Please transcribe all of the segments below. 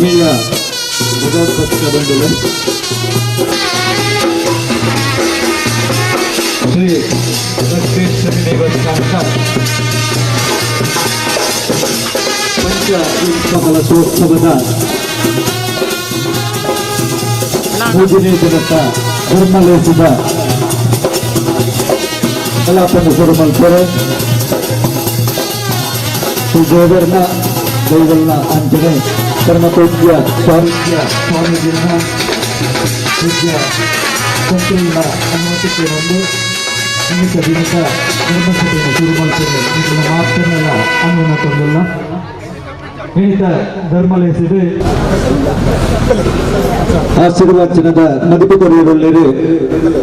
ಆತ್ಮೀಯ ಭಗವದ್ಭಕ್ತ ಬಂಧುಗಳೇ, ಶ್ರೀ ವೆಂಕಟೇಶ್ವರ ದೇವಸ್ಥಾನದ ಪಂಚ ಕಲಶೋತ್ಸವದ ಮೂರನೇ ದಿನದ ಧರ್ಮಲೇಸಿದ ಕಲಾಪನ ಸುರುಮಲ್ಪುರೆ ಶ್ರೀ ದೇವರನ ದೈವಲ್ನ ಆಂಜನೇ ಪರಮಪೂಜ್ಯ ಸ್ವಾಮೀಜಿನ ಪೂಜ್ಯ ಸಂತೈನ ಅನುಮತಿಗೆ ಒಂದು ನಿಮಿಷ ದಿನದ ಧರ್ಮಸಭೆಯನ್ನು ಸುರುಮಲ್ಪುರೆ ಇದನ್ನು ಮಾತ್ರನೆಲ್ಲ ಅನುಮತಿಲ್ಲ ಇಂಥ ಧರ್ಮಲೇಸಿದೆ ಆಶೀರ್ವಚನದ ಮದುವೆ ಕೊರೆಯುವಲ್ಲಿ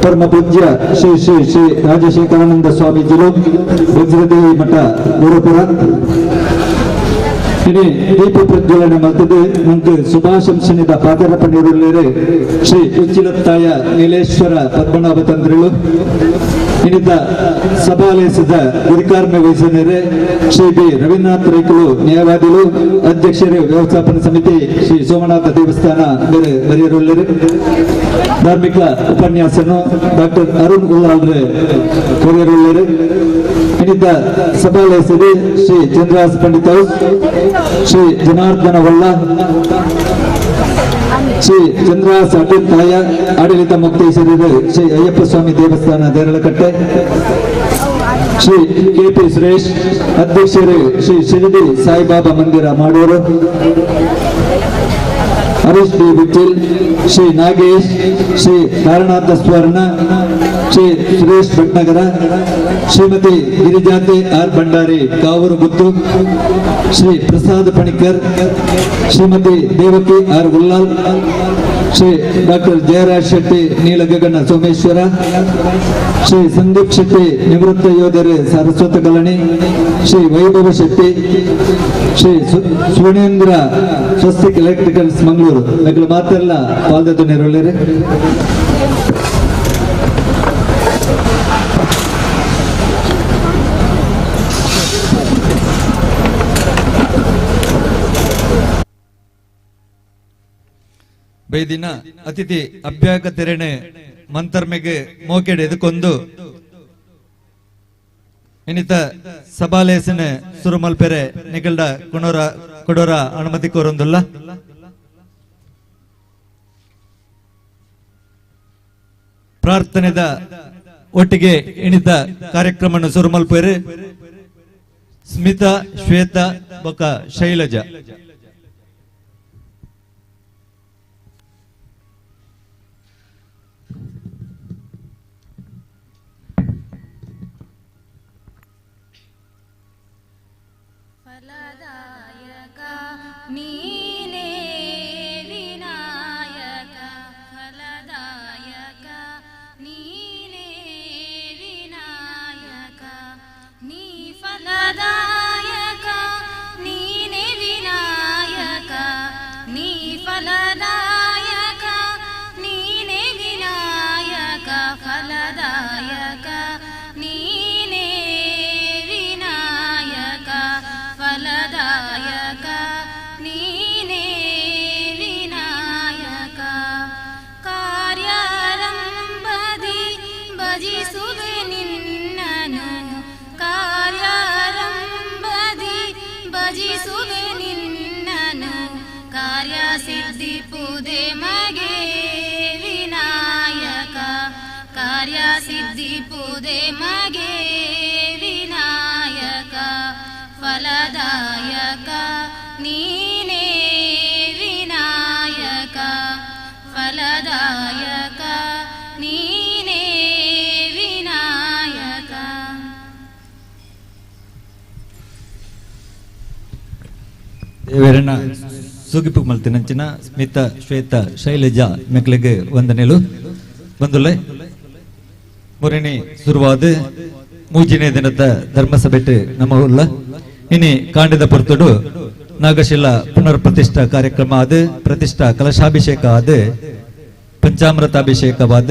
ಪರಮ ಪೂಜ್ಯ ಶ್ರೀ ಶ್ರೀ ಶ್ರೀ ರಾಜಶೇಖರಾನಂದ ಸ್ವಾಮೀಜಿಲು ವಜ್ರದೇವಿ ಮಠ ಗುರುಪುರ ಇനി ದೀಪ ಪ್ರಜ್ವಲನೆ ಮಲ್ತದೆ ನಮ್ಗೆ ಶುಭಾಶಂಸನಿದ ಪಾದರಪಣಿರುಳ್ಳರೆ ಶ್ರೀ ಉಚ್ಚಿಲತ್ತಾಯ ನೀಲೇಶ್ವರ ಪದ್ಮನಾಭ ತಂತ್ರಿಗಳು ಇನ್ನಿತ ಸಭಾಲೇಸಿದ ಗುರಿಕಾರ್ಮೆ ವಹಿಸಿದರೆ ಶ್ರೀ ಬಿ ರವೀಂದ್ರನಾಥ್ ರೈಕಲು ನ್ಯಾಯವಾದಿಗಳು ಅಧ್ಯಕ್ಷರು ವ್ಯವಸ್ಥಾಪನಾ ಸಮಿತಿ ಶ್ರೀ ಸೋಮನಾಥ ದೇವಸ್ಥಾನ ಬೇರೆ ಬರೆಯರುಳ್ಳರೆ ಧಾರ್ಮಿಕ ಉಪನ್ಯಾಸನು ಡಾಕ್ಟರ್ ಅರುಣ್ ಉಲ್ಲಾಲ್ರೆ ಕೊರೆಯರುಳ್ಳರೆ ಇನ್ನಿತ ಸಭಾಲೇಸಿದೆ ಶ್ರೀ ಚಂದ್ರಹಾಸ ಪಂಡಿತ ಶ್ರೀ ಜನಾರ್ದನ ಒಳ್ಳ ಶ್ರೀ ಚಂದ್ರಹಾಸ ಅಡ್ಡಿತ್ತಾಯ ಆಡಳಿತ ಮುಕ್ತೇಶ್ವರರು ಶ್ರೀ ಅಯ್ಯಪ್ಪ ಸ್ವಾಮಿ ದೇವಸ್ಥಾನ ದೇರಳಕಟ್ಟೆ ಶ್ರೀ ಕೆಪಿ ಸುರೇಶ್ ಅಧ್ಯಕ್ಷರು ಶ್ರೀ ಶಿರಡಿ ಸಾಯಿಬಾಬಾ ಮಂದಿರ ಮಾಡೂರು ಹರೀಶ್ ಡಿ ವಿಠಿಲ್ ಶ್ರೀ ನಾಗೇಶ್ ಶ್ರೀ ನಾರಾಯಣಾಥ ಸ್ವರ್ಣ ಶ್ರೀ ಸುರೇಶ್ ಭಟ್ನಗರ ಶ್ರೀಮತಿ ಗಿರಿಜಾತೆ ಆರ್ ಭಂಡಾರಿ ಕಾವೂರು ಗುತ್ತು ಶ್ರೀ ಪ್ರಸಾದ್ ಪಣಿಕರ್ ಶ್ರೀಮತಿ ದೇವಕಿ ಆರ್ ಉಲ್ಲಾಲ್ ಶ್ರೀ ಡಾಕ್ಟರ್ ಜಯರಾಜ್ ಶೆಟ್ಟಿ ನೀಲಗಗನ ಸೋಮೇಶ್ವರ ಶ್ರೀ ಸಂದೀಪ್ ಶೆಟ್ಟಿ ನಿವೃತ್ತ ಯೋಧರು ಸಾರಸ್ವತ ಕಲಣಿ ಶ್ರೀ ವೈಭವ ಶೆಟ್ಟಿ ಶ್ರೀ ಸುವರ್ಣೇಂದ್ರ ಸ್ವಸ್ತಿಕ್ ಎಲೆಕ್ಟ್ರಿಕಲ್ಸ್ ಮಂಗಳೂರು ಮಕ್ಕಳು ಮಾತೆಲ್ಲ ಪಾಲ್ದದ್ದು ನೆರವೇರಿ ಬೈದಿನ ಅತಿಥಿ ಅಭ್ಯಾಕ ತೆರಣೆ ಮಂತರ್ಮೆಗೆ ಮೋಕೆಡೆ ಎದುಕೊಂದು ಇನ್ನಿತ ಸಭಾಲೇಸನ ಸುರುಮಲ್ಪೆರೆ ನಿಗಲ್ಡ ಕೊಡೋರ ಅನುಮತಿ ಕೋರೊಂದುಲ್ಲ ಪ್ರಾರ್ಥನೆದ ಒಟ್ಟಿಗೆ ಇಣಿತ ಕಾರ್ಯಕ್ರಮ ಸುರುಮಲ್ಪೆರೆ ಸ್ಮಿತಾ ಶ್ವೇತಾ ಬೊಕ ಶೈಲಜಾ ನೀನೇ ವಿನಾಯಕ ಫಲದಾಯಕ ನೀನೇ ವಿನಾಯಕ ನೀ ಫಲದಾಯಕ ನೀನೇ ವಿನಾಯಕ ನೀ ಫಲದಾಯಕ ನೀನೇ ವಿನಾಯಕ ಫಲದಾಯಕ ನೀನೇ ವಿನಾಯಕ ಫಲದಾಯಕ ನೀನೇ ವಿನಾಯಕ ಕಾರ್ಯಾರಂಭದಿ ಭಜಿಸುವೆ ನಿನ್ನನು ಕಾರ್ಯಾರಂಭದಿ ಭಜಿಸುವೆ ನಿನ್ನನು ಕಾರ್ಯ ಸಿದ್ಧಿಪುದೆ ಮಗೆ ವಿನಾಯಕ ಕಾರ್ಯ ಸಿದ್ಧಿಪುದೆ ಮಗೆ ವಿನಾಯಕ ಫಲದಾಯಕ ನೀನೇ ವಿನಾಯಕ ಫಲದಾಯಕ ನೀನೇ ವಿನಾಯಕ ದೇವರನ್ನ ಸುಗಿಪು ಮಲ್ತಿನಂಚಿನ ಸ್ಮಿತಾ ಶ್ವೇತಾ ಶೈಲಜಾ ಮೆಕ್ಲೆಗೆ ವಂದನೆಲು ಬಂದುಲೆ ಮುರಿನಿ ಶುರುವಾದ ಮೂಜಿನೇ ದಿನದ ಧರ್ಮಸಭೆಟ್ ನಮ್ಮ ಉಲ್ಲ ಇನಿ ಕಾಂಡದ ಪೊರ್ತುಡು ನಾಗಶಿಲಾ ಪುನರ್ ಪ್ರತಿಷ್ಠಾ ಕಾರ್ಯಕ್ರಮ ಆದ ಪ್ರತಿಷ್ಠಾ ಕಲಶಾಭಿಷೇಕ ಆದ ಪಂಚಾಮೃತಾಭಿಷೇಕವಾದ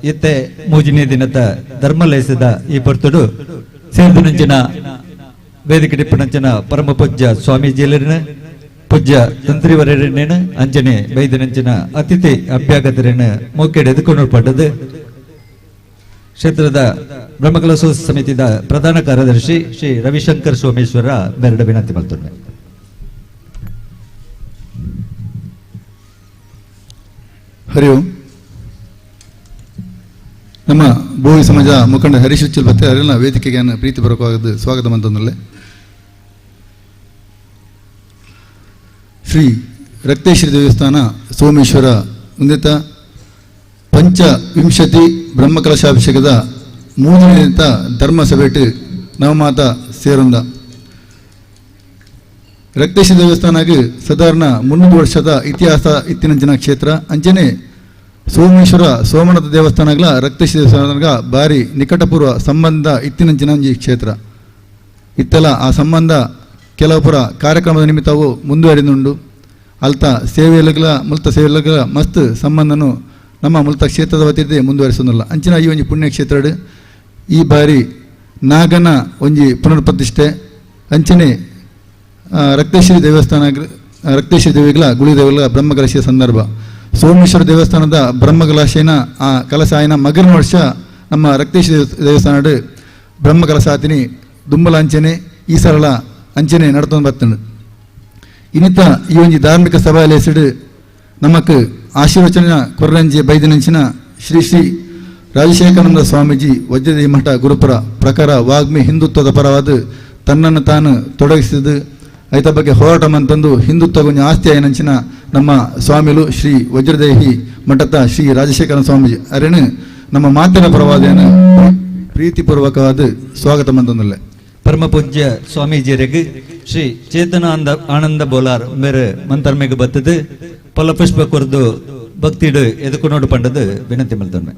ಇತ್ತೆ ಮೂಜಿನೇ ದಿನದ ಧರ್ಮಲೇಸದ ಈ ಪೊರ್ತುಡು ಸೇರ್ದು ನಂಚಿನ ವೇದಿಕೆ ಟಿಪ್ಪು ನಂಚಿನ ಪರಮ ಪೂಜ್ಯ ಸ್ವಾಮೀಜಿಯಲ್ಲಿನ ಪೂಜ್ಯ ತಂತ್ರಿವರೇನ ಅಂಜನೆ ಬೈದನಂಚಿನ ಅತಿಥಿ ಅಭ್ಯಾಗತರೇನ ಮೋಕೆಡೆ ಎದುಕೊಂಡು ಪಟ್ಟದು ಕ್ಷೇತ್ರದ ಬ್ರಹ್ಮಕಲಶ ಸಮಿತಿಯ ಪ್ರಧಾನ ಕಾರ್ಯದರ್ಶಿ ಶ್ರೀ ರವಿಶಂಕರ್ ಸೋಮೇಶ್ವರ ಬೆರಡ ವಿನಂತಿ ಮಾಡ್ತಾರೆ. ಹರಿ ಓಂ. ನಮ್ಮ ಭೋವಿ ಸಮಾಜ ಮುಖಂಡ ಹರೀಶ್ ಚಿಲ್ಬತ್ತೆ ಅವರೆಲ್ಲ ವೇದಿಕೆಗೆ ಪ್ರೀತಿಪೂರ್ವಕವಾದ ಸ್ವಾಗತ ಮಂತಂದಲ್ಲೇ. ಶ್ರೀ ರಕ್ತೇಶ್ವರಿ ದೇವಸ್ಥಾನ ಸೋಮೇಶ್ವರ ಉನ್ನತ ಪಂಚವಿಂಶತಿ ಬ್ರಹ್ಮಕಲಶಾಭಿಷೇಕದ ಮೂರನೇ ಧರ್ಮಸಭೆಟ್ ನವಮಾತ ಸೇರೊಂದ ರಕ್ತೇಶ್ವರಿ ದೇವಸ್ಥಾನಕ್ಕೆ ಸಾಧಾರಣ 300 ವರ್ಷದ ಇತಿಹಾಸ ಇತ್ತಿನಂಚಿನ ಕ್ಷೇತ್ರ ಅಂಚನೆ ಸೋಮೇಶ್ವರ ಸೋಮನಾಥ ದೇವಸ್ಥಾನಗಳ ರಕ್ತೇಶ್ವರಿ ದೇವಸ್ಥಾನಗ ಭಾರಿ ನಿಕಟಪೂರ್ವ ಸಂಬಂಧ ಇತ್ತಿನಂಚಿನ ಕ್ಷೇತ್ರ ಇತ್ತಲ ಆ ಸಂಬಂಧ ಕೆಲವು ಪುರ ಕಾರ್ಯಕ್ರಮದ ನಿಮಿತ್ತವು ಮುಂದುವರಿದುಂಡು ಅಲ್ತ ಸೇವೆಗಳ ಮುಲ್ತ ಸೇವೆಗಳ ಮಸ್ತ್ ಸಂಬಂಧನು ನಮ್ಮ ಮುಲ್ತ ಕ್ಷೇತ್ರದ ವತಿದೆ ಮುಂದುವರಿಸೋದಿಲ್ಲ ಅಂಚಿನ ಈ ಒಂಜಿ ಪುಣ್ಯ ಕ್ಷೇತ್ರ ಈ ಬಾರಿ ನಾಗನ ಒಂಜಿ ಪುನರ್ ಪ್ರತಿಷ್ಠೆ ಅಂಚನೆ ರಕ್ತೇಶ್ವರಿ ದೇವಸ್ಥಾನ ರಕ್ತೇಶ್ವರಿ ದೇವಿಗಳ ಗುಳಿ ದೇವಿಗಳ ಬ್ರಹ್ಮಕಲಶ ಸಂದರ್ಭ ಸೋಮೇಶ್ವರ ದೇವಸ್ಥಾನದ ಬ್ರಹ್ಮಕಲಶನ ಆ ಕಲಶ ಆಯ್ನ ಮಗನ ವರ್ಷ ನಮ್ಮ ರಕ್ತೇಶ್ವರಿ ದೇವಸ್ಥಾನ ಬ್ರಹ್ಮಕಲಶಾತಿನಿ ದುಂಬಲ ಅಂಚನೆ ಈ ಸರಳ ಅಂಚನೆ ನಡ್ಕೊಂಡು ಬರ್ತಂಡು ಇನ್ನಿತ ಈ ಒಂಜಿ ಧಾರ್ಮಿಕ ಸಭೆಯಲ್ಲಿ ಹೆಸರು ನಮಕ್ ಆಶೀರ್ವಚನ ಕೊರ್ರಂಜಿ ಬೈದಿನಂಚಿನ ಶ್ರೀ ಶ್ರೀ ರಾಜಶೇಖರಾನಂದ ಸ್ವಾಮೀಜಿ ವಜ್ರದೇವಿ ಮಠ ಗುರುಪುರ ಪ್ರಕಾರ ವಾಗ್ಮಿ ಹಿಂದುತ್ವದ ಪರವಾದ ತನ್ನನ್ನು ತಾನು ತೊಡಗಿಸಿದ್ದು ಐತ ಬಗ್ಗೆ ಹೋರಾಟ ಮಂತಂದು ಹಿಂದುತ್ವ ಕೊಂಚ ಆಸ್ತಿ ಆಯ್ನಂಚಿನ ನಮ್ಮ ಸ್ವಾಮಿಲು ಶ್ರೀ ವಜ್ರದೇಹಿ ಮಠದ ಶ್ರೀ ರಾಜಶೇಖರ ಸ್ವಾಮೀಜಿ ಅರೇನು ನಮ್ಮ ಮಾತಿನ ಪರವಾದೇನು ಪ್ರೀತಿಪೂರ್ವಕವಾದ ಸ್ವಾಗತ ಮಂತಂದಲ್ಲೇ. ಪರಮ ಪೂಜ್ಯ ಸ್ವಾಮೀಜಿಯರಿಗೆ ಶ್ರೀ ಚೇತನಾನಂದ ಆನಂದ ಬೋಲಾರ್ ಮೇರೆ ಮಂತರ್ಮೆಗೆ ಬತ್ತದು ಫಲಪುಷ್ಪ ಕೊರ್ದು ಭಕ್ತಿಡು ಎದುಕೊಂಡು ಪಂಡದು ವಿನಂತಿ ಮಾಡ್ತಾನೆ.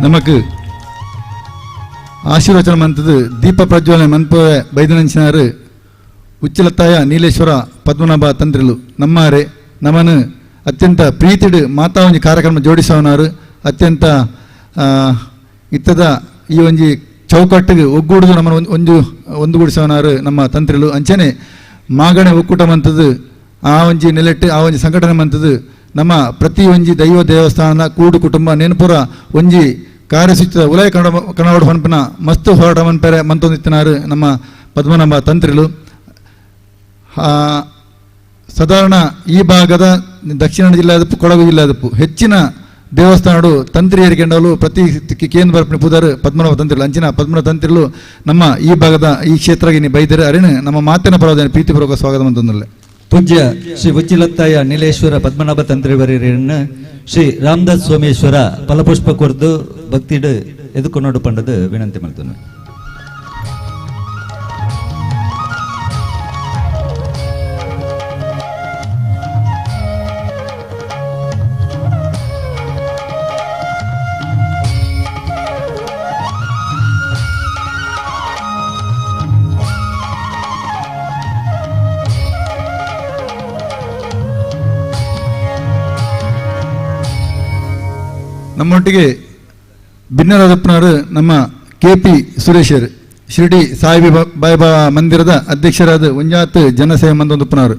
ನಮಕ್ ಆಶೀರ್ವಚನ ಮಂತದ್ದು ದೀಪ ಪ್ರಜ್ವಲನೆ ಮನ್ಪವೆ ಬೈದನಂಚಿನಾರು ಉಚ್ಚಲತ್ತಾಯ ನೀಲೇಶ್ವರ ಪದ್ಮನಾಭ ತಂತ್ರಿಲು ನಮ್ಮಾರೆ ನಮ್ಮನ್ನು ಅತ್ಯಂತ ಪ್ರೀತಿಡು ಮಾತಾ ಒಂಜಿ ಕಾರ್ಯಕ್ರಮ ಜೋಡಿಸೋನಾರು ಅತ್ಯಂತ ಇತ್ತದ ಈ ಒಂಜಿ ಚೌಕಟ್ಟಿಗೆ ಒಗ್ಗೂಡುದು ನಮ್ಮನ್ನು ಒಂದುಗೂಡಿಸೋನಾರು ನಮ್ಮ ತಂತ್ರಿಲು ಅಂಚನೆ ಮಾಗಣೆ ಒಕ್ಕೂಟ ಮಂತದ್ದು ಆ ಒಂಜಿ ನೆಲೆಟ್ಟು ಆ ಒಂಜಿ ಸಂಘಟನೆ ಮಂತದ್ದು ನಮ್ಮ ಪ್ರತಿ ಒಂಜಿ ದೈವ ದೇವಸ್ಥಾನ ಕೂಡು ಕುಟುಂಬ ನೆನಪುರ ಒಂಜಿ ಕಾರ್ಯಸೂಚಿತ ಉಲಯ ಕನ್ನಡ ಪಂಪಿನ ಮಸ್ತ್ ಹೋರಾಟ ಮನ್ಪೆರೆ ಮಂತೊಂದಿತ್ತಿನಾರು ನಮ್ಮ ಪದ್ಮನಾಭ ತಂತ್ರಿಲು. ಸಾಧಾರಣ ಈ ಭಾಗದ ದಕ್ಷಿಣ ಜಿಲ್ಲೆದಪ್ಪು ಕೊಡಗು ಜಿಲ್ಲೆದಪ್ಪು ಹೆಚ್ಚಿನ ದೇವಸ್ಥಾನಗಳು ತಂತ್ರಿ ಏರಿಕೆಂಡಲು ಪ್ರತಿ ಕೇಂದ್ರ ಬರ್ಪಣಿ ಪೂದರು ಪದ್ಮನಾಭ ತಂತ್ರಿಲು ಅಂಚಿನ ಪದ್ಮನಾಭ ತಂತ್ರಿಲು ನಮ್ಮ ಈ ಭಾಗದ ಈ ಕ್ಷೇತ್ರಗೆ ಬೈದರೆ ಅರೇನು ನಮ್ಮ ಮಾತಿನ ಪರವಾದ ಪ್ರೀತಿಪೂರ್ವಕ ಸ್ವಾಗತ ಮಂತಂದಲ್ಲೇ. ಪೂಜ್ಯ ಶ್ರೀ ಉಚ್ಚಿಲತ್ತಾಯ ನೀಲೇಶ್ವರ ಪದ್ಮನಾಭ ತಂತ್ರಿವರೇನ ಶ್ರೀ ರಾಮದಾಸ್ ಸೋಮೇಶ್ವರ ಫಲಪುಷ್ಪ ಕೊರ್ದು ಭಕ್ತಿಡು ಎದುಕೊಂಡು ಪಂಡದು ವಿನಂತಿ ಮಾಡ್ತಾನೆ. ನಮ್ಮೊಟ್ಟಿಗೆ ಭಿನ್ನರಾದಪ್ಪನವರು ನಮ್ಮ KP ಸುರೇಶರ್ ಶಿರಡಿ ಸಾಯಿಬಾಬಾ ಮಂದಿರದ ಅಧ್ಯಕ್ಷರಾದ ಒಂಜಾತ್ ಜನಸೇವೆ ಮಂದೊಂದಪ್ಪನವರು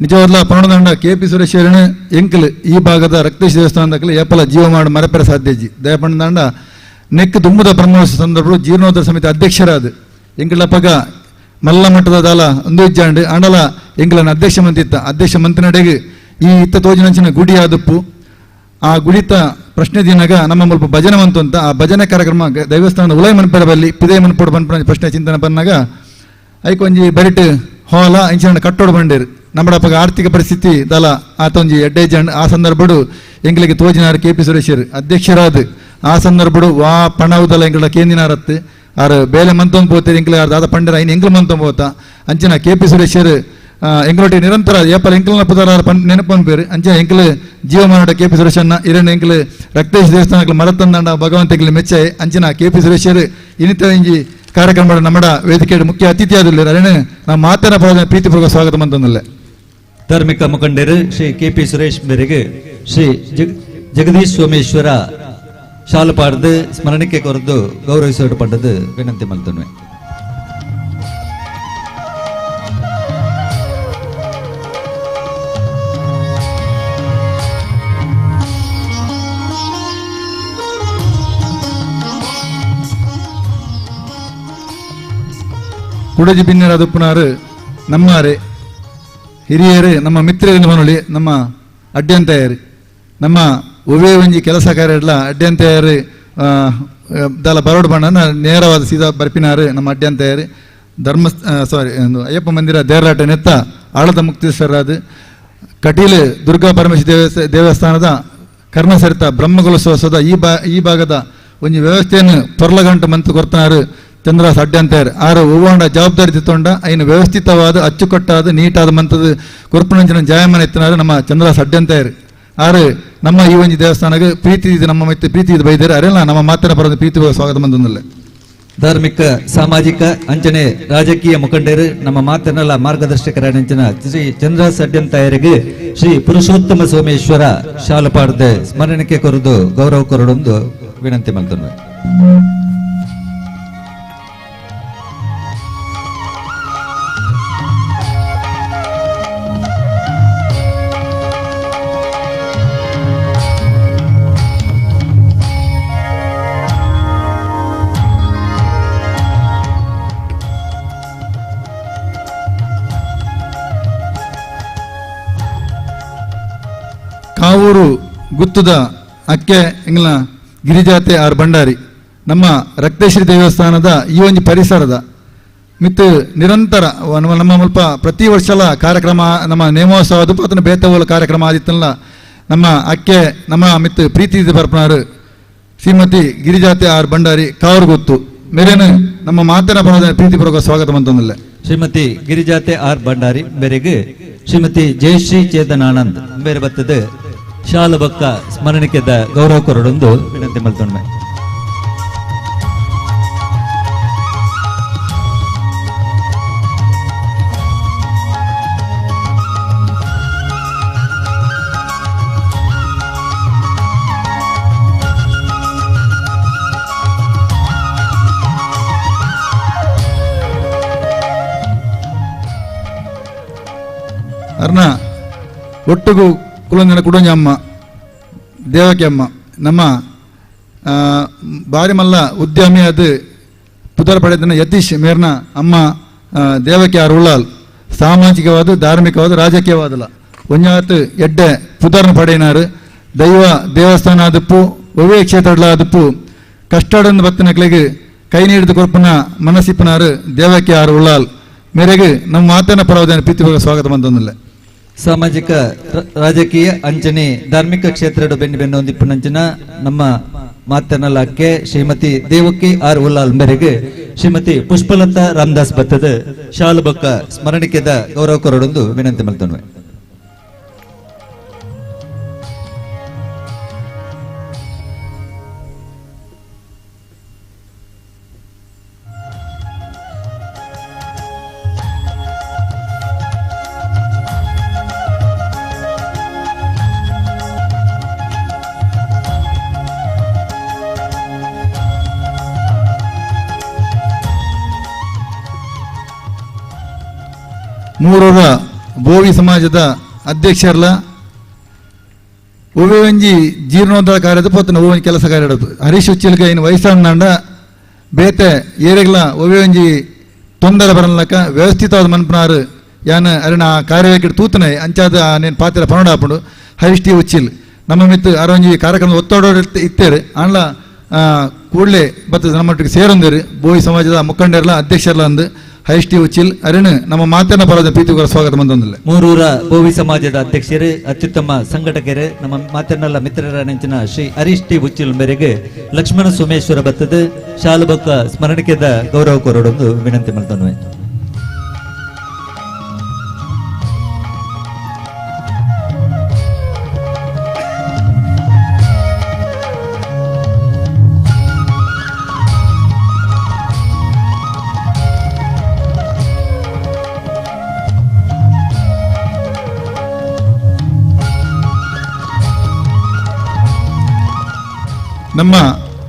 ನಿಜವಾದ ಪಣದಂಡ KP ಸುರೇಶರನ ಎಂಕಲ್ ಈ ಭಾಗದ ರಕ್ತೇಶ್ ದೇವಸ್ಥಾನದಲ್ಲಿ ಏಪಲ ಜೀವ ಮಾಡಿ ಮರಪೆರ ಸಾಧ್ಯಜಿ ದಯಪಣದಂಡ ನೆಕ್ ತುಂಬದ ಬ್ರಹ್ಮೋತ್ಸವ ಸಂದರ್ಭ ಜೀರ್ಣೋದ್ಧಾರ ಸಮಿತಿ ಅಧ್ಯಕ್ಷರಾದ ಎಂಕಲಪ್ಪಗ ಮಲ್ಲ ಮಟ್ಟದ ದಾಲ ಒಂದು ಇಜ್ಜಾಂಡು ಅಂಡಲ ಎಂಕಲನ ಅಧ್ಯಕ್ಷ ಮಂತಿತ್ತ ಅಧ್ಯಕ್ಷ ಮಂತ್ರಿನಡೆಗೆ ಈ ಇತ್ತ ತೋಜಿನಂಚಿನ ಗುಡಿ ಆದಪ್ಪು ಆ ಗುಡಿತ ಪ್ರಶ್ನೆ ದಿನಾಗ ನಮ್ಮ ಮುಲ್ಪ ಭಜನೆ ಬಂತು ಅಂತ ಆ ಭಜನೆ ಕಾರ್ಯಕ್ರಮ ದೈವಸ್ಥಾನದ ಉಲಯ ಮನ್ಪೆರ ಬಲ್ಲಿ ಪಿದೇ ಮನ್ಪೋಡು ಬನ್ಪ ಪ್ರಶ್ನೆ ಚಿಂತನೆ ಬಂದಾಗ ಐಕೊಂಜಿ ಬರಿಟ್ ಹೋಲ ಇಂಚಿನ ಕಟ್ಟೋಡು ಬಂಡೇರು ನಮ್ಮಡಪ್ಪಗ ಆರ್ಥಿಕ ಪರಿಸ್ಥಿತಿ ದಲ ಆತೊಂಜಿ ಎಡ್ಡೆ ಜಂಡ್ ಆ ಸಂದರ್ಭಡು ಎಂಗ್ಲಿಗೆ ತೋಜಿನಾರು KP ಸುರೇಶರ್ ಅಧ್ಯಕ್ಷರಾದ ಆ ಸಂದರ್ಭಡು ವಾ ಪಣವುದಲ ಎಂಗಳ ಕೇಂದಿನಾರತ್ತು ಆರು ಬೇಲೆ ಮಂತೊಂದು ಪೋತೀರಿ ಎಂಗ್ಲ ದಾದ ಪಂಡರ ಐನು ಎಂಗ್ಲ ಮಂತೊಂದು ಪೋತ ಅಂಚಿನ KP ಸುರೇಶರ್ ಎಂಕಲೊಟ್ಟಿ ನಿರಂತರ ಏಪಲ್ ಎಂಕಲ್ನ ಪುದಾರ ನೆನಪನ್ ಬೇರು ಅಂಚೆ ಎಂಕಲ್ ಜೀವಮಾನಡ ಕೆಪಿ ಸುರೇಶನ್ನ ಇರಣ್ಣ ಎಂಕಲ್ ರಕ್ತೇಶ್ ದೇವಸ್ಥಾನಕ್ಕೆ ಮರತಂದಂಡ ಭಗವಂತಗೆ ಮೆಚ್ಚೆ ಅಂಚಿನ ಕೆಪಿ ಸುರೇಶರ್ ಇನ್ನಿತರ ಇಂಜಿ ಕಾರ್ಯಕ್ರಮ ನಮ್ಮ ವೇದಿಕೆ ಮುಖ್ಯ ಅತಿಥಿ ಆದಿಲ್ಲ ಅರೇನು ನಾವು ಮಾತನ ಪದ ಪ್ರೀತಿಪೂರ್ವಕ ಸ್ವಾಗತ ಅಂತಂದಲ್ಲ. ಧಾರ್ಮಿಕ ಮುಖಂಡರು ಶ್ರೀ ಕೆಪಿ ಸುರೇಶ್ ಮೇರೆಗೆ ಶ್ರೀ ಜಗದೀಶ್ ಸೋಮೇಶ್ವರ ಶಾಲು ಪಾಡ್ದು ಸ್ಮರಣಿಕೆ ಕೊರದು ಗೌರವಿಸೋಡು ಪಂಡದು ವಿನಂತಿ ಮಾಡ್ತೇನೆ. ಕುಡಜಿ ಬಿನ್ನರ ದುಪ್ಪನಾರು ನಮ್ಮಾರೆ ಹಿರಿಯರು ನಮ್ಮ ಮಿತ್ರರಿಂದ ಮನೊಳಿ ನಮ್ಮ ಅಡ್ಡಂತೆಯರು ನಮ್ಮ ಒವೇ ಒಂಜಿ ಕೆಲಸ ಕಾರ್ಯಡ್ಲ ಅಡ್ಡಂತೆಯರು ದಾಲ ಬರೋಡು ಬಣ್ಣ ನೇರವಾದ ಸೀದಾ ಬರ್ಪಿನಾರು ನಮ್ಮ ಅಡ್ಡಂತೆಯರು ಧರ್ಮ ಅಯ್ಯಪ್ಪ ಮಂದಿರ ದೇವರಾಟ ನೆತ್ತ ಆಳದ ಮುಕ್ತೇಶ್ವರರಾದ ಕಟೀಲು ದುರ್ಗಾ ಪರಮೇಶ್ವರಿ ದೇವಸ್ಥಾನದ ಕರ್ಣಸರಿತ ಬ್ರಹ್ಮಗೊಳಿಸೋತ್ಸವದ ಈ ಭಾಗದ ಒಂಜಿ ವ್ಯವಸ್ಥೆಯನ್ನು ಪೊರ್ಲಗಂಟು ಮಂತು ಕೊರ್ತನಾರು ಚಂದ್ರಾಸ್ ಅಡ್ಡಂತೆಯರು ಆರು ಹೂವಾಂಡ ಜವಾಬ್ದಾರಿ ತಿತ್ತೊಂಡ ಐನು ವ್ಯವಸ್ಥಿತವಾದ ಅಚ್ಚುಕಟ್ಟಾದ ನೀಟಾದ ಮಂತದ ಕೊರ್ಪುಣಂಚಿನ ಜಾಯಮಾನ ಎತ್ತಿನಾರು ನಮ್ಮ ಚಂದ್ರಾಸ್ ಅಡ್ಡಂತೆಯರು ಆರು ನಮ್ಮ ಈ ಒಂಜಿ ದೇವಸ್ಥಾನಕ್ಕೆ ಪ್ರೀತಿ ಇದು ನಮ್ಮ ಮತ್ತೆ ಪ್ರೀತಿ ಇದು ಬೈದೇರು ಅರೆಲ್ಲ ನಮ್ಮ ಮಾತಿನ ಪರದ ಪ್ರೀತಿ ಸ್ವಾಗತ ಬಂದಲ್ಲ. ಧಾರ್ಮಿಕ ಸಾಮಾಜಿಕ ಅಂಚನೆ ರಾಜಕೀಯ ಮುಖಂಡರು ನಮ್ಮ ಮಾತನ್ನೆಲ್ಲ ಮಾರ್ಗದರ್ಶಕರ ಶ್ರೀ ಚಂದ್ರಾಸ್ ಅಡ್ಡಂತೆಯರಿಗೆ ಶ್ರೀ ಪುರುಷೋತ್ತಮ ಸೋಮೇಶ್ವರ ಶಾಲು ಪಾಡ್ದೆ ಸ್ಮರಣಿಕೆ ಕೊರದು ಗೌರವ ಕೊರಡೊಂದು ವಿನಂತಿ ಮಾಡ್ತೇನೆ. ಕಾವೂರು ಗುತ್ತದ ಅಕ್ಕೆ ಎಂಗ್ಲ ಗಿರಿಜಾತೆ ಆರ್ ಭಂಡಾರಿ ನಮ್ಮ ರಕ್ತೇಶ್ವರಿ ದೇವಸ್ಥಾನದ ಈ ಒಂದು ಪರಿಸರದ ಮಿತ್ತು ನಿರಂತರ ನಮ್ಮ ಮುಲ್ಪ ಪ್ರತಿ ವರ್ಷಲ ಕಾರ್ಯಕ್ರಮ ನಮ್ಮ ನೇಮೋತ್ಸವ ಅದು ಬೇತವಲ ಕಾರ್ಯಕ್ರಮ ಆದಿತ್ತಲ್ಲ ನಮ್ಮ ಅಕ್ಕೆ ನಮ್ಮ ಮಿತ್ತು ಪ್ರೀತಿ ಬರ್ಪನಾರು ಶ್ರೀಮತಿ ಗಿರಿಜಾತೆ ಆರ್ ಭಂಡಾರಿ ಕಾವೂರು ಗುತ್ತು ಮೇರೇನು ನಮ್ಮ ಮಾತಿನ ಪರದ ಪ್ರೀತಿಪೂರ್ವಕ ಸ್ವಾಗತ ಬಂತಂದಿಲ್ಲ. ಶ್ರೀಮತಿ ಗಿರಿಜಾತೆ ಆರ್ ಭಂಡಾರಿ ಮೇರೆಗೆ ಶ್ರೀಮತಿ ಜಯಶ್ರೀ ಚೇತನಾನಂದ್ ಬೇರೆ ಬರ್ತದೆ ಶಾಲು ಬಕ್ಕ ಸ್ಮರಣಿಕೆದ ಗೌರವ ಕೊರಡೊಂದು ವಿನಂತಿ ಮಾಡ್ತೊಂಡೆ. ಅರ್ನ ಒಟ್ಟುಗು ಕುಲಂಜನ ಕುಡಂಜ ಅಮ್ಮ ದೇವಕಿ ಅಮ್ಮ ನಮ್ಮ ಬಾರಿ ಮಲ್ಲ ಉದ್ಯಮಿ ಅದು ಪುದರ್ ಪಡೆದನ ಯತೀಶ್ ಮೇರ್ನ ಅಮ್ಮ ದೇವಕಿ ಆರ್ ಉಳ್ಳಾಲ್ ಸಾಮಾಜಿಕವಾದ ಧಾರ್ಮಿಕವಾದ ರಾಜಕೀಯವಾದಲ್ಲ ಒಂಜಾತ್ ಎಡ್ಡೆ ಪುದರ್ನ ಪಡೆಯಿನಾರು ದೈವ ದೇವಸ್ಥಾನ ಆದಪ್ಪು ಒವೇ ಕ್ಷೇತ್ರಡ್ಲ ಆದಪ್ಪು ಕಷ್ಟಡಂದು ಬತ್ತನಕ್ಲಿಗೆ ಕೈ ನೀಡಿದ ಕೊರ್ಪನ ಮನಸ್ಸಿಪ್ಪನಾರು ದೇವಕಿ ಆರ್ ಉಳ್ಳಾಲ್ ಮೇರೆಗೆ ನಮ್ಮ ಮಾತನ ಪರವಾದ ಪ್ರೀತಿಪೂರ್ವಕ ಸ್ವಾಗತ ಬಂತಂದಿಲ್ಲ. ಸಾಮಾಜಿಕ ರಾಜಕೀಯ ಅಂಚನೆ ಧಾರ್ಮಿಕ ಕ್ಷೇತ್ರ ಬೆನ್ನು ಬೆನ್ನು ಹೊಂದಿಪ್ಪನಂಚಿನ ನಮ್ಮ ಮಾತನಲ್ಲಕ್ಕೆ ಶ್ರೀಮತಿ ದೇವಕಿ ಆರ್ ಉಲ್ಲಾಲ್ ಮೇರೆಗೆ ಶ್ರೀಮತಿ ಪುಷ್ಪಲತಾ ರಾಮದಾಸ್ ಬತ್ತದ ಶಾಲು ಬಕ್ಕ ಸ್ಮರಣಿಕೆದ ಗೌರವ ಕೊರಡೊಂದು ವಿನಂತಿ ಮಾಡ್ತೇವೆ. ಮೂರರ ಬೋವಿ ಸಮಾಜದ ಅಧ್ಯಕ್ಷರಲ್ಲ ಒವೇ ಒಂಜಿ ಜೀರ್ಣೋದ್ಧಾರ ಕಾರ್ಯದ ಪೊತ್ತನ ಒವ್ವೆ ಕೆಲಸ ಕಾರ್ಯ ಹರೀಶ್ ಉಚ್ಚಿಲ್ಕ ಇನ್ನು ವಯಸ್ಸಾಂಡ ಬೇತೆ ಏರೆಗ್ಲ ಒವೇ ಒಂಜಿ ತೊಂದರೆ ಬರಲಕ್ಕ ವ್ಯವಸ್ಥಿತವಾದ ಮನ್ಪನಾರು ಯಾನ ಅರಿನ ಕಾರ್ಯವೇಕಿಡ್ ತೂತನೆ ಅಂಚಾದ ನೇನು ಪಾತ್ರ ಪನೋಡ ಹಾಪುಂಡು ಹರೀಶ್ ಟಿ ಉಚ್ಚಿಲ್ ನಮ್ಮ ಮಿತ್ತು ಅರೊಂಜಿ ಕಾರ್ಯಕ್ರಮ ಒತ್ತಡ ಇತ್ತೇರು ಆಂಡ್ಲ ಕೂಡಲೇ ಬರ್ತದೆ ನಮ್ಮೊಟ್ಟಿಗೆ ಸೇರೊಂದೇರು ಬೋವಿ ಸಮಾಜದ ಮುಖಂಡರ್ಲ ಅಧ್ಯಕ್ಷರ್ಲ ಅಂದು ಹರೀಶ್ ಟಿ ಉಚ್ಚಿಲ್ ಅರೇನು ನಮ್ಮ ಮಾತನ್ನ ಪರದ ಪ್ರೀತಿಗಳ ಸ್ವಾಗತ ಬಂದೊಂದಿಲ್ಲ. ಮೂರೂರ ಬೋವಿ ಸಮಾಜದ ಅಧ್ಯಕ್ಷರು ಅತ್ಯುತ್ತಮ ಸಂಘಟಕರು ನಮ್ಮ ಮಾತನ್ನೆಲ್ಲ ಮಿತ್ರರ ನೆಂಚಿನ ಶ್ರೀ ಹರೀಶ್ ಟಿ ಉಚ್ಚಿಲ್ ಮೇರೆಗೆ ಲಕ್ಷ್ಮಣ ಸೋಮೇಶ್ವರ ಬತ್ತದ ಶಾಲುಬಕ್ಕ ಸ್ಮರಣಿಕೆದ ಗೌರವ ಕೊರಡೊಂದು ವಿನಂತಿ ಮಾಡ್ತೇವೆ. ನಮ್ಮ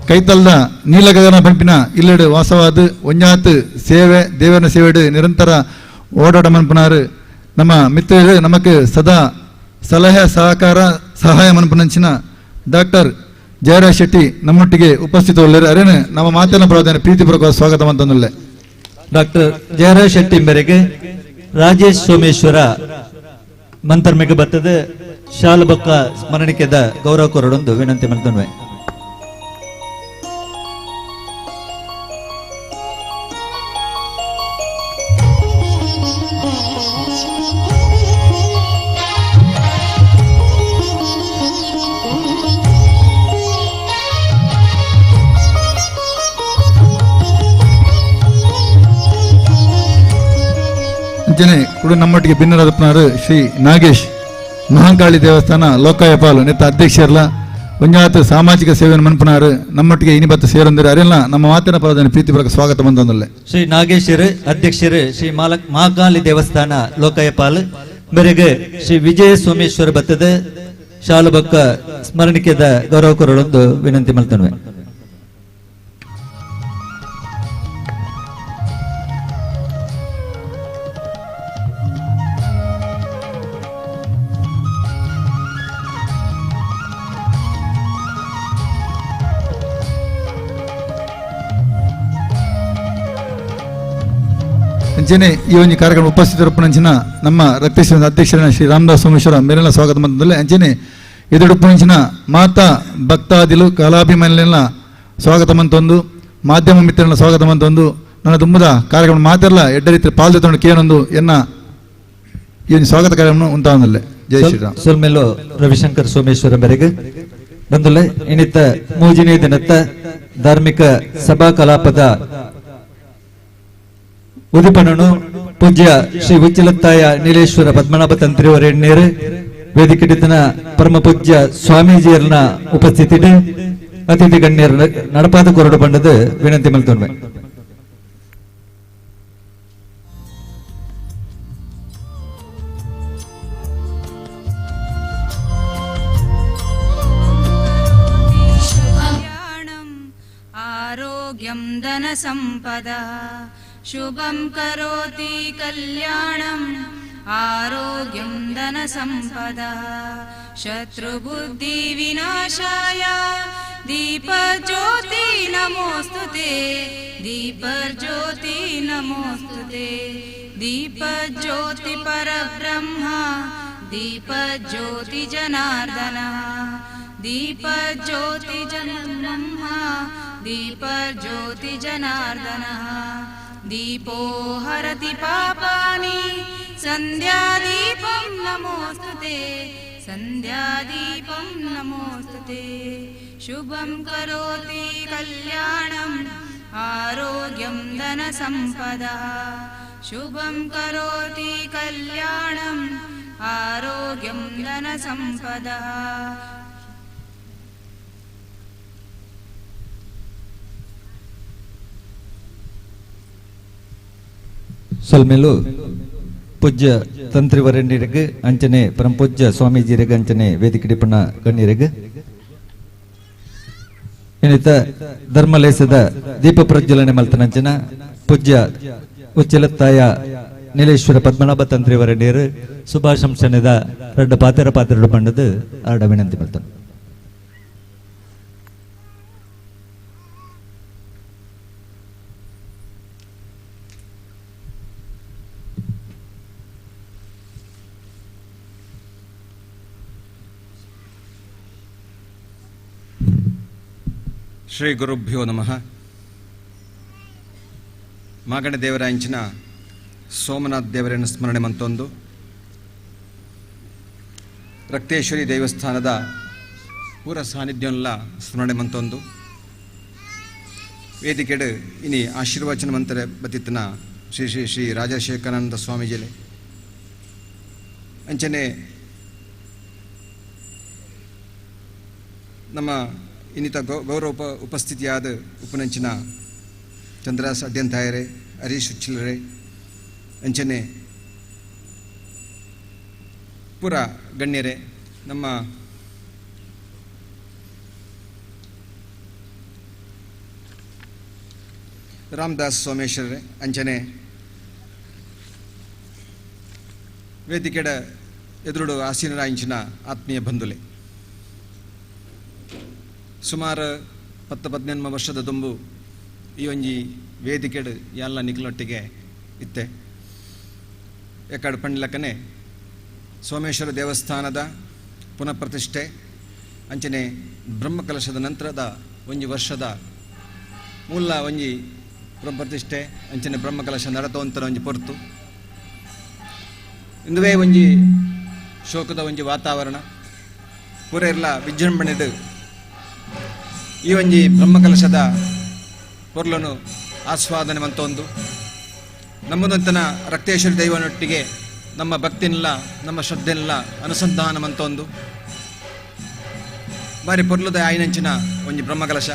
ಕೈತಲ್ದ ನೀಲಗಗನ ಪಂಪಿನ ಇಲ್ಲೆಡು ವಾಸವಾದ ಒಂಜಾತ್ ಸೇವೆ ದೇವರ ಸೇವೆಡು ನಿರಂತರ ಓಡಾಟ ಮನ್ಪುನಾರು ನಮ್ಮ ಮಿತ್ರರು ನಮಕ್ ಸದಾ ಸಲಹೆ ಸಹಕಾರ ಸಹಾಯ ಮನ್ಪುನಂಚಿನ ಡಾಕ್ಟರ್ ಜಯರಾಜ್ ಶೆಟ್ಟಿ ನಮ್ಮೊಟ್ಟಿಗೆ ಉಪಸ್ಥಿತವಲ್ಲರು ಅರೇನು ನಮ್ಮ ಮಾತಿನ ಪ್ರಾಧಾನ್ಯ ಪ್ರೀತಿಪೂರ್ವಕ ಸ್ವಾಗತ ಅಂತಂದಲ್ಲೇ ಡಾಕ್ಟರ್ ಜಯರಾಜ್ ಶೆಟ್ಟಿ ಮೇರೆಗೆ ರಾಜೇಶ್ ಸೋಮೇಶ್ವರ ಮಂತರ್ಮೆಗೆ ಬರ್ತದೆ ಶಾಲಬಕ್ಕ ಸ್ಮರಣಿಕೆದ ಗೌರವ ಕೊರಡೊಂದು ವಿನಂತಿ ಮಾಡ್ತನ್ವೆ. ಅಂಚನೆ ಕೂಡ ನಮ್ಮೊಟ್ಟಿಗೆ ಭಿನ್ನರಾದಪ್ಪನಾರು ಶ್ರೀ ನಾಗೇಶ್ ಮಹಾಂಕಾಳಿ ದೇವಸ್ಥಾನ ಲೋಕಾಯಪಾಲು ನೆತ್ತ ಅಧ್ಯಕ್ಷರಲ್ಲ ಒಂಜಾತ್ ಸಾಮಾಜಿಕ ಸೇವೆಯನ್ನು ಮನ್ಪುನಾರು ನಮ್ಮೊಟ್ಟಿಗೆ ಇನಿಬತ್ತು ಸೇರೊಂದಿರು ಅರೆಲ್ಲ ನಮ್ಮ ಮಾತಿನ ಪರದಾನೆ ಪ್ರೀತಿಪೂರ್ವಕ ಸ್ವಾಗತ ಬಂದೊಂದಲ್ಲೇ ಶ್ರೀ ನಾಗೇಶ್ವರ ಅಧ್ಯಕ್ಷರು ಶ್ರೀ ಮಹಾಕಾಳಿ ದೇವಸ್ಥಾನ ಲೋಕಾಯಪಾಲ್ ಮೇರೆಗೆ ಶ್ರೀ ವಿಜಯ ಸೋಮೇಶ್ವರ ಬತ್ತದ ಶಾಲುಬಕ್ಕ ಸ್ಮರಣಿಕೆದ ಗೌರವ ಕೊರಡೊಂದು ವಿನಂತಿ ಮಾಡ್ತನ್ವೆ. ಅಂಚನೆ ಈ ಒಂದು ಕಾರ್ಯಕ್ರಮ ಉಪಸ್ಥಿತರಪ್ಪನಂಚಿನ ನಮ್ಮ ರಕ್ತೇಶ್ವರ ಅಧ್ಯಕ್ಷರಾದ ಶ್ರೀ ರಾಮದಾಸ್ ಸೋಮೇಶ್ವರ ಮೇರೆಲ್ಲ ಸ್ವಾಗತ ಬಂದಲ್ಲೇ ಅಂಚನೆ ಎದುಡುಪ್ಪನಂಚಿನ ಮಾತಾ ಭಕ್ತಾದಿಲು ಕಲಾಭಿಮಾನಿಗಳ ಸ್ವಾಗತ ಮಂತೊಂದು ಮಾಧ್ಯಮ ಮಿತ್ರನ ಸ್ವಾಗತ ಮಂತೊಂದು ನನ್ನ ತುಂಬದ ಕಾರ್ಯಕ್ರಮ ಮಾತೆಲ್ಲ ಎಡ್ಡ ರೀತಿ ಪಾಲ್ದೊಂಡು ಕೇಳೊಂದು ಎನ್ನ ಈ ಒಂದು ಸ್ವಾಗತ ಕಾರ್ಯಕ್ರಮ ಉಂಟಾದಲ್ಲೇ. ಜೈ ಶ್ರೀರಾಮ್. ಸೊಲ್ಮೆಲ್ಲೋ ರವಿಶಂಕರ್ ಸೋಮೇಶ್ವರ ಮೇರೆಗೆ ಬಂದುಲೆ ಇನ್ನಿತ್ತ ಮೂಜಿನೇ ದಿನತ್ತ ಧಾರ್ಮಿಕ ಸಭಾ ಕಲಾಪದ ಉದಿಪನನು ಪೂಜ್ಯ ಶ್ರೀ ಉಚ್ಚಿಲತ್ತಾಯ ನೀಲೇಶ್ವರ ಪದ್ಮನಾಭ ತಂತ್ರಿಯವರೆಣ್ಣೇರು ವೇದಿಕೆಡಿತನ ಪರಮ ಪೂಜ್ಯ ಸ್ವಾಮೀಜಿಯರ್ನ ಉಪಸ್ಥಿತಿಡು ಅತಿಥಿ ಗಣ್ಯರ ನಡಪಾದ ಕೊರಡು ಬಂಡದ ವಿನಂತಿ ಮಲ್ತೊಂಡೆ. आरोग्यं धनसम्पदा शुभं करोति कल्याणम् आरोग्यं धनसम्पदा शत्रुबुद्धिविनाशाय दीपज्योति नमोस्तुते दीपज्योति नमोस्तुते दीपज्योति परब्रह्म दीपज्योति जनार्दन दीपज्योति ब्रह्म दीपज्योति जनार्दन दीपो हरति पापानि सन्ध्यादीपं नमोस्तुते सन्ध्यादीपं नमोस्तुते शुभं करोति कल्याणम् आरोग्यं धनसम्पदा शुभं करोति कल्याणम् आरोग्यं धनसम्पदा ಸೊಲ್ಮೇಲು ಪೂಜ್ಯ ತಂತ್ರಿವರಣ್ಯರಿಗೆ ಅಂಚನೆ ಪರಮ ಪೂಜ್ಯ ಸ್ವಾಮೀಜಿರಿಗೆ ಅಂಚನೆ ವೇದಿಕೆ ಗಣ್ಯರಿಗೆ ಇನ್ನಿತ ಧರ್ಮಲೇಸದ ದೀಪ ಪ್ರಜ್ವಲನೆ ಮಲ್ತನಂಚನ ಪೂಜ್ಯ ಉಚ್ಚಿಲತ್ತಾಯ ನೀಲೇಶ್ವರ ಪದ್ಮನಾಭ ತಂತ್ರಿವರಣ್ಯರು ಶುಭಾಶಂಸನೆದ ಎರಡು ಪಾತ್ರ ಬಂಡದು ಆಡ ವಿನಂತಿ ಮಾಡ್ತಾನೆ. ಶ್ರೀ ಗುರುಭ್ಯೋ ನಮಃ. ಮಾಗಣ ದೇವರ ಇಂಚಿನ ಸೋಮನಾಥ್ ದೇವರನ್ನು ಸ್ಮರಣೆ ಮಂತೊಂದು ರಕ್ತೇಶ್ವರಿ ದೇವಸ್ಥಾನದ ಪೂರ ಸಾನ್ನಿಧ್ಯವನ್ನೆಲ್ಲ ಸ್ಮರಣೆ ಮಂತೊಂದು ವೇದಿಕೆಡು ಇನಿ ಆಶೀರ್ವಚನ ಮಂತ್ರ ಬತ್ತಿತ್ತನ ಶ್ರೀ ಶ್ರೀ ಶ್ರೀ ರಾಜಶೇಖರಾನಂದ ಸ್ವಾಮೀಜಿಲೆ ಅಂಚನೆ ನಮ್ಮ ಇನ್ನಿತ ಗೌರವ ಉಪಸ್ಥಿತಿಯಾದ ಉಪನಂಚಿನ ಚಂದ್ರಾಸ್ ಅಡ್ಯಂತಾಯರೆ ಹರೀಶ್ ಉಚ್ಚಿಲರೆ ಅಂಚನೆ ಪುರ ಗಣ್ಯರೇ ನಮ್ಮ ರಾಮದಾಸ್ ಸೋಮೇಶ್ವರರೇ ಅಂಚನೆ ವೇದಿಕೆಡ ಎದುರುಡು ಆಸೀನರಾಯಿಂಚಿನ ಆತ್ಮೀಯ ಬಂಧುಲೆ ಸುಮಾರು 10-18 ವರ್ಷದ ದುಂಬು ಈ ಒಂಜಿ ವೇದಿಕೆಡು ಎಲ್ಲ ನಿಖಲೊಟ್ಟಿಗೆ ಇತ್ತೆ ಯಾಕಡೆ ಪಂಡ್ಲಕ್ಕನೆ ಸೋಮೇಶ್ವರ ದೇವಸ್ಥಾನದ ಪುನಃಪ್ರತಿಷ್ಠೆ ಅಂಚನೆ ಬ್ರಹ್ಮಕಲಶದ ನಂತರದ ಒಂಜಿ ವರ್ಷದ ಮೂಲ ಒಂಜಿ ಬ್ರಹ್ಮಪ್ರತಿಷ್ಠೆ ಅಂಚನೆ ಬ್ರಹ್ಮಕಲಶ ನಡತೋಂತರ ಒಂಜಿ ಪೊರ್ತು ಇಂದುವೇ ಒಂಜಿ ಶೋಕದ ಒಂಜಿ ವಾತಾವರಣ ಪೂರ ಎಲ್ಲ ವಿಜೃಂಭಣೆಡು ಈ ಒಂಜಿ ಬ್ರಹ್ಮಕಲಶದ ಪೊರ್ಲನು ಆಸ್ವಾದನೆ ಮಂತೊಂದು ನಮ್ಮದಂತನ ರಕ್ತೇಶ್ವರಿ ದೈವನೊಟ್ಟಿಗೆ ನಮ್ಮ ಭಕ್ತಿನೆಲ್ಲ ನಮ್ಮ ಶ್ರದ್ಧೆನೆಲ್ಲ ಅನುಸಂಧಾನ ಮಂತೊಂದು ಬಾರಿ ಪೊರ್ಲುದ ಆಯ್ನಂಚಿನ ಒಂಜಿ ಬ್ರಹ್ಮಕಲಶ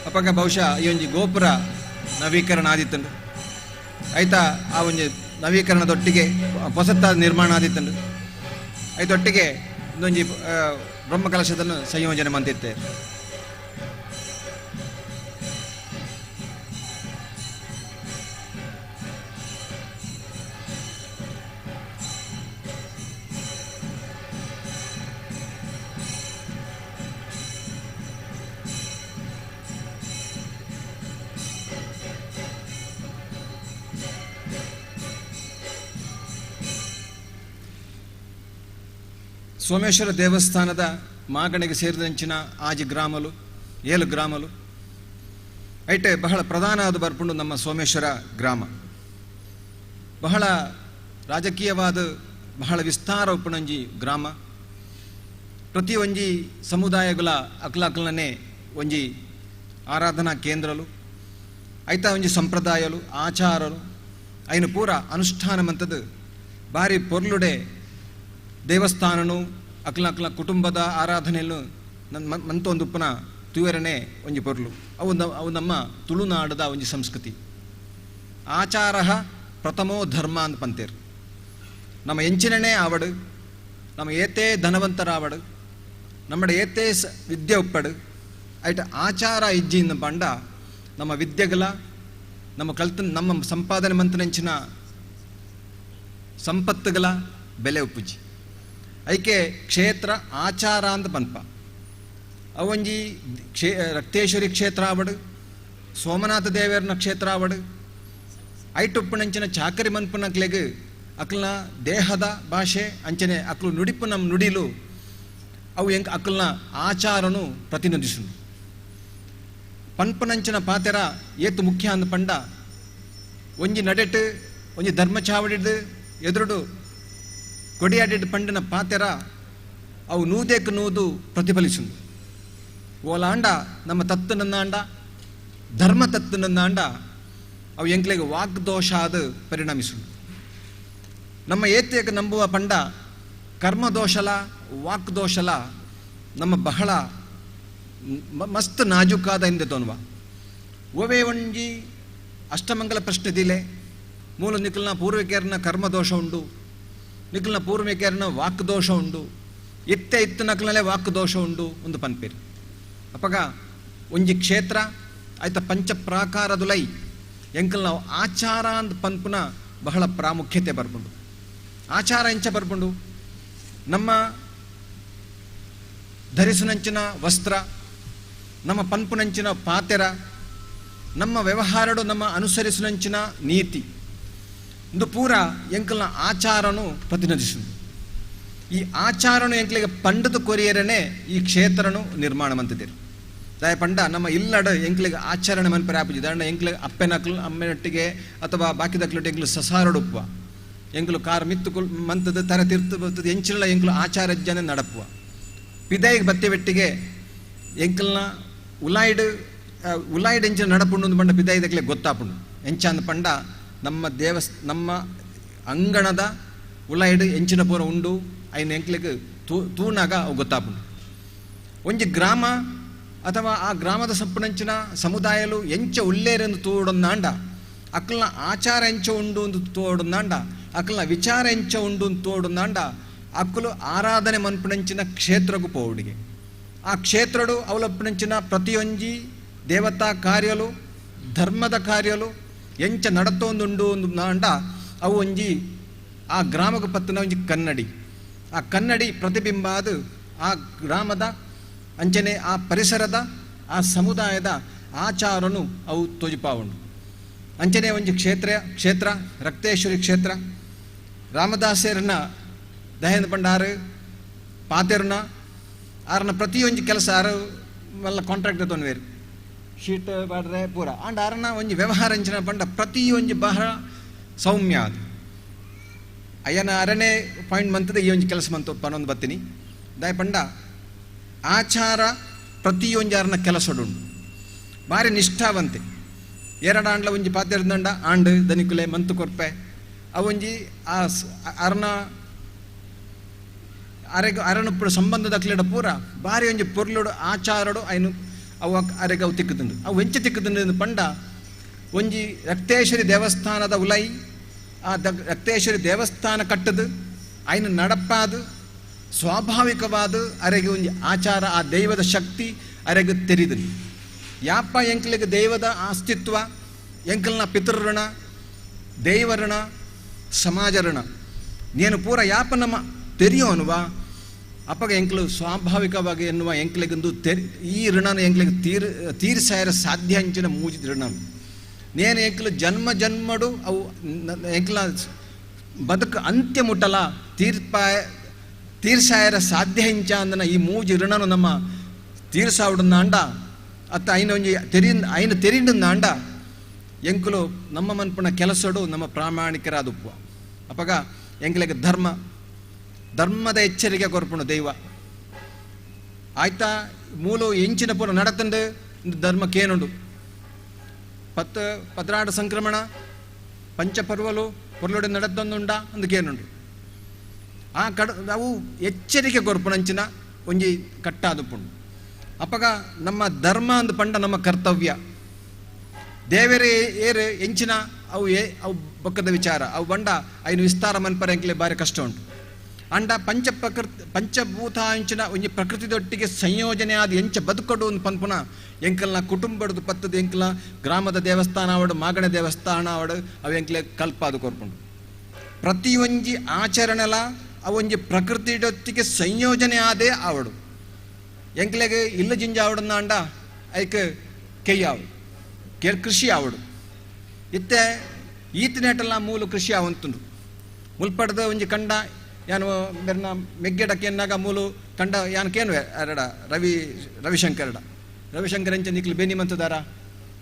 ಅಪಗ ಬಹುಶಃ ಈ ಒಂಜಿ ಗೋಪುರ ನವೀಕರಣ ಆದಿತ್ತಂಡು ಆಯ್ತಾ ಆ ಒಂಜಿ ನವೀಕರಣದೊಟ್ಟಿಗೆ ಹೊಸತಾದ ನಿರ್ಮಾಣ ಆದಿತ್ತಂಡು ಐತೊಟ್ಟಿಗೆ ಇದೊಂಜಿ ಬ್ರಹ್ಮಕಲಶದನ್ನು ಸಂಯೋಜನೆ ಮಂತಿತ್ತೆ ಸೋಮೇಶ್ವರ ದೇವಸ್ಥಾನದ ಮಾಗಣೆಗೆ ಸೇರಿದಂಚಿನ ಆಜಿ ಗ್ರಾಮಲು 7 ಗ್ರಾಮಲು ಐಟೆ ಬಹಳ ಪ್ರಧಾನವಾದ ಬರ್ಪುಂಡು ನಮ್ಮ ಸೋಮೇಶ್ವರ ಗ್ರಾಮ ಬಹಳ ರಾಜಕೀಯವಾದ ಬಹಳ ವಿಸ್ತಾರ ಉಪ್ಪುಣಂಜಿ ಗ್ರಾಮ ಪ್ರತಿ ಒಂಜಿ ಸಮುದಾಯಗಳ ಅಕ್ಲನೆ ಒಂಜಿ ಆರಾಧನಾ ಕೇಂದ್ರಲು ಐತ ಒಂಜಿ ಸಂಪ್ರದಾಯಲು ಆಚಾರಲು ಐನು ಪೂರ ಅನುಷ್ಠಾನ ಮಂತದ್ದು ಬಾರಿ ಪೊರ್ಲುಡೆ ದೇವಸ್ಥಾನನು ಅಕ್ಲ ಕುಟುಂಬದ ಆರಾಧನೆಯನ್ನು ನನ್ನ ಮಂತೊಂದುಪ್ಪನ ತುವರನೆ ಒಂಜಿ ಪೊರ್ಲು ಅವು ನಮ್ಮ ತುಳುನಾಡದ ಒಂಜಿ ಸಂಸ್ಕೃತಿ ಆಚಾರ ಪ್ರಥಮೋ ಧರ್ಮ ಅಂತ ಪಂತೇರು ನಮ್ಮ ಎಂಚಿನನೇ ಆವಡು ನಮ್ಮ ಏತೇ ಧನವಂತರಾವಡು ನಮ್ಮ ಏತೇ ವಿದ್ಯೆ ಉಪ್ಪಡು ಐಟ ಆಚಾರ ಇಜ್ಜಿಯಿಂದ ಪಂಡ ನಮ್ಮ ವಿದ್ಯೆಗಳ ನಮ್ಮ ನಮ್ಮ ಸಂಪಾದನೆ ಮಂತನೆಂಚಿನ ಸಂಪತ್ತುಗಳ ಬೆಲೆ ಉಪ್ಪುಜಿ ಐಕೆ ಕ್ಷೇತ್ರ ಆಚಾರ ಅಂತ ಪನ್ಪ ಅವೊಂಜಿ ರಕ್ತೇಶ್ವರಿ ಕ್ಷೇತ್ರ ಆವಡು ಸೋಮನಾಥ ದೇವರನ ಕ್ಷೇತ್ರ ಆವಡು ಐಟುಪ್ಪುನಂಚಿನ ಚಾಕರಿ ಮನ್ಪುನಕ್ಲೆಗ್ ಅಕ್ಲನ ದೇಹದ ಭಾಷೆ ಅಂಚನೆ ಅಕ್ಲು ನುಡಿಪು ನಮ್ಮ ನುಡಿಲು ಅವು ಹೆಂಗೆ ಅಕ್ಲನ ಆಚಾರನು ಪ್ರತಿನಿಧಿಸು ಪನ್ಪುನಂಚಿನ ಪಾತೆರ ಏತು ಮುಖ್ಯ ಅಂದ ಪಂಡ ಒಂಜಿ ನಡೆಟ್ ಒಂಜಿ ಧರ್ಮ ಚಾವಡಿಡ್ ಎದುರುಡು ಕೊಡಿಯಾಡಿಡ್ ಪಂಡಿನ ಪಾತೆರ ಅವು ನೂದೇಕು ನೂದು ಪ್ರತಿಫಲಿಸುಂಡು ಓಲಾಂಡ ನಮ್ಮ ತತ್ತು ನನ್ನಾಂಡ ಧರ್ಮ ತತ್ತು ನನ್ನಾಂಡ ಅವು ಎಂಕ್ಲೆಗೆ ವಾಗ್ದೋಷ ಆದ ಪರಿಣಮಿಸುಂಡು ನಮ್ಮ ಏತೇಕ ನಂಬುವ ಪಂಡ ಕರ್ಮದೋಷಲ ವಾಕ್ದೋಷಲ ನಮ್ಮ ಬಹಳ ಮಸ್ತ್ ನಾಜೂಕಾದ ಹಿಂದೆ ತೋನ್ವ ಓವೇ ಒಂಜಿ ಅಷ್ಟಮಂಗಲ ಪ್ರಶ್ನೆ ದಿಲೆ ಮೂಲ ನಿಖಲ್ನ ಪೂರ್ವಿಕೇರನ ಕರ್ಮದೋಷ ಉಂಡು ನಿಖಲ್ನ ಪೂರ್ವಿಕೇರನ ವಾಕ್ದೋಷ ಉಂಡು ಇತ್ತು ನಕಲಲ್ಲೇ ವಾಕ್ದೋಷ ಉಂಡು ಒಂದು ಪನ್ಪೇರು ಅಪಗ ಒಂಜಿ ಕ್ಷೇತ್ರ ಆಯ್ತ ಪಂಚ ಪ್ರಾಕಾರದುಲೈ ಎಂಕಲ್ ನಾವು ಆಚಾರ ಅಂತ ಪನ್ಪುನ ಬಹಳ ಪ್ರಾಮುಖ್ಯತೆ ಬರ್ಬುಂಡು ಆಚಾರ ಎಂಚ ಬರ್ಬುಂಡು ನಮ್ಮ ಧರಿಸುನಂಚಿನ ವಸ್ತ್ರ ನಮ್ಮ ಪನ್ಪುನಂಚಿನ ಪಾತೆರ ನಮ್ಮ ವ್ಯವಹಾರಡು ನಮ್ಮ ಅನುಸರಿಸುನಂಚಿನ ನೀತಿ ಇದು ಪೂರ ಎಂಕಲ್ನ ಆಚಾರನು ಪ್ರತಿನಿಧಿಸುವುದು ಈ ಆಚಾರನು ಎಂಕ್ಲಿಗೆ ಪಂಡದ ಕೊರಿಯರನೇ ಈ ಕ್ಷೇತ್ರನು ನಿರ್ಮಾಣ ಮಂತಿದ್ದೀರು ದಯ ಪಂಡ ನಮ್ಮ ಇಲ್ಲಡ ಎಂಕ್ಲಿಗೆ ಆಚರಣೆ ಮನ್ಪರೆ ಆಪುಜಿ ದಂಡ ಎಂಕ್ಲಿಗೆ ಅಪ್ಪೆನಕ್ಲು ಅಮ್ಮೆನೊಟ್ಟಿಗೆ ಅಥವಾ ಬಾಕಿದಕ್ಲೊಟ್ಟು ಎಂಕ್ಲು ಸಸಾರಡುಪ್ಪುವ ಎಂಕ್ಲು ಕಾರ್ ಮಿತ್ತು ಮಂತದ ತರ ತೀರ್ತು ಬರ್ತದೆ ಎಂಚಿನ ಎಂಕ್ಲು ಆಚಾರಜ್ಜನೆ ನಡಪುವ ಪಿದೈಗೆ ಬತ್ತೆವೆಟ್ಟಿಗೆ ಎಂಕಲ್ನ ಉಲಾಯ್ಡ್ ಎಂಚಿನ ನಡಪುಂಡು ಪಂಡ ಪಿದೈದಕ್ಲೆ ಗೊತ್ತಾಪುಂಡು ಎಂಚ ಅಂದ ಪಂಡ ನಮ್ಮ ಅಂಗಣದ ಉಲಾಯ್ಡ್ ಎಂಚಿನ ಪೂರ ಉಂಡು ಐನ ಎಂಕ್ಲಿಗೆ ತೂನಾಗ ಅವು ಗೊತ್ತಾಪುಂಡು ಒಂಜಿ ಗ್ರಾಮ ಅಥವಾ ಆ ಗ್ರಾಮದ ಸಂಪುಣಂಚಿನ ಸಮುದಾಯಲು ಎಂಚ ಉಲ್ಲೇರೆಂದು ತೋಡೊಂದಾಂಡ ಅಕ್ಲನ ಆಚಾರ ಎಂಚ ಉಂಡು ಎಂದು ತೋಡೊಂದಾಂಡ ಅಕ್ಲನ ವಿಚಾರ ಎಂಚ ಉಂಡು ಅಂತ ತೋಡೊಂದಾಂಡ ಅಕ್ಕಲು ಆರಾಧನೆ ಮನ್ಪುಣಂಚಿನ ಕ್ಷೇತ್ರಗೂ ಪೋವುಡಿಗೆ ಆ ಕ್ಷೇತ್ರಡು ಅವಲಪ್ಪುಣಂಚಿನ ಪ್ರತಿಯೊಂಜಿ ದೇವತಾ ಕಾರ್ಯಲು ಧರ್ಮದ ಕಾರ್ಯಲು ಎಂಚ ನಡತೊಂದುಂಡು ಅಂಡ ಅವು ಒಂಜಿ ಆ ಗ್ರಾಮಕ್ಕೆ ಪತ್ತಿನ ಒಂಜಿ ಕನ್ನಡಿ. ಆ ಕನ್ನಡಿ ಪ್ರತಿಬಿಂಬ ಅದು ಆ ಗ್ರಾಮದ ಅಂಚನೆ ಆ ಪರಿಸರದ ಆ ಸಮುದಾಯದ ಆಚಾರನು ಅವು ತೋಜಿಪಾವುಂಡು. ಅಂಚನೆ ಒಂಜಿ ಕ್ಷೇತ್ರ ರಕ್ತೇಶ್ವರಿ ಕ್ಷೇತ್ರ ರಾಮದಾಸರನ್ನ ದಹನ ಪಂಡಾರು ಪಾತೆರ್ನ ಆರನ ಪ್ರತಿಯೊಂದು ಕೆಲಸ ಆರು ಮಲ್ಲ ಕಾಂಟ್ರಾಕ್ಟ್ ತೊಂದ್ವೇರು ಶೀಟ್ ಬಾಡ್ರೆ ಪೂರ ಅಂಡ್ ಆರನ ಒಂಜಿ ವ್ಯವಹಾರ ಅಂಚಿನ ಪಂಡ ಪ್ರತಿಯೊಂದು ಬಹಳ ಸೌಮ್ಯ ಅದು ಅಯ್ಯನ ಅರನೇ ಪಾಯಿಂಟ್ ಮಂತದ ಈ ಒಂಜಿ ಕೆಲಸ ಮಂತ ಪನ್ನೊಂದು ಬತ್ತೀನಿ ದಾಯ ಪಂಡ ಆಚಾರ ಪ್ರತಿಯೊಂದು ಆರನ ಕೆಲಸಡುಂಡು ಭಾರಿ ನಿಷ್ಠಾವಂತೆ ಎರಡಾಂಡ್ಲ ಒಂಜಿ ಪಾತೆರ್ದಂಡ ಆಂಡ್ ದನಿಕುಲೆ ಮಂತು ಕೊರ್ಪೆ ಅವೊಂಜಿ ಆ ಅರನ ಅರನಪ್ಪುಡು ಸಂಬಂಧದ ಕ್ಲೀಡ ಪೂರ ಭಾರಿ ಒಂಜಿ ಪೊರ್ಲುಡು ಆಚಾರಡು ಅಯ್ನು ಅವು ಅರೆಗೆ ಅವು ತಿಕ್ಕುದುಂಡು ಅವು ಎಂಚ ತಿಕ್ಕುದುಂಡು ಪಂಡ ಒಂಜಿ ರಕ್ತೇಶ್ವರಿ ದೇವಸ್ಥಾನದ ಉಲೈ ಆ ರಕ್ತೇಶ್ವರಿ ದೇವಸ್ಥಾನ ಕಟ್ಟದು ಅಯ್ನು ನಡಪಾದು ಸ್ವಾಭಾವಿಕವಾದ ಅರೆಗೆ ಒಂಜಿ ಆಚಾರ ಆ ದೈವದ ಶಕ್ತಿ ಅರೆಗೆ ತೆರಿದು ಯಾಪ ಎಂಕ್ಲಿಗೆ ದೈವದ ಅಸ್ತಿತ್ವ ಎಂಕಲ್ನ ಪಿತೃಋಣ ದೈವಋಣ ಸಮಾಜ ಋಣ ನೀನು ಪೂರ ಯಾಪ ನಮ್ಮ ತೆರಿಯೋ ಅನ್ನುವ ಅಪ್ಪಗ ಎಂಕ್ಲು ಸ್ವಾಭಾವಿಕವಾಗಿ ಎನ್ನುವ ಎಂಕ್ಲಿಗೊಂದು ಈ ಋಣನ ಎಂಕ್ಲಿಗೆ ತೀರ್ಸಾಯರ ಸಾಧ್ಯ ಅಂಚಿನ ಮೂಜಿದ ಋಣ ನೇನು ಎಂಕ್ಲು ಜನ್ಮಡು ಅವು ಎಂಕ್ಲ ಬದುಕು ಅಂತ್ಯ ಮುಟ್ಟಲ ತೀರ್ಸಾಯರ ಸಾಧ್ಯ ಹೆಂಚ ಅಂದನ ಈ ಮೂಜಿ ಋಣನು ನಮ್ಮ ತೀರ್ಸಾವುಡನ್ನ ಅಂಡ ಅತ್ತ ಐನು ತೆರಿಂಡನ್ನ ಅಂಡ ಎಂಕುಲು ನಮ್ಮ ಮನ್ಪುಣ ಕೆಲಸಡು ನಮ್ಮ ಪ್ರಾಮಾಣಿಕರಾದ ಉಪ್ಪು ಅಪ್ಪಗ ಎಂಕ್ಲಿಗೆ ಧರ್ಮದ ಎಚ್ಚರಿಕೆ ಕೊರ್ಪುಣ ದೈವ ಆಯ್ತಾ ಮೂಲು ಎಂಚಿನ ಪೂರ ನಡತಂಡು ಧರ್ಮಕ್ಕೇನುಂಡು ಪತ್ರಾಡ ಸಂಕ್ರಮಣ ಪಂಚಪರ್ವಲು ಪೊರ್ಲುಡೆ ನಡತೊಂದುಂಡ ಅಂದಕ್ಕೇನುಂಡು ಆ ಅವು ಎಚ್ಚರಿಕೆ ಕೊರ್ಪುಣಂಚಿನ ಒಂಜಿ ಕಟ್ಟಾದುಪ್ಪುಂಡು ಅಪ್ಪಗ ನಮ್ಮ ಧರ್ಮ ಅಂದ ಪಂಡ ನಮ್ಮ ಕರ್ತವ್ಯ ದೇವರೇ ಏರು ಎಂಚಿನ ಅವು ಅವು ಬೊಕ್ಕದ ವಿಚಾರ ಅವು ಬಂಡ ಐನು ವಿಸ್ತಾರ ಮನ್ಪರ ಎಂಕ್ಲೆ ಭಾರಿ ಕಷ್ಟ ಉಂಟು ಅಂಡ ಪಂಚಭೂತ ಅಂಚಿನ ಒಂಜಿ ಪ್ರಕೃತಿದೊಟ್ಟಿಗೆ ಸಂಯೋಜನೆ ಆದ ಎಂಚ ಬದುಕೊಡು ಒಂದು ಪನ್ಪುನ ಎಂಕಲ್ನ ಕುಟುಂಬಡ್ದು ಪತ್ತದ ಎಂಕಲ್ನ ಗ್ರಾಮದ ದೇವಸ್ಥಾನ ಅವಡು ಮಾಗಣ ದೇವಸ್ಥಾನ ಅವಡು ಅವು ಎಂಕ್ಲೆ ಕಲ್ಪಾದು ಕೊರ್ಪುಂಡು ಪ್ರತಿಯೊಂಜಿ ಆಚರಣೆಲ ಅವೊಂಜಿ ಪ್ರಕೃತಿದೊಟ್ಟಿಗೆ ಸಂಯೋಜನೆ ಆದೇ ಆವಡು ಎಂಕ್ಲೆಗೆ ಇಲ್ಲ ಜಿಂಜ ಆವಡನ್ನ ಅಂಡ ಐಕ್ ಕೆಯ್ಯಾವು ಕೃಷಿ ಆವಡು ಇತ್ತೆ ಈತನೇಟಲ್ಲ ಮೂಲು ಕೃಷಿ ಆವಂತುಂಡು ಮುಲ್ಪಡ್ದ ಒಂಜಿ ಕಂಡ ಯಾನು ಬೆರ್ನ ಮೆಗ್ಗೆಡಕ್ಕೆ ಎನ್ನಾಗ ಮೂಲು ಕಂಡ ಯಾನು ಕೇನುವೆ ಅರಡ ರವಿಶಂಕರ್ ಎಂಚ ನಿಕ್ಲು ಬೆನ್ನಿ ಮಂತದಾರ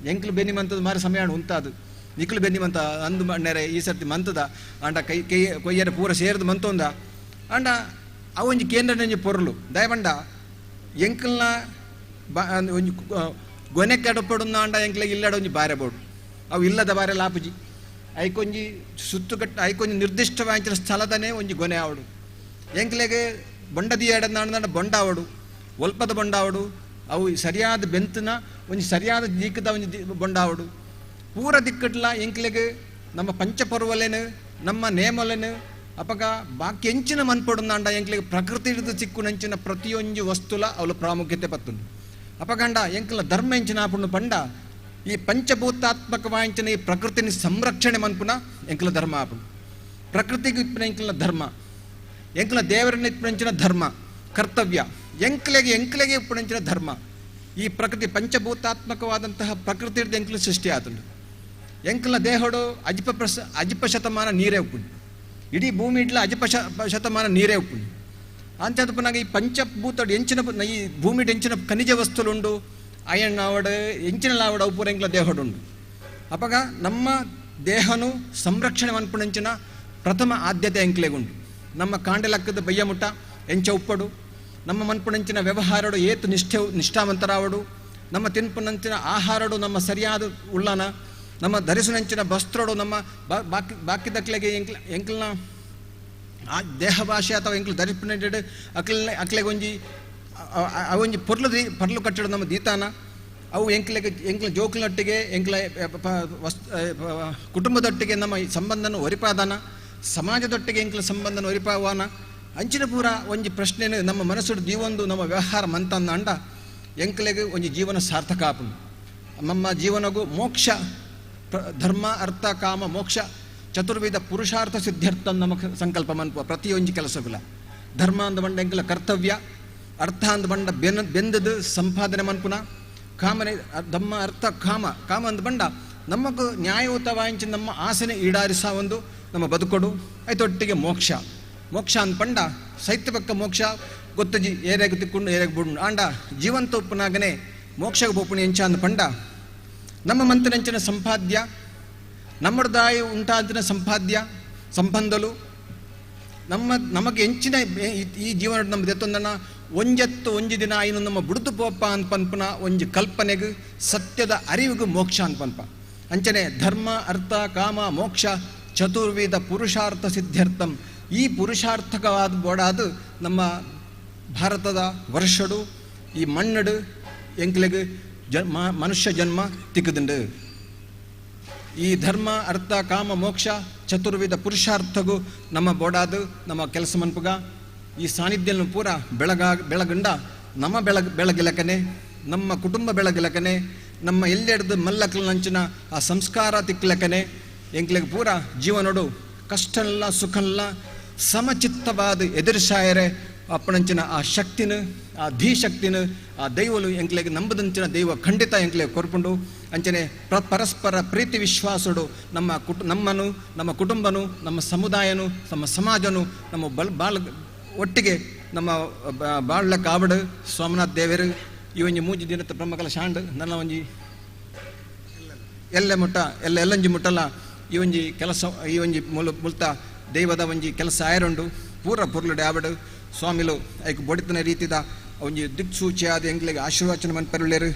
ಎಂಕ್ಲು ಬೆನ್ನಿ ಮಂತದ ಮಾರಿ ಸಮಯ ಉಂತಾದು ನಿಕ್ಲು ಬೆನ್ನಿ ಮಂತ ಅಂದು ಮಣ್ಣೆರೆ ಈ ಸರ್ತಿ ಮಂತದ ಅಂಡ ಕೈ ಕೊಯ್ಯರೆ ಪೂರ ಸೇರಿದು ಮಂತೊಂದ ಅಂಡ ಅವೊಂಜಿ ಕೇಂದ್ರ ಪೊರ್ಲು ದಯಬಂಡ ಎಂಕಲ್ನ ಒಂಜಿ ಗೊನೆ ಕೆಡಪಡುನ್ನ ಅಂಡ ಎಂಕ್ಲೆಗೆ ಇಲ್ಲಡ ಒಂಜಿ ಬಾರೆ ಬೋಡು ಅವು ಇಲ್ಲದ ಬಾರೆ ಲಾಪುಜಿ ಐಕೊಂಜಿ ಸುತ್ತುಗಟ್ಟ ಐಕೊಂಜಿ ನಿರ್ದಿಷ್ಟವಾದ ಸ್ಥಳದನೇ ಒಂಜಿ ಗೊನೆ ಆವಡು ಎಂಕ್ಲೆಗೆ ಬೊಂಡದಿ ಎಡಂದ ಬೊಂಡ ಆವಡು ಒಲ್ಪದ ಬೊಂಡ ಆವಡು ಅವು ಸರಿಯಾದ ಬೆಂತನ ಒಂಜಿ ಸರಿಯಾದ ದಿಕ್ಕದ ಒಂಜಿ ಬೊಂಡ ಆವಡು ಪೂರ ದಿಕ್ಕಟ್ಲ ಎಂಕ್ಲೆಗೆ ನಮ್ಮ ಪಂಚಪರ್ವಲೇನು ನಮ್ಮ ನೇಮಲೇನು ಅಪಗ ಬಾಕಿ ಎಂಚಿನ ಮನ್ಪಡುನ್ನ ಅಂಡ ಎಂಕ್ಲೆಗೆ ಪ್ರಕೃತಿ ಹಿಡಿದು ಚಿಕ್ಕುನಂಚಿನ ಪ್ರತಿಯೊಂದು ವಸ್ತುಲ ಅವಳ ಪ್ರಾಮುಖ್ಯತೆ ಪತ್ತುಂಡು ಅಪಗಂಡ ಎಂಕ್ಲ ಧರ್ಮ ಎಂಚಿನ ಆಪುಂಡು ಪಂಡ ಈ ಪಂಚಭೂತಾತ್ಮಕವಾಂಚಿನ ಈ ಪ್ರಕೃತಿನಿ ಸಂರಕ್ಷಣೆ ಮನ್ಪುನ ಎಂಕ್ಲ ಧರ್ಮ ಆಪುಂಡು ಪ್ರಕೃತಿಗೆ ಇಪ್ಪನ ಎಂಕ್ಲ ಧರ್ಮ ಎಂಕ್ಲ ದೇವರನ್ನ ಇಪ್ಪನಂಚಿನ ಧರ್ಮ ಕರ್ತವ್ಯ ಎಂಕ್ಲೆಗೆ ಇಪ್ಪನಂಚಿನ ಧರ್ಮ ಈ ಪ್ರಕೃತಿ ಪಂಚಭೂತಾತ್ಮಕವಾದಂತಹ ಪ್ರಕೃತಿ ಹಿಡಿದು ಎಂಕ್ಲ ಸೃಷ್ಟಿ ಆತುಂಡು ಎಂಕ್ಲ ದೇಹಡು ಅಜಿಪ ಶತಮಾನ ನೀರೇ ಉಪ್ಪುಂಡು ಇಡೀ ಭೂಮಿ ಇಡ್ಲ ಶತಮಾನ ನೀರೇ ಉಪ್ಪುಂಡು ಅಂಥದ್ದು ಪುನಃ ಈ ಪಂಚಭೂತಡು ಎಂಚಿನ ಈ ಭೂಮಿ ಎಂಚಿನ ಖನಿಜ ವಸ್ತುಲುಂಡು ಅಯಣ್ಣ ಆವಡು ಎಂಚಿನ ಆವಡು ಅವು ಪೂರ ಎಂಕ್ಲ ದೇಹಡುಂಡು ಅಪಗ ನಮ್ಮ ದೇಹನು ಸಂರಕ್ಷಣೆ ಮನ್ಪುಣಂಚಿನ ಪ್ರಥಮ ಆದ್ಯತೆ ಎಂಕ್ಲೆಗುಂಡು ನಮ್ಮ ಕಾಂಡೆಲಕ್ಕದ ಬಯ್ಯಮುಟ ಎಂಚ ಉಪ್ಪಡು ನಮ್ಮ ಮನ್ಪುಣಂಚಿನ ವ್ಯವಹಾರಡು ಏತು ನಿಷ್ಠಾವಂತರಾವಡು ನಮ್ಮ ತಿನ್ಪುನಂಚಿನ ಆಹಾರಡು ನಮ್ಮ ಸರಿಯಾದ ಉಳ್ಳನ ನಮ್ಮ ಧರಿಸುನಂಚಿನ ವಸ್ತ್ರಡು ನಮ್ಮ ಬಾಕಿದಕ್ಲೆಗೆ ಎಂಕ್ಲನ ಆ ದೇಹ ಭಾಷೆ ಅಥವಾ ಎಂಕ್ಲು ಧರಿಪಿನ ಅಕ್ಲೆಗೆ ಒಂಜಿ ಪೊರ್ಲು ಕಟ್ಟಡ ನಮ್ಮ ದೀತಾನ ಅವು ಎಂಕ್ಲ ಜೋಕ್ಲೊಟ್ಟಿಗೆ ಎಂಕ್ಲ ಕುಟುಂಬದೊಟ್ಟಿಗೆ ನಮ್ಮ ಸಂಬಂಧನ ಒರಿಪಾದಾನ ಸಮಾಜದೊಟ್ಟಿಗೆ ಎಂಕ್ಲ ಸಂಬಂಧನ ಒರಿಪಾವಾನ ಅಂಚಿನ ಪೂರ ಒಂಜಿ ಪ್ರಶ್ನೆನು ನಮ್ಮ ಮನಸ್ಸುಡು ಜೀವೊಂದು ನಮ್ಮ ವ್ಯವಹಾರ ಮಂತಂದ ಅಂಡ ಎಂಕ್ಲೆಗೆ ಒಂಜಿ ಜೀವನ ಸಾರ್ಥಕ ಆಪುಂಡು ನಮ್ಮ ಜೀವನಗೂ ಮೋಕ್ಷ ಧರ್ಮ ಅರ್ಥ ಕಾಮ ಮೋಕ್ಷ ಚತುರ್ವಿಧ ಪುರುಷಾರ್ಥ ಸಿದ್ಧಾರ್ಥ ನಮಗೆ ಸಂಕಲ್ಪ ಮನ್ಪ ಪ್ರತಿಯೊಂದು ಕೆಲಸಗಳ ಧರ್ಮ ಅಂದ ಬಂಡ ಎಂಕಲ ಕರ್ತವ್ಯ ಅರ್ಥ ಅಂದ ಬಂಡ ಬೆಂದದು ಸಂಪಾದನೆ ಮನ್ಪುನ ಕಾಮನೆ ಧರ್ಮ ಅರ್ಥ ಕಾಮ ಅಂದ ಬಂಡ ನಮಗೂ ನ್ಯಾಯಯುತವಾಂಚಿ ನಮ್ಮ ಆಸನೆ ಈಡಾರಿಸ ಒಂದು ನಮ್ಮ ಬದುಕೊಡು ಆಯ್ತೊಟ್ಟಿಗೆ ಮೋಕ್ಷ ಅಂದ ಪಂಡ ಸೈತ್ಯ ಪಕ್ಕ ಮೋಕ್ಷ ಗೊತ್ತಜಿ ಏರೆಗೆ ತಿಕ್ಕೊಂಡು ಏರೆಗೆ ಬಿಡು ಆಂಡ ಜೀವಂತ ಉಪ್ಪನಾಗನೆ ಮೋಕ್ಷಗೆ ಬೋಪುಣಿ ಎಂಚ ಅಂದ ಪಂಡ ನಮ್ಮ ಮಂತ್ರನೆಂಚಿನ ಸಂಪಾದ್ಯ ನಮ್ಮದಾಯಿ ಉಂಟಾದಿನ ಸಂಪಾದ್ಯ ಸಂಬಂಧಲು ನಮಗೆ ಎಂಚಿನ ಈ ಜೀವನ ನಮ್ಮದು ಎತ್ತೊಂದನ್ನ ಒಂಜಿ ದಿನ ಐನು ನಮ್ಮ ಬುಡುದು ಪೋಪ ಅನ್ಪನ್ಪನ ಒಂಜಿ ಕಲ್ಪನೆಗೆ ಸತ್ಯದ ಅರಿವಿಗೂ ಮೋಕ್ಷ ಅನ್ಪನ್ಪ ಅಂಚನೆ ಧರ್ಮ ಅರ್ಥ ಕಾಮ ಮೋಕ್ಷ ಚತುರ್ವಿಧ ಪುರುಷಾರ್ಥ ಸಿದ್ಧಾರ್ಥಂ ಈ ಪುರುಷಾರ್ಥಕವಾದ ಬೋಡಾದು ನಮ್ಮ ಭಾರತದ ವರ್ಷಡು ಈ ಮಣ್ಣಡು ಎಂಕ್ಲೆಗೆ ಮನುಷ್ಯ ಜನ್ಮ ತಿಕ್ಕದುಂಡು ಈ ಧರ್ಮ ಅರ್ಥ ಕಾಮ ಮೋಕ್ಷ ಚತುರ್ವಿಧ ಪುರುಷಾರ್ಥಗೂ ನಮ್ಮ ಬೋಡಾದು ನಮ್ಮ ಕೆಲಸ ಮನ್ಪುಗ ಈ ಸಾನ್ನಿಧ್ಯ ಪೂರ ಬೆಳಗಂಡ ನಮ್ಮ ಬೆಳಗಿಲಕನೆ ನಮ್ಮ ಕುಟುಂಬ ಬೆಳಗಿಲಕನೆ ನಮ್ಮ ಎಲ್ಲೆಡ್ದು ಮಲ್ಲಕಲಂಚಿನ ಆ ಸಂಸ್ಕಾರ ತಿಕ್ಕಲಕನೆ ಎಂಕ್ಲೆಗೆ ಪೂರ ಜೀವನೋಡು ಕಷ್ಟಲ್ಲ ಸುಖಲ್ಲ ಸಮಚಿತ್ತವಾದ ಎದುರಿಸಾಯರೆ ಅಪ್ಪಣಂಚಿನ ಆ ಶಕ್ತಿನ ಆ ಧೀಶಕ್ತಿನ ಆ ದೈವಲು ಎಂಕ್ಲೆಗೆ ನಂಬದಂಚಿನ ದೈವ ಖಂಡಿತ ಎಂಕ್ಲೆಗೆ ಕೊರ್ಪುಂಡು ಅಂಚನೆ ಪರಸ್ಪರ ಪ್ರೀತಿ ವಿಶ್ವಾಸಡು ನಮ್ಮನು ನಮ್ಮ ಕುಟುಂಬನು ನಮ್ಮ ಸಮುದಾಯನು ನಮ್ಮ ಸಮಾಜನು ನಮ್ಮ ಬಾಳ ಒಟ್ಟಿಗೆ ನಮ್ಮ ಬಾಳ್ಲ ಕಾವಡು ಸೋಮನಾಥ್ ದೇವರು ಈ ಒಂಜಿ ಮೂಜಿ ದಿನದ ಪ್ರಮಕಲ ಶಾಂಡ್ ನನ್ನ ಒಂಜಿ ಎಲ್ಲಂಜಿ ಮುಟ್ಟಲ್ಲ ಈ ಒಂಜಿ ಕೆಲಸ ಈ ಒಂಜಿ ಮುಲ್ತ ದೈವದ ಒಂಜಿ ಕೆಲಸ ಆಯರುಂಡು ಪೂರ ಪುರ್ಲುಡೆ ಆವಡು ಸ್ವಾಮಿಲು ಐಕ್ ಬೊಡಿತನ ರೀತಿದ ಒಂಜಿ ದಿಕ್ಸೂಚಿಯಾದ ಎಂಗ್ಲಿಗೆ ಆಶೀರ್ವಚನ ಮನ್ಪರುಳ್ಳೇರು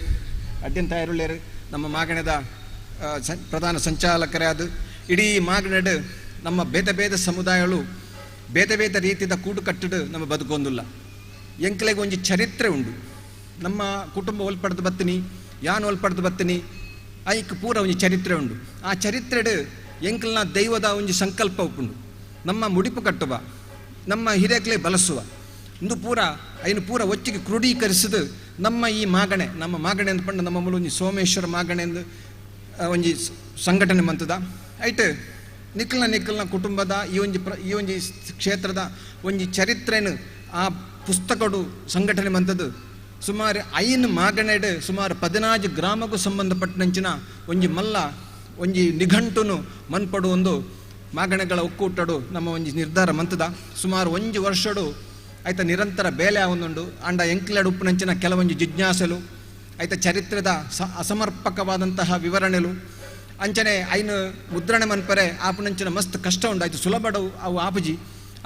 ಅಡ್ಯಂತ ಆಯರುಳ್ಳೇರು ನಮ್ಮ ಮಾಗಣದ ಪ್ರಧಾನ ಸಂಚಾಲಕರೇ ಅದು ಇಡೀ ಮಾಗಣಡು ನಮ್ಮ ಬೇದ ಸಮುದಾಯಗಳು ಬೇದ ರೀತಿಯ ಕೂಡು ಕಟ್ಟಡು ನಮ್ಮ ಬದುಕೊಂದಿಲ್ಲ ಎಂಕ್ಲೆಗೆ ಒಂಜಿ ಚರಿತ್ರೆ ಉಂಡು ನಮ್ಮ ಕುಟುಂಬ ಒಲ್ಪಡ್ದು ಬತ್ತಿನಿ ಯಾನ್ ಒಲ್ಪಡ್ದು ಬತ್ತಿನಿ ಐಕ್ ಪೂರ ಒಂಜಿ ಚರಿತ್ರೆ ಉಂಡು ಆ ಚರಿತ್ರೆಡು ಎಂಕ್ಲನ ದೈವದ ಒಂಜಿ ಸಂಕಲ್ಪ ಉಪ್ಪುಂಡು ನಮ್ಮ ಮುಡಿಪು ಕಟ್ಟುವ ನಮ್ಮ ಹಿರೇಕ್ಲೆ ಬಲಸುವ ಇಂದು ಪೂರ ಐನು ಪೂರ ಒಚ್ಚಿಗೆ ಕ್ರೋಢೀಕರಿಸಿದು ನಮ್ಮ ಈ ಮಾಗಣೆ ಅಂದ್ಕೊಂಡು ನಮ್ಮ ಮೂಲ ಒಂಜಿ ಸೋಮೇಶ್ವರ ಮಾಗಣೆ ಎಂದು ಒಂಜಿ ಸಂಘಟನೆ ಮಂತದ ಐಟ್ ನಿಖಲ್ನ ಕುಟುಂಬದ ಈ ಒಂಜಿ ಕ್ಷೇತ್ರದ ಒಂಜಿ ಚರಿತ್ರೆನು ಆ ಪುಸ್ತಕಡು ಸಂಘಟನೆ ಮಂತದ್ದು ಸುಮಾರು 5 ಮಾಗಣೆಡು ಸುಮಾರು 14 ಗ್ರಾಮಕ್ಕೂ ಸಂಬಂಧಪಟ್ಟಂಚಿನ ಒಂಜಿ ನಿಘಂಟುನು ಮನ್ಪಡು ಒಂದು ಮಾಗಣೆಗಳ ಒಕ್ಕೂಟಡು ನಮ್ಮ ಒಂಜಿ ನಿರ್ಧಾರ ಮಂತದ ಸುಮಾರು 1 ವರ್ಷಡು ಆಯ್ತ ನಿರಂತರ ಬೇಲೆ ಆವೊಂದುಂಡು ಅಂಡ ಎಂಕ್ಲೆಡ್ ಉಪ್ಪುನಂಚಿನ ಕೆಲವೊಂಜಿ ಜಿಜ್ಞಾಸೆಲು ಆಯ್ತ ಚರಿತ್ರೆದ ಅಸಮರ್ಪಕವಾದಂತಹ ವಿವರಣೆಲು ಅಂಚನೆ ಐನು ಮುದ್ರಣೆ ಮನ್ಪರೆ ಆಪುನಂಚಿನ ಮಸ್ತ್ ಕಷ್ಟ ಉಂಡು ಆಯ್ತು ಸುಲಭಡು ಅವು ಆಪುಜಿ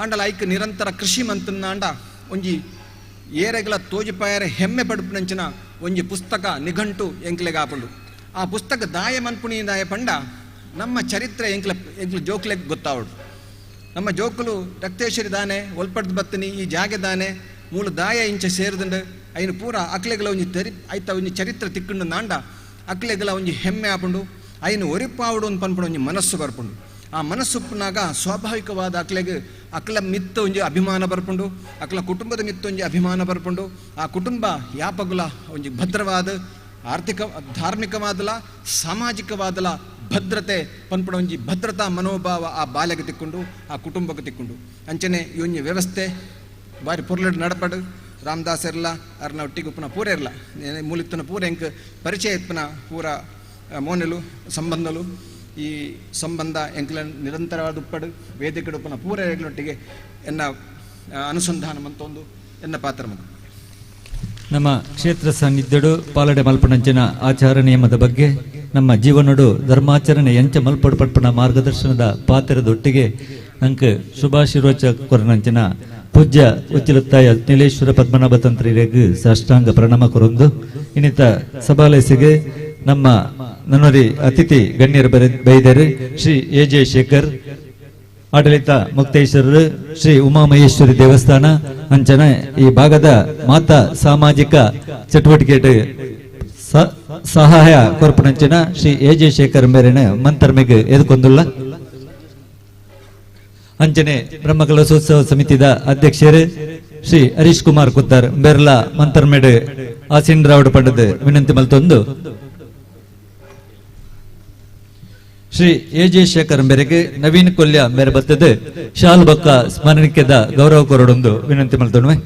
ಅಂಡಲ ಐಕ್ ನಿರಂತರ ಕೃಷಿ ಮಂತನ್ನ ಅಂಡ ಒಂಜಿ ಏರೆಗಳ ತೋಜಿಪಾಯರೆ ಹೆಮ್ಮೆ ಪಡುಪುನಂಚಿನ ಒಂಜಿ ಪುಸ್ತಕ ನಿಘಂಟು ಎಂಕ್ಲೆಗೆ ಆಪುಂಡು ಆ ಪುಸ್ತಕ ದಾಯ ಮನ್ಪುಣಿ ದಾಯ ಪಂಡ ನಮ್ಮ ಚರಿತ್ರೆ ಎಂಕ್ಲ ಜೋಕ್ಲೆಗೆ ಗೊತ್ತಾವಡು ನಮ್ಮ ಜೋಕುಲು ರಕ್ತೇಶ್ವರಿ ದಾನೆ ಒಲ್ಪಡ್ದು ಬತ್ತನಿ ಈ ಜಾಗೆ ದಾನೆ ಮೂಲ ದಾಯ ಇಂಚ ಸೇರಿದಂಡು ಐನು ಪೂರ ಅಕ್ಲೆಗಳ ಒಂಜಿ ಆಯ್ತ ಒಂಜಿ ಚರಿತ್ರೆ ತಿಕ್ಕಂಡು ನಾಂಡ ಅಕ್ಲೆಗಳ ಒಂಜಿ ಹೆಮ್ಮೆ ಆಪುಂಡು ಐನು ಒರಿಪಾವುಡು ಅಂತ ಪನ್ಪುಡು ಒಂಜಿ ಮನಸ್ಸು ಬರ್ಪುಂಡು ಆ ಮನಸ್ಸುಪ್ಪನಾಗ ಸ್ವಾಭಾವಿಕವಾದ ಅಕ್ಲ ಮಿತ್ತು ಒಂಜಿ ಅಭಿಮಾನ ಬರ್ಪುಂಡು ಅಕ್ಲ ಕುಟುಂಬದ ಮಿತ್ತು ಒಂಜಿ ಅಭಿಮಾನ ಬರ್ಪುಂಡು ಆ ಕುಟುಂಬ ಯಾಪಗುಲ ಒಂಜಿ ಭದ್ರವಾದ ಆರ್ಥಿಕ ಧಾರ್ಮಿಕವಾದಲ ಸಾಮಾಜಿಕವಾದಲ ಭದ್ರತೆ ಪನ್ಪುಡ ಒಂಜಿ ಭದ್ರತಾ ಮನೋಭಾವ ಆ ಬಾಲ್ಯಗೆ ತಿಕ್ಕೊಂಡು ಆ ಕುಟುಂಬಕ್ಕೆ ತಿಕ್ಕೊಂಡು ಅಂಚನೆ ಈ ಒಂಜಿ ವ್ಯವಸ್ಥೆ ಬಾರಿ ಪೊರ್ಲಡ್ ನಡಪಡು ರಾಮದಾಸ್ ಇರಲ್ಲ ಅರ್ನ ಒಟ್ಟಿಗೆ ಉಪ್ಪನ ಪೂರ ಇರಲ್ಲ ಮೂಲಿತ್ತನ ಪೂರ ಎಂಕ್ ಪರಿಚಯ ಇಪ್ಪನ ಪೂರ ಮೋನೆಲು ಸಂಬಂಧಲು ಈ ಸಂಬಂಧ ಎಂಕ್ಲ ನಿರಂತರವಾದ ಉಪ್ಪಡು ವೇದಿಕೆ ಉಪ್ಪನ ಪೂರ ಎಗ್ಲೊಟ್ಟಿಗೆ ಎನ್ನ ಅನುಸಂಧಾನ ಮಂತೊಂದು ಎನ್ನ ಪಾತ್ರ ಮಗ ನಮ್ಮ ಕ್ಷೇತ್ರ ಸಾನ್ನಿಧ್ಯಡು ಪಾಲಡೆ ಮಲ್ಪನಂಚಿನ ಆಚಾರ ನಿಯಮದ ಬಗ್ಗೆ ನಮ್ಮ ಜೀವನಡು ಧರ್ಮಾಚರಣೆ ಎಂಚ ಮಲ್ಪಡ್ಪಡ್ಪಣ ಮಾರ್ಗದರ್ಶನದ ಪಾತ್ರದೊಟ್ಟಿಗೆ ನಂಗೆ ಶುಭಾಶೀರ್ವಚ ಕೊರನಂಚಿನ ಪೂಜ್ಯ ಉಚ್ಚಿಲತ್ತಾಯ ನೀಲೇಶ್ವರ ಪದ್ಮನಾಭ ತಂತ್ರಿರೆಗ್ ಸಾಷ್ಟಾಂಗ ಪ್ರಣಾಮ ಕೊರೊಂದು ಇನ್ನಿತ ಸಭಾಲಯಸಿಗೆ ನಮ್ಮ ನನ್ನೊರಿ ಅತಿಥಿ ಗಣ್ಯರು ಬೈದರು ಶ್ರೀ ಎ.ಜೆ. ಶೇಖರ್ ಆಡಳಿತ ಮುಕ್ತೇಶ್ವರರು ಶ್ರೀ ಉಮಾಮಹೇಶ್ವರಿ ದೇವಸ್ಥಾನ ಅಂಚನ ಈ ಭಾಗದ ಮಾತಾ ಸಾಮಾಜಿಕ ಚಟುವಟಿಕೆ ಸಹಾಯ ಕೊರ್ಪುನಂಚಿನ ಶ್ರೀ ಎ.ಜೆ. ಶೇಖರ್ ಮೇರೆನ ಮಂತರ್ಮೆಗೆ ಎದುಕೊಂದುಲ್ಲ ಅಂಚನೆ ಬ್ರಹ್ಮಕಲಶೋತ್ಸವ ಸಮಿತಿದ ಅಧ್ಯಕ್ಷರು ಶ್ರೀ ಹರೀಶ್ ಕುಮಾರ್ ಕುತ್ತಾರ್ ಬೆರ್ಲಾ ಮಂತರ್ಮೆಡ್ ಆಸೀನ್ ರಾವಡ್ ಪಂಡದ ವಿನಂತಿ ಮಲ್ತೊಂದು ಶ್ರೀ ಎ.ಜೆ. ಶೇಖರ್ ಮೇರೆಗೆ ನವೀನ್ ಕೊಲ್ಯ ಮೇರೆ ಬತ್ತದ ಶಾಲ್ ಬಕ್ಕ ಸ್ಮರಣಿಕೆದ ಗೌರವ ಕೊರಡೊಂದು ವಿನಂತಿ ಮಾಡ್ತೋಣವೆ.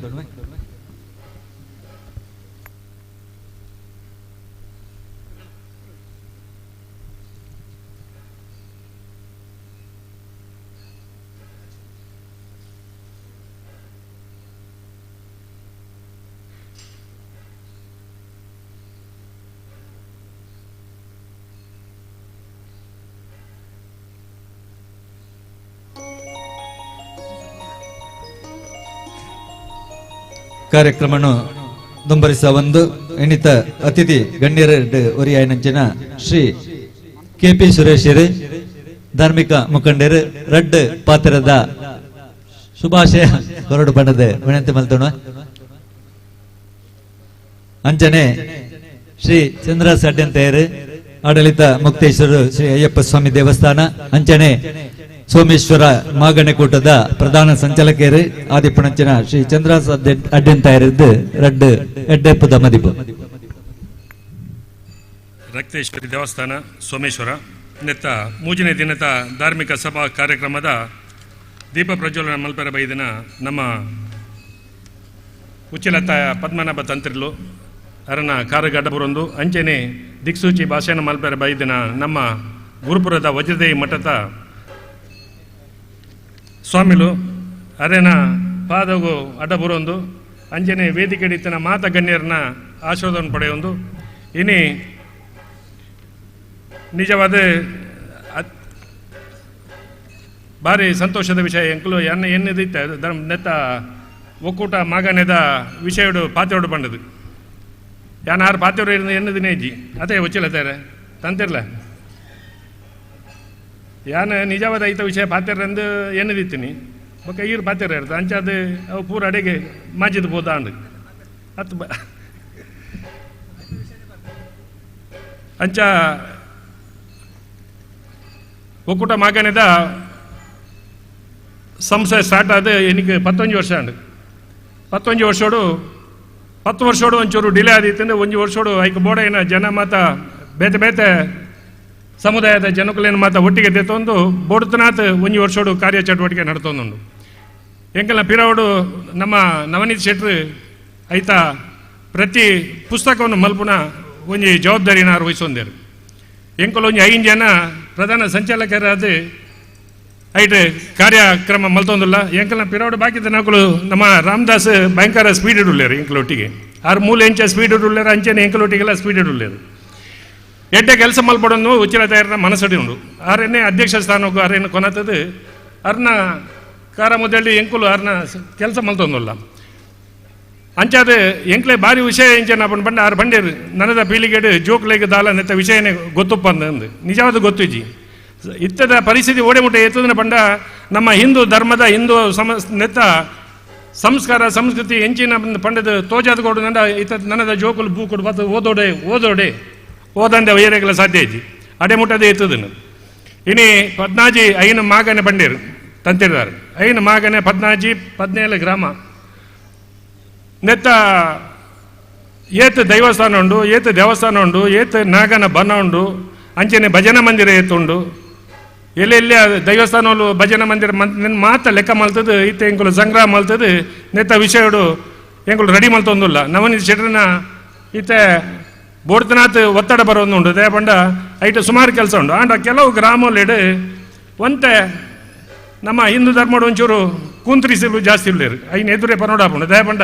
ಕಾರ್ಯಕ್ರಮನು ದುಂಬರಿಸ ಒಂದು ಎಣಿತ ಅತಿಥಿ ಗಣ್ಯರ ಒರಿಯಾಯನಂಚಿನ ಶ್ರೀ ಕೆ.ಪಿ. ಸುರೇಶ್ ಧಾರ್ಮಿಕ ಮುಖಂಡರು ರಡ್ ಪಾತ್ರದ ಶುಭಾಶಯ ಹೊರಡು ಬಣ್ಣದ ವಿನಂತಿ ಮಲ್ತೋಣ. ಅಂಚನೆ ಶ್ರೀ ಚಂದ್ರಾಸ್ ಅಡ್ಯಂತೆಯರು ಆಡಳಿತ ಮುಕ್ತೇಶ್ವರ ಶ್ರೀ ಅಯ್ಯಪ್ಪ ಸ್ವಾಮಿ ದೇವಸ್ಥಾನ ಅಂಚನೆ ಸೋಮೇಶ್ವರ ಮಾಗಣೆಕೂಟದ ಪ್ರಧಾನ ಸಂಚಾಲಕರು ಆದಿಪುಣಂಚಿನ ಶ್ರೀ ಚಂದ್ರಾಸ್ ಅಡ್ಯಂತಾಯರದ್ದು ರಡ್ಡು ಎಡ್ಡೆಪ್ಪದ ಮದಿಪು. ರಕ್ತೇಶ್ವರಿ ದೇವಸ್ಥಾನ ಸೋಮೇಶ್ವರ ನೆತ್ತ ಮೂಜನೇ ದಿನದ ಧಾರ್ಮಿಕ ಸಭಾ ಕಾರ್ಯಕ್ರಮದ ದೀಪ ಪ್ರಜ್ವಲನ ಮಲ್ಪೆರ ಬೈದಿನ ನಮ್ಮ ಉಚ್ಚಿಲತ್ತ ಪದ್ಮನಾಭ ತಂತ್ರಿಲು ಅರನ ಕಾರಗಡ್ಡ ಬರೊಂದು ಅಂಚೆನೆ ದಿಕ್ಸೂಚಿ ಭಾಷಣ ಮಲ್ಪೆರ ಬೈದಿನ ನಮ್ಮ ಗುರುಪುರದ ವಜ್ರದೇವಿ ಮಠದ ಸ್ವಾಮಿಲು ಅರೆನ ಪಾದಗು ಅಡ್ಡ ಬರೊಂದು ಅಂಜನೆ ವೇದಿಕೆ ಇತ್ತಿನ ಮಾತ ಗಣ್ಯರನ್ನ ಆಶೀರ್ವಾದವನ್ನು ಪಡೆಯೊಂದು ಇನಿ ನಿಜವಾದ ಭಾರಿ ಸಂತೋಷದ ವಿಷಯ ಎಂಕಲು ಎನ್ನದಿತ್ತ ನೆತ್ತ ಒಕ್ಕೂಟ ಮಾಗನೆದ ವಿಷಯಡು ಪಾತ್ಯೋಡು ಬಂಡದು ಯಾನು ಆರು ಪಾತ್ಯೋಡು ಎನ್ನದಿನೇ ಇಜ್ಜಿ ಅದೇ ಒಚ್ಚಿಲತ್ತಾರೆ ತಂತಿರ್ಲ ಯಾನು ನಿಜವಾದ ಐತ ವಿಷಯ ಪಾತ್ಯರಂದು ಎನ್ನದಿತ್ತೀನಿ ಬೊಕ್ಕ ಈರು ಪಾತ್ಯರ ಇರ್ತದೆ ಅಂಚಾದ ಅವು ಪೂರ ಅಡೆಗೆ ಮಾಜಿದ್ ಬೋದಾಂಡು ಹತ್ತು ಅಂಚ ಒಕ್ಕೂಟ ಮಾಗನೆದ ಸಂಸ್ಥೆ ಸ್ಟಾರ್ಟ್ ಆದ ಎನಿಗೆ 11 ವರ್ಷ ಅಂಡು 11 ವರ್ಷೋಡು 10 ವರ್ಷೋಡು ಒಂಚೂರು ಡಿಲೇ ಆದಿತ್ತಂದ್ರೆ 1 ವರ್ಷೋಡು ಐಕ ಬೋಡೇನ ಜನ ಮಾತ ಬೇತೆ ಬೇತೆ ಸಮುದಾಯದ ಜನಕುಲೇನು ಮಾತ ಒಟ್ಟಿಗೆ ತೆತ್ತೊಂದು ಬೋಡ್ತನಾಥ 1 ವರ್ಷೋಡು ಕಾರ್ಯಚಟುವಟಿಕೆ ನಡ್ತೊಂದುಂಡು ಎಂಕಲ್ನ ಪಿರವಡು ನಮ್ಮ ನವನೀತ್ ಶೆಟ್ರು ಐತ ಪ್ರತಿ ಪುಸ್ತಕವನ್ನು ಮಲ್ಪುನ ಒಂಜಿ ಜವಾಬ್ದಾರಿನ ವಹಿಸೊಂದೇರು ಎಂಕಲ್ ಒಂಜಿ 5 ಜನ ಪ್ರಧಾನ ಸಂಚಾಲಕರಾದ ಐಟ್ ಕಾರ್ಯಕ್ರಮ ಮಲ್ತೊಂದಿಲ್ಲ ಎಂಕಲ್ನ ಪಿರವಡು ಬಾಕಿದ ನಾಲ್ಕು ನಮ್ಮ ರಾಮದಾಸ್ ಭಯಂಕರ ಸ್ಪೀಡ್ ಇಡುಲ್ಲೇರು ಎಂಕಲೊಟ್ಟಿಗೆ 6 ಇಂಚ ಸ್ಪೀಡ್ ಇಡುಲ್ಲೇರು ಅಂಚೆನೆ ಎಂಕಲೊಟ್ಟಿಗೆಲ್ಲ ಸ್ಪೀಡ್ ಇಡುಲ್ಲೇರು ಎಡ್ಡೆ ಕೆಲಸ ಮಲ್ಪಡೋನು ಉಚ್ಚಿಲ ತಯಾರನ ಮನಸ್ಸಡಿ ಉಂಡು ಆರೇನೆ ಅಧ್ಯಕ್ಷ ಸ್ಥಾನಕ್ಕೂ ಆರೇನು ಕೊನತದು ಅರ್ನ ಕಾರ ಮುದಳ್ಳಿ ಎಂಕುಲು ಅರ್ನ ಕೆಲಸ ಮಲ್ತೊಂದಿಲ್ಲ ಅಂಚಾದ ಎಂಕ್ಲೆ ಭಾರಿ ವಿಷಯ ಎಂಚನ ಬಂಡ ಆರು ಬಂಡೇರು ನನದ ಪೀಳಿಗೆಡು ಜೋಕ್ಲೆಗೆ ದಾಲ ನೆತ್ತ ವಿಷಯನೇ ಗೊತ್ತುಪ್ಪ ಅಂದು ನಿಜವಾದ ಗೊತ್ತಿಜ್ಜಿ ಇತ್ತದ ಪರಿಸ್ಥಿತಿ ಓಡೆಮುಟ್ಟೆ ಎತ್ತದನ ಬಂಡ ನಮ್ಮ ಹಿಂದೂ ಧರ್ಮದ ಹಿಂದೂ ನೆತ್ತ ಸಂಸ್ಕಾರ ಸಂಸ್ಕೃತಿ ಎಂಚಿನ ಪಂಡದ ತೋಜಾದ ಕೊಡು ನಂಡ ಇತ್ತ ನನದ ಜೋಕುಲು ಬೂ ಕೊಡು ಬತ್ತು ಓದೋಡೆ ಓದಂದೆ ಒಯ್ಯರೆಗೆಲ್ಲ ಸಾಧ್ಯ ಐತಿ ಅಡೆ ಮುಟ್ಟದೆ ಎತ್ತದನು ಇನಿ 14 ಐನು ಮಾಗನೆ ಬಂಡೇರು ತಂತಿರ್ದಾರೆ 5 ಮಾಗನೆ 17 ಗ್ರಾಮ ನೆತ್ತ ಏತ್ ದೈವಸ್ಥಾನ ಉಂಡು ಏತ್ ದೇವಸ್ಥಾನ ಉಂಡು ಏತ್ ನಾಗನ ಬನ ಉಂಡು ಅಂಚೆನೆ ಭಜನ ಮಂದಿರ ಏತುಂಡು ಎಲ್ಲೆಲ್ಲಿ ದೈವಸ್ಥಾನಗಳು ಭಜನ ಮಂದಿರ ಮಾತ ಲೆಕ್ಕ ಮಲ್ತದು ಇತ್ತ ಎಂಕುಲು ಸಂಗ್ರಹ ಮಲ್ತದು ನೆತ್ತ ವಿಷಯಡು ಎಂಕುಲು ರೆಡಿ ಮಲ್ತೊಂದಿಲ್ಲ ನವನೀತ್ ಶೆಟ್ರನ ಇತ್ತ ಬೋಡ್ತನಾಥ್ ಒತ್ತಡ ಬರೋದು ಉಂಡು ದಯಪಂಡ ಐಟು ಸುಮಾರು ಕೆಲಸ ಉಂಡು ಆಂಡ ಕೆಲವು ಗ್ರಾಮಲೆಡು ಒಂತೆ ನಮ್ಮ ಹಿಂದೂ ಧರ್ಮಡು ಒಂಚೂರು ಕೂಂತ್ರಿಸಿಲು ಜಾಸ್ತಿ ಇಲ್ಲೇರು ಐನು ಎದುರೇ ಪನೋಡಾಪುಂಡು ದಯಪಂಡ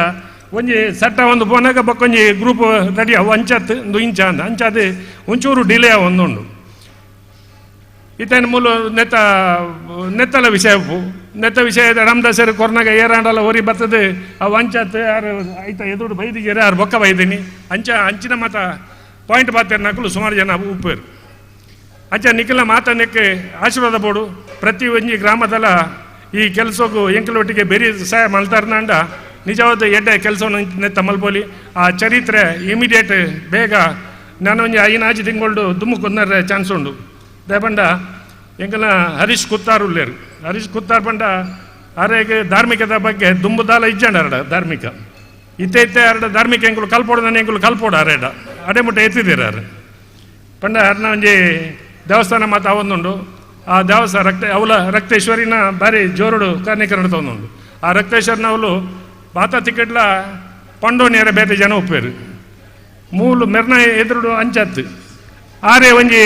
ಒಂಜಿ ಸಟ್ಟ ಒಂದು ಪೋನಾಗ ಬಕ್ಕೊಂಜಿ ಗ್ರೂಪ್ ರೆಡಿ ಅವು ಅಂಚತ್ತು ಒಂದು ಇಂಚ ಅಂದ ಅಂಚಾದ ಒಂಚೂರು ಡಿಲೇ ಒಂದುಂಡು ಇತ್ತೇನು ಮೂಲು ನೆತ್ತಲ ವಿಷಯ ನೆತ್ತ ವಿಷಯ ರಾಮದಾಸರು ಕೊರ್ನಾಗ ಏರಾಂಡಲ್ಲ ಓರಿ ಬರ್ತದೆ ಅವು ಅಂಚತ್ತು ಯಾರು ಆಯ್ತಾ ಎದುರು ಬೈದಿಗೆರೆ ಯಾರು ಬೊಕ್ಕ ಬೈದೀನಿ ಅಂಚಿನ ಮಾತ ಪಾಯಿಂಟ್ ಬಾತೇರು ನಕಲು ಸುಮಾರು ಜನ ಉಪ್ಪೇರು ಅಂಚ ನಿಖಿಲ ಮಾತನಕ್ಕೆ ಆಶೀರ್ವಾದ ಬೋಡು ಪ್ರತಿ ಒಂಜಿ ಗ್ರಾಮದಲ್ಲ ಈ ಕೆಲಸಕ್ಕೂ ಎಂಕಲೊಟ್ಟಿಗೆ ಬೇರೆ ಸಹಾಯ ಮಲ್ತಾರ್ನಂಡ ನಿಜವಾದ ಎಡ್ಡೆ ಕೆಲಸವನ್ನು ನೆತ್ತ ಮಲ್ಪೋಲಿ ಆ ಚರಿತ್ರೆ ಇಮಿಡಿಯೇಟ್ ಬೇಗ ನಾನು ಒಂಜಿ 5 ತಿಂಗಳು ದುಮ್ಮು ಕೊಂದರೆ ಚಾನ್ಸ್ ಉಂಡು ದಯಪಂಡ ಎಂಕಲ ಹರೀಶ್ ಕುತ್ತಾರ್ ಉಲ್ಲೇರು ಹರೀಶ್ ಕುತ್ತಾರ್ ಪಂಡ ಆರೆಗೆ ಧಾರ್ಮಿಕದ ಬಗ್ಗೆ ದುಂಬುದಾಲ ಇಜ್ಜಂಡ ಧಾರ್ಮಿಕ ಇತ್ತೆ ಅರಡ ಧಾರ್ಮಿಕ ಎಂಕುಲು ಕಲ್ಪೋಡು ನಾನು ಎಂಕುಲು ಕಲ್ಪೋಡು ಅರೆಡ ಅಡೆ ಮುಟ್ಟ ಎತ್ತಿದ್ದೀರ ಪಂಡ ಅರ್ನ ಒಂಜಿ ದೇವಸ್ಥಾನ ಮಾತ ಅವೊಂದುಂಡು ಆ ದೇವಸ್ಥಾನ ಅವಲ ರಕ್ತೇಶ್ವರಿನ ಬಾರಿ ಜೋರುಡು ಕಾರ್ಣೀಕರಣ ತೊಂದುಂಡು ಆ ರಕ್ತೇಶ್ವರನ ಅವಳು ಬಾತ ತಿಕ್ಕಟ್ಲ ಪಂಡೋಣಿಯರ ಬೇತೆ ಜನ ಉಪ್ಪೇರು ಮೂಲು ಮೆರ್ನ ಎದುರುಡು ಅಂಚತ್ತು ಆರೇ ಒಂಜಿ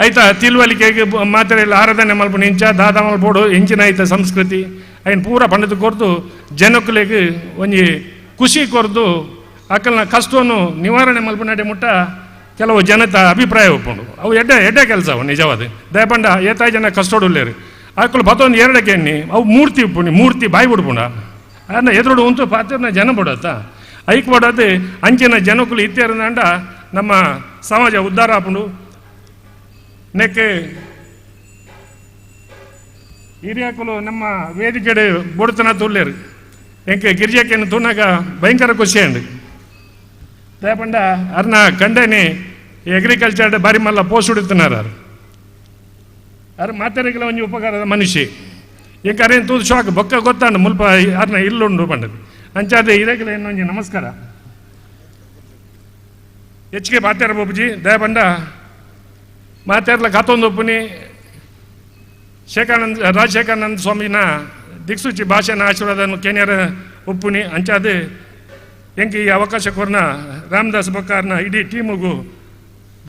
ಐತ ತಿಳುವಳಿಕೆಗೆ ಮಾತ್ರೆಲ್ಲ ಆರಾಧನೆ ಮಲ್ಪು ಇಂಚ ದಾದ ಮಲ್ಪೋಡು ಇಂಚಿನ ಐತ ಸಂಸ್ಕೃತಿ ಐನ್ ಪೂರ ಪಂಡದ ಕೊರ್ದು ಜನಕ್ಕುಲೆಗೆ ಒಂಜಿ ಖುಷಿ ಕೊರ್ದು ಅಕ್ಕಲ್ನ ಕಷ್ಟವನ್ನು ನಿವಾರಣೆ ಮಲ್ಪನಡೆ ಮುಟ್ಟ ಕೆಲವು ಜನತ ಅಭಿಪ್ರಾಯ ಒಪ್ಪುಂಡು ಅವು ಎಡ್ಡೆ ಕೆಲಸ ಅವು ನಿಜವಾದ ದಯಪಂಡ ಏತಾಯಿ ಜನ ಕಷ್ಟೋಡುಲ್ಲೇರು ಅಕ್ಕಲು ಬತ್ತೊಂದು ಎರಡಕ್ಕೆ ಎಣ್ಣಿ ಅವು ಮೂರ್ತಿ ಉಪ್ಪುಣಿ ಮೂರ್ತಿ ಬಾಯಿ ಬಿಡ್ಪುಂಡ ಅದನ್ನ ಎದುರುಡು ಉಂಟು ಪಾತ್ರನ ಜನ ಬಿಡತ್ತ ಐಕ್ ಬಿಡೋದು ಅಂಚಿನ ಜನಕ್ಕುಲು ಇತ್ಯಾರಂದ ನಮ್ಮ ಸಮಾಜ ಉದ್ಧಾರ ಆಪುಂಡು ನೆಕ್ಕೆ ಹಿರಿಯಕುಲು ನಮ್ಮ ವೇದಿಕೆ ಬುಡತನ ತುಳ್ಳೇರು ಎಂಕೆ ಗಿರಿಜಕ್ಕೇನು ತುನ್ನಾಗ ಭಯಂಕರ ಖುಷಿ ಅಂಡು ದಯಪಂಡ ಅರ್ನ ಕಂಡೇನಿ ಅಗ್ರಿಕಲ್ಚರ್ ಬಾರಿ ಮಲ್ಲ ಪೋಸ್ಟ್ ಹುಡುಕ್ತಿನಾರ ಅರ್ ಮಾತಾಡಿಗಳ ಒಂಜಿ ಉಪಕಾರದ ಮನುಷ್ಯ ಎಂಕರೇನು ತೂದು ಶಾಕ್ ಬೊಕ್ಕ ಗೊತ್ತಾಂಡು ಮುಲ್ಪ ಅರ್ನ ಇಲ್ಲುಂಡು ಪಂಡದು ಅಂಚಾದ ಇರಗಿಲ್ಲ ಇನ್ನೊಂಜಿ ನಮಸ್ಕಾರ ಹೆಚ್ಚಿಗೆ ಮಾತಾಡ ಬಾಬುಜಿ ದಯಪಂಡ ಮಾತಾಡ್ಲ ಕತ್ತೊಂದು ಒಪ್ಪುನಿ ರಾಜಶೇಖರಾನಂದ ಸ್ವಾಮಿನ ದಿಕ್ಸೂಚಿ ಭಾಷೆನ ಆಶೀರ್ವಾದವನ್ನು ಕೇನ್ಯಾರ ಒಪ್ಪುನಿ ಅಂಚಾದ ಎಂಗೆ ಈ ಅವಕಾಶ ಕೊರ್ನ ರಾಮದಾಸ್ ಬೊಕ್ಕಾರ್ನ ಇಡೀ ಟೀಮಿಗೂ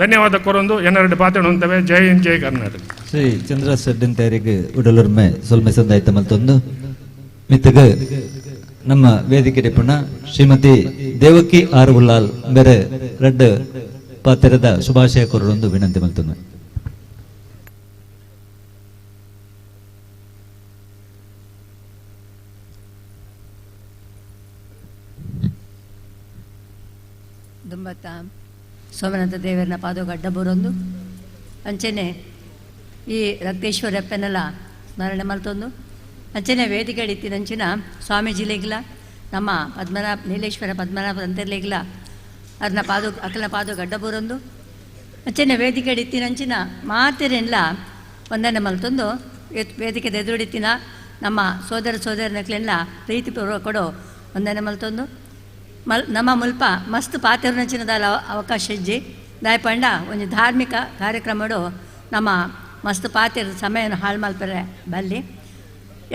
ಧನ್ಯವಾದ ಕೊರೊಂದು ಎನ್ನೆರಡು ಪಾತ್ರ ಹೊಂತವೆ ಜೈ ಹಿಂದ್ ಜೈ ಕರ್ನಾಟಕ ಶ್ರೀ ಚಂದ್ರ ಸೆಡ್ಡನ್ ತಯಾರಿಗೆ ಉಡಲುರ್ಮೆ ಸೊಲ್ಮೆ ಸಂದಾಯ್ತ ಮಲ್ತೊಂದು ಮಿತ್ತಗ ನಮ್ಮ ವೇದಿಕೆ ಪುಣ ಶ್ರೀಮತಿ ದೇವಕಿ ಆರ್ ಉಲ್ಲಾಲ್ ಬೇರೆ ರೆಡ್ ಪಾತ್ರದ ಶುಭಾಶಯ ಕೊರೊಂದು ವಿನಂತಿ ಮಲ್ತೊಂದು ದುಂಬತ್ತ ಸೋಮನಾಥ ದೇವರನ ಪಾದಗಡ್ಡ ಬರೊಂದು ಅಂಚೆನೆ ಈ ರಕ್ತೇಶ್ವರಪ್ಪನೆಲ್ಲ ಸ್ಮರಣೆ ಮಲ್ತೊಂದು ಅಂಚೆನೆ ವೇದಿಕೆ ಇತ್ತಿನಂಚಿನ ಸ್ವಾಮೀಜಿಲೆಗ್ಲ ನಮ್ಮ ನೀಲೇಶ್ವರ ಪದ್ಮನಾಭ ಅಂತೆರ್ಲೆಗ್ಲ ಅದನ್ನ ಅಕ್ಕಲ ಪಾದಗಡ್ಡ ಬರೊಂದು ಅಂಚೆನೆ ವೇದಿಕೆ ಇತ್ತಿನಂಚಿನ ಮಾತೆರೆಲ್ಲ ವಂದನೆ ಮಲ್ತೊಂದು ವೇದಿಕೆ ಎದುರುಡಿತ್ತಿನ ನಮ್ಮ ಸೋದರನಕ್ಲೆಲ್ಲ ಪ್ರೀತಿಪೂರ್ವಕ ಕೊಡೋ ವಂದನೆ ಮಲ್ತೊಂದು ನಮ್ಮ ಮುಲ್ಪ ಮಸ್ತ್ ಪಾತ್ರನಂಚಿನದ ಅವಕಾಶ ಇಜ್ಜಿ ದಾಯಪಂಡ ಒಂದು ಧಾರ್ಮಿಕ ಕಾರ್ಯಕ್ರಮಡು ನಮ್ಮ ಮಸ್ತ್ ಪಾತ್ರದ ಸಮಯನ ಹಾಳು ಮಲ್ಪರೆ ಬಲ್ಲಿ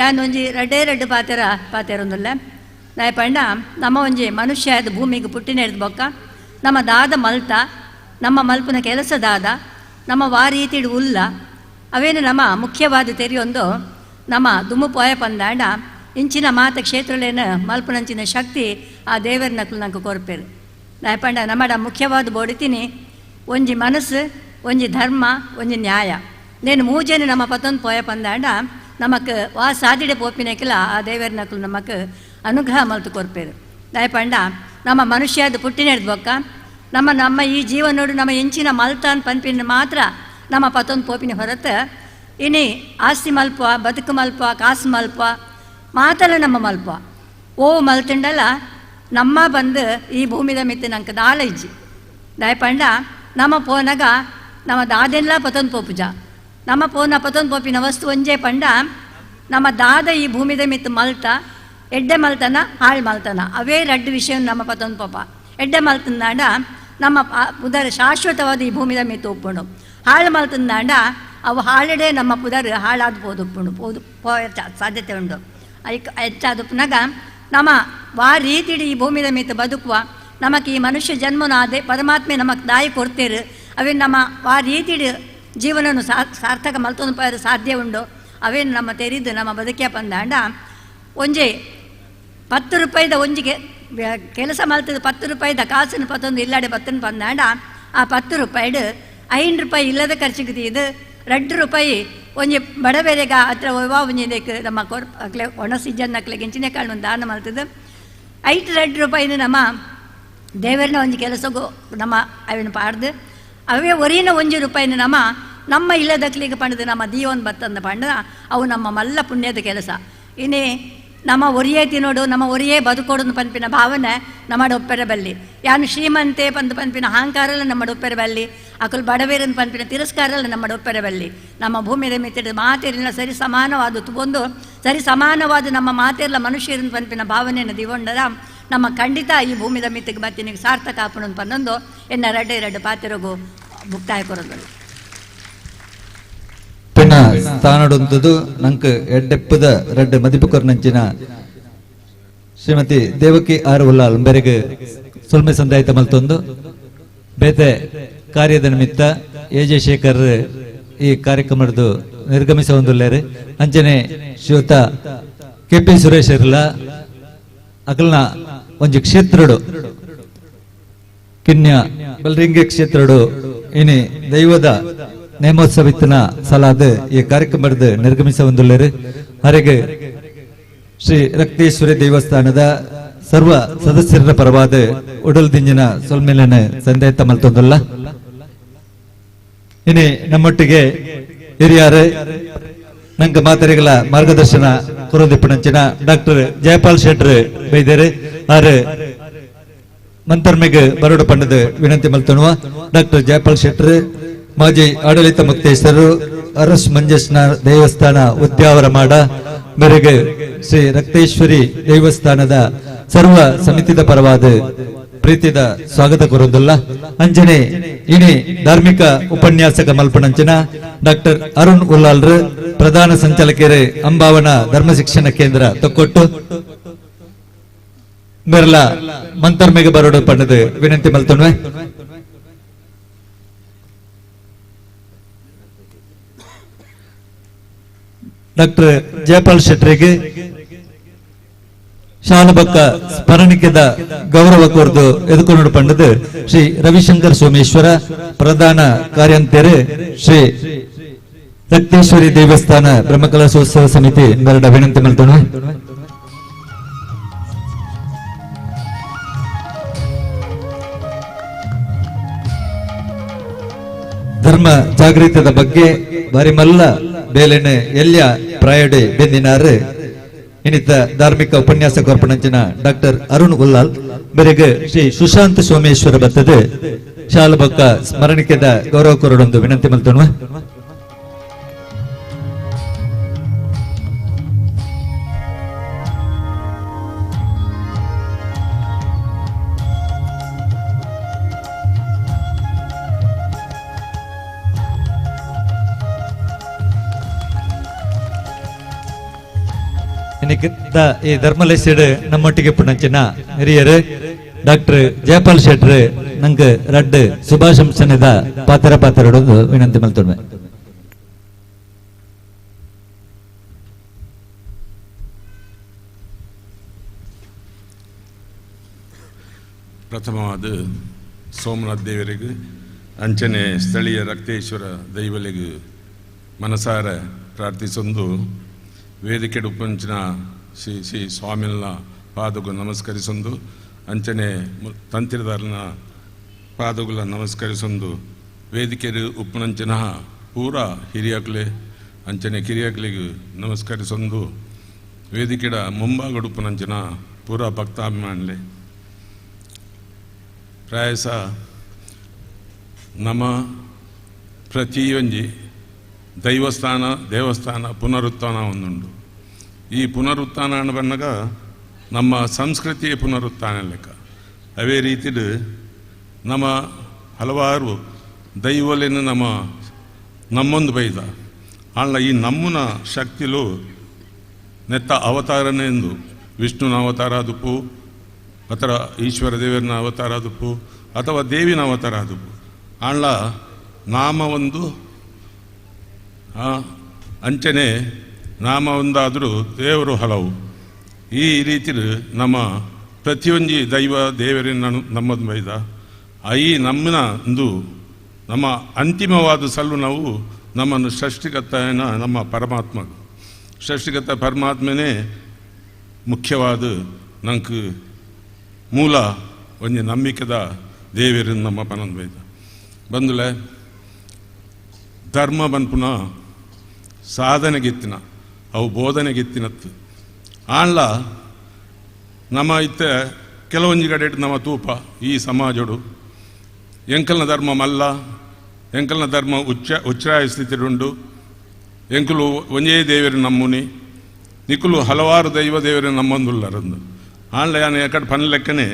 ಯಾನ್ ಒಂಜಿ ರೆಡ್ಡು ಪಾತೆರೊಂದುಲ್ಲ ದಾಯಪಂಡ ನಮ್ಮ ಒಂಜಿ ಮನುಷ್ಯ ಅದು ಭೂಮಿಗೆ ಪುಟ್ಟಿನ ಹಿಡ್ದು ಬೊಕ್ಕ ನಮ್ಮ ದಾದ ಮಲ್ತ ನಮ್ಮ ಮಲ್ಪನ ಕೆಲಸ ದಾದ ನಮ್ಮ ವಾರೀತಿಡು ಉಲ್ಲ ಅವೇನು ನಮ್ಮ ಮುಖ್ಯವಾದ ತೆರೆಯೊಂದು ನಮ್ಮ ದುಮ್ಮು ಪೋಯ ಪಂದಾಂಡ ಇಂಚಿನ ಮಾತ ಕ್ಷೇತ್ರಲೇನ ಮಲ್ಪನಂಚಿನ ಶಕ್ತಿ ಆ ದೇವರ ನಕಲು ನಂಗೆ ಕೊರ್ಪೇರು ದಾಯಪಂಡ ನಮ್ಮಡ ಮುಖ್ಯವಾದ ಬೋಡಿತೀನಿ ಒಂಜಿ ಮನಸ್ಸು ಒಂಜಿ ಧರ್ಮ ಒಂಜಿ ನ್ಯಾಯ నేను ಮೂಜೆನು ನಮ್ಮ ಪತ್ತೊಂದು ಪೋಯ ಪಂದಾಂಡ ನಮಕ್ ವಾ ಸಾಧಿಡೆ ಪೋಪಿನಕ್ಕೆಲ್ಲ ಆ ದೇವರ ನಕಲು ನಮಕ್ ಅನುಗ್ರಹ ಮಲ್ತು ಕೊರ್ಪೇರು ದಾಯಪಂಡ ನಮ್ಮ ಮನುಷ್ಯದ ಪುಟ್ಟಿನ ಹಿಡ್ದು ಬೊಕ್ಕ ನಮ್ಮ ಈ ಜೀವನೋಡು ನಮ್ಮ ಎಂಚಿನ ಮಲ್ತ ಅಂತ ಪನ್ಪಿನ ಮಾತ್ರ ನಮ್ಮ ಪತ್ತೊಂದು ಪೋಪಿನ ಹೊರತು ಇನಿ ಆಸ್ತಿ ಮಲ್ಪ ಬದುಕು ಮಲ್ಪ ಕಾಸು ಮಲ್ಪ ಮಾತಲ್ಲ ನಮ್ಮ ಮಲ್ಪ ಓ ಮಲ್ತಂಡಲ್ಲ ನಮ್ಮ ಬಂದು ಈ ಭೂಮಿದ ಮಿತ್ತು ನಂಗೆ ದಾಲ ಇಜ್ಜಿ ದಾಯಪಂಡ ನಮ್ಮ ಪೋನಾಗ ನಮ್ಮ ದಾದೆಲ್ಲ ಪತೊಂದು ಪೋಪುಜ ನಮ್ಮ ಪೋನ ಪತೊಂದು ಪೋಪಿನ ವಸ್ತು ಒಂಜೇ ಪಂಡ ನಮ್ಮ ದಾದ ಈ ಭೂಮಿದ ಮಿತ್ತು ಮಲ್ತ ಎಡ್ಡೆ ಮಲ್ತನ ಹಾಳು ಮಲ್ತನ ಅವೇ ರೆಡ್ಡು ವಿಷಯ ನಮ್ಮ ಪತೊಂದು ಪೋಪ ಎಡ್ಡೆ ಮಲ್ತಂದಾಂಡ ನಮ್ಮ ಪುದರ್ ಶಾಶ್ವತವಾದ ಈ ಭೂಮಿದ ಮಿತ್ತು ಒಪ್ಪುಂಡು ಹಾಳು ಮಲ್ತಂದಾಂಡ ಅವು ಹಾಳೆಡೆ ನಮ್ಮ ಪುದರ್ ಹಾಳಾದ ಪೋದು ಸಾಧ್ಯತೆ ಉಂಟು ಅದಕ್ಕೆ ಹೆಚ್ಚಾದಪ್ಪನಾಗ ನಮ್ಮ ವಾ ರೀತಿಡಿ ಈ ಭೂಮಿದ ಮಿತ್ತು ಬದುಕುವ ನಮಗೆ ಈ ಮನುಷ್ಯ ಜನ್ಮನಾದೆ ಪರಮಾತ್ಮೆ ನಮಗೆ ದಾಯಿ ಕೊಡ್ತೇರು ಅವೇನು ನಮ್ಮ ವಾ ರೀತಿಡಿ ಜೀವನವನ್ನು ಸಾರ್ಥಕ ಮಲ್ತೊಂದು ಪರ ಸಾಧ್ಯ ಉಂಡು ಅವೇನು ನಮ್ಮ ತೆರಿದು ನಮ್ಮ ಬದುಕ್ಯ ಪಂದಾಂಡ ಒಂಜೆ 10 ರೂಪಾಯಿದ ಒಂಜಿಗೆ ಕೆಲಸ ಮಲ್ತದ 10 ರೂಪಾಯಿದ ಕಾಸಿನ ಪತ್ತೊಂದು ಇಲ್ಲಾಡೆ ಬತ್ತನ ಪಂದಾಂಡ ಆ 10 ರೂಪಾಯಿಡು 5 ರೂಪಾಯಿ ಇಲ್ಲದ ಖರ್ಚಿಗೆ ಇದು 2 ರೂಪಾಯಿ ಒಂಜಿ ಬಡಬೇರೆಗ ಹತ್ರ ಒಂಜಿದಕ್ಕೆ ನಮ್ಮ ಅಕ್ಲೆ ಒಣ ಸೀಜನ್ ಅಕ್ಲೆ ಗೆಂಚಿನ ಕಾಳು ದಾನ ಮಲ್ತದ 2 ರೂಪಾಯಿನ ನಮ್ಮ ದೇವರನ್ನ ಒಂಜಿ ಕೆಲಸಗೂ ನಮ್ಮ ಅವನ ಪಾಡ್ದು ಅವೇ ಒರಿನ 1 ರೂಪಾಯಿನ ನಮ್ಮ ಇಲ್ಲದಕ್ಲಿಗೆ ಪಂಡದು ನಮ್ಮ ದೀವನ್ ಬತ್ತಂದ ಪಂಡ ಅವು ನಮ್ಮ ಮಲ್ಲ ಪುಣ್ಯದ ಕೆಲಸ ಇನ್ನೇ ನಮ್ಮ ಒರಿಯೇ ತಿನ್ನೋಡು ನಮ್ಮ ಒರಿಯೇ ಬದುಕೋಡು ಪಂಪಿನ ಭಾವನೆ ನಮ್ಮ ಒಪ್ಪೆರ ಬಲ್ಲಿ ಯಾನು ಶ್ರೀಮಂತೆ ಪಂಪಿನ ಅಹಂಕಾರಲ್ಲ ನಮ್ಮ ಒಪ್ಪೆರ ಬಲ್ಲಿ ಅಕಲ್ ಬಡವೇರನ್ ಪಂಪಿನ ತಿರಸ್ಕಾರಲ್ಲ ನಮ್ಮ ಒಪ್ಪೆರ ಬಲ್ಲಿ ನಮ್ಮ ಭೂಮಿಯ ಮಿತ್ತಿಡ ಮಾತೇರಿನ ಸರಿ ಸಮಾನವಾದ ಒಂದು ಸರಿ ಸಮಾನವಾದ ನಮ್ಮ ಮಾತೇರ್ಲ ಮನುಷ್ಯರನ್ ಪಂಪಿನ ಭಾವನೆಯನ್ನು ದಿಗೊಂಡರ ನಮ್ಮ ಖಂಡಿತ ಈ ಭೂಮಿದ ಮಿತ್ತಿಗೆ ಬತ್ತಿನಿಗೆ ಸಾರ್ಥಕ ಆಪಣನ್ ಪನ್ನೊಂದು ಎನ್ನ 2 ಪಾತೆರಗು ಮುಕ್ತಾಯ ಕೊರೋದು ಗುರುವಿನ ಸ್ಥಾನಡೊಂದುದು ನಂಕ್ ಎಡ್ಡೆಪ್ಪದ ರೆಡ್ ಮದಿಪುಕರ್ನಂಚಿನ ಶ್ರೀಮತಿ ದೇವಕಿ ಆರ್ ಉಲ್ಲಾಲ್ ಬೆರೆಗೆ ಸುಲ್ಮೆ ಸಂದಾಯಿತ ಮಲ್ತೊಂದು ಬೇತೆ ಕಾರ್ಯದ ನಿಮಿತ್ತ ಎಜೆ ಶೇಖರ್ ಈ ಕಾರ್ಯಕ್ರಮದ ನಿರ್ಗಮಿಸ ಹೊಂದುಲ್ಲೇರು ಅಂಚನೆ ಶ್ರೀಯುತ ಕೆಪಿ ಸುರೇಶ್ ಇರ್ಲ ಅಕಲ್ನ ಒಂಜಿ ಕ್ಷೇತ್ರಡು ಕಿನ್ಯ ಬಲ್ರಿಂಗೆ ಕ್ಷೇತ್ರಡು ಇನಿ ದೈವದ ನೇಮೋತ್ಸವಿತ್ತಿನ ಸಲಾದ ಈ ಕಾರ್ಯಕ್ರಮದ ನಿರ್ಗಮಿಸ ಹೊಂದುಲ್ಲೇರು ಹರೆಗೆ ಶ್ರೀ ರಕ್ತೇಶ್ವರಿ ದೇವಸ್ಥಾನದ ಸರ್ವ ಸದಸ್ಯರ ಪರವಾದ ಉಡಲ್ ದಿಂಜಿನ ಸೊಲ್ಮೇಲನ ಸಂದೇತ ಮಲ್ತೊಂದಲ್ಲ ಇನಿ ನಮ್ಮೊಟ್ಟಿಗೆ ಹಿರಿಯರು ನಂಗೆ ಮಾತರಿಗಳ ಮಾರ್ಗದರ್ಶನ ಕೊರೊಂದಿಪ್ಪಣಂಚಿನ ಡಾಕ್ಟರ್ ಜಯಪಾಲ್ ಶೆಟ್ರ್ ಬೈದೇರು ಆರು ಮಂತರ್ಮೆಗೆ ಬರೋಡು ಪಂಡದ ವಿನಂತಿ ಮಲ್ತೊಣುವ ಡಾಕ್ಟರ್ ಜಯಪಾಲ್ ಶೆಟ್ರ್ ಮಾಜಿ ಆಡಳಿತ ಮುಕ್ತೇಶ್ವರರು ಅರಸ್ ಮಂಜೇಶ್ನ ದೇವಸ್ಥಾನ ಉದ್ಯಾವರ ಮಾಡ ಮೇರೆಗೆ ಶ್ರೀ ರಕ್ತೇಶ್ವರಿ ದೇವಸ್ಥಾನದ ಸರ್ವ ಸಮಿತಿದ ಪರವಾದ ಪ್ರೀತಿದ ಸ್ವಾಗತ ಕೊರೊಂದುಲ್ಲ ಅಂಜನೆ ಇನಿ ಧಾರ್ಮಿಕ ಉಪನ್ಯಾಸಕ ಮಲ್ಪಣಂಚಿನ ಡಾಕ್ಟರ್ ಅರುಣ್ ಉಲ್ಲಾಲ್ರು ಪ್ರಧಾನ ಸಂಚಾಲಕರು ಅಂಬಾವನ ಧರ್ಮ ಶಿಕ್ಷಣ ಕೇಂದ್ರ ತೊಕ್ಕೊಟ್ಟು ಬೆರ್ಲ ಮಂತರ್ಮೆಗೆ ಬರೋಡು ಪಂಡದ ವಿನಂತಿ ಮಲ್ತೊಣ್ವೆ ಡಾಕ್ಟರ್ ಜಯಪಾಲ್ ಶೆಟ್ರಿಗೆ ಶಾಲಬಕ್ಕ ಸ್ಮರಣಿಕೆದ ಗೌರವ ಕೋರ್ದು ಎದುಕೊಂಡು ಪಂಡದು ಶ್ರೀ ರವಿಶಂಕರ್ ಸೋಮೇಶ್ವರ ಪ್ರಧಾನ ಕಾರ್ಯಂತೆರೆ ಶ್ರೀ ರಕ್ತೇಶ್ವರಿ ದೇವಸ್ಥಾನ ಬ್ರಹ್ಮಕಲಶೋತ್ಸವ ಸಮಿತಿ ಬೇರಡ ವಿನಂತಿ ಮಲ್ತೊಣ ಧರ್ಮ ಜಾಗೃತದ ಬಗ್ಗೆ ಬಾರಿ ಮಲ್ಲ ಬೇಲೆನೆ ಎಲ್ಯ ಪ್ರಾಯಡೆ ಬೆಂದಿನಾರು ಇನ್ನಿತ ಧಾರ್ಮಿಕ ಉಪನ್ಯಾಸ ಕೊರ್ಪಣಂಚಿನ ಡಾಕ್ಟರ್ ಅರುಣ್ ಉಲ್ಲಾಲ್ ಬೆರೆಗೆ ಶ್ರೀ ಸುಶಾಂತ್ ಸೋಮೇಶ್ವರ ಬತ್ತದ ಶಾಲಬಕ್ಕ ಸ್ಮರಣಿಕೆದ ಗೌರವ ಕೊರಡೊಂದು ವಿನಂತಿ ಮಲ್ತೊಣ ಈ ಧರ್ಮಲೇಶಡ್ ನಮ್ಮೊಟ್ಟಿಗೆ ಪುಣಂಚಿನ ಹಿರಿಯರು ಡಾಕ್ಟರ್ ಜಯಪಾಲ್ ಶೆಟ್ರ್ ನಂಗೆ ರಡ್ ಶುಭಾಶಂಸನದ ಪಾತ್ರರೊಂದು ವಿನಂತಿ ಮಲ್ತೊಡ್ಮೆ ಪ್ರಥಮವಾದ ಸೋಮನಾಥ್ ದೇವರಿಗೂ ಅಂಚನೆ ಸ್ಥಳೀಯ ರಕ್ತೇಶ್ವರ ದೈವಲಿಗೂ ಮನಸಾರ ಪ್ರಾರ್ಥಿಸೊಂದು ವೇದಿಕೆ ಉಪಂಚಿನ ಶ್ರೀ ಶ್ರೀ ಸ್ವಾಮಿನ ಪಾದಗಳು ನಮಸ್ಕರಿಸೊಂದು ಅಂಚನೆ ತಂತ್ರಿದಾರನ ಪಾದಗಳ ನಮಸ್ಕರಿಸೊಂದು ವೇದಿಕೆ ಉಪ್ಪನಂಚಿನ ಪೂರ ಹಿರಿಯಕಲೆ ಅಂಚನೆ ಕಿರಿಯಕಲಿಗೂ ನಮಸ್ಕರಿಸೊಂದು ವೇದಿಕೆಡ ಮುಂಭಾಗಡು ಉಪ್ಪನಂಚಿನ ಪೂರ ಭಕ್ತಾಭಿಮಾನಲೆ ಪ್ರಾಯಸ ನಮ್ಮ ಪ್ರತಿಯೊಂಜಿ ದೇವಸ್ಥಾನ ಪುನರುತ್ಥಾನ ಒಂದುಂಡು ಈ ಪುನರುತ್ಥಾನ ಬಂದಾಗ ನಮ್ಮ ಸಂಸ್ಕೃತಿಯ ಪುನರುತ್ಥಾನ ಲೆಕ್ಕ ಅವೇ ರೀತಿಡ್ ನಮ್ಮ ಹಲವಾರು ದೈವಲಿನ ನಮ್ಮೊಂದು ಬೈದ ಅಲ್ಲ ಈ ನಮ್ಮನ ಶಕ್ತಿಲು ನೆತ್ತ ಅವತಾರನೇ ಎಂದು ವಿಷ್ಣುನ ಅವತಾರ ಆದುಪ್ಪು ಅಥವಾ ಈಶ್ವರ ದೇವರನ ಅವತಾರ ಆದುಪ್ಪು ಅಥವಾ ದೇವಿನ ಅವತಾರ ಆದುಪ್ಪು ಅಲ್ಲ ನಾಮ ಒಂದು ಅಂಚನೆ ನಾಮ ಒಂದಾದರೂ ದೇವರು ಹಲವು ಈ ರೀತಿ ನಮ್ಮ ಪ್ರತಿಯೊಂದು ದೈವ ದೇವರಿನ ನಮ್ಮದು ಬೈದ ಈ ನಮ್ಮನ ಒಂದು ನಮ್ಮ ಅಂತಿಮವಾದ ಸಲ್ಲು ನಾವು ನಮ್ಮನ್ನು ಸೃಷ್ಟಿಕರ್ತನ ನಮ್ಮ ಸೃಷ್ಟಿಕರ್ತ ಪರಮಾತ್ಮನೇ ಮುಖ್ಯವಾದ ನಂಗೆ ಮೂಲ ಒಂದು ನಂಬಿಕೆದ ದೇವರನ್ನು ನಮ್ಮ ಪನಂದು ಬೈದ ಬಂದುಲೆ ಧರ್ಮ ಬನ್ಪುನ ಸಾಧನೆಗೆತ್ತಿನ ಅವು ಬೋಧನೆಗೆತ್ತಿನತ್ತು ಆಣ್ಲ ನಮ್ಮ ಇತ್ತೆ ಕೆಲವೊಂದು ಕಡೆ ನಮ್ಮ ತೂಪ ಈ ಸಮಾಜಡು ಎಂಕಲ್ನ ಧರ್ಮ ಮಲ್ಲ ಎಂಕಲ್ನ ಧರ್ಮ ಉಚ್ಚಾಯ ಸ್ಥಿತಿಡುಂಡು ಎಂಕುಲು ಒಂದೇ ದೇವರು ನಮ್ಮುನಿ ನಿಕುಲು ಹಲವಾರು ದೈವ ದೇವರು ನಮ್ಮೊಂದುಲ್ಲರಂದು ಆಣ್ಲ ಯಾನ ಎಕಡೆ ಪನ ಲೆಕ್ಕನೆ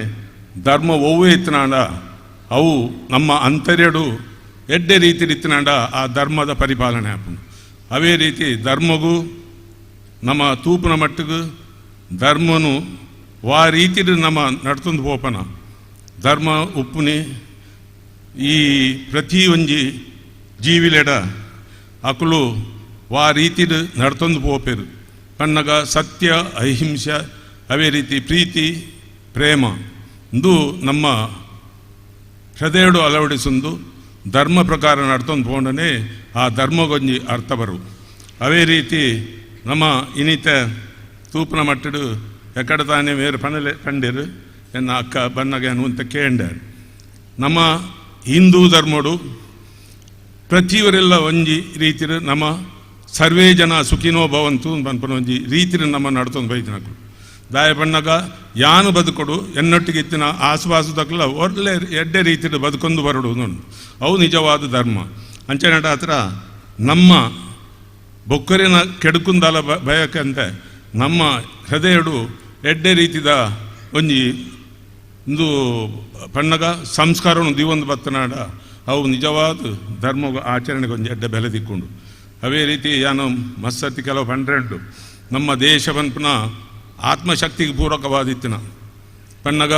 ಧರ್ಮ ಒವ್ವೇ ಇತ್ತಿನಾಂಡ ಅವು ನಮ್ಮ ಅಂತರ್ಯಡು ಎಡ್ಡೆ ರೀತಿ ಇತ್ತಿನಾಂಡ ಆ ಧರ್ಮದ ಪರಿಪಾಲನೆ ಆಪುಂಡು ಅವೇ ರೀತಿ ಧರ್ಮಗೂ ನಮ್ಮ ತೂಪನ ಮಟ್ಟಿಗೆ ಧರ್ಮನು ವಾ ರೀತಿ ನಮ್ಮ ನಡ್ತೊಂದು ಪೋಪನ ಧರ್ಮ ಉಪ್ಪುನಿ ಈ ಪ್ರತಿ ಒಂಜಿ ಜೀವಿಲೆಡ ಅಕುಲು ವಾ ರೀತಿ ನಡ್ತೊಂದು ಪೋಪೆರು ಪನ್ನಗ ಸತ್ಯ ಅಹಿಂಸೆ ಅವೇ ರೀತಿ ಪ್ರೀತಿ ಪ್ರೇಮ ಇಂದು ನಮ್ಮ ಹೃದಯಡು ಅಳವಡಿಸೊಂದು ಧರ್ಮ ಪ್ರಕಾರ ನಡ್ತೊಂದು ಪೋಂಡನೆ ಆ ಧರ್ಮಗೊಂಜಿ ಅರ್ಥ ಬರು ಅವೇ ರೀತಿ ನಮ್ಮ ಇನಿತ ತೂಪನ ಮಟ್ಟಡು ಎಕಡೆ ತಾನೇ ಬೇರೆ ಪಣಲೆ ಕಂಡಿರು ಎನ್ನ ಅಕ್ಕ ಬನ್ನಗೆ ಅನ್ನುವಂತ ಕೇಂಡರು ನಮ್ಮ ಹಿಂದೂ ಧರ್ಮಡು ಪ್ರತಿಯವರೆಲ್ಲ ಒಂಜಿ ರೀತಿ ನಮ್ಮ ಸರ್ವೇ ಜನ ಸುಖಿನೋ ಭವಂತು ಪನ್ಪನ ಒಂಜಿ ರೀತಿ ನಮ್ಮ ನಡ್ತೊಂದು ಬೈತಿನಕು ದಾಯ ಬಣ್ಣಗ ಯಾನು ಬದುಕೊಡು ಎನ್ನೊಟ್ಟಿಗೆ ಇತ್ತಿನ ಆಸುವಾಸುದಕ್ಕೆಲ್ಲ ಒಳ್ಳೆ ಎಡ್ಡೆ ರೀತಿಯಲ್ಲಿ ಬದುಕೊಂಡು ಬರಡು ಅವು ನಿಜವಾದ ಧರ್ಮ ಅಂಚೆನಟ ಹತ್ರ ನಮ್ಮ ಬೊಕ್ಕರಿನ ಕೆಡುಕುಂದಲ ಭಯಕ್ಕಂತೆ ನಮ್ಮ ಹೃದಯಡು ಎಡ್ಡೆ ರೀತಿದ ಒಂಜಿ ಇಂದು ಪಣ್ಣಗ ಸಂಸ್ಕಾರನು ದಿವೊಂದು ಬತ್ತನಾಡ ಅವು ನಿಜವಾದ ಧರ್ಮ ಆಚರಣೆಗೆ ಒಂದು ಎಡ್ಡೆ ಬೆಲೆ ದಿಕ್ಕೊಂಡು ಅವೇ ರೀತಿ ಯಾನು ಮಸ್ಸತ್ತಿ ಕೆಲವು ಪಂಡ್ರೆಂಟು ನಮ್ಮ ದೇಶ ಪನ್ಪನ ಆತ್ಮಶಕ್ತಿಗೆ ಪೂರಕವಾದಿತ್ತಿನ ಪಣ್ಣಗ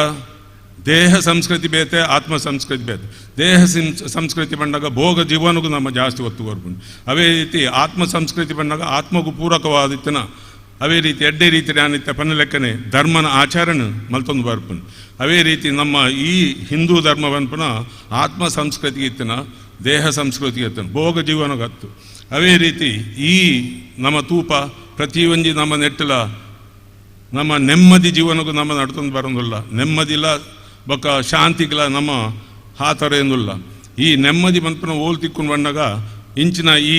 ದೇಹ ಸಂಸ್ಕೃತಿ ಬೇತೆ ಆತ್ಮ ಸಂಸ್ಕೃತಿ ಬೇತೆ ದೇಹ ಸಂಸ್ಕೃತಿ ಬಂದಾಗ ಭೋಗ ಜೀವನಗೂ ನಮ್ಮ ಜಾಸ್ತಿ ಒತ್ತು ಕೊರ್ಕೊಂಡು ಅವೇ ರೀತಿ ಆತ್ಮ ಸಂಸ್ಕೃತಿ ಬಂದಾಗ ಆತ್ಮಗೂ ಪೂರಕವಾದಿತ್ತಿನ ಅವೇ ರೀತಿ ಎಡ್ಡೆ ರೀತಿ ಅನಿತ್ಯ ಪನ್ನ ಲೆಕ್ಕನೆ ಧರ್ಮನ ಆಚರಣೆ ಮಲ್ತೊಂದು ಬರ್ಪನು ಅವೇ ರೀತಿ ನಮ್ಮ ಈ ಹಿಂದೂ ಧರ್ಮ ಬಂಪನ ಆತ್ಮ ಸಂಸ್ಕೃತಿಗೆ ಇತ್ತಿನ ದೇಹ ಸಂಸ್ಕೃತಿಗೆ ಇತ್ತನ ಭೋಗ ಜೀವನಗತ್ತು ಅವೇ ರೀತಿ ಈ ನಮ್ಮ ತೂಪ ಪ್ರತಿಯೊಂದು ನಮ್ಮ ನೆಟ್ಟಲ ನಮ್ಮ ನೆಮ್ಮದಿ ಜೀವನಕ್ಕೂ ನಮ್ಮ ನಡ್ತೊಂದು ಬರೋದಿಲ್ಲ ನೆಮ್ಮದಿಲ್ಲ ಬೊಕ್ಕ ಶಾಂತಿಗಳ ನಮ್ಮ ಹಾತರ ಏನಿಲ್ಲ ಈ ನೆಮ್ಮದಿ ಬಂತನ ಓಲ್ ತಿಕ್ಕೊಂಡು ಬಂದಾಗ ಇಂಚಿನ ಈ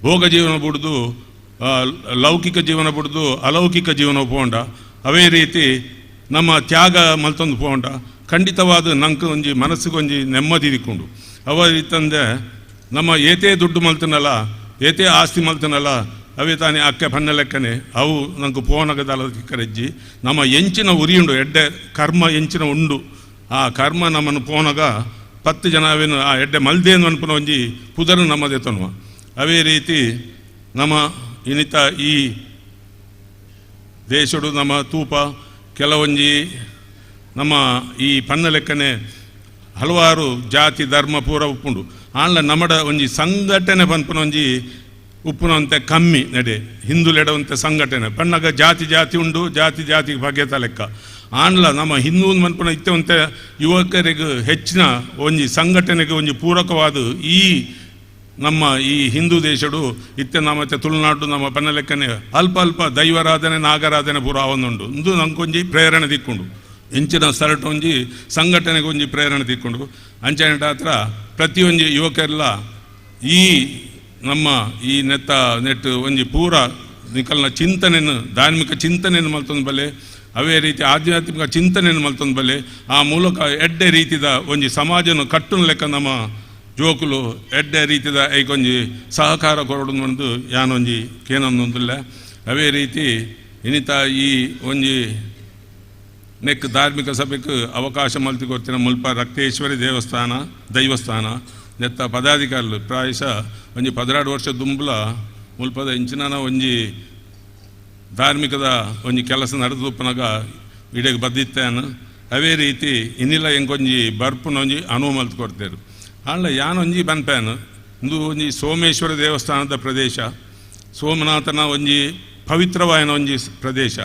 ಭೋಗ ಜೀವನ ಬಿಡ್ದು ಲೌಕಿಕ ಜೀವನ ಬಿಡ್ದು ಅಲೌಕಿಕ ಜೀವನ ಪೋಂಡ ಅವೇ ರೀತಿ ನಮ್ಮ ತ್ಯಾಗ ಮಲ್ತೊಂದು ಪೋಂಡ ಖಂಡಿತವಾದ ನಂಗೆ ಒಂಜಿ ಮನಸ್ಸಿಗೊಂಜಿ ನೆಮ್ಮದಿ ದಿಕ್ಕೊಂಡು ಅವ ರೀತಂದೆ ನಮ್ಮ ಏತೇ ದುಡ್ಡು ಮಲ್ತನಲ್ಲ ಏತೇ ಆಸ್ತಿ ಮಲ್ತನಲ್ಲ ಅವೇ ತಾನೇ ಅಕ್ಕೆ ಪನ್ನ ಲೆಕ್ಕನೆ ಅವು ನಂಗೆ ಪೋನಗದಲ್ಲ ಕರೆಜ್ಜಿ ನಮ್ಮ ಎಂಚಿನ ಉರಿಯುಂಡು ಎಡ್ಡೆ ಕರ್ಮ ಎಂಚಿನ ಉಂಡು ಆ ಕರ್ಮ ನಮ್ಮನ್ನು ಪೋನಗ 10 ಜನ ಅವೇನು ಆ ಎಡ್ಡೆ ಮಲ್ದೇನು ಅನ್ಪನ ಒಂಜಿ ಪುದರು ನಮ್ಮದೇ ತನ್ನುವ ಅವೇ ರೀತಿ ನಮ್ಮ ಇನಿತ ಈ ದೇಶಡು ನಮ್ಮ ತೂಪ ಕೆಲವೊಂಜಿ ನಮ್ಮ ಈ ಪನ್ನ ಲೆಕ್ಕನೆ ಹಲವಾರು ಜಾತಿ ಧರ್ಮ ಪೂರ ಉಪ್ಪುಂಡು ಆನ್ಲ ನಮ್ಮಡ ಒಂಜಿ ಸಂಘಟನೆ ಪನ್ಪನ ಒಂಜಿ ಉಪ್ಪುನಂತೆ ಕಮ್ಮಿ ನಡೆ ಹಿಂದುಲೆಡವಂತೆ ಸಂಘಟನೆ ಪಣ್ಣಗ ಜಾತಿ ಜಾತಿ ಉಂಡು ಜಾತಿ ಜಾತಿಗೆ ಬಗೆತ ಲೆಕ್ಕ ಆನ್ಲ ನಮ್ಮ ಹಿಂದೂ ಮನ್ಪನ ಇತ್ತವಂತೆ ಯುವಕರಿಗೆ ಹೆಚ್ಚಿನ ಒಂಜಿ ಸಂಘಟನೆಗೆ ಒಂಜಿ ಪೂರಕವಾದ ಈ ನಮ್ಮ ಈ ಹಿಂದೂ ದೇಶಡು ಇತ್ತೆ ನಮ್ಮ ತುಳುನಾಡು ನಮ್ಮ ಪನ್ನ ಲೆಕ್ಕನೆ ಅಲ್ಪ ಅಲ್ಪ ದೈವಾರಾಧನೆ ನಾಗರಾಧನೆ ಪೂರ ಅವನುಂಡು ಇಂದು ನಂಗೊಂಜಿ ಪ್ರೇರಣೆ ದಿಕ್ಕೊಂಡು ಇಂಚಿನ ಸರಟು ಒಂಜಿ ಸಂಘಟನೆಗೆ ಒಂಜಿ ಪ್ರೇರಣೆ ದಿಕ್ಕೊಂಡು ಅಂಚೆಂಟ ಹತ್ರ ಪ್ರತಿಯೊಂದು ಯುವಕರೆಲ್ಲ ಈ ನಮ್ಮ ಈ ನೆಟ್ಟು ಒಂಜಿ ಪೂರ ನಿಕಲ್ನ ಚಿಂತನೆಯನ್ನು ಧಾರ್ಮಿಕ ಚಿಂತನೆಯನ್ನು ಮಲ್ತೊಂದು ಬಲೆ ಅವೇ ರೀತಿ ಆಧ್ಯಾತ್ಮಿಕ ಚಿಂತನೆಯನ್ನು ಮಲ್ತೊಂದು ಬಲೆ ಆ ಮೂಲಕ ಎಡ್ಡೆ ರೀತಿದ ಒಂಜಿ ಸಮಾಜನ ಕಟ್ಟುನ ಲೆಕ್ಕ ನಮ್ಮ ಜೋಕುಲು ಎಡ್ಡೆ ರೀತಿದ ಐಕೊಂಜಿ ಸಹಕಾರ ಕೊರಡು ಬಂದು ಯಾನೊಂಜಿ ಕೇನೊಂದಿಲ್ಲ ಅವೇ ರೀತಿ ಇನಿತ ಈ ಒಂಜಿ ನೆಕ್ ಧಾರ್ಮಿಕ ಸಭೆಗೆ ಅವಕಾಶ ಮಲ್ತಿ ಕೊಡ್ತಿನ ಮುಲ್ಪ ರಕ್ತೇಶ್ವರಿ ದೈವಸ್ಥಾನ ನೆತ್ತ ಪದಾಧಿಕಾರಿಗಳು ಪ್ರಾಯಶಃ ಒಂಜಿ 16 ವರ್ಷ ದುಂಬುಲ ಮುಲ್ಪದ ಇಂಚಿನ ಒಂಜಿ ಧಾರ್ಮಿಕದ ಒಂಜಿ ಕೆಲಸ ನಡೆದುಪ್ಪನಾಗ ಇಡೆಗೆ ಬದ್ದಿತ್ತೇನು ಅವೇ ರೀತಿ ಇನ್ನಿಲ್ಲ ಎಂಕೊಂಜಿ ಬರ್ಪುನ ಒಂಜಿ ಅನುವು ಮಲ್ತು ಕೊಡ್ತೇರು ಆಂಡ್ಲ ಯಾನೊಂಜಿ ಬನ್ಪೇನು ಇಂದು ಒಂಜಿ ಸೋಮೇಶ್ವರ ದೇವಸ್ಥಾನದ ಪ್ರದೇಶ ಸೋಮನಾಥನ ಒಂಜಿ ಪವಿತ್ರವಾಯನ ಒಂಜಿ ಪ್ರದೇಶ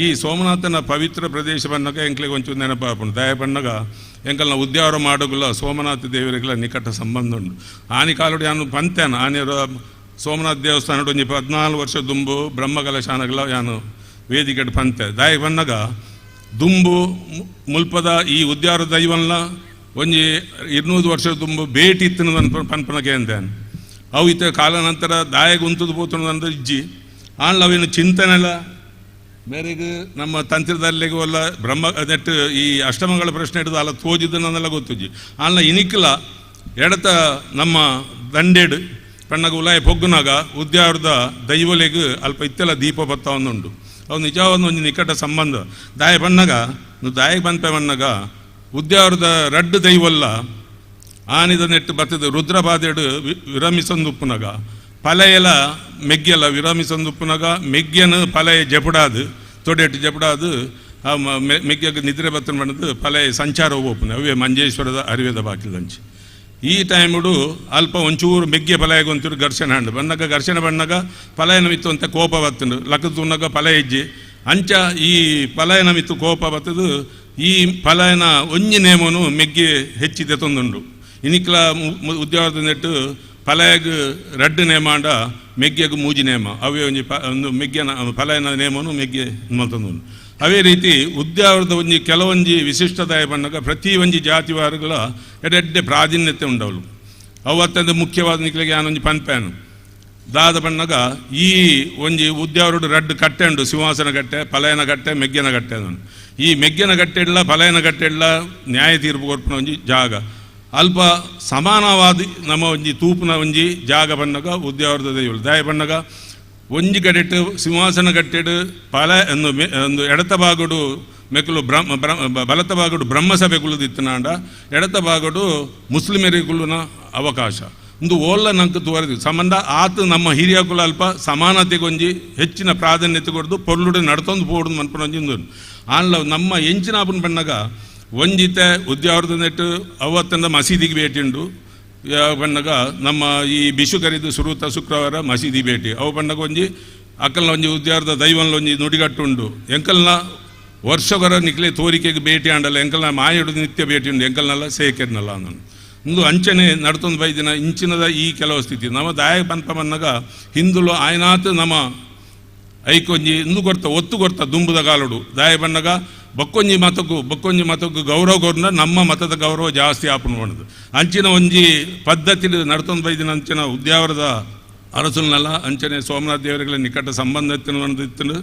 ಈ ಸೋಮನಾಥನ ಪವಿತ್ರ ಪ್ರದೇಶ ಬನ್ನಗ ಎಂಕ್ಲಿಗೆ ಒಂಚೂರು ನೆನಪಾಪುಂಡು ದಯ ಬನ್ನಗ ಎಂಕಲ್ನ ಉದ್ಯಾವರ ಮಾಡೋಗುಲ್ಲ ಸೋಮನಾಥ ದೇವರಿಗೆಲ್ಲ ನಿಕಟ ಸಂಬಂಧ ಉಂಡು ಆನಿ ಕಾಲೋಡು ಯಾನು ಪಂತೇನ ಆನೆರ ಸೋಮನಾಥ ದೇವಸ್ಥಾನ ಒಂಜಿ 14 ವರ್ಷ ದುಂಬು ಬ್ರಹ್ಮಕಲಶಾನಗಳ ಯಾನು ವೇದಿಕೆಡ್ ಪಂತೆ ದಾಯ ಬನ್ನಗ ದುಂಬು ಮುಲ್ಪದ ಈ ಉದ್ಯಾವರ ದೈವನ್ಲ ಒಂಜಿ 200 ವರ್ಷ ದುಂಬು ಭೇಟಿ ಇತ್ತಿನ ಪನ್ಪನಗೆ ಅಂದೇನು ಅವು ಇತ್ತ ಕಾಲ ನಂತರ ದಾಯಗೆ ಉಂತದು ಪೋತುಂಡು ಇಜ್ಜಿ ಆನ್ಲ ಅವೇನು ಚಿಂತನೆಲ್ಲ ಬೇರೆಗೆ ನಮ್ಮ ತಂತ್ರದಲ್ಲಿಗೆ ಒಲ್ಲ ಬ್ರಹ್ಮ ನೆಟ್ಟು ಈ ಅಷ್ಟಮಗಳ ಪ್ರಶ್ನೆ ಹಿಡಿದು ಅಲ್ಲ ತೋಜಿದ್ದನ್ನೆಲ್ಲ ಗೊತ್ತುಜ್ಜಿ ಆನ್ಲ ಇನಿಕ್ಲ ಎಡತ ನಮ್ಮ ದಂಡೇಡು ಪಣ್ಣಗ ಉಲಾಯ ಪೊಗ್ಗುನಾಗ ಉದ್ಯಾವರದ ದೈವಲೆಗೆ ಅಲ್ಪ ಇತ್ತೆಲ್ಲ ದೀಪ ಬತ್ತ ಒಂದುಂಡು ಅವು ನಿಜವಾದ ಒಂದು ನಿಕಟ ಸಂಬಂಧ ದಾಯ ಬಣ್ಣಗ ದಾಯಗೆ ಬಂಪೆ ಬಣ್ಣಗ ಉದ್ಯಾವರದ ರಡ್ಡು ದೈವಲ್ಲ ಆನಿದ ನೆಟ್ಟು ಬತ್ತದ ರುದ್ರಬಾಧೆಡು ವಿರಮಿಸೊಂದು ಉಪ್ಪುನಾಗ ಪಲೆಯಲ ಮೆಗ್ಗೆಲ್ಲ ವಿರಮಿಸಂದುಪ್ಪುನಾಗ ಮೆಗ್ಗೆನ ಪಲೆಯ ಜಪಡಾದು ತೊಡೆಟ್ಟು ಜಪಡಾದು ಆ ಮೆಗ್ಗೆಗೆ ನಿದ್ರೆ ಬತ್ತನ ಬಂದು ಪಲೆಯ ಸಂಚಾರ ಹೋಗ್ಪುನೆ ಅವೇ ಮಂಜೇಶ್ವರದ ಅರಿವೆದ ಬಾಕಿಲಂಚಿ ಈ ಟೈಮುಡು ಅಲ್ಪ ಒಂಚೂರು ಮೆಗ್ಗೆ ಪಲಯಗೆ ಒಂಚೂರು ಘರ್ಷಣೆ ಹಂಡು ಬಂದಾಗ ಘರ್ಷಣೆ ಬಂದಾಗ ಪಲಯನ ಮಿತ್ತು ಅಂತ ಕೋಪ ಬತ್ತಂಡು ಲಕ್ಕ ತುನ್ನಾಗ ಪಲಯ ಇಜ್ಜಿ ಅಂಚ ಈ ಪಲಯನ ಮಿತ್ತು ಕೋಪ ಬತ್ತದು ಈ ಪಲಯನ ಒಂಜಿ ನೇಮನು ಮೆಗ್ಗೆ ಹೆಚ್ಚಿದೆ ತೊಂದುಂಡು ಇನಿಕ್ಲ ಉದ್ಯೋಗದ ನೆಟ್ಟು ಪಲಯಗ್ ರಡ್ಡು ನೇಮಾಂಡ ಮೆಗ್ಗೆಗೆ ಮೂಜಿ ನೇಮ ಅವೇ ಒಂದು ಮೆಗ್ಗೆನ ಪಲಯನ ನೇಮನು ಮೆಗ್ಗೆ ಮಲ್ತೊಂದುಂಡು ಅವೇ ರೀತಿ ಉದ್ಯಾವರದ ಒಂಜಿ ಕೆಲವೊಂಜಿ ವಿಶಿಷ್ಟದಾಯ ಬಂದಾಗ ಪ್ರತಿ ಒಂಜಿ ಜಾತಿವಾರಗಳ ಎಡೆಡ್ಡೆ ಪ್ರಾಧಾನ್ಯತೆ ಉಂಡವಳು ಅವತ್ತದ ಮುಖ್ಯವಾದ ನಿಕ್ಲಿಗೆ ಯಾನೊಂಜಿ ಪನ್ಪೇನು ದಾದ ಬಣ್ಣಗ ಈ ಒಂಜಿ ಉದ್ಯಾವರಡು ರಡ್ಡು ಕಟ್ಟೆ ಉಂಡು ಸಿಂಹಾಸನ ಕಟ್ಟೆ ಪಲಯನ ಕಟ್ಟೆ ಮೆಗ್ಗೆನ ಕಟ್ಟೆ ಅದನ್ನು ಈ ಮೆಗ್ಗೆನ ಕಟ್ಟೆ ಇಡ್ಲ ಪಲಯನ ಕಟ್ಟೆ ಇಡ್ಲ ನ್ಯಾಯ ತೀರ್ಪು ಕೊರ್ಪುನ ಒಂಜಿ ಜಾಗ ಅಲ್ಪ ಸಮಾನವಾದಿ ನಮ್ಮ ಒಂಜಿ ತೂಪುನ ಒಂಜಿ ಜಾಗ ಬಣ್ಣಗ ಉದ್ಯಾವರದ ದೈವಳು ದಾಯ ಬಣ್ಣಗ ಒಂಜಿ ಕಡೆಟ್ಟು ಸಿಂಹಾಸನ ಕಟ್ಟೆಡು ಪಲ ಒಂದು ಎಡತ ಬಾಗಡು ಮೆಕ್ಕಲು ಬಲತ ಬಾಗಡು ಬ್ರಹ್ಮಸಭೆಗಳು ದಿತ್ತನಾಂಡ ಎಡತ ಬಾಗಡು ಮುಸ್ಲಿಮರಿಗುಳುನ ಅವಕಾಶ ಒಂದು ಓಲ್ಲ ನಂಗೆ ತೋರಿದ ಸಂಬಂಧ ಆತು ನಮ್ಮ ಹಿರಿಯ ಕುಲ ಅಲ್ಪ ಸಮಾನತೆಗೊಂಜಿ ಹೆಚ್ಚಿನ ಪ್ರಾಧಾನ್ಯತೆ ಕೊಡ್ದು ಪೊರ್ಲುಡೆ ನಡ್ತೊಂದು ಪೋಡು ಮನ್ಪನೊಂಜಿಂದು ಆನ್ಲ ನಮ್ಮ ಎಂಚಿನಾಪನ ಬಣ್ಣಗ ಒಂಜಿತೆ ಉದ್ಯಾವರದ ನೆಟ್ಟು ಅವತ್ತಂದ ಮಸೀದಿಗೆ ಭೇಟಿ ಉಂಡು ಬಣ್ಣಗ ನಮ್ಮ ಈ ಬಿಶು ಕರಿದು ಸುರುತ ಶುಕ್ರವಾರ ಮಸೀದಿ ಭೇಟಿ ಅವು ಬಣ್ಣಗ ಒಂಜಿ ಅಕ್ಕಲ್ನ ಒಂಜಿ ಉದ್ಯಾವರದ ದೈವನ್ಲ ಒಂಜಿ ನುಡಿಗಟ್ಟುಂಡು ಎಂಕಲ್ನ ವರ್ಷಗರ ನಿಕ್ಲೆ ತೋರಿಕೆಗೆ ಭೇಟಿ ಆಂಡಲ್ಲ ಎಂಕಲ್ನ ಮಾಯಡು ನಿತ್ಯ ಭೇಟಿ ಉಂಡು ಎಂಕಲ್ನಲ್ಲ ಸೇಕೆರ್ನಲ್ಲ ಅನ್ನೋನು ಒಂದು ಅಂಚನೆ ನಡ್ತೊಂದು ಬೈದಿನ ಇಂಚಿನದ ಈ ಕೆಲವು ಸ್ಥಿತಿ ನಮ್ಮ ದಾಯ ಪಂಪ ಬನ್ನಗ ಹಿಂದುಲು ಆಯ್ನಾತ್ ನಮ್ಮ ಐಕೊಂಜಿ ಇಂದು ಕೊಡ್ತಾ ಒತ್ತು ಕೊಡ್ತಾ ದುಂಬುದ ಕಾಲುಡು ದಾಯ ಬಣ್ಣಗ ಬಕ್ಕೊಂಜಿ ಮತಕ್ಕೂ ಗೌರವ ಕೊರ್ನ ನಮ್ಮ ಮತದ ಗೌರವ ಜಾಸ್ತಿ ಆಪುಣ ಮಾಡೋದು ಅಂಚಿನ ಒಂಜಿ ಪದ್ಧತಿ ನಡ್ತೊಂದು ಬೈದಿನ ಅಂಚಿನ ಉದ್ಯಾವರದ ಅರಸುಲ್ನಲ್ಲ ಅಂಚನೆ ಸೋಮನಾಥ್ ದೇವರುಗಳ ನಿಕಟ ಸಂಬಂಧ ಇತ್ತು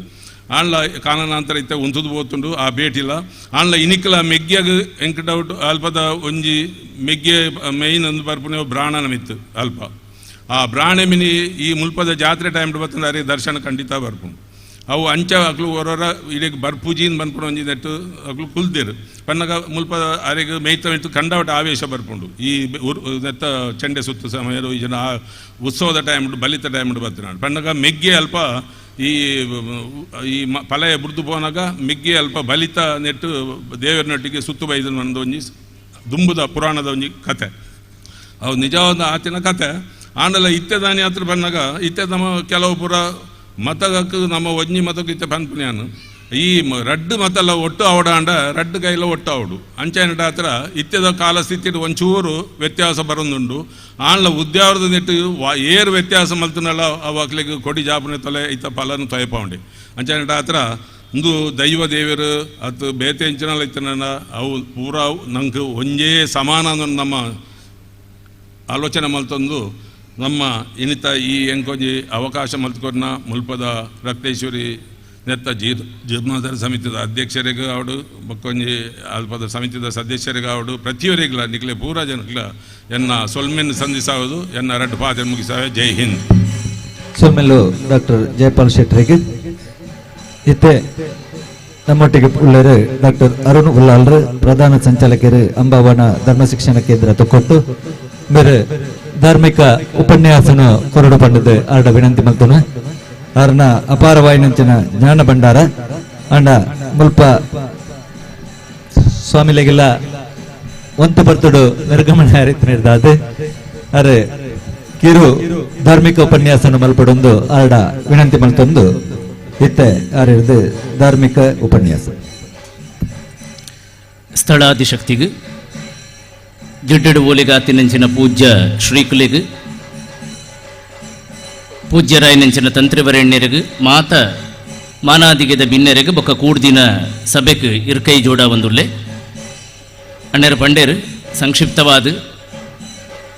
ಆನ್ಲ ಕಾರಣಾಂತರ ಇತ್ತ ಉಂತುದು ಹೋತುಂಡು ಆ ಭೇಟಿಲ ಆನ್ಲ ಇನಿಕಲ ಮೆಗ್ಗೆಗ ಎಂಕಟೌಟ್ ಅಲ್ಪದ ಒಂಜಿ ಮೆಗ್ಗೆ ಮೈನ್ ಒಂದು ಬರ್ಪುನೆ ಬ್ರಾಹ್ಮಣ ಮಿತ್ತು ಅಲ್ಪ ಆ ಬ್ರಾಹ್ಮಣ ಮಿನಿ ಈ ಮುಲ್ಪದ ಜಾತ್ರೆ ಟೈಮ್ ಬರ್ತಂದ್ರೆ ಅರೆ ದರ್ಶನ ಖಂಡಿತ ಬರ್ಪುಂಡು ಅವು ಅಂಚ ಅಕ್ಲು ಹೊರ ಇಡೀಗೆ ಬರ್ಪೂಜಿನ ಬಂದ್ಕೊಂಡು ಒಂಜಿ ನೆಟ್ಟು ಅಕ್ಲು ಕುಲ್ದಿರು ಪನ್ನಗ ಮುಲ್ಪ ಅರೆಗೆ ಮೇಯ್ತ ಮೆಟ್ಟು ಕಂಡವಟ ಆವೇಶ ಬರ್ಪುಂಡು ಈ ನೆತ್ತ ಚೆಂಡೆ ಸುತ್ತು ಸಮಯ ಜನ ಉತ್ಸವದ ಟೈಮ್ ಬಲಿತ ಟೈಮ್ ಬರ್ತೀನಿ ಪನ್ನಗ ಮೆಗ್ಗೆ ಅಲ್ಪ ಈ ಪಲಯ ಬುಡ್ದು ಪೋನಾಗ ಮೆಗ್ಗೆ ಅಲ್ಪ ಬಲಿತ ನೆಟ್ಟು ದೇವರನೊಟ್ಟಿಗೆ ಸುತ್ತು ಬೈದ ಒಂದು ಒಂಜಿ ದುಂಬುದ ಪುರಾಣದ ಒಂಜಿ ಕತೆ ಅವು ನಿಜವಾದ ಆತಿನ ಕತೆ ಆಂಡಲ ಇತ್ಯದಾನಿ ಹತ್ರ ಬಂದಾಗ ಇತ್ಯ ನಮ್ಮ ಕೆಲವು ಪುರ ಮತಗಕ್ಕೆ ನಮ್ಮ ಒಂಜಿ ಮತಕ್ಕೆ ಇತ್ತ ಪನ್ಪುನ್ಯಾನು ಈ ರಡ್ಡು ಮತಲ್ಲ ಒಟ್ಟು ಅವಡಾಂಡ ರಡ್ಡು ಕೈಲ ಒಟ್ಟು ಅವಡು ಅಂಚೆನಟ ಹತ್ರ ಇತ್ಯದ ಕಾಲ ಸ್ಥಿತಿ ಒಂಚೂರು ವ್ಯತ್ಯಾಸ ಬರೋದುಂಡು ಆನ್ಲ ಉದ್ಯಾವರದ ನೆಟ್ಟು ಏರು ವ್ಯತ್ಯಾಸ ಮಲ್ತನಲ್ಲ ಅವು ಅಕ್ಲಿಗೆ ಕೊಡಿ ಜಾಪನೆ ತೊಲೆ ಇತ್ತ ಫಲನು ತೊಯಪೌಂಡೆ ಅಂಚೆನಟ ಹತ್ರ ಒಂದು ದೈವ ದೇವರು ಅದು ಬೇತೆ ಇಂಚಿನಲ್ಲ ಇತ್ತನ ಅವು ಪೂರ ನಂಗೆ ಒಂಜೇ ಸಮಾನ ನಮ್ಮ ಆಲೋಚನೆ ಮಲ್ತೊಂದು ನಮ್ಮ ಇನಿತ ಈ ಎಂಕೊಂಜಿ ಅವಕಾಶ ಮಲ್ತ್ಕೊರ್ನ ಮುಲ್ಪದ ರಕ್ತೇಶ್ವರಿ ನೆತ್ತ ಜೀರ್ಣೋದ್ಧಾರ ಸಮಿತಿದ ಅಧ್ಯಕ್ಷರಿಗೆ ಅವಡು ಬಕ್ಕೊಂಜಿ ಅಲ್ಪದ ಸಮಿತಿದ ಸದಸ್ಯರಿಗೆ ಅವಡು ಪ್ರತಿಯೊರಿಗಿಲ್ಲ ನಿಕ್ಲೆ ಪೂರ ಜನಕ್ಲ ಎನ್ನ ಸೊಲ್ಮೆನ್ ಸಂಧಿಸಾವುದು ಎನ್ನ ರಡ್ಡು ಪಾತ್ರ ಮುಗಿಸಾವೆ ಜೈ ಹಿಂದ್ ಸೊಲ್ಮೆಲ್ಲು ಡಾಕ್ಟರ್ ಜಯಪಾಲ್ ಶೆಟ್ಟರಿಗೆ ಇತ್ತೆ ನಮ್ಮೊಟ್ಟಿಗೆ ಉಳ್ಳರು ಡಾಕ್ಟರ್ ಅರುಣ್ ಉಲ್ಲಾಲ್ರು ಪ್ರಧಾನ ಸಂಚಾಲಕರು ಅಂಬಾವನ ಧರ್ಮ ಶಿಕ್ಷಣ ಕೇಂದ್ರ ತೊಕ್ಕೊಟ್ಟು ಬೇರೆ ಧಾರ್ಮಿಕ ಉಪನ್ಯಾಸನ ಕೊರಡು ಪಂಡದ ಆರ್ಡ ವಿನಂತಿ ಮಲ್ತನು ಆರ್ನ ಅಪಾರವಾಯಿನಂಚಿನ ಜ್ಞಾನ ಭಂಡಾರ ಅಂಡ ಮುಲ್ಪ ಸ್ವಾಮಿಲೆಗೆಲ್ಲ ಒಂತು ಬರ್ತಡು ನಿರ್ಗಮನ ರೀತಿ ಅರೆ ಕಿರು ಧಾರ್ಮಿಕ ಉಪನ್ಯಾಸನ ಮಲ್ಪಡೊಂದು ಆರ್ಡ ವಿನಂತಿ ಮಲ್ತೊಂದು ಇತ್ತೆ ಆರಿರ್ದು ಧಾರ್ಮಿಕ ಉಪನ್ಯಾಸ ಸ್ಥಳಾದಿಶಕ್ತಿಗೆ ಜಿಡ್ಡಡು ಓಲಿಗಾತಿನಂಚಿನ ಪೂಜ್ಯ ಶ್ರೀಕುಲಿಗೆ ಪೂಜ್ಯರಾಯನಂಚಿನ ತಂತ್ರಿವರೆಣ್ಯರಿಗೆ ಮಾತ ಮಾನಾದಿಗೆದ ಬಿನ್ನರೆಗೆ ಬೊಕ್ಕ ಕೂಡ್ದಿನ ಸಭೆಗೆ ಇರ್ಕೈ ಜೋಡ ಒಂದುಳ್ಳೆ ಅಣ್ಣರ ಪಂಡೇರು ಸಂಕ್ಷಿಪ್ತವಾದ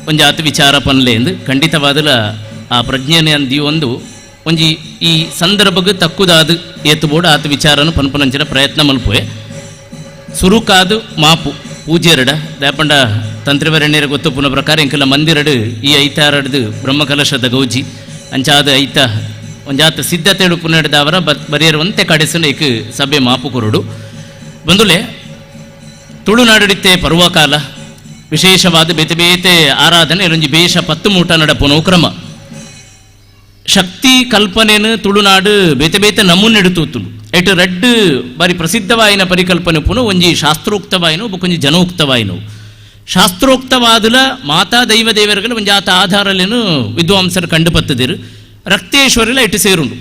ಒಂಜಾತು ವಿಚಾರ ಪನ್ಲೆ ಎಂದು ಖಂಡಿತವಾದಲ ಆ ಪ್ರಜ್ಞೆನೆ ಅಂದಿ ಒಂಜಿ ಈ ಸಂದರ್ಭಕ್ಕೆ ತಕ್ಕುದಾದ ಏತು ಬೋಡ ಆತ ವಿಚಾರನು ಪನ್ಪನಂಚಿನ ಪ್ರಯತ್ನ ಮಲ್ಪುವೆ ಸುರುಕಾದು ಮಾಪು ಪೂಜ್ಯರಡ ದಾಪಂಡ ತಂತ್ರಿವರೆಣ್ಯರ ಗೊತ್ತುಪುನ ಪ್ರಕಾರ ಎಂಕಲ ಮಂದಿರಡು ಈ ಐತಾರಡ್ದು ಬ್ರಹ್ಮಕಲಶದ ಗೌಜಿ ಅಂಚಾದ ಐತ ಒಂಜಾತ ಸಿದ್ಧತೆಡು ಪುನಡ್ದವರ ಬರೆಯರುವಂತೆ ಕಡೆಸನ ಏಕ ಸಭೆ ಮಾಪು ಕೊರಡು ಬಂದುಲೆ ತುಳುನಾಡಿತ್ತೆ ಪರ್ವಕಾಲ ವಿಶೇಷವಾದ ಬೇತೆ ಬೇತೆ ಆರಾಧನೆ ಇರೊಂಜಿ ಬೇಷ 10 ಮೂಟ ನಡಪುನೋ ಕ್ರಮ ಶಕ್ತಿ ಕಲ್ಪನೆಯನ್ನು ತುಳುನಾಡು ಬೇತೆ ಬೇತೆ ನಮೂನೆ ಎಡುತ್ತೂತುಲು ಎಟ್ ರೆಡ್ ಬಾರಿ ಪ್ರಸಿದ್ಧವಾಯಿನ ಪರಿಕಲ್ಪನೆ ಪುನಃ ಒಂಜಿ ಶಾಸ್ತ್ರೋಕ್ತವಾಯಿನೋ ಬೊಕೊಂಜಿ ಜನೋಕ್ತವಾಯಿನೋ. ಶಾಸ್ತ್ರೋಕ್ತವಾದುಲ ಮಾತಾ ದೈವ ದೇವರುಗಳು ಒಂಜಿ ಆತ ಆಧಾರಲೇನು ವಿದ್ವಾಂಸರು ಕಂಡುಪತ್ತದಿರು. ರಕ್ತೇಶ್ವರಿಲ ಇಟ್ಟು ಸೇರುಂಡು.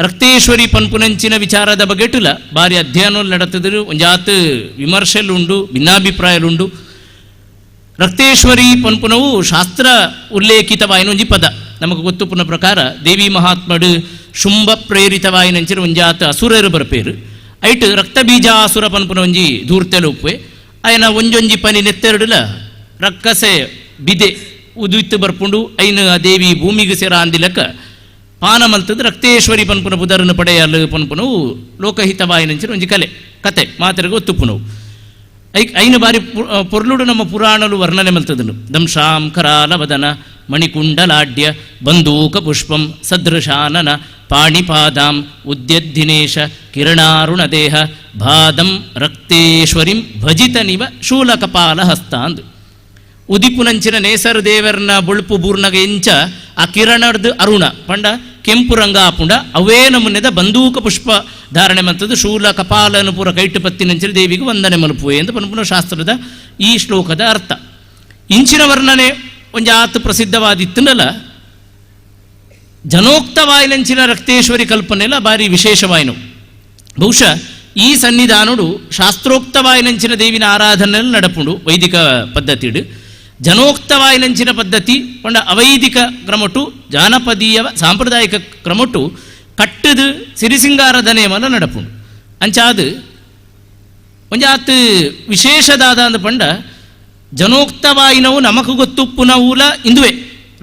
ರಕ್ತೇಶ್ವರಿ ಪನ್ಪುನಂಚಿನ ವಿಚಾರದ ಬಗೆಟುಲ ಬಾರಿ ಅಧ್ಯಯನ ನಡತದಿರು. ಒಂಜಾತ್ ವಿಮರ್ಶೆಲುಂಡು, ಭಿನ್ನಾಭಿಪ್ರಾಯಲುಂಡು. ರಕ್ತೇಶ್ವರಿ ಪನ್ಪುನವು ಶಾಸ್ತ್ರ ಉಲ್ಲೇಖಿತವಾಯಿನ ಒಂಜಿ ಪದ. ನಮಗೆ ಗೊತ್ತುಪುನ ಪ್ರಕಾರ ದೇವಿ ಮಹಾತ್ಮಡು ಶುಂಭ ಪ್ರೇರಿತವಾಯಿನಂಚಿನ ಒಂಜಾತ ಅಸುರರು ಬರ್ಪೇರು. ಐಟ್ ರಕ್ತ ಬೀಜಾಸುರ ಪನ್ಪುನ ಒಂಜಿ ಧೂರ್ತೆಲು ಉಪ್ಪೆ ಅಯ್ಯನ ಒಂಜೊಂಜಿ ಪನಿ ನೆತ್ತೆರಡುಲ ರಕ್ಕಸೆ ಬಿದೆ ಉದುತ್ತು ಬರ್ಪುಂಡು ಐನು ಆ ದೇವಿ ಭೂಮಿಗೆ ಸೇರ ಅಂದಿಲಕ್ಕ ಪಾನ ಮಲ್ತದ್ದು ರಕ್ತೇಶ್ವರಿ ಪನ್ಪುನ ಬುಧರನ್ನು ಪಡೆಯಲು ಪನ್ಪುನವು ಲೋಕಹಿತವಾಯಿನಂಚಿನ ಒಂಜಿ ಕತೆ ಮಾತರಿಗೆ ಒತ್ತುಪುನವು ಐನು ಬಾರಿ ಪೊರ್ಲುಡು ನಮ್ಮ ಪುರಾಣಲು ವರ್ಣನೆ ಮಲ್ತದನು. ದಂಶಾಂ ಕರಾಲ ವದನ ಮಣಿಕುಂಡಲಾಡ್ಯ ಬಂದೂಕ ಪುಷ್ಪಂ ಸದೃಶಾನನ ಪಾಣಿಪಾದಾಂ ಉದ್ಯದ್ದಿನೇಶ ಕಿರಣಾರುಣ ದೇಹ ಭಾದಂ ರಕ್ತೇಶ್ವರಿಂ ಭಜಿತನಿವ ಶೂಲಕಪಾಲ ಹಸ್ತಾಂದು. ಉದಿಪುನಂಚಿನ ನೇಸರ ದೇವರನ ಬೊಳುಪು ಬೂರ್ನಗೆ ಎಂಚ ಆ ಕಿರಣರ್ದು ಅರುಣ ಪಂಡ ಕೆಂಪು ರಂಗ ಆಪುಂಡ ಅವೇ ನಮೂನೆದ ಬಂದೂಕ ಪುಷ್ಪ ಧಾರಣೆ ಮತ್ತದು ಶೂಲ ಕಪಾಲನು ಪೂರ ಕೈಟು ಪತ್ತಿನಂಚಿನ ದೇವಿಗೆ ವಂದನೆ ಮಲಪುವೆ ಎಂದು ಪನ್ಪುನ ಶಾಸ್ತ್ರದ ಈ ಶ್ಲೋಕದ ಅರ್ಥ. ಇಂಚಿನ ವರ್ಣನೆ ಒಂಜಾತು ಪ್ರಸಿದ್ಧವಾದಿತ್ತನಲ್ಲ ಜನೋಕ್ತವಾಯಿನಂಚಿನ ರಕ್ತೇಶ್ವರಿ ಕಲ್ಪನೆಲ್ಲ ಬಾರಿ ವಿಶೇಷವಾಯಿನವು. ಬಹುಶಃ ಈ ಸನ್ನಿಧಾನಡು ಶಾಸ್ತ್ರೋಕ್ತವಾಯಿನಂಚಿನ ದೇವಿನ ಆರಾಧನೆಯಲ್ಲಿ ನಡಪುಂಡು ವೈದಿಕ ಪದ್ಧತಿಡು. ಜನೋಕ್ತವಾಯಿನಂಚಿನ ಪದ್ಧತಿ ಪಂಡ ಅವೈದಿಕ ಕ್ರಮಟು ಜಾನಪದೀಯ ಸಾಂಪ್ರದಾಯಿಕ ಕ್ರಮಟು ಕಟ್ಟದು ಸಿರಿಸಿಂಗಾರದನೆ ಮಲ ನಡಪುಂಡು. ಅಂಚಾದು ಒಂಜಾತು ವಿಶೇಷದಾದ ಅಂದ ಪಂಡ ಜನೋಕ್ತವಾಯಿನವು ನಮಕು ಗೊತ್ತುಪ್ಪುನವೂಲ ಇಂದುವೆ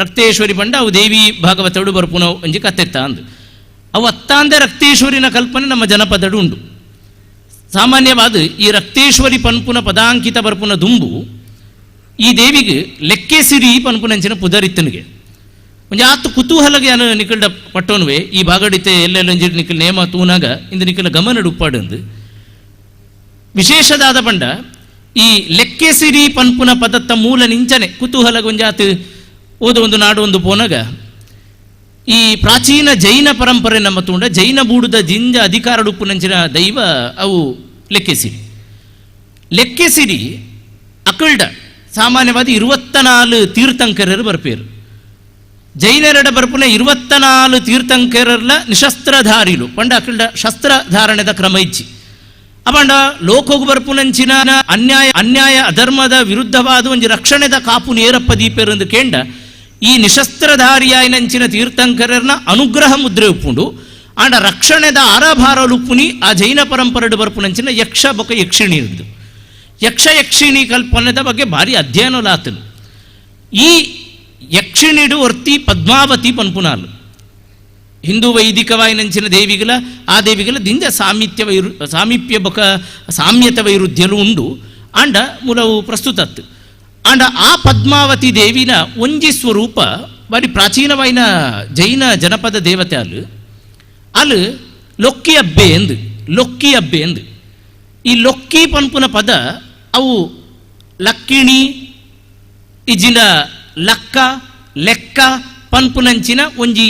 ರಕ್ತೇಶ್ವರಿ ಪಂಡ ಅವು ದೇವಿ ಭಾಗವತಡು ಬರ್ಪುನವು ಒಂಜಿ ಕತ್ತೆತ್ತ ಅಂದು ಅವು ಅತ್ತಾಂದೆ ರಕ್ತೇಶ್ವರಿನ ಕಲ್ಪನೆ ನಮ್ಮ ಜನಪದಡು ಉಂಡು. ಸಾಮಾನ್ಯವಾದ ಈ ರಕ್ತೇಶ್ವರಿ ಪನ್ಪುನ ಪದಾಂಕಿತ ಬರ್ಪುನ ದುಂಬು ಈ ದೇವಿಗೆ ಲೆಕ್ಕೆಸಿರಿ ಪನ್ಪುನಂಚಿನ ಪುದರಿತ್ತನಿಗೆ ಒಂಜಾತು ಕುತೂಹಲಗೆ ಅನು ನಿಕಲ್ಡ ಪಟ್ಟೋನುವೆ ಈ ಭಾಗಡಿತೆ ಎಲ್ಲೆಲ್ಲೊಂಜಿ ನಿಖಲ್ ನೇಮ ತೂನಾಗ ಇಂದು ನಿಖಲ ಗಮನ ಉಪ್ಪಾಡಂದು ವಿಶೇಷದಾದ ಪಂಡ ಈ ಲೆಕ್ಕೆಸಿರಿ ಪನ್ಪುನ ಪದತ್ತ ಮೂಲ ನಿಂಚನೆ ಕುತೂಹಲಗೊಂಜಾತು ಓದ ಒಂದು ನಾಡು ಒಂದು ಪೋನಾಗ ಈ ಪ್ರಾಚೀನ ಜೈನ ಪರಂಪರೆ ನಮ್ಮ ತೂಂಡ ಜೈನ ಬೂಡುದ ಜಿಂಜ ಅಧಿಕಾರಡುಪ್ಪುನಂಚಿನ ದೈವ ಅವು ಲೆಕ್ಕೆಸಿರಿ. ಲೆಕ್ಕೆಸಿರಿ ಅಕಲ್ಡ ಸಾಮಾನ್ಯವಾದ 24 ತೀರ್ಥಂಕರರು ಬರ್ಪೇರು. ಜೈನರಡ ಬರ್ಪುನ 24 ತೀರ್ಥಂಕರರ್ಲ ನಿಶಸ್ತ್ರಧಾರಿಲು ಪಂಡ ಅಕಲ್ಡ ಶಸ್ತ್ರಧಾರಣೆದ ಕ್ರಮ ಇಚ್ಚಿ ಅಪಂಡ ಲೋಕೋಗು ಬರ್ಪುನಂಚಿನ ಅನ್ಯಾಯ ಅಧರ್ಮದ ವಿರುದ್ಧವಾದ ಒಂದು ರಕ್ಷಣೆದ ಕಾಪು ನೇರಪ್ಪ ದೀಪೆರಂದು ಕೇಂಡ ಈ ನಿಶಸ್ತ್ರಧಾರಿಯಾಯಿನಂಚಿನ ತೀರ್ಥಂಕರರ್ನ ಅನುಗ್ರಹ ಮುದ್ರೆ ಉಪ್ಪುಂಡು ಆಂಡ ರಕ್ಷಣೆದ ಆರಭಾರಲುಪ್ಪುನಿ ಆ ಜೈನ ಪರಂಪರೆಡು ಬರ್ಪುನಂಚಿನ ಯಕ್ಷ ಬೊಕ ಯಕ್ಷಿಣಿ ಇರುವುದು. ಯಕ್ಷ ಯಕ್ಷಿಣಿ ಕಲ್ಪನೆದ ಬಗ್ಗೆ ಭಾರಿ ಅಧ್ಯಯನಲಾತನು. ಈ ಯಕ್ಷಿಣಿಡು ಒರ್ತಿ ಪದ್ಮಾವತಿ ಪನ್ಪುನಾಲು ಹಿಂದೂ ವೈದಿಕವಾಯಿನಂಚಿನ ದೇವಿಗಳ ಆ ದೇವಿಗಳ ದಿಂದ ಸಾಮೀಪ್ಯ ಬೊಕ ಸಾಮ್ಯತ ವೈರುಧ್ಯಲು ಉಂಡು ಆಂಡ ಮೂಲವು ಪ್ರಸ್ತುತತ್ತು ಆಂಡ ಆ ಪದ್ಮಾವತಿ ದೇವಿನ ಒಂಜಿ ಸ್ವರೂಪ ಬಾರಿ ಪ್ರಾಚೀನವಾಯಿನ ಜೈನ ಜನಪದ ದೇವತೆ ಅಲ್ ಲೊಕ್ಕಿ ಅಬ್ಬೆ ಎಂದು ಈ ಲೊಕ್ಕಿ ಪನ್ಪುನ ಪದ ಅವು ಲಕ್ಕಿಣಿ ಇಜಿನ ಲಕ್ಕ ಲೆಕ್ಕ ಪನ್ಪುನಂಚಿನ ಒಂಜಿ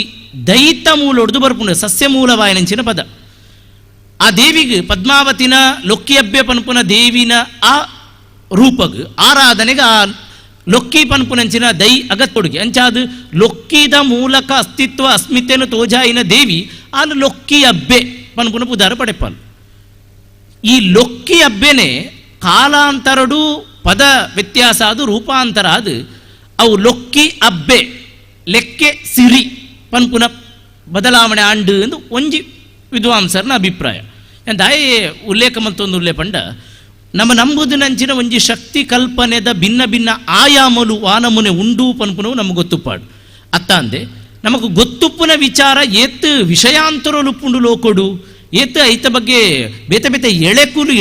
ದೈತ ಮೂಲ ಹೊಡೆದು ಬರ್ಪುಂಡು ಸಸ್ಯ ಮೂಲವಾಯಿನಂಚಿನ ಪದ. ಆ ದೇವಿಗೆ ಪದ್ಮಾವತಿನ ಲೊಕ್ಕಿ ಅಬ್ಬೆ ಪನ್ಪುನ ದೇವಿನ ಆ ರೂಪಗ್ ಆರಾಧನೆಗೆ ಆ ಲೊಕ್ಕಿ ಪನ್ಪುನಂಚಿನ ದೈ ಅಗತ್ತೊಡುಗೆ ಅಂಚಾದು ಲೊಕ್ಕಿದ ಮೂಲಕ ಅಸ್ತಿತ್ವ ಅಸ್ಮಿತೆಯನ್ನು ತೋಜಾಯಿನ ದೇವಿ ಅಲ್ಲಿ ಲೊಕ್ಕಿ ಅಬ್ಬೆ ಪನ್ಪುನ ಪುದಾರ ಪಡೆಪಾಲು. ಈ ಲೊಕ್ಕಿ ಅಬ್ಬೆನೆ ಕಾಲಾಂತರಡು ಪದ ವ್ಯತ್ಯಾಸ ಅದು ರೂಪಾಂತರ ಅದು ಅವು ಲೊಕ್ಕಿ ಅಬ್ಬೆ ಲೆಕ್ಕೆ ಸಿರಿ ಪನ್ಪುನ ಬದಲಾವಣೆ ಆಂಡು ಎಂದು ಒಂಜಿ ವಿದ್ವಾಂಸರನ ಅಭಿಪ್ರಾಯ. ದಾಯೇ ಉಲ್ಲೇಖ ಮತ್ತೊಂದು ಉಲ್ಲೇಖ ಪಂಡ ನಮ್ಮ ನಂಬುದಿನಂಚಿನ ಒಂಜಿ ಶಕ್ತಿ ಕಲ್ಪನೆದ ಭಿನ್ನ ಭಿನ್ನ ಆಯಾಮಲು ವಾನಮುನೆ ಉಂಡು ಪನ್ಪುನವು ನಮಗೆ ಗೊತ್ತುಪಾಡು. ಅತ್ತಾಂದೆ ನಮಗೆ ಗೊತ್ತುಪ್ಪುನ ವಿಚಾರ ಏತ್ ವಿಷಯಾಂತರಲುಪ್ಪುಂಡು ಲೋಕೊಡು ಏತ್ ಐತ ಬಗ್ಗೆ ಬೇತೆ ಬೇತೆ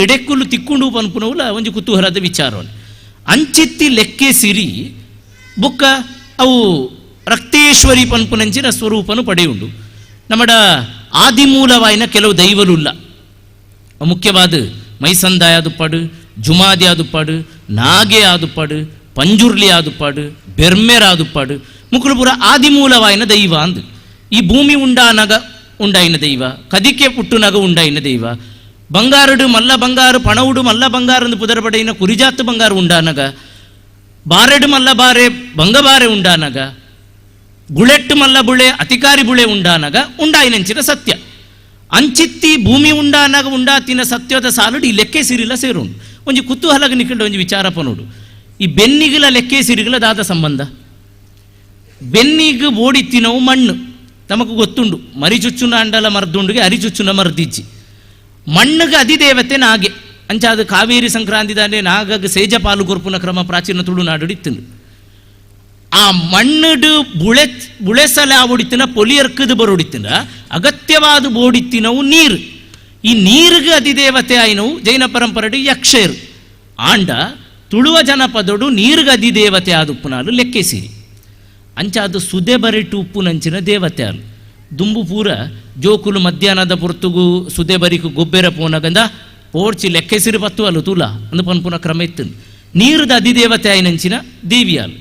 ಎಡೆಕುಲು ತಿಕ್ಕೊಂಡು ಪನ್ಪುನವುಲ ಒಂಜಿ ಕುತೂಹಲದ ವಿಚಾರವನ್ನು ಅಂಚಿತ್ತಿ ಲೆಕ್ಕೆ ಸಿರಿ ಬುಕ್ಕ ಅವು ರಕ್ತೇಶ್ವರಿ ಪನ್ಪುನಂಚಿನ ಸ್ವರೂಪನು ಪಡೆಯುಂಡು. ನಮ್ಮಡ ಆದಿಮೂಲವಾಯಿನ ಕೆಲವು ದೈವಲುಲ್ಲ ಮುಖ್ಯವಾದ ಮೈಸಂದಾಯ ಆದುಪಾಡು ಜುಮಾದಿ ಆದುಪಾಡು ನಾಗೆ ಆದುಪಾಡು ಪಂಜುರ್ಲಿ ಆದುಪಾಡು ಬೆರ್ಮೆರ್ ಆದುಪಾಡು ಮುಕ್ಕುಲು ಪೂರ ಆದಿಮೂಲವಾಯಿನ ದೈವ ಅಂದು ಈ ಭೂಮಿ ಉಂಡಾನಗ ಉಂಡಾಯಿನ ದೈವ, ಕದಿಕೆ ಪುಟ್ಟುನಗ ಉಂಡಾಯಿನ ದೈವ, ಬಂಗಾರಡು ಮಲ್ಲ ಬಂಗಾರು ಪಣವುಡು ಮಲ್ಲ ಬಂಗಾರಂದು ಪುದರಪಡೆಯಿನ ಕುರಿಜಾತು ಬಂಗಾರು ಉಂಡಾನಗ, ಬಾರೆಡು ಮಲ್ಲ ಬಾರೆ ಬಂಗಬಾರೆ ಉಂಡಾನಗ, ಗುಳೆಟ್ಟು ಮಲ್ಲ ಬುಳೆ ಅತಿಕಾರಿ ಬುಳೆ ಉಂಡಾನಗ ಉಂಡಾಯಿನಂಚಿನ ಸತ್ಯ. ಅಂಚಿತ್ತಿ ಭೂಮಿ ಉಂಡಾನಗ ಉಂಡಾತಿನ ಸತ್ಯದ ಸಾಲುಡು ಈ ಲೆಕ್ಕೆ ಸಿರಿಲ ಸೇರುಂಡು. ಒಂಜಿ ಕುತೂಹಲಗ ನಿಕಂಡು ಒಂಜಿ ವಿಚಾರಪ ನೋಡು. ಈ ಬೆನ್ನಿಗಲ ಲೆಕ್ಕೆ ಸಿರಿಗಲ ದಾದ ಸಂಬಂಧ. ಬೆನ್ನಿಗೆ ಓಡಿತ್ತಿನವು ಮಣ್ಣು ತಮకు ಗೊತ್ತುಂಡು. ಮರಿಚುಚ್ಚುನ ಅಂಡಲ ಮರ್ದುಂಡುಗೆ ಅರಿಚುಚ್ಚುನ ಮರ್ದಿಜ್ಜಿ. ಮಣ್ಣಿಗೆ ಅಧಿದೇವತೆ ನಾಗೆ ಅಂಚ ಅದು ಕಾವೇರಿ ಸಂಕ್ರಾಂತಿ ದಾಂಡೆ ನಾಗಗೆ ಸೇಜ ಪಾಲು ಕೊರ್ಪುನ ಕ್ರಮ ಪ್ರಾಚೀನ ತುಳುನಾಡು ಇತ್ತುಂಡು. ಆ ಮಣ್ಣುಡು ಬುಳೆಸಲ ಓಡಿತ್ತಿನ ಪೊಲಿಯರ್ಕದು ಬರೋಡಿತ್ತಿನ ಅಗತ್ಯವಾದ ಬೋಡಿತ್ತಿನವು ನೀರು. ಈ ನೀರಿಗೆ ಅಧಿದೇವತೆ ಆಯ್ನವು ಜೈನ ಪರಂಪರೆಡು ಯಕ್ಷೇರು ಆಂಡ ತುಳುವ ಜನಪದೋಡು ನೀರಿಗೆ ಅಧಿದೇವತೆ ಆದುಪ್ಪುನಾಲು ಲೆಕ್ಕೆ ಸಿರಿ. ಅಂಚ ಅದು ಸುದೆ ಬರಿಟು ಉಪ್ಪು ನಂಚಿನ ದೇವತೆ ಅಲ್ಲ. ದುಂಬು ಪೂರ ಜೋಕುಲು ಮಧ್ಯಾಹ್ನದ ಪೊರ್ತುಗು ಸುದೆ ಬರಿಕು ಗೊಬ್ಬರ ಪೋನಗಂದ ಪೋಡ್ಚಿ ಲೆಕ್ಕೆಸಿರಿ ಪತ್ತು ಅಲ್ಲ ತುಲ ಅಂದು ಪನ್ಪುನ ಕ್ರಮ ಇತ್ತು. ನೀರುದ ಅಧಿದೇವತೆ ಆಯ್ನಂಚಿನ ದೇವಿ ಅಲ್ಲ.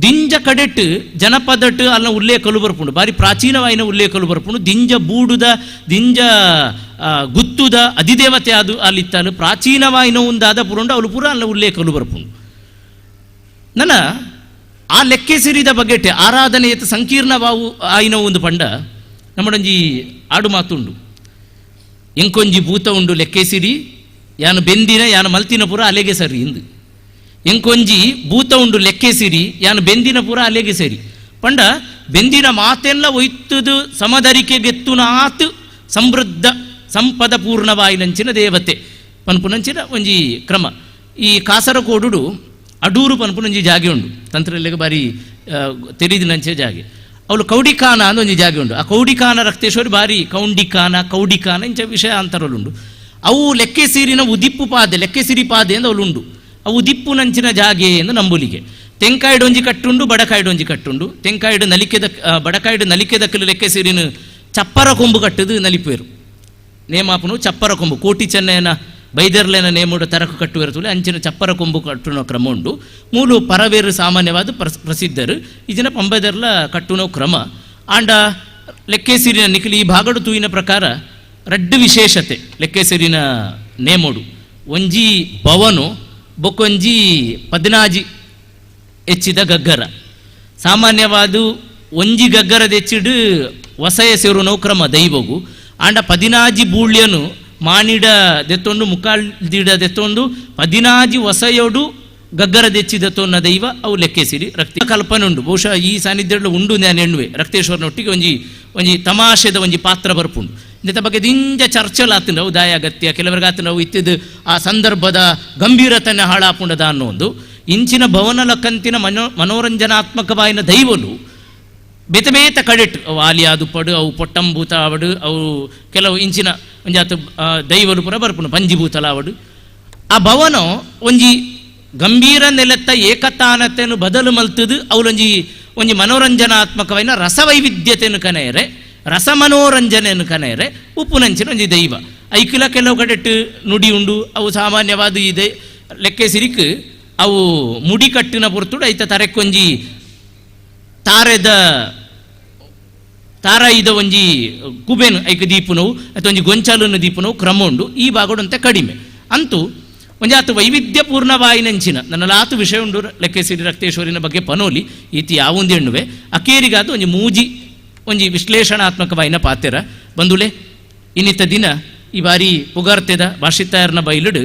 ದಿಂಜ ಕಡೆಟ್ಟು ಜನಪದಟ್ಟು ಅಲ್ಲ ಉಲ್ಲೇಖಲು ಬರ್ಪುಂಡು. ಬಾರಿ ಪ್ರಾಚೀನವಾಯಿನ ಉಲ್ಲೇಖಲು ಬರ್ಪುಂಡು. ದಿಂಜ ಬೂಡುದ ದಿಂಜ ಗುತ್ತುದ ಅಧಿದೇವತೆ ಅದು ಅಲ್ಲಿತ್ತಲು ಪ್ರಾಚೀನವಾಯಿನ ಒಂದಾದ ಪುರುಂಡು ಅವಳು ಪೂರ ಅಲ್ಲ ಉಲ್ಲೇಖಲು ಬರ್ಪುಂಡು. ನನ್ನ ಆ ಲೆಕ್ಕೆ ಸಿರಿದ ಬಗೆಟೆ ಆರಾಧನೆ ಎತ್ತು ಸಂಕೀರ್ಣವಾವು ಆಯಿನ ಒಂದು ಪಂಡ ನಮ್ಮಡೊಂಜಿ ಆಡು ಮಾತುಂಡು. ಎಂಕೊಂಜಿ ಭೂತ ಉಂಡು ಲೆಕ್ಕೆ ಸಿರಿ ಯಾನು ಬೆಂದಿನ ಯಾನು ಮಲ್ತಿನ ಪುರ ಅಲೆಗೆ ಸರಿ ಇಂದು. ಎಂಕೊಂಜಿ ಭೂತ ಉಂಡು ಲೆಕ್ಕೆ ಸಿರಿ ಯಾನು ಬೆಂದಿನ ಪುರ ಅಲೆಗೆ ಸರಿ ಪಂಡ ಬೆಂದಿನ ಮಾತೆಲ್ಲ ಒಯ್ತುದು ಸಮಧರಿಕೆ ಗೆತ್ತುನಾತು ಸಮೃದ್ಧ ಸಂಪದ ಪೂರ್ಣವಾಯಿನಂಚಿನ ದೇವತೆ ಪನ್ಪುನಂಚಿನ ಒಂಜಿ ಕ್ರಮ. ಈ ಕಾಸರಕೋಡು ಅಡೂರು ಪನ್ಪುನಂಜಿ ಜಾಗೆ ಉಂಡು ತಂತ್ರಲ್ಲಿಗೆ ಬಾರಿ ತೆರಿದಿನಂಚೆ ಜಾಗೆ. ಅವಳು ಕೌಡಿಕಾನ ಅಂತ ಒಂಜಿ ಜಾಗೆ ಉಂಡು. ಆ ಕೌಡಿಕಾನ ರಕ್ತೇಶ್ವರಿ ಬಾರಿ ಕೌಡಿಕಾನ ಇಂಚ ವಿಷಯ ಅಂತರಲ್ಲುಂಡು. ಅವು ಲೆಕ್ಕೆ ಸೀರಿನ ಉದಿಪ್ಪು ಪಾದೆ ಲೆಕ್ಕೆ ಸಿರಿ ಪಾದೆ ಎಂದು ಅವಳು ಉಂಡು. ಅವು ಉದಿಪ್ಪು ನಂಚಿನ ಜಾಗೆ ಎಂದು ನಂಬುಲಿಗೆ. ತೆಂಕಾಯ್ಡು ಒಂಜಿ ಕಟ್ಟುಂಡು ಬಡಕಾಯ್ಡು ಒಂಜಿ ಕಟ್ಟುಂಡು. ತೆಂಕಾಯ್ಡು ನಲಿಕೆದ ಬಡಕಾಯ್ಡು ನಲಿಕೆದಕ್ಕಲು ಲೆಕ್ಕೆ ಸೀರಿನ ಚಪ್ಪರ ಕೊಂಬು ಕಟ್ಟದು ನಲಿಪೇರು ನೇಮಾಪನು ಚಪ್ಪರ ಕೊಂಬು ಕೋಟಿ ಚೆನ್ನೈನ ಬೈದರ್ಲೇನ ನೇಮುಡು ತರಕು ಕಟ್ಟುವಿರತುಲೆ ಅಂಚಿನ ಚಪ್ಪರ ಕೊಂಬು ಕಟ್ಟುವ ಕ್ರಮ ಉಂಡು. ಮೂಲು ಪರವೇರು ಸಾಮಾನ್ಯವಾದ ಪ್ರಸಿದ್ಧರು ಇಜಿನ ಪಂಬದರ್ಲ ಕಟ್ಟುವ ಕ್ರಮ ಆಂಡ ಲೆಕ್ಕೇಸಿರಿನ ನಿಖಿಲಿ ಈ ಭಾಗಡು ತೂಯಿನ ಪ್ರಕಾರ ರಡ್ಡು ವಿಶೇಷತೆ ಲೆಕ್ಕೇಸಿರಿನ ನೇಮೋಡು. ಒಂಜಿ ಭವನು ಬೊಕ್ಕೊಂಜಿ 14 ಹೆಚ್ಚಿದ ಗಗ್ಗರ. ಸಾಮಾನ್ಯವಾದ ಒಂಜಿ ಗಗ್ಗರದ ಹೆಚ್ಚಿಡು ಹೊಸಯ ಸೇರು ಕ್ರಮ ದೈವಗು ಆಂಡ 14 ಬೂಳ್ಯನು ಮಾನಿಡ ದೆತ್ತೊಂಡು ಮುಕ್ಕಾಲ್ದಿಡ ದೆತ್ತೊಂದು 14 ಹೊಸಯೋಡು ಗಗ್ಗರ ದೆಚ್ಚಿದತ್ತೊನ್ನ ದೈವ ಅವು ಲೆಕ್ಕೆಸಿರಿ ರಕ್ತ ಕಲ್ಪನೆ ಉಂಡು. ಬಹುಶಃ ಈ ಸಾನ್ನಿಧ್ಯಗಳು ಉಂಡು ನಾನು ಎಣ್ಣುವೆ ರಕ್ತೇಶ್ವರನೊಟ್ಟಿಗೆ ಒಂಜಿ ತಮಾಷೆದ ಒಂಜಿ ಪಾತ್ರ ಬರ್ಪುಂಡು. ಇಂಥ ಬಗ್ಗೆ ದಿಂಜ ಚರ್ಚಲಾತಂಡು ಅವು ದಾಯ ಅಗತ್ಯ ಕೆಲವರಿಗಾತಂಡು ಅವು ಇತ್ತಿದ್ದು ಆ ಸಂದರ್ಭದ ಗಂಭೀರತನ ಹಾಳಾಪುಂಡದ ಅನ್ನೋ ಒಂದು ಇಂಚಿನ ಭವನಲ ಕಂತಿನ ಮನೋರಂಜನಾತ್ಮಕವಾಯಿನ ದೈವಲು ಬೇತ ಕಡೆಟ್ ಅವು ಆಲಿಯಾದು ಪಡು ಅವು ಪೊಟ್ಟಂಭೂತ ಆವಡು ಅವು ಕೆಲವು ಇಂಚಿನ ಒಂಜಾತು ದೈವಲು ಪುರ ಬರ್ಪುಂಡು ಪಂಜಿಭೂತಲ ಆವಡು. ಆ ಭವನ ಒಂಜಿ ಗಂಭೀರ ನೆಲೆತ್ತ ಏಕತಾನತೆಯನ್ನು ಬದಲು ಮಲ್ತದು ಅವಳೊಂಜಿ ಮನೋರಂಜನಾತ್ಮಕವಾಯಿನ ರಸವೈವಿಧ್ಯತೆಯನ್ನು ಕನೆಯರೆ ರಸಮನೋರಂಜನೆಯನ್ನು ಕನೆಯರೆ ಉಪ್ಪುನಂಚಿನ ಒಂಜಿ ದೈವ ಐಕಿಲ ಕೆಲವು ಕಡೆಟ್ಟು ನುಡಿ ಉಂಡು. ಅವು ಸಾಮಾನ್ಯವಾದ ಇದೆ ಲೆಕ್ಕೆ ಸಿರಿಕ್ ಅವು ಮುಡಿ ಕಟ್ಟಿನ ಪುರ್ತುಡು ಐತ ತರೆಕೊಂಜಿ ತಾರಾಯಿದ ಒಂಜಿ ಕುಬೇನು ಐಕ ದೀಪುನವು ಅಥವಾ ಒಂಜಿ ಗೊಂಚಾಲುನ ದೀಪುನವು ಕ್ರಮ ಉಂಡು. ಈ ಭಾಗಡಂತೆ ಕಡಿಮೆ ಅಂತೂ ಒಂಜಾತು ವೈವಿಧ್ಯಪೂರ್ಣವಾಯಿನಂಚಿನ ನನ್ನಲಾತು ವಿಷಯ ಉಂಡು ಲೆಕ್ಕೆಸಿರಿ ರಕ್ತೇಶ್ವರಿನ ಬಗ್ಗೆ ಪನೋಲಿ ಈತಿ ಯಾವೊಂದು ಎಣ್ಣುವೆ ಅಕೇರಿಗಾದ ಒಂಜಿ ಮೂಜಿ ಒಂಜಿ ವಿಶ್ಲೇಷಣಾತ್ಮಕವಾಯಿನ ಪಾತೆರ ಬಂದುಲೆ ಇನ್ನಿತ್ತ ದಿನ ಈ ಬಾರಿ ಪುಗಾರ್ತೆದ ಭಾಷಿತಾಯರ್ನ ಬೈಲುಡು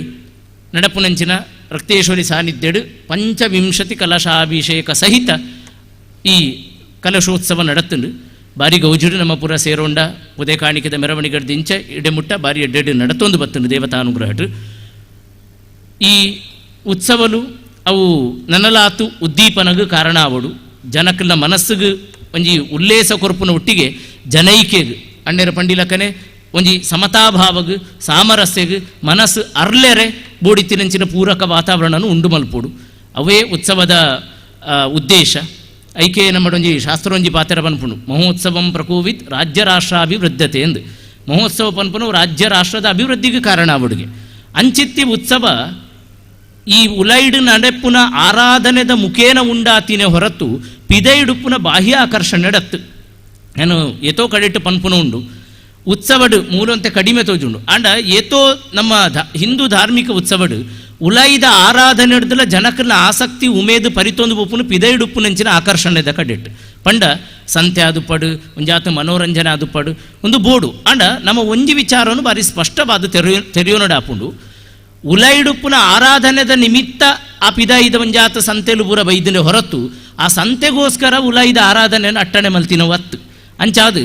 ನಡಪುನಂಚಿನ ರಕ್ತೇಶ್ವರಿ ಸಾನ್ನಿಧ್ಯಡು 25 ಕಲಶಾಭಿಷೇಕ ಸಹಿತ ಈ ಕಲಶೋತ್ಸವ ನಡತ್ತುಂಡು. ಬಾರಿ ಗೌಜುಡು ನಮ್ಮ ಪುರ ಸೇರೋಂಡ ಉದಯ ಕಾಣಿಕೆದ ಮೆರವಣಿಗೆ ದಿಂಚ ಇಡೆಮುಟ್ಟ ಬಾರಿ ಎಡ್ಡೆಡು ನಡತೊಂದು ಬತ್ತುಂಡು ದೇವತಾನುಗ್ರಹಡು. ಈ ಉತ್ಸವಲು ಅವು ನನ್ನಲಾತು ಉದ್ದೀಪನಗೂ ಕಾರಣ ಆವಡು. ಜನಕಲ್ನ ಮನಸ್ಸಿಗೆ ಒಂಜಿ ಉಲ್ಲೇಸ ಕೊರ್ಪುನ ಒಟ್ಟಿಗೆ ಜನೈಕೆಗೆ ಅಣ್ಣೆರ ಪಂಡಿಲಕ್ಕನೆ ಒಂಜಿ ಸಮತಾಭಾವಗ್ ಸಾಮರಸ್ಯಗ್ ಮನಸ್ಸು ಅರ್ಲೆರೆ ಬೋಡಿತ್ತಿನಂಚಿನ ಪೂರಕ ವಾತಾವರಣನು ಉಂಡು ಮಲ್ಪೋಡು. ಅವೇ ಉತ್ಸವದ ಉದ್ದೇಶ. ಐಕೆ ನಮ್ಮಡೊಂಜಿ ಶಾಸ್ತ್ರೊಂಜಿ ಪಾತೆರ ಪನ್ಪುಂಡು ಮಹೋತ್ಸವಂ ಪ್ರಕೋವಿತ್ ರಾಜ್ಯ ರಾಷ್ಟ್ರಾಭಿವೃದ್ಧತೆ ಎಂದು. ಮಹೋತ್ಸವ ಪನ್ಪುನು ರಾಜ್ಯ ರಾಷ್ಟ್ರದ ಅಭಿವೃದ್ಧಿಗೆ ಕಾರಣ ಆವಡುಗೆ. ಅಂಚಿತ್ತಿ ಉತ್ಸವ ಈ ಉಲೈಡು ನಡೆಪುನ ಆರಾಧನೆದ ಮುಖೇನ ಉಂಡಾತಿನೇ ಹೊರತು ಪಿದೈಡುಪ್ಪುನ ಬಾಹ್ಯ ಆಕರ್ಷಣೆ ನಡತ್ತು. ನಾನು ಏತೋ ಕಡೆಟ್ಟು ಪನ್ಪುನ ಉಂಡು ಉತ್ಸವಡು ಮೂಲಂತೆ ಕಡಿಮೆ ತೋಜುಂಡು ಅಂಡ ಏತೋ ನಮ್ಮ ಹಿಂದೂ ಧಾರ್ಮಿಕ ಉತ್ಸವಡು ಉಲಾಯಿದ ಆರಾಧನೆ ಹಿಡ್ದಲ್ಲ ಜನಕಲ್ನ ಆಸಕ್ತಿ ಉಮೇದು ಪರಿತೊಂದು ಉಪ್ಪುನು ಪಿದೈಡುಪ್ಪು ನೆಂಚಿನ ಆಕರ್ಷಣೆದ ಕಡೆಟ್ಟು ಪಂಡ ಸಂತೆ ಆದುಪಡು ಒಂಜಾತ ಮನೋರಂಜನೆ ಆದುಪಡು ಒಂದು ಬೋಡು ಅಂಡ ನಮ್ಮ ಒಂಜಿ ವಿಚಾರವನ್ನು ಬಾರಿ ಸ್ಪಷ್ಟವಾದ ತೆರೆಯೋನಡ ಆಪುಂಡು ಉಲೈಡುಪ್ಪುನ ಆರಾಧನೆದ ನಿಮಿತ್ತ ಆ ಪಿದಾಯಿದ ಒಂಜಾತ ಸಂತೆಲು ಪೂರ ಬೈದಿನ ಹೊರತು ಆ ಸಂತೆಗೋಸ್ಕರ ಉಲಾಯಿದ ಆರಾಧನೆಯನ್ನು ಅಟ್ಟಣೆ ಮಲ್ತಿನ ಒತ್ತು ಅಂಚಾದು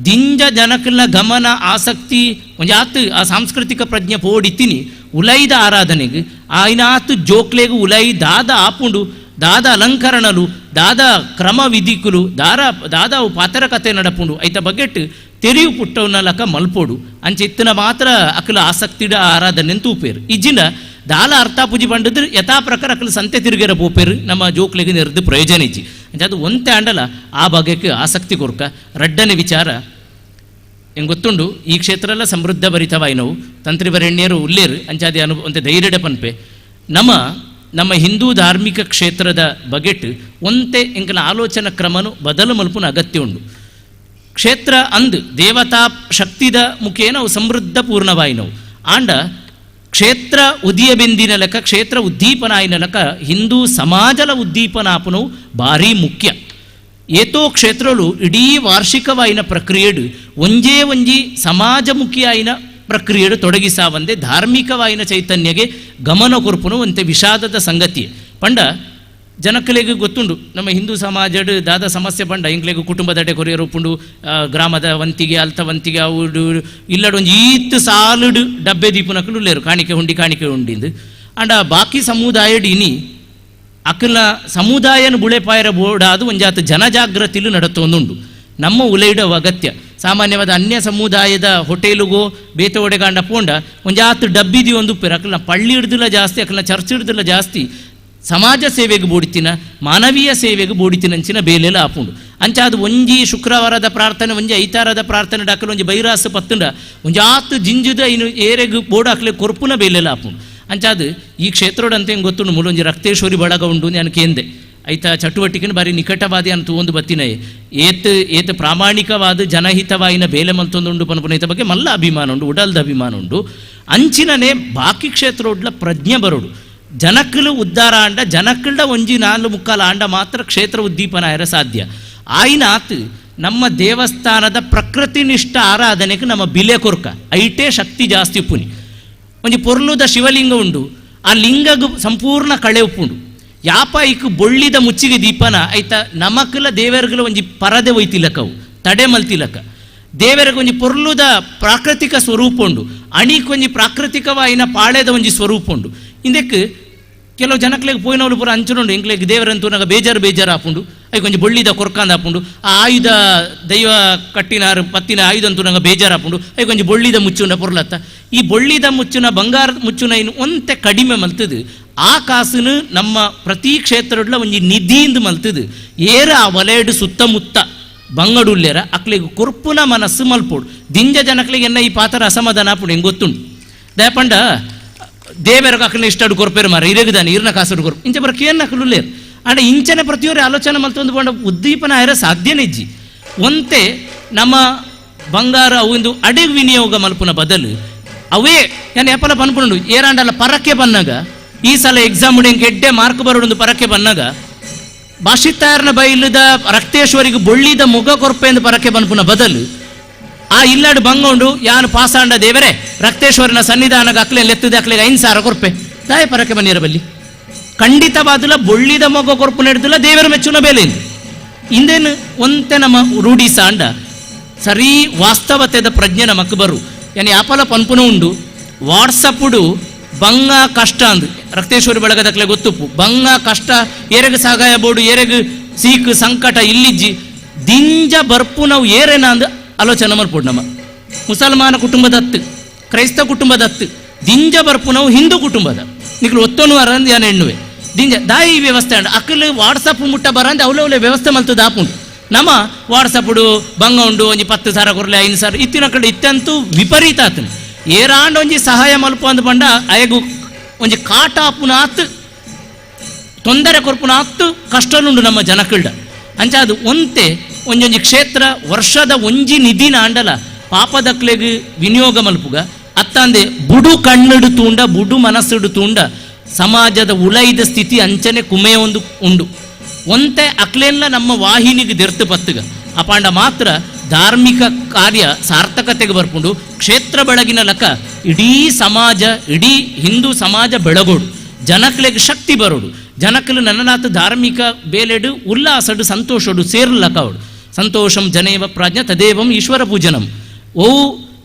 ದಿಂಜ ಜನಕಲ್ನ ಗಮನ ಆಸಕ್ತಿ ಒಂಜಾತು ಆ ಸಾಂಸ್ಕೃತಿಕ ಪ್ರಜ್ಞೆ ಪೋಡಿತ್ತಿನಿ ಉಲೈದ ಆರಾಧನೆಗೆ ಆಯ್ನಾತು ಜೋಕ್ಲೆಗು ಉಲೈ ದಾದ ಆಪುಂಡು ದಾದ ಅಲಂಕರಣಲು ದಾದ ಕ್ರಮ ವಿಧಿಕುಲು ದಾದ ಅವು ಪಾತ್ರ ಕತೆ ನಡಪುಂಡು ಐತ ಬಗೆಟ್ ತೆರಿವು ಪುಟ್ಟವನಲಕ ಮಲ್ಪೋಡು ಅಂಚೆ ಇತ್ತಿನ ಮಾತ್ರ ಅಕಲ ಆಸಕ್ತಿಡ ಆರಾಧನೆ ತೂಪೇರು ಇಜ್ಜಿನ ದಾಲ ಅರ್ಥ ಪೂಜಿ ಬಂಡಿದ್ರೆ ಯಥಾ ಪ್ರಕಾರ ಅಕಲು ಸಂತೆ ತಿರುಗೇರ ಪೋಪೇರು ನಮ್ಮ ಜೋಕ್ಲೆಗೆ ನೆರೆದು ಪ್ರಯೋಜನ ಇಜ್ಜಿ ಅಂಚೆ ಅದು ಒಂತೆ ಆಂಡಲ ಆ ಬಗೆಗೆ ಆಸಕ್ತಿ ಕೊರ್ಕ ರಡ್ಡನೆ ವಿಚಾರ ಹೆಂಗೆ ಗೊತ್ತುಂಡು ಈ ಕ್ಷೇತ್ರ ಎಲ್ಲ ಸಮೃದ್ಧ ಭರಿತವಾಯಿನವು ತಂತ್ರಿ ಬರೆಣ್ಯರು ಉಲ್ಲೇರು ಅಂಚಾದಿ ಒಂತೆ ಧೈರ್ಯಡೆ ಪನ್ಪೆ ನಮ್ಮ ಹಿಂದೂ ಧಾರ್ಮಿಕ ಕ್ಷೇತ್ರದ ಬಗೆಟ್ ಒಂತೆ ಎಂಕಲ ಆಲೋಚನಾ ಕ್ರಮನು ಬದಲು ಮಲ್ಪುನ ಅಗತ್ಯ ಉಂಡು ಕ್ಷೇತ್ರ ಅಂದ್ ದೇವತಾ ಶಕ್ತಿದ ಮುಖೇನ ಅವು ಸಮೃದ್ಧ ಪೂರ್ಣವಾಯಿನವು ಆಂಡ ಕ್ಷೇತ್ರ ಉದಿಯ ಬೆಂದಿನ ಲೆಕ್ಕ ಕ್ಷೇತ್ರ ಉದ್ದೀಪನ ಆಯ್ನ ಲೆಕ್ಕ ಹಿಂದೂ ಸಮಾಜಲ ಉದ್ದೀಪನ ಆಪನವು ಭಾರಿ ಮುಖ್ಯ ಏತೋ ಕ್ಷೇತ್ರಲು ಇಡೀ ವಾರ್ಷಿಕವಾಯಿನ ಪ್ರಕ್ರಿಯೆಡು ಒಂಜೇ ಒಂಜಿ ಸಮಾಜಮುಖಿ ಆಯ್ನ ಪ್ರಕ್ರಿಯೆಡು ತೊಡಗಿಸಾವಂದೆ ಧಾರ್ಮಿಕವಾಯಿನ ಚೈತನ್ಯಗೆ ಗಮನ ಕೊರ್ಪುನು ಒಂತೆ ವಿಷಾದದ ಸಂಗತಿ ಪಂಡ ಜನಕ್ಕಲೆಗೆ ಗೊತ್ತುಂಡು ನಮ್ಮ ಹಿಂದೂ ಸಮಾಜಡ್ ದಾದ ಸಮಸ್ಯೆ ಪಂಡ ಇಂಗ್ಲೆಗು ಕುಟುಂಬದಡೆ ಕೊರಿಯರುಪುಂಡು ಗ್ರಾಮದ ವಂತಿಗೆ ಅಲ್ತ ವಂತಿಗೆ ಅವು ಇಲ್ಲಡೊಂದು ಈತ್ ಸಾಲುಡು ಡಬ್ಬೆ ದೀಪನಕ್ಕಲು ಲೇರು ಕಾಣಿಕೆ ಉಂಡಿಂದು ಅಂಡ ಬಾಕಿ ಸಮುದಾಯಡ್ ಇನಿ ಅಕಲ್ನ ಸಮುದಾಯನ ಬುಳೆಪಾಯರ ಬೋಡಾದು ಒಂಜಾತ ಜನಜಾಗೃತಿಲು ನಡತೊಂದುಂಡು ನಮ್ಮ ಉಲೈಡವ ಅಗತ್ಯ ಸಾಮಾನ್ಯವಾದ ಅನ್ಯ ಸಮುದಾಯದ ಹೋಟೆಲುಗೋ ಬೇತೆ ಒಡೆಗಾಂಡ ಪೋಂಡ ಒಂಜಾತು ಡಬ್ಬಿದಿ ಒಂದು ಪೇರು ಅಕಲ್ನ ಪಳ್ಳಿ ಹಿಡ್ದಿಲ್ಲ ಜಾಸ್ತಿ ಅಕಲ್ನ ಚರ್ಚ್ ಹಿಡ್ದಿಲ್ಲ ಜಾಸ್ತಿ ಸಮಾಜ ಸೇವೆಗೆ ಬೋಡಿತಿನ ಮಾನವೀಯ ಸೇವೆಗೆ ಬೋಡಿತಿನಂಚಿನ ಬೇಲೆಲ್ಲ ಆಪುಂಡು ಅಂಚಾದು ಒಂಜಿ ಶುಕ್ರವಾರದ ಪ್ರಾರ್ಥನೆ ಒಂಜಿ ಐತಾರದ ಪ್ರಾರ್ಥನೆ ಡಾಕಲು ಒಂಜಿ ಬೈರಾಸ ಪತ್ತುಂಡ ಒಂಜಾತು ಜಿಂಜುದ ಇನ್ನು ಏರೆಗೆ ಬೋರ್ಡ್ ಹಾಕ್ಲೆ ಕೊರ್ಪುನ ಬೇಲೆಲ್ಲ ಆಪುಂಡು ಅಂಚಾದು ಈ ಕ್ಷೇತ್ರದಂತೆ ಹೆಂಗೆ ಗೊತ್ತುಂಡು ಮೂಲೊಂಜಿ ರಕ್ತೇಶ್ವರಿ ಬಳಗ ಉಂಡು ನಾನು ಕೇಂದೆ ಐತ ಚಟುವಟಿಕೆನ ಬಾರಿ ನಿಕಟವಾದಿ ಅಂತ ಒಂದು ಬತ್ತಿನಯೇ ಏತ್ ಪ್ರಾಮಾಣಿಕವಾದ ಜನಹಿತವಾಯಿನ ಬೇಲೆ ಮಲ್ತೊಂದುಂಡು ಪನ್ಪುನ ಈತ ಬಗ್ಗೆ ಮಲ್ಲ ಅಭಿಮಾನ ಉಂಡು ಉಡಲ್ದ ಅಭಿಮಾನ ಉಂಡು ಅಂಚಿನನೇ ಬಾಕಿ ಕ್ಷೇತ್ರ ಉಡ್ಲ ಪ್ರಜ್ಞೆ ಬರೋಡು ಜನಕ್ಕಲು ಉದ್ಧಾರ ಆಂಡ ಜನಕ್ಕಲ್ಡ ಒಂಜಿ 4 ಆಂಡ ಮಾತ್ರ ಕ್ಷೇತ್ರ ಉದ್ದೀಪನ ಆಯರ ಸಾಧ್ಯ ಆಯ್ನಾತ್ ನಮ್ಮ ದೇವಸ್ಥಾನದ ಪ್ರಕೃತಿನಿಷ್ಠ ಆರಾಧನೆಗೆ ನಮ್ಮ ಬಿಲೆ ಕೊರ್ಕ ಐಟೇ ಶಕ್ತಿ ಜಾಸ್ತಿ ಉಪ್ಪುನಿ ಒಂಜಿ ಪೊರ್ಲುದ ಶಿವಲಿಂಗ ಉಂಡು ಆ ಲಿಂಗಗೂ ಸಂಪೂರ್ಣ ಕಳೆ ಉಪ್ಪುಂಡು ಯಾಪ ಇಕ್ಕು ಬೊಳ್ಳಿದ ಮುಚ್ಚಿಗೆ ದೀಪನ ಐತ ನಮಕಲ ದೇವರುಗಳ ಒಂಜಿ ಪರದೆ ಒಯ್ತಿಲಕವು ತಡೆ ಮಲ್ತಿಲಕ ದೇವರಿಗೆ ಒಂಜಿ ಪೊರ್ಲುದ ಪ್ರಾಕೃತಿಕ ಸ್ವರೂಪ ಉಂಡು ಅಣಿಕೊಂಜಿ ಪ್ರಾಕೃತಿಕವಾಯಿನ ಪಾಳೆದ ಒಂಜಿ ಸ್ವರೂಪ ಉಂಡು ಇಂದಕ್ಕೆ ಕೆಲವು ಜನಕ್ಲೆಗೆ ಪೋಯಿನವಳು ಪೂರ ಅಂಚನುಂಡು ಎಂಕ್ಲೆಗೆ ದೇವರಂತೂ ನಾಗ ಬೇಜಾರು ಆಪುಂಡು ಐ ಕೊಂಚ ಬೊಳ್ಳಿದ ಕೊರ್ಕಾಂದ ಆಪುಂಡು ಆ ಆಯುಧ ದೈವ ಕಟ್ಟಿನಾರು ಪತ್ತಿನ ಆಯುಧ ಅಂತೂ ನಂಗೆ ಬೇಜಾರು ಆಪುಂಡು ಐ ಕೊಂಚ ಬೊಳ್ಳಿದ ಮುಚ್ಚುನ ಪೊರ್ಲತ್ತ ಈ ಬೊಳ್ಳಿದ ಮುಚ್ಚುನ ಬಂಗಾರದ ಮುಚ್ಚುನ ಇನ್ನು ಒಂತೆ ಕಡಿಮೆ ಮಲ್ತದು ಆ ಕಾಸುನು ನಮ್ಮ ಪ್ರತಿ ಕ್ಷೇತ್ರಡ್ಲ ಒಂಜಿ ನಿಧಿಯಿಂದ ಮಲ್ತದು ಏರ ಆ ವಲಯಡು ಸುತ್ತಮುತ್ತ ಬಂಗಡುಲ್ಲೇರ ಅಕ್ಲಿಗೆ ಕೊರ್ಪುನ ಮನಸ್ಸು ಮಲ್ಪೋಡು ದಿಂಜ ಜನಕ್ಲಿಗೆ ಎನ್ನ ಈ ಪಾತ್ರ ಅಸಮಾಧಾನ ಆಪುಂಡು ಹೆಂಗೆ ಗೊತ್ತುಂಡು ದಯಪಂಡ ದೇವರ ಅಕ್ಕನ ಇಷ್ಟಡು ಕೊರ್ಪೇರು ಮಾರ ಇರಗದಾನೆ ಇರ್ನ ಕಾಸಡು ಕೊರ್ಪು ಇಂಚ ಬರ ಕೇನ್ ಅಕ್ಕಲುಲ್ಲೇರು ಅಂಡ ಇಂಚನೆ ಪ್ರತಿಯೊರು ಆಲೋಚನೆ ಮಲ್ತೊಂದು ಬಂಡ ಉದ್ದೀಪನ ಆಯ್ರ ಸಾಧ್ಯನಿಜ್ಜಿ ಒಂತೆ ನಮ್ಮ ಬಂಗಾರ ಅವು ಅಡೆಗ್ ವಿನಿಯೋಗ ಮಲ್ಪುನ ಬದಲು ಅವೇ ನಾನು ಯಾಪಲ ಪನ್ಪುಂಡು ಏರಾಂಡಲ್ಲ ಪರಕ್ಕೆ ಬನ್ನಾಗ ಈ ಸಲ ಎಕ್ಸಾಮ್ ಉಂಡು ಎಡ್ಡೆ ಮಾರ್ಕ್ ಬರೋಡೊಂದು ಪರಕ್ಕೆ ಬನ್ನಾಗ ಬಾಷಿತ್ತಾಯರ್ನ ಬೈಲದ ರಕ್ತೇಶ್ವರಿಗೆ ಬೊಳ್ಳಿದ ಮುಗ ಕೊರ್ಪೆ ಎಂದು ಪರಕ್ಕೆ ಬನ್ಪುನ ಬದಲು ಆ ಇಲ್ಲಡು ಬಂಗೊಂಡು ಯಾನು ಪಾಸಾಂಡ ದೇವರೇ ರಕ್ತೇಶ್ವರನ ಸನ್ನಿಧಾನಗ ಅಕ್ಲೆ ಲೆತ್ತದ ಅಕ್ಲೆಗೆ 5,000 ಕೊರ್ಪೆ ದಾಯ ಪರಕ್ಕೆ ಬನ್ನಿರ ಬಲ್ಲಿ ಖಂಡಿತವಾದಲ್ಲ ಬೊಳ್ಳಿದ ಮೊಗ ಕೊರ್ಪು ನಡೆದಿಲ್ಲ ದೇವರ ಮೆಚ್ಚುನ ಬೇಲೆ ಇಂದೇನು ಒಂತೆ ನಮ್ಮ ರೂಢಿ ಸಾಂಡ ಸರಿ ವಾಸ್ತವತೆದ ಪ್ರಜ್ಞೆ ನಮಕ್ ಬರು ಏನು ಯಾಪಲ ಪನ್ಪುನ ಉಂಡು ವಾಟ್ಸಪ್ಪುಡು ಬಂಗ ಕಷ್ಟ ಅಂದು ರಕ್ತೇಶ್ವರಿ ಬಳಗದಕ್ಲೆ ಗೊತ್ತುಪ್ಪು ಬಂಗ ಕಷ್ಟ ಏರೆಗೆ ಸಹಾಯ ಬೋಡು ಏರೆಗೆ ಸೀಕ್ ಸಂಕಟ ಇಲ್ಲಿಜ್ಜಿ ದಿಂಜ ಬರ್ಪು ನಾವು ಏರೇನ ಅಂದು ಆಲೋಚನೆ ಮಲ್ಪೋಡು ನಮ್ಮ ಮುಸಲ್ಮಾನ ಕುಟುಂಬದತ್ತು ಕ್ರೈಸ್ತ ಕುಟುಂಬದತ್ತು ದಿಂಜ ಬರ್ಪು ನಾವು ಹಿಂದೂ ಕುಟುಂಬದ ನಿಕ್ಲು ಒತ್ತೋನು ಅರಂದು ಯಾನು ಎಣ್ಣುವೆ ದಿಂಜ ದಾಯಿ ವ್ಯವಸ್ಥೆ ಅಂಡ ಅಕ್ಕಲು ವಾಟ್ಸಪ್ ಮುಟ್ಟ ಬರಂದು ಅವಳೆ ವ್ಯವಸ್ಥೆ ಮಲ್ತದ ಆಪುಂಡು ನಮ್ಮ ವಾಟ್ಸಪ್ಡು ಬಂಗ ಉಂಡು ಒಂಜಿ 10,000 ಕೊರ್ಲೆ 5,000 ಇತ್ತಿನ ಕಡೆ ಇತ್ತಂತೂ ವಿಪರೀತ ಆತನು ಏರಾಂಡ ಒಂಜಿ ಸಹಾಯ ಮಲ್ಪ ಅಂದು ಬಂಡ ಅಯಗು ಒಂಜಿ ಕಾಟ ಆಪುನ ಆತು ತೊಂದರೆ ಕೊರ್ಪುನ ಆತು ಕಷ್ಟನುಂಡು ನಮ್ಮ ಜನಕಲ್ಡ ಅಂಚ ಅದು ಒಂತೆ ಒಂಜೊಂಜಿ ಕ್ಷೇತ್ರ ವರ್ಷದ ಒಂಜಿ ನಿಧಿನ ಆಂಡಲ ಪಾಪದಕ್ಲೆಗ್ ವಿನಿಯೋಗ ಮಲ್ಪುಗ ಅತ್ತಂದೆ ಬುಡು ಕಣ್ಣಿಡು ತೂಂಡ ಬುಡು ಮನಸ್ಸಿಡು ತೂಂಡ ಸಮಾಜದ ಉಳೈದ ಸ್ಥಿತಿ ಅಂಚನೆ ಕುಮೆಯ ಒಂದು ಉಂಡು ಒಂತೆ ಅಕ್ಲೆಲ್ಲ ನಮ್ಮ ವಾಹಿನಿಗೆ ದೆರ್ತು ಪತ್ತುಗ ಅಪಾಂಡ ಮಾತ್ರ ಧಾರ್ಮಿಕ ಕಾರ್ಯ ಸಾರ್ಥಕತೆಗೆ ಬರ್ಕೊಂಡು ಕ್ಷೇತ್ರ ಬೆಳಗಿನ ಲಕ ಇಡೀ ಸಮಾಜ ಇಡೀ ಹಿಂದೂ ಸಮಾಜ ಬೆಳಗೋಡು ಜನಕ್ಲೆಗ್ ಶಕ್ತಿ ಬರೋಡು ಜನಕ್ಕಲು ನನ್ನನಾಥ ಧಾರ್ಮಿಕ ಬೇಲೆಡು ಉಲ್ಲಾಸಡು ಸಂತೋಷಡು ಸೇರ್ಲಕ ಅವಡು ಸಂತೋಷಂ ಜನೇವ ಪ್ರಾಜ್ಞ ತದೇವಂ ಈಶ್ವರ ಪೂಜನಂ ಓ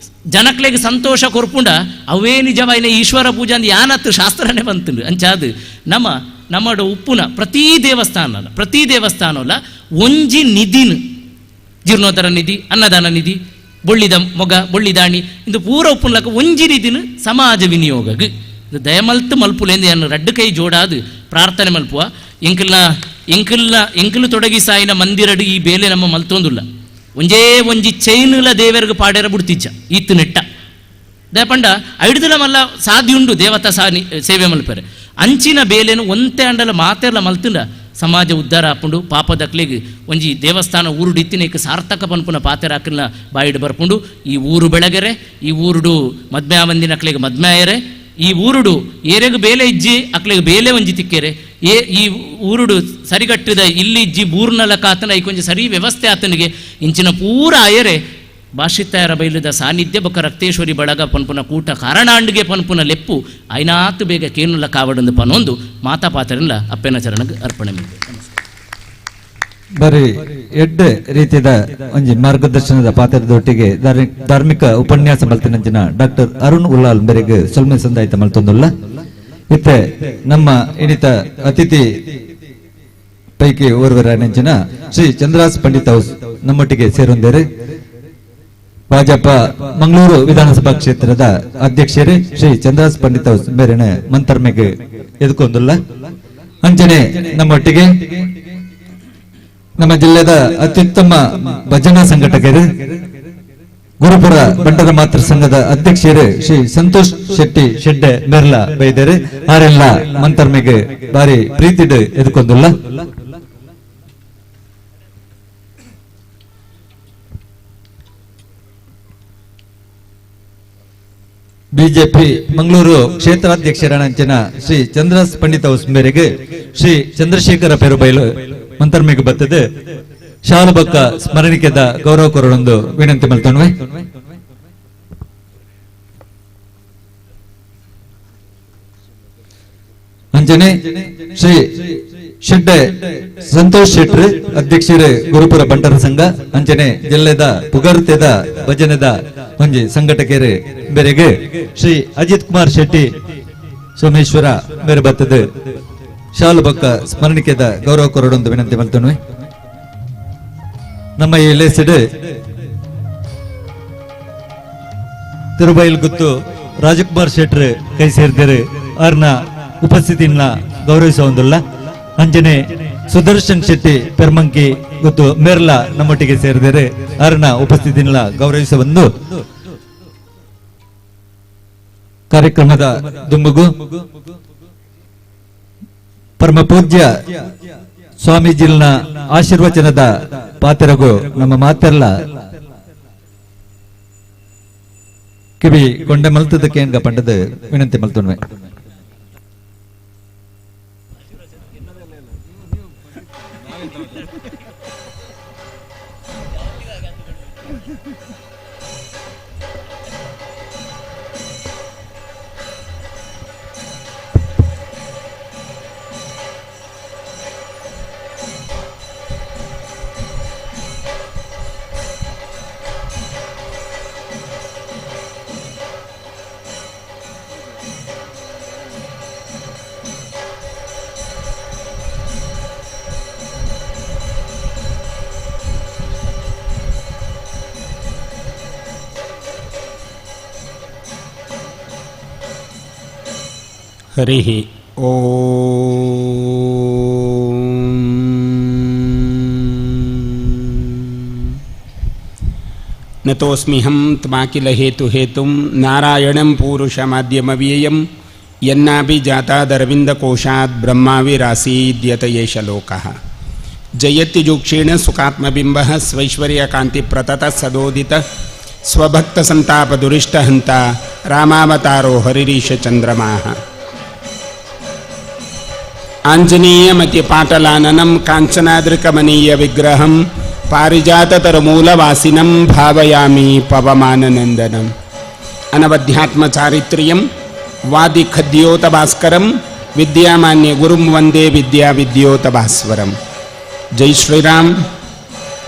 ಜನಕ್ಲೆಗ್ ಸಂತೋಷ ಕೊರ್ಪುಂಡ ಅವೇ ನಿಜವಾಯಿನ ಈಶ್ವರ ಪೂಜೆ ಅಂದ್ ಯಾನತ್ತು ಶಾಸ್ತ್ರನೇ ಬಂತು ಅಂಚಾದು ನಮ್ಮಡ ಉಪ್ಪುನ ಪ್ರತಿ ದೇವಸ್ಥಾನಲ್ಲ ಒಂಜಿ ನಿಧಿನ್ ಜೀರ್ಣೋದ್ಧಾರ ನಿಧಿ ಅನ್ನದಾನ ನಿಧಿ ಬೊಳ್ಳಿದ ಮೊಗ ಬೊಳ್ಳಿದಾಣಿ ಇದು ಪೂರ ಉಪ್ಪುನ್ಲಕ ಒಂಜಿ ನಿಧಿನ ಸಮಾಜ ವಿನಿಯೋಗಗ್ ಇದು ದಯಮಲ್ತು ಮಲ್ಪುಲೆಂದು ಏನು ರಡ್ಡು ಕೈ ಜೋಡಾದು ಪ್ರಾರ್ಥನೆ ಮಲ್ಪುವ ಎಂಕಲ್ನ ತೊಡಗಿ ಸಾಯಿನ ಮಂದಿರಡು ಈ ಬೇಲೆ ನಮ್ಮ ಮಲ್ತೊಂದುಲ್ಲ ಒಂಜಿ ಚೈನುಲ ದೇವರಿಗೆ ಪಾಡ್ಯರ ಬಿಡ್ತಿಜ್ಜ ಈತ್ ನೆಟ್ಟ ದಯಪಂಡ ಐಡ್ದಲ ಮಲ್ಲ ಸಾಧ್ಯ ಉಂಡು ದೇವತಾ ಸೇವೆ ಮಲ್ಪರೆ ಅಂಚಿನ ಬೇಲೆನು ಒಂತೆ ಅಂಡಲ ಮಾತೆಲ್ಲ ಮಲ್ತುಂಡ ಸಮಾಜ ಉದ್ಧಾರ ಹಾಪುಂಡು ಪಾಪದಕ್ಲೆಗ್ ಒಂಜಿ ದೇವಸ್ಥಾನ ಊರುಡು ಇತ್ತಿನೇಕ ಸಾರ್ಥಕ ಪನ್ಪುನ ಪಾತೆರ ಹಾಕಲ್ನ ಬಾಯಿಡು ಬರ್ಪುಂಡು ಈ ಊರು ಬೆಳಗೆರೆ ಈ ಊರುಡು ಮದ್ಮೆ ಆವಂದಿನ ಅಕ್ಲೆಗ್ ಮದ್ಮೆ ಆಯರೆ ಈ ಊರುಡು ಏರೆಗ್ ಬೇಲೆ ಇಜ್ಜಿ ಅಕ್ಲೆಗ್ ಬೇಲೆ ಒಂಜಿ ತಿಕ್ಕೆರೆ ಈ ಊರುಡು ಸರಿಗಟ್ಟಿದ ಇಲ್ಲಿ ಇಜ್ಜಿ ಬೂರ್ನಲಕ ಆತನ ಐಕೊಂಜಿ ಸರಿ ವ್ಯವಸ್ಥೆ ಆತನಿಗೆ ಇಂಚಿನ ಪೂರ ಆಯರೆ ಭಾಷಿತಾಯರ ಬೈಲದ ಸಾನ್ನಿಧ್ಯ ಬೊಕ್ಕ ರಕ್ತೇಶ್ವರಿ ಬಳಗ ಪನ್ಪುನ ಕೂಟ ಕಾರಣಾಂಡಿಗೆ ಪನ್ಪುನ ಲೆಪ್ಪು ಐನಾತು ಬೇಗ ಕೇನುಲ ಕಾವಡೊಂದು ಪನೊಂದು ಮಾತಾ ಪಾತ್ರಲ್ಲ ಅಪ್ಪೆನ ಚರಣಗ್ ಅರ್ಪಣೆ ಮಾಡಿ ಬರೀ ಎಡ್ಡೆ ರೀತಿಯ ಒಂಜಿ ಮಾರ್ಗದರ್ಶನದ ಪಾತ್ರದೊಟ್ಟಿಗೆ ಧಾರ್ಮಿಕ ಉಪನ್ಯಾಸ ಮಲ್ತಿನಂಚಿನ ಡಾಕ್ಟರ್ ಅರುಣ್ ಉಲ್ಲಾಲ್ ಬೆರೆಗೆ ಸೊಲ್ಮೆ ಸಂದಾಯಿತ ಮಲ್ತೊಂದುಲ್ಲ ಇತ್ತೆ ನಮ್ಮ ಇಣಿತ ಅತಿಥಿ ಪೈಕಿ ಓರ್ವರ ನೆಂಚಿನ ಶ್ರೀ ಚಂದ್ರಾಸ್ ಪಂಡಿತ್ ಹೌಸ್ ನಮ್ಮೊಟ್ಟಿಗೆ ಸೇರೊಂದೇರೆ ಭಾಜಪ ಮಂಗಳೂರು ವಿಧಾನಸಭಾ ಕ್ಷೇತ್ರದ ಅಧ್ಯಕ್ಷರೇ ಶ್ರೀ ಚಂದ್ರಾಸ್ ಪಂಡಿತ್ ಹೌಸ್ ಬೇರೆನೆ ಮಂತರ್ಮೆಗೆ ಎದುಕೊಂದುಲ್ಲ ಅಂಚನೆ ನಮ್ಮೊಟ್ಟಿಗೆ ನಮ್ಮ ಜಿಲ್ಲೆದ ಅತ್ಯುತ್ತಮ ಭಜನಾ ಸಂಘಟಕರು ಗುರುಪುರ ಬಂಟರ ಮಾತೃ ಸಂಘದ ಅಧ್ಯಕ್ಷರು ಶ್ರೀ ಸಂತೋಷ್ ಶೆಟ್ಟಿ ಶೆಡ್ಡೆ ಮೇರ್ಲ ಬೈದರೆ ಆರೆಲ್ಲ ಮಂತರ್ಮೆಗೆ ಬಾರಿ ಪ್ರೀತಿಡ್ ಎದುಕೊಂದುಲ್ಲ ಬಿಜೆಪಿ ಮಂಗಳೂರು ಕ್ಷೇತ್ರಾಧ್ಯಕ್ಷರಾಣಂಚಿನ ಶ್ರೀ ಚಂದ್ರಾಸ್ ಪಂಡಿತ್ ಹೌಸ್ ಮೇರೆಗೆ ಶ್ರೀ ಚಂದ್ರಶೇಖರ ಪೆರುಬೈಲು ಮಂತರ್ಮೆಗೆ ಬರ್ತದೆ ಶಾಲಬಕ್ಕ ಸ್ಮರಣಿಕೆದ ಗೌರವ ಕೊರಡೊಂದು ವಿನಂತಿ ಮಲ್ತೊಣ್ವೆ ಅಂಚನೆ ಶ್ರೀ ಶೆಡ್ಡೆ ಸಂತೋಷ್ ಶೆಟ್ರು ಅಧ್ಯಕ್ಷರು ಗುರುಪುರ ಬಂಟರ ಸಂಘ ಅಂಚನೆ ಜಿಲ್ಲೆದ ಪುಗರ್ತೆದ ಭಜನೆದ ಒಂಜಿ ಸಂಘಟಕರು ಬೇರೆಗೆ ಶ್ರೀ ಅಜಿತ್ ಕುಮಾರ್ ಶೆಟ್ಟಿ ಸೋಮೇಶ್ವರ ಬೇರೆ ಬರ್ತದೆ ಶಾಲುಬಕ್ಕ ಸ್ಮರಣಿಕೆದ ಗೌರವ ಕೊರಡೊಂದು ವಿನಂತಿ ಮಲ್ತೊಣ್ವೆ ನಮ್ಮ ಈ ಲೇಸಿಡ್ ತಿರುಬೈಲ್ ಗುತ್ತು ರಾಜಕುಮಾರ್ ಶೆಟ್ರು ಕೈ ಸೇರಿದರೆ ಅವ್ರನ್ನ ಉಪಸ್ಥಿತಿಯನ್ನ ಗೌರವಿಸುವುದಿಲ್ಲ ಅಂಜನೆ ಸುದರ್ಶನ್ ಶೆಟ್ಟಿ ಪೆರ್ಮಂಕಿ ಗೊತ್ತು ಮೇರ್ಲ ನಮ್ಮೊಟ್ಟಿಗೆ ಸೇರಿದರೆ ಅವ್ರನ್ನ ಉಪಸ್ಥಿತಿಯನ್ನ ಗೌರವಿಸುವ ಕಾರ್ಯಕ್ರಮದ ದುಂಬುಗು ಪರಮ ಪೂಜ್ಯ ಸ್ವಾಮೀಜಿಲ್ನ ಆಶೀರ್ವಚನದ ಪಾತ್ರಗೂ ನಮ್ಮ ಮಾತೆಲ್ಲ ಕಿವಿ ಕೊಂಡೆ ಮಲ್ತದಕ್ಕೆ ಏನ್ಗ ಪಂಡದ ವಿನಂತಿ ಮಲ್ತೊಣ್ವೆ हरिः ओम नतोऽस्म्यहं त्वाकिल हेतुहेतुं नारायणं पूरुषमाद्यमव्ययं यन्नाभिजातादरविन्दकोशात् ब्रह्माविरासीद्यत एष लोकः ಜಯತ್ಯುಜೂಕ್ಷೇಣ ಸುಖಾತ್ಮಬಿಂಬ ಸ್ವೈಶ್ವರ್ಯ ಕಾಂತಿ ಪ್ರತತ ಸದೋದಿತ ಸ್ವಭಕ್ತ ಸಂತಾಪ ದುರಿಷ್ಟ ಹಂತ ರಾಮಾವತಾರೋ ಹರಿರೀಶ ಚಂದ್ರಮಾಹ ಆಂಜನೇಯಮತಿ ಪಾಟಲಾನನಂ ಕಾಂಚನಾದ್ರಿಕಮನೀಯ ವಿಗ್ರಹಂ ಪಾರಿಜಾತತರ ಮೂಲವಾಸಿನಂ ಭಾವಯಾಮಿ ಪವಮಾನನಂದನಂ ಅನವಧ್ಯಾತ್ಮ ಚಾರಿತ್ರ್ಯಂ ವಾದಿ ಖದ್ಯೋತ ಭಾಸ್ಕರಂ ವಿದ್ಯಾಮಾನ್ಯ ಗುರುಂ ವಂದೇ ವಿದ್ಯಾ ವಿದ್ಯೋತ ಭಾಸ್ವರಂ. ಜೈ ಶ್ರೀರಾಮ್,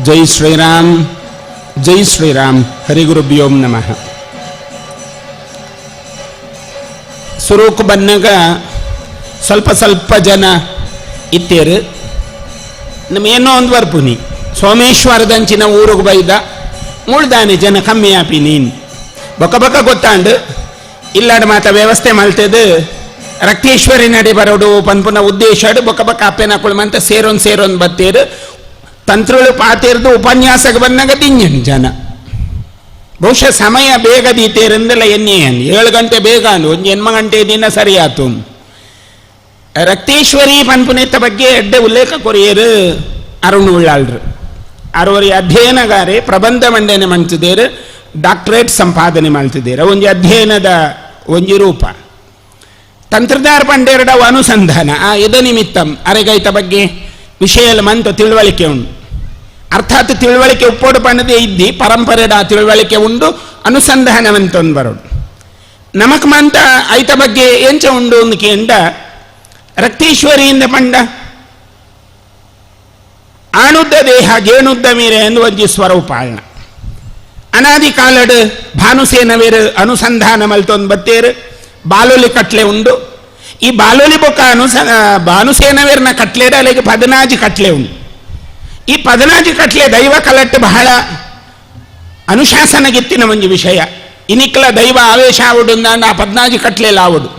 ಜೈ ಶ್ರೀರಾಮ್, ಜೈ ಶ್ರೀರಾಮ್. ಹರಿಗುರುಭ್ಯೋಂ ನಮಃ. ಸುರೂಕು ಬನ್ನಗ ಸ್ವಲ್ಪ ಜನ ಇತ್ತೇರು. ನಮ್ಮೇನೋ ಒಂದು ಬರ್ಪುನಿ ಸೋಮೇಶ್ವರದಂಚಿನ ಊರಿಗೆ ಬೈದ ಮುಳ್ದಾನೆ ಜನ ಕಮ್ಮಿ ಆಪಿ ನೀನು ಬೊಕ್ಕ ಗೊತ್ತಾಂಡು ಇಲ್ಲಾಡ ಮಾತ ವ್ಯವಸ್ಥೆ ಮಲ್ತದ ರಕ್ತೇಶ್ವರಿ ನಡೆ ಬರೋಡು ಪನ್ಪುನ ಉದ್ದೇಶ ಬೊಕ್ಕ ಅಪ್ಪೆನ ಕುಳ್ಮಂತ ಸೇರೊಂದು ಬತ್ತೇರು ತಂತ್ರಗಳು ಪಾತೇರ್ದು ಉಪನ್ಯಾಸಕ್ಕೆ ಬಂದಾಗ ತಿಂಜನ್ ಜನ ಬಹುಶಃ ಸಮಯ ಬೇಗ ದೀತೇರಿಂದಲ್ಲ 7 ಗಂಟೆ ಬೇಗ ಒಂದು 8 ಗಂಟೆ ದಿನ ಸರಿ ಆತು. ರಕ್ತೇಶ್ವರಿ ಪನ್ಪುನೆತ್ತ ಬಗ್ಗೆ ಎಡ್ಡೆ ಉಲ್ಲೇಖ ಕೊರಿಯರು ಅರುಣ್ ಉಳ್ಳಾಳ್ರು ಅವರ ಅಧ್ಯಯನಗಾರೆ ಪ್ರಬಂಧ ಮಂಡನೆ ಮಾಡ್ತಿದ್ದೇರು, ಡಾಕ್ಟರೇಟ್ ಸಂಪಾದನೆ ಮಾಡ್ತಿದ್ದೇರು. ಒಂದು ಅಧ್ಯಯನದ ಒಂದು ರೂಪ ತಂತ್ರಧಾರ ಪಂಡೆರಡ ಅನುಸಂಧಾನ ಇದ ನಿಮಿತ್ತಂ ಅರೆಗೈತ ಬಗ್ಗೆ ವಿಷಯ ಮಂತ ತಿಳುವಳಿಕೆ ಉಂಡು. ಅರ್ಥಾತ್ ತಿಳುವಳಿಕೆ ಉಪ್ಪೋಡು ಪಣ್ಣದೇ ಇದ್ದಿ ಪರಂಪರೆಡ ತಿಳುವಳಿಕೆ ಉಂಡು ಅನುಸಂಧಾನವಂತ ಒಂದು ಬರೋಡು ನಮಕ್ ಮಂತ ಐತ ಬಗ್ಗೆ ಎಂಚ ಉಂಡು ಒಂದು ಕೇಂಡ ರಕ್ತೇಶ್ವರಿಯಿಂದ ಪಂಡ ಆಣುದ್ದ ದೇಹ ಗೇಣುದ್ದ ಮೀರೆ ಎಂದು ಒಂಜಿ ಸ್ವರೂಪ ಅಳ್ನ ಅನಾದಿ ಕಾಲಡ್ ಭಾನುಸೇನವೇರು ಅನುಸಂಧಾನ ಮಲ್ತೊಂದು ಬತ್ತೇರು ಬಾಲೋಲಿ ಕಟ್ಲೆ ಉಂಡು. ಈ ಬಾಲೋಲಿ ಬೊಕ್ಕ ಭಾನುಸೇನವೇರ್ನ ಕಟ್ಲೆಡ ಅಲ್ಲಿಗೆ 14 ಕಟ್ಲೆ ಉಂಡು. ಈ 14 ಕಟ್ಲೆ ದೈವ ಕಲಟ್ಟು ಬಹಳ ಅನುಶಾಸನಗಿತ್ತಿನ ಒಂದು ವಿಷಯ. ಇನಿಕ್ಲ ದೈವ ಆವೇಶ ಆವುಡು ಆ 14 ಕಟ್ಲೆಲ್ಲ ಆವುಡು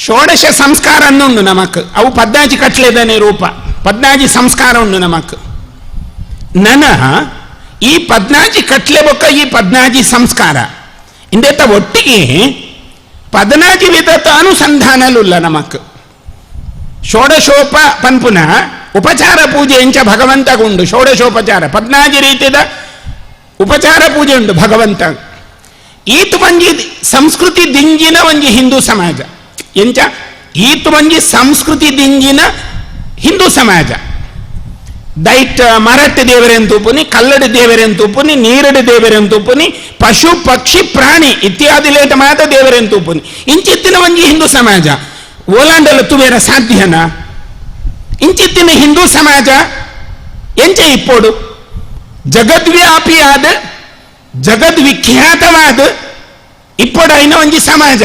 ಷೋಡಶ ಸಂಸ್ಕಾರ ಅನ್ನುಂಡು ನಮಕ್ ಅವು 14 ಕಟ್ಲೆದನೇ ರೂಪ 14 ಸಂಸ್ಕಾರ ಉಂಡು ನಮಕ್. ನನ ಈ 14 ಕಟ್ಲೆ ಬೊಕ್ಕ ಈ 14 ಸಂಸ್ಕಾರ ಇಂದೆತ್ತ ಒಟ್ಟಿಗೆ 14 ವಿಧದ ಅನುಸಂಧಾನಲುಲ್ಲ ನಮಕ್. ಷೋಡಶೋಪ ಪನ್ಪುನ ಉಪಚಾರ ಪೂಜೆ ಎಂಚ ಭಗವಂತಗುಂಡು ಷೋಡಶೋಪಚಾರ 14 ರೀತಿಯ ಉಪಚಾರ ಪೂಜೆ ಉಂಡು ಭಗವಂತ. ಈತು ಮಂಜಿ ಸಂಸ್ಕೃತಿ ದಿಂಜಿನ ಒಂಜಿ ಹಿಂದೂ ಸಮಾಜ ಎಂಚ ಈತು ಮಂಜಿ ಸಂಸ್ಕೃತಿ ದಿಂಜಿನ ಹಿಂದೂ ಸಮಾಜ. ದೈಟ್ ಮರಟ್ ದೇವರೆಂತೂಪುನಿ, ಕಲ್ಲಡ ದೇವರೆಂತೂಪುನಿ, ನೀರಡ ದೇವರೆಂತೂಪುನಿ, ಪಶು ಪಕ್ಷಿ ಪ್ರಾಣಿ ಇತ್ಯಾದಿ ಲೇಟ ಮಾತ ದೇವರೆಂತೂಪುನಿ ಇಂಚಿತ್ತಿನ ಒಂಜಿ ಹಿಂದೂ ಸಮಾಜ. ಓಲಾಂಡಲ ತುವೇರ ಸಾಧ್ಯನ? ಇಂಚಿತ್ತಿನ ಹಿಂದೂ ಸಮಾಜ ಎಂಚ ಇಪ್ಪೋಡು ಜಗದ್ವ್ಯಾಪಿಯಾದ ಜಗದ್ವಿಖ್ಯಾತವಾದ ಇಪ್ಪೋಡು ಐನ ಒಂಜಿ ಸಮಾಜ.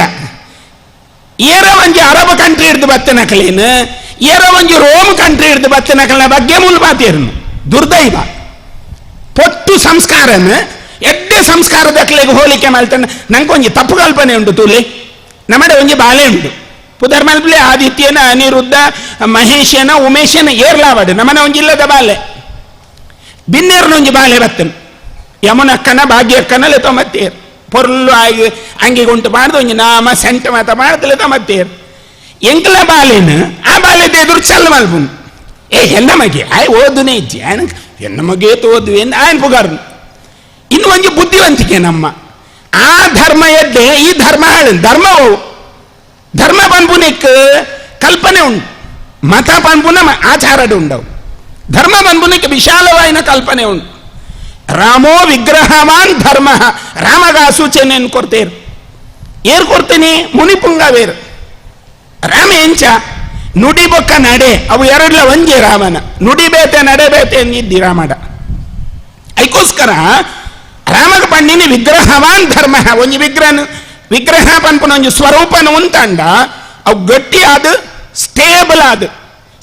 ಏರ ಒಂಜಿ ಅರಬ್ ಕಂಟ್ರಿ ಹಿಡ್ದು ಬತ್ತನಕಲೇನು, ಏರ ಒಂಜಿ ರೋಮ್ ಕಂಟ್ರಿ ಹಿಡ್ದು ಬತ್ತನಕಲಿನ ಬಗ್ಗೆ ಮೂಲ ಮಾತೇರ್ನು ದುರ್ದೈವ ಪೊಟ್ಟು ಸಂಸ್ಕಾರನ ಎಡ್ಡೆ ಸಂಸ್ಕಾರದಕ್ಲೆಗೆ ಹೋಲಿಕೆ ಮಾಡ್ತಾನೆ. ನಂಗೆ ಒಂಜಿ ತಪ್ಪು ಕಲ್ಪನೆ ಉಂಟು ತೂಲಿ. ನಮ್ಮಡೆ ಒಂಜಿ ಬಾಲೆ ಉಂಟು ಪುದರ್ ಮಲ್ಪಲೆ ಆದಿತ್ಯನ ಅನಿರುದ್ಧ ಮಹೇಶನ ಉಮೇಶನ ಏರ್ಲಾವಾಡು ನಮ್ಮನ ಒಂಜಿಲ್ಲದ ಬಾಲೆ ಬಿನ್ನೇರ್ನ ಒಂಜಿ ಬಾಲೆ ಬತ್ತನು ಯಮುನಕ್ಕನ ಭಾಗ್ಯಕ್ಕನ ಲೆತ ಮತ್ತೇರು ಪೊರ್ಲು ಆಗಿ ಅಂಗಿಗುಂಟು ಮಾಡ್ದು ಒಂಜಿ ನಾಮ ಸೆಂಟ ಮಾತ ಮಾಡ್ದು ಲೆತ ಮತ್ತೇರು ಎಂಕ್ಲ ಬಾಲೆನ ಆ ಬಾಲೆದ ಎದುರು ಚಲ್ ಮಲ್ಪುನು ಹೆಣ್ಣ ಮಗೆ ಆಯ್ ಓದುನೇ ಇಜ್ಜಿ ಆಯ್ನ ಹೆಣ್ಣ ಮಗೆ ಓದ್ವಿ ಅಂತ ಆಯ್ನ ಪುಗಾರ್ನು. ಇನ್ನು ಒಂಜಿ ಬುದ್ಧಿವಂತಿಕೆ ನಮ್ಮ ಆ ಧರ್ಮ ಎಡ್ಡೆ ಈ ಧರ್ಮ ಹಾಳು ಧರ್ಮವು ಧರ್ಮ ಪನ್ಪುನಿಕ್ ಕಲ್ಪನೆ ಉಂಟು, ಮತ ಪನ್ಪುನ ಆಚಾರಡು ಉಂಡವು. ಧರ್ಮ ಪನ್ಪುನಿಕ್ ವಿಶಾಲವಾಯಿನ ಕಲ್ಪನೆ ಉಂಟು. ರಾಮೋ ವಿಗ್ರಹವಾನ್ ಧರ್ಮ ರಾಮಗ ಸೂಚನೆಯನ್ನು ಕೊಡ್ತೇರು ಏರ್ ಕೊಡ್ತೀನಿ ಮುನಿಪುಂಗವೇರು ರಾಮ ಎಂಚ ನುಡಿ ಬೊಕ್ಕ ನಡೆ ಅವು ಎರಡ್ಲ ಒಂಜೆ ರಾಮನ ನುಡಿ ಬೇತೆ ನಡೆ ಬೇತೆ ಎಂದಿದ್ದಿ ರಾಮಡ. ಅದಕ್ಕೋಸ್ಕರ ರಾಮಗ ಪಣ್ಣಿನ ವಿಗ್ರಹವಾನ್ ಧರ್ಮ ಒಂಜಿ ವಿಗ್ರಹ ಪನ್ಪುನ ಒಂಜಿ ಸ್ವರೂಪನ ಉಂತಂಡ ಅವು ಗಟ್ಟಿ ಆದ ಸ್ಟೇಬಲ್ ಆದ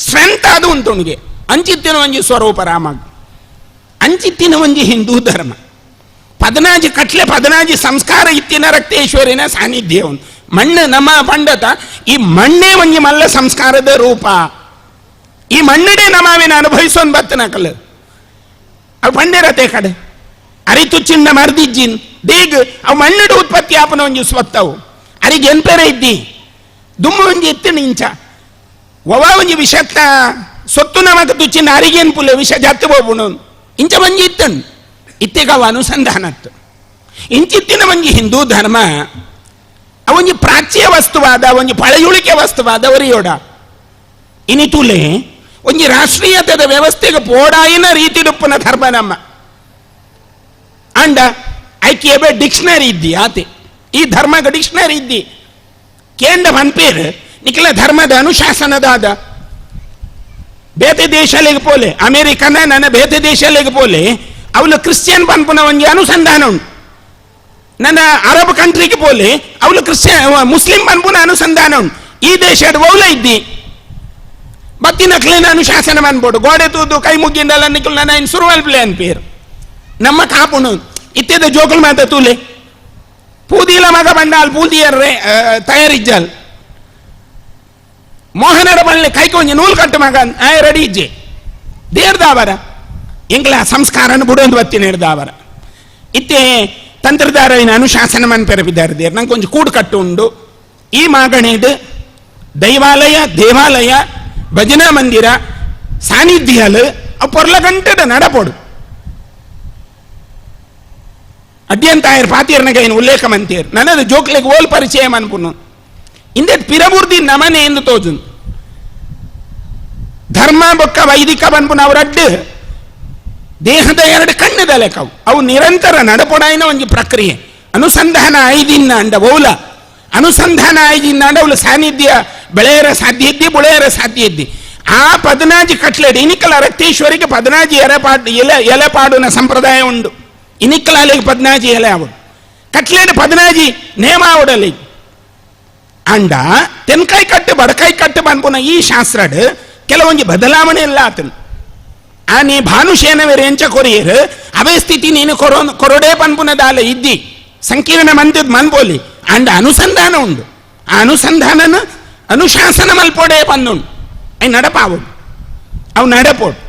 ಸ್ಟ್ರೆಂತ್ ಆದ ಉಂಟುಣಿಗೆ ಅಂಚಿತ್ತಿನ ಒಂಜಿ ಸ್ವರೂಪ ರಾಮಗ. ಅಂಚಿತ್ತಿನ ಒಂಜಿ ಹಿಂದೂ ಧರ್ಮ 14 ಕಟ್ಲೆ 14 ಸಂಸ್ಕಾರ ಇತ್ತಿನ ರಕ್ತೇಶ್ವರಿನ ಸಾನ್ನಿಧ್ಯ ಉಂಟು. ಮಣ್ಣು ನಮ್ಮ ಪಂಡತ ಈ ಮಣ್ಣೇ ಒಂಜಿ ಮಲ್ಲ ಸಂಸ್ಕಾರದ ರೂಪ. ಈ ಮಣ್ಣಡೆ ನಮಾವಿನ ಅನುಭವಿಸೋನ್ ಬತ್ತನಕಲ್ ಅವು ಪಂಡೆರತೆ ಕಡೆ ಅರಿತು ಚಿನ್ನ ಮರ್ದಿಜ್ಜಿನ್ ದೇಗ್ ಅವು ಮಣ್ಣಡ ಉತ್ಪತ್ತಿ ಆಪನ ಒಂಜಿ ಸ್ವತ್ತವು ಅರಿಗೆ ಎಂಪೆರೆ ಇದ್ದಿ ದುಮ್ಮು ಒಂಜಿ ಎತ್ತಿನ ಇಂಚ ಒವ ಒಂಜಿ ವಿಷತ್ತ ಸೊತ್ತು ನಮಕ್ ತುಚ್ಚಿನ ಅರಿಗೇನ್ ಪುಲೆ ವಿಷ ಜತ್ತು ಬೋಪುಣು ಇಂಚ ಮಂಜಿ ಇತ್ತನ್ ಇತ್ತೆಗವ ಅನುಸಂಧಾನತ್ತು ಇಂಚಿತ್ತಿನ ಮಂಜಿ ಹಿಂದೂ ಧರ್ಮ ಅವೊಂಜಿ ಪ್ರಾಚ್ಯ ವಸ್ತುವಾದ ಒಂಜಿ ಪಳೆಯುಳಿಕೆ ವಸ್ತುವಾದ ಒರಿಯೋಡ ಇನಿತುಲೆ ಒಂಜಿ ರಾಷ್ಟ್ರೀಯತೆದ ವ್ಯವಸ್ಥೆಗೆ ಪೋಡಾಯಿನ ರೀತಿ ಡುಪ್ಪನ ಧರ್ಮ ನಮ್ಮ ಅಂಡ ಐಕ್ಯಬೆ ಡಿಕ್ಷನರಿ ಇದ್ದಿ ಆತೆ ಈ ಧರ್ಮಗ ಡಿಕ್ಷನರಿ ಇದ್ದಿ ಕೇಂದ್ರ ಮನ್ಪೇರು ನಿಖಿಲ ಧರ್ಮದ ಅನುಶಾಸನದಾದ ಬೇತೆ ದೇಶಾಲೆಗೆ ಪೋಲೆ ಅಮೇರಿಕನ ನನ್ನ ಬೇತೆ ದೇಶಾಲೆಗೆ ಪೋಲೆ ಅವಳು ಕ್ರಿಶ್ಚಿಯನ್ ಪನ್ಪುನ ಒಂಜಿ ಅನುಸಂಧಾನ ಉಂಟು ನನ್ನ ಅರಬ್ ಕಂಟ್ರಿಗೆ ಪೋಲೆ ಅವಳು ಮುಸ್ಲಿಂ ಪನ್ಪುನ ಅನುಸಂಧಾನ ಉಂಟು ಈ ದೇಶದ ಬೌಲ ಇದ್ದಿ ಬತ್ತಿನ ಕ್ಲೀನ್ ಅನುಶಾಸನ ಅನ್ಬೋಡು ಗೋಡೆ ತೂದು ಕೈ ಮುಗ್ಗಿಂಡಲ್ಲ ನಿಖಿಲ್ ನನ್ನ ಇನ್ ಸುರುವಲ್ ಪ್ಲೇ ಅನ್ಪೇರು ನಮ್ಮ ಕಾಪುಣು ಇತ್ತೆದ ಜೋಕುಲ್ ಮಾತ ತೂಲೆ ಪೂದಿಲ ಮಗ ಬಂಡಾಲ್ ಪೂದಿಯರ್ರೆ ತಯಾರಿಜ್ಜಲ್ ಮೋಹನರ ಬಳ್ಳಿ ಕೈಕೊಂಜಿ ನೂಲ್ ಕಟ್ಟು ಮಗ ರೆಡಿ ಇಜ್ಜೆ ದೇರ್ದಾವರ ಎಂಗ್ಲ ಸಂಸ್ಕಾರನ ಬುಡೊಂದು ಬತ್ತಿನ ಹಿಡ್ದಾವರ ಇತ್ತೆ ತಂತ್ರಧಾರವಿನ ಅನುಶಾಸನ ಮನ್ಪೆರಬಿದ್ದಾರೆ ದೇರ್ ನಂಗೆ ಕೊಂಚ ಕೂಡು ಕಟ್ಟು ಉಂಡು ಈ ಮಾಗಣೆದು ದೈವಾಲಯ ದೇವಾಲಯ ಭಜನಾ ಮಂದಿರ ಸಾನ್ನಿಧ್ಯಲು ಅವು ಪೊರ್ಲ ಗಂಟೆದ ನಡಪೋಡು ಅಡ್ಯಂತಾಯರ್ ಪಾತಿಯರ್ನಗ ಏನು ಉಲ್ಲೇಖ ಮಂತೀರ್ ನನ್ನದು ಜೋಕ್ಲೆಗೆ ಓಲ್ ಪರಿಚಯ ಮನ್ಪುನು ಇಂದೆ ಪಿರಬುರ್ದಿ ನಮನೆ ಎಂದು ತೋಜುನ್ ಧರ್ಮ ಬೊಕ್ಕ ವೈದಿಕ ಬನ್ಪುನ ಅವರಡ್ಡು ದೇಹದ ಎರಡು ಕಣ್ಣದ ಲೆಕ್ಕವು ಅವು ನಿರಂತರ ನಡಪೊಡಾಯಿನ ಒಂಜಿ ಪ್ರಕ್ರಿಯೆ ಅನುಸಂಧಾನ ಐದಿನ್ನ ಅಂಡ ಓಲ ಅನುಸಂಧಾನ ಐದಿನ್ನ ಅಂಡ ಅವಳು ಸಾನ್ನಿಧ್ಯ ಬೆಳೆಯರ ಸಾಧ್ಯ ಇದ್ದಿ ಬುಳೆಯರ ಸಾಧ್ಯ ಇದ್ದಿ ಆ ಪದನಾಜಿ ಕಟ್ಲೆಡ್ ಇನಿಕಲ ರಕ್ತೇಶ್ವರಿಗೆ ಪದನಾಜಿ ಎಲೆಪಾಡುನ ಸಂಪ್ರದಾಯ ಉಂಡು ಇನಿಕ್ಕಲಾಲಿಗೆ ಪದ್ನಾಜಿ ಎಲೆ ಅವಡು ಕಟ್ಲೇಡು ಪದ್ನಾಜಿ ನೇಮ ಅವಡಲಿ ಅಂಡ ತೆನ್ಕಾಯಿ ಕಟ್ಟು ಬಡಕಾಯಿ ಕಟ್ಟು ಬನ್ಪುನ ಈ ಶಾಸ್ತ್ರಡ್ ಕೆಲವೊಂದು ಬದಲಾವಣೆ ಎಲ್ಲ ಆತನು ಆ ನೀ ಭಾನುಶೇನವೇ ಎಂಚ ಕೊರಿಯರು ಅವೇ ಸ್ಥಿತಿ ನೀನು ಕೊರೊಡೆ ಪನ್ಪುನದಾಲ ಇದ್ದಿ ಸಂಕೀರ್ಣ ಮಂದಿದ್ ಮನ್ಬೋಲಿ ಅಂಡ ಅನುಸಂಧಾನ ಉಂಡು ಆ ಅನುಸಂಧಾನನ ಅನುಶಾಸನ ಮಲ್ಪೋಡೆ ಪನ್ನುಂಡು ಅವು ನಡಪಾವಡು ಅವು ನಡಪೋಡು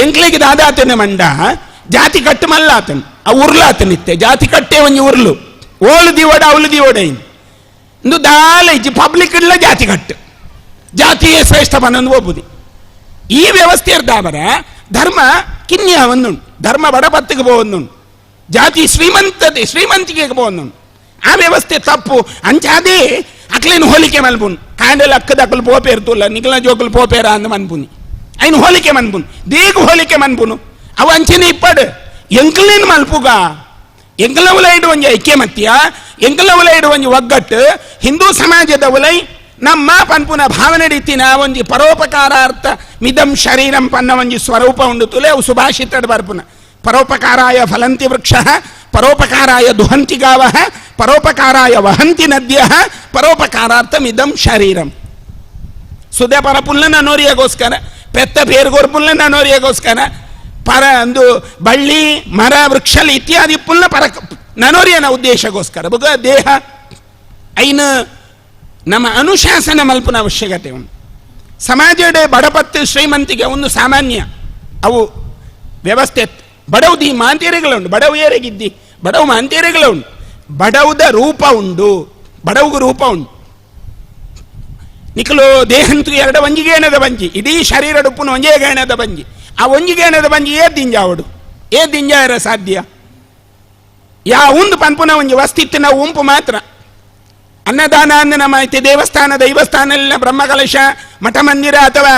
ಎಂಕ್ಲೆಗೆ ದಾದಾತನ ಮಂಡ ಜಾತಿ ಕಟ್ಟು ಮಲ್ಲಾತನು ಆ ಉರ್ಲಾತನಿತ್ತೆ ಜಾತಿ ಕಟ್ಟೆ ಒಂಜಿ ಉರ್ಲು ಓಳು ದಿವಡ ಅವಳು ದಿವಡ ಇಂದು ದಾಲ ಇಜ್ಜಿ ಪಬ್ಲಿಕ್ ಇಡ್ಲ ಜಾತಿ ಕಟ್ಟು ಜಾತಿಯೇ ಶ್ರೇಷ್ಠ ಪನ್ನೊಂದು ಒಬ್ಬುದಿ ಈ ವ್ಯವಸ್ಥೆ ಇರ್ದಾವರ ಧರ್ಮ ಕಿನ್ಯ ಒಂದುಂಡು ಧರ್ಮ ಬಡಪತ್ತಿಗೆ ಬೋಂದುಂಡು ಜಾತಿ ಶ್ರೀಮಂತಿಗೆ ಬೋಂದುಂಡು ಆ ವ್ಯವಸ್ಥೆ ತಪ್ಪು ಅಂಚಾದೇ ಅಕ್ಲೇನು ಹೋಲಿಕೆ ಮಲ್ಪುನ್ ಕಾಂಡೆಲ್ಲ ಅಕ್ಕದಕ್ಕಲು ಪೋಪೇರ್ತುಲ್ಲ ನಿಖಲ ಜೋಕಲು ಪೋಪೇರ ಅಂದ ಮನ್ಪುನಿ ಐನು ಹೋಲಿಕೆ ಮನ್ಪುನ್ ದೇಗ ಹೋಲಿಕೆ ಮನ್ಪುನು ಅವು ಅಂಚನೆ ಇಪ್ಪಡು ಎಂಕಲೇನು ಮಲ್ಪುಗ ಎಂಕಲವುಲ ಇಡು ಒಂಜಿ ಐಕ್ಯಮತ್ಯ ಎಂಕಲವುಲ ಇಡು ಒಂಜಿ ಒಗ್ಗಟ್ಟು ಹಿಂದೂ ಸಮಾಜದ ಉಲೈ ನಮ್ಮ ಪನ್ಪುನ ಭಾವನೆ ರೀತಿನ ಒಂಜಿ ಪರೋಪಕಾರಾರ್ಥ ಮಿದಂ ಶರೀರಂ ಪನ್ನ ಒಂಜಿ ಸ್ವರೂಪ ಉಂಡು ತುಲೆ ಅವು ಸುಭಾಷಿತಡ್ ಬರ್ಪುನ ಪರೋಪಕಾರಾಯ ಫಲಂತಿ ವೃಕ್ಷ ಪರೋಪಕಾರಾಯ ದುಹಂತಿ ಗಾವ ಪರೋಪಕಾರಾಯ ವಹಂತಿ ನದ್ಯ ಪರೋಪಕಾರಾರ್ಥ ಮಿದಂ ಶರೀರಂ ಸುದೆ ಪರಪುಲ್ಲನ ನೋರಿಯಗೋಸ್ಕರ ಪೆತ್ತ ಪೇರ್ಗೋರ್ಪುಲ್ಲನ ನೋರಿಯಗೋಸ್ಕರ ಪರ ಒಂದು ಬಳ್ಳಿ ಮರ ವೃಕ್ಷಲ್ ಇತ್ಯಾದಿ ಪುಲ್ಲ ಪರ ನನೋರಿಯನ ಉದ್ದೇಶಗೋಸ್ಕರ ಬುಗ ದೇಹ ಐನ ನಮ್ಮ ಅನುಶಾಸನ ಮಲ್ಪನ ಅವಶ್ಯಕತೆ ಉಂಟು ಸಮಾಜದ ಬಡಪತ್ತು ಶ್ರೀಮಂತಿಗೆ ಒಂದು ಸಾಮಾನ್ಯ ಅವು ವ್ಯವಸ್ಥೆ ಬಡವುದಿ ಮಾಂತೇರೆಗಳುಂಟು ಬಡವು ಏರೆಗಿದ್ದಿ ಬಡವು ಮಾಂತೇರೆಗಳುಂಟು ಬಡವುದ ರೂಪ ಉಂಡು ಬಡವುಗ ರೂಪ ಉಂಟು ನಿಖಲು ದೇಹಂತು ಎರಡು ಒಂಜಿಗೇಣದ ಬಂಜಿ ಇಡೀ ಶರೀರ ಡುಪ್ಪುನ ಒಂಜೇಗೇಣದ ಬಂಜಿ ಆ ಒಂಜಿಗೇಣದ ಬಂಜಿ ಏದಿಂಜಾವಡು ಏದಿಂಜಾರ ಸಾಧ್ಯ ಒಂದು ಪನ್ಪುನ ಒಂಜಿ ವಸ್ತಿತ್ತು ನಾವು ಉಂಪು ಮಾತ್ರ ಅನ್ನದಾನ ಅಂದ ನಮ್ಮ ಐತೆ ದೇವಸ್ಥಾನ ದೈವಸ್ಥಾನ ಬ್ರಹ್ಮಕಲಶ ಮಠ ಮಂದಿರ ಅಥವಾ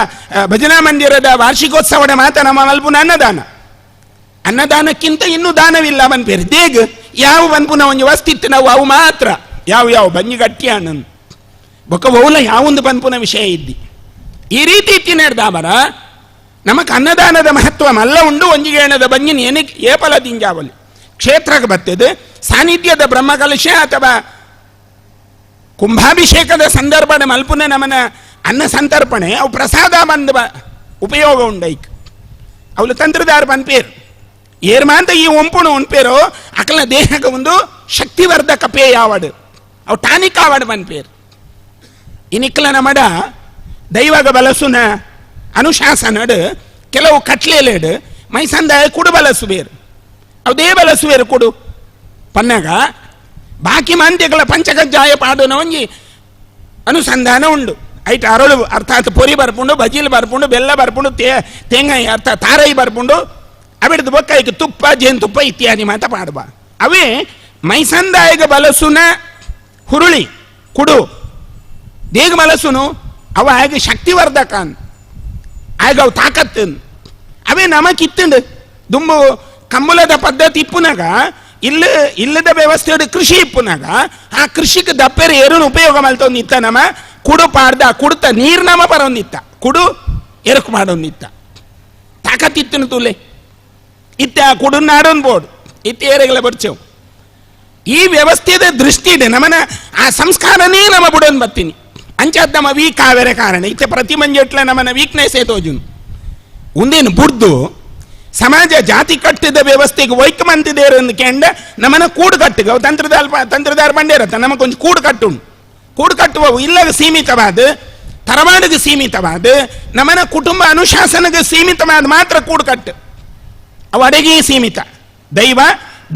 ಭಜನಾ ಮಂದಿರದ ವಾರ್ಷಿಕೋತ್ಸವದ ಮಾತ್ರ ನಮ್ಮ ಮಲ್ಪುನ ಅನ್ನದಾನಕ್ಕಿಂತ ಇನ್ನೂ ದಾನವಿಲ್ಲ ಬನ್ಪೇರು ದೇಗ ಯಾವ ಬನ್ಪುನ ಒಂಜಿ ವಸ್ತಿತ್ತು ನಾವು ಅವು ಮಾತ್ರ ಯಾವ ಬಂಜಿ ಗಟ್ಟಿ ಅಣ್ಣನ್ ಬೊಕ್ಕ ಬಹುಲ ಯಾವೊಂದು ಪನ್ಪುನ ವಿಷಯ ಇದ್ದಿ ಈ ರೀತಿ ಇತ್ತಿನೇಡ್ದಾಬರ ನಮಕ್ ಅನ್ನದಾನದ ಮಹತ್ವ ಮಲ್ಲ ಉಂಡು ಒಂಜಿಗೇಣದ ಬಂಜಿನ ಏನಕ್ಕೆ ಏಪಲ ದಿಂಜಾವಲಿ ಕ್ಷೇತ್ರಕ್ಕೆ ಬರ್ತದೆ ಸಾನ್ನಿಧ್ಯದ ಬ್ರಹ್ಮಕಲಶ ಅಥವಾ ಕುಂಭಾಭಿಷೇಕದ ಸಂದರ್ಭದ ಮಲ್ಪುನ ನಮನ ಅನ್ನ ಸಂತರ್ಪಣೆ ಅವು ಪ್ರಸಾದ ಬಂದ ಉಪಯೋಗ ಉಂಡೈಕ್ ಅವಳು ತಂತ್ರದಾರ ಪನ್ಪೇರು ಏರ್ಮಾಂತ ಈ ಒಂಪುಣ ಉಣ್ಪೇರೋ ಅಕಲ ದೇಹಕ್ಕೆ ಒಂದು ಶಕ್ತಿವರ್ಧಕ ಪೇಯ ಆವಡು ಅವು ಟಾನಿಕ್ ಆವಡು ಪನ್ಪೇರು ಇನಿಕ್ಕಲನ ಮಡ ದೈವಗ ಬಲಸುನ ಅನುಶಾಸನಡು ಕೆಲವು ಕಟ್ಲೆಲೆಡು ಮೈಸಂದಾಯ ಕುಡು ಬಲಸು ಬೇರು ಅವು ದೇ ಬಲಸು ಬೇರು ಕುಡು ಪನ್ನಗ ಬಾಕಿ ಮಾಂತ್ಯಗಳ ಪಂಚಕಜ್ಜಾಯ ಪಾಡುನ ಒಂಜಿ ಅನುಸಂಧಾನ ಉಂಡು ಐಟ್ ಅರಳು ಅರ್ಥಾತ್ ಪೊರಿ ಬರ್ಪುಂಡು, ಬಜೀಲ್ ಬರ್ಪುಂಡು, ಬೆಲ್ಲ ಬರ್ಪುಂಡು, ತೆಂಗಾಯಿ ಅರ್ಥಾತ್ ತಾರಾಯಿ ಬರ್ಪುಂಡು, ಅವಿಡ್ದು ಬೊಕ್ಕ ಈಗ ತುಪ್ಪ ಜೇನುತುಪ್ಪ ಇತ್ಯಾದಿ ಮಾತ ಪಾಡ್ಬ. ಅವೇ ಮೈಸಂದಾಯಿಗ ಬಲಸುನ ಹುರುಳಿ ಕುಡು ದೇಗ ಬಲಸುನು ಅವ ಆಗ ಶಕ್ತಿವರ್ಧಕನ್ ಆಗ ಅವು ತಾಕತ್ತನ್ ಅವೇ ನಮಕಿತ್ತಂಡು ದುಂಬು ಕಂಬುಲದ ಪದ್ಧತಿ ಇಪ್ಪುನಾಗ ಇಲ್ಲದ ವ್ಯವಸ್ಥೆ ಕೃಷಿ ಇಪ್ಪುನಾಗ ಆ ಕೃಷಿಗೆ ದಪ್ಪೆರೆ ಏರನ್ನು ಉಪಯೋಗ ಮಾಡ್ತೊಂದಿತ್ತ ನಮ ಕುಡು ಪಾಡ್ದ ಕುಡ್ತ ನೀರು ನಮ ಬರೋಂದಿತ್ತ ಕುಡು ಎರಕು ಮಾಡೋಂದಿತ್ತ ತಾಕತ್ತಿತ್ತನು ತುಲೆ ಇತ್ತ ಕುಡು ನಾಡೋನ್ ಬೋರ್ಡ್ ಇತ್ತ ಏರೆಗಳ ಬರ್ಚೇವು. ಈ ವ್ಯವಸ್ಥೆದ ದೃಷ್ಟಿ ಇದೆ ನಮನ ಆ ಸಂಸ್ಕಾರನೇ ನಮ ಬಿಡೋನ್ ಬರ್ತೀನಿ ಅಂಚಾದ ನಮ್ಮ ವೀಕ್ ಆವೇರೆ ಕಾರಣ ಇತ್ತೆ ಪ್ರತಿ ಮಂಜೆಟ್ಲ ನಮ್ಮನ ವೀಕ್ನೆಸ್ ಏತೋಜುನು ಒಂದೇನು ಬುಡ್ದು ಸಮಾಜ ಜಾತಿ ಕಟ್ಟಿದ ವ್ಯವಸ್ಥೆಗೆ ವೈಕಮಂತಿದೇರು ಕೆಂಡ ನಮ್ಮನ ಕೂಡು ಕಟ್ಟಿಗೆ ಅವು ತಂತ್ರದಾರ ಬಂಡೇರತ್ತ ನಮಗೊಂದು ಕೂಡು ಕಟ್ಟುಂಡು ಕೂಡು ಕಟ್ಟುವವು ಇಲ್ಲಗ ಸೀಮಿತವಾದ ತರವಾಡಿಗೆ ಸೀಮಿತವಾದ ನಮ್ಮನ ಕುಟುಂಬ ಅನುಶಾಸನಗೆ ಸೀಮಿತವಾದ ಮಾತ್ರ ಕೂಡು ಕಟ್ಟು ಅವು ಅಡೆಗೆ ಸೀಮಿತ ದೈವ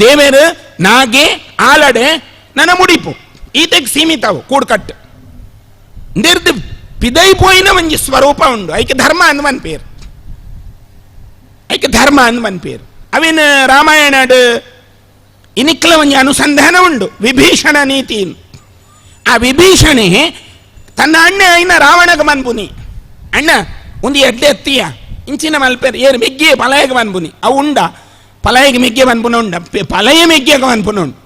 ದೇವೇರು ನಾಗೆ ಆಲಡೆ ನನ್ನ ಮುಡಿಪು ಈತೆಗೆ ಸೀಮಿತ ಅವು ಕೂಡು ಕಟ್ಟು ನಿರ್ದು ಪಿದೈ ಪೋಯಿನ ಒಂಜಿ ಸ್ವರೂಪ ಉಂಡು ಐಕೆ ಧರ್ಮ ಅಂದ್ ಒಂದು ಪೇರು ಐಕೆ ಧರ್ಮ ಅಂದ್ ಒಂದು ಪೇರು ಅವೇನು ರಾಮಾಯಣಡು ಇನಿಕ್ಲ ಒಂಜಿ ಅನುಸಂಧಾನ ಉಂಡು ವಿಭೀಷಣ ನೀತಿ ಆ ವಿಭೀಷಣೆ ತನ್ನ ಅಣ್ಣ ಐನ ರಾವಣಗೆ ಮನ್ಪುನಿ ಅಣ್ಣ ಒಂದು ಎಡ್ಡೆ ಎತ್ತೀಯ ಇಂಚಿನ ಮಲ್ಪೇರು ಏರು ಮೆಗ್ಗೆ ಪಲಯಗೆ ಮನ್ಪುನಿ ಅವು ಉಂಡ ಪಲಯಗೆ ಮೆಗ್ಗೆ ಮನ್ಪುನ ಉಂಡ ಪಲಯ ಮೆಗ್ಗೆಗೆ ಮನ್ಪುನ ಉಂಡು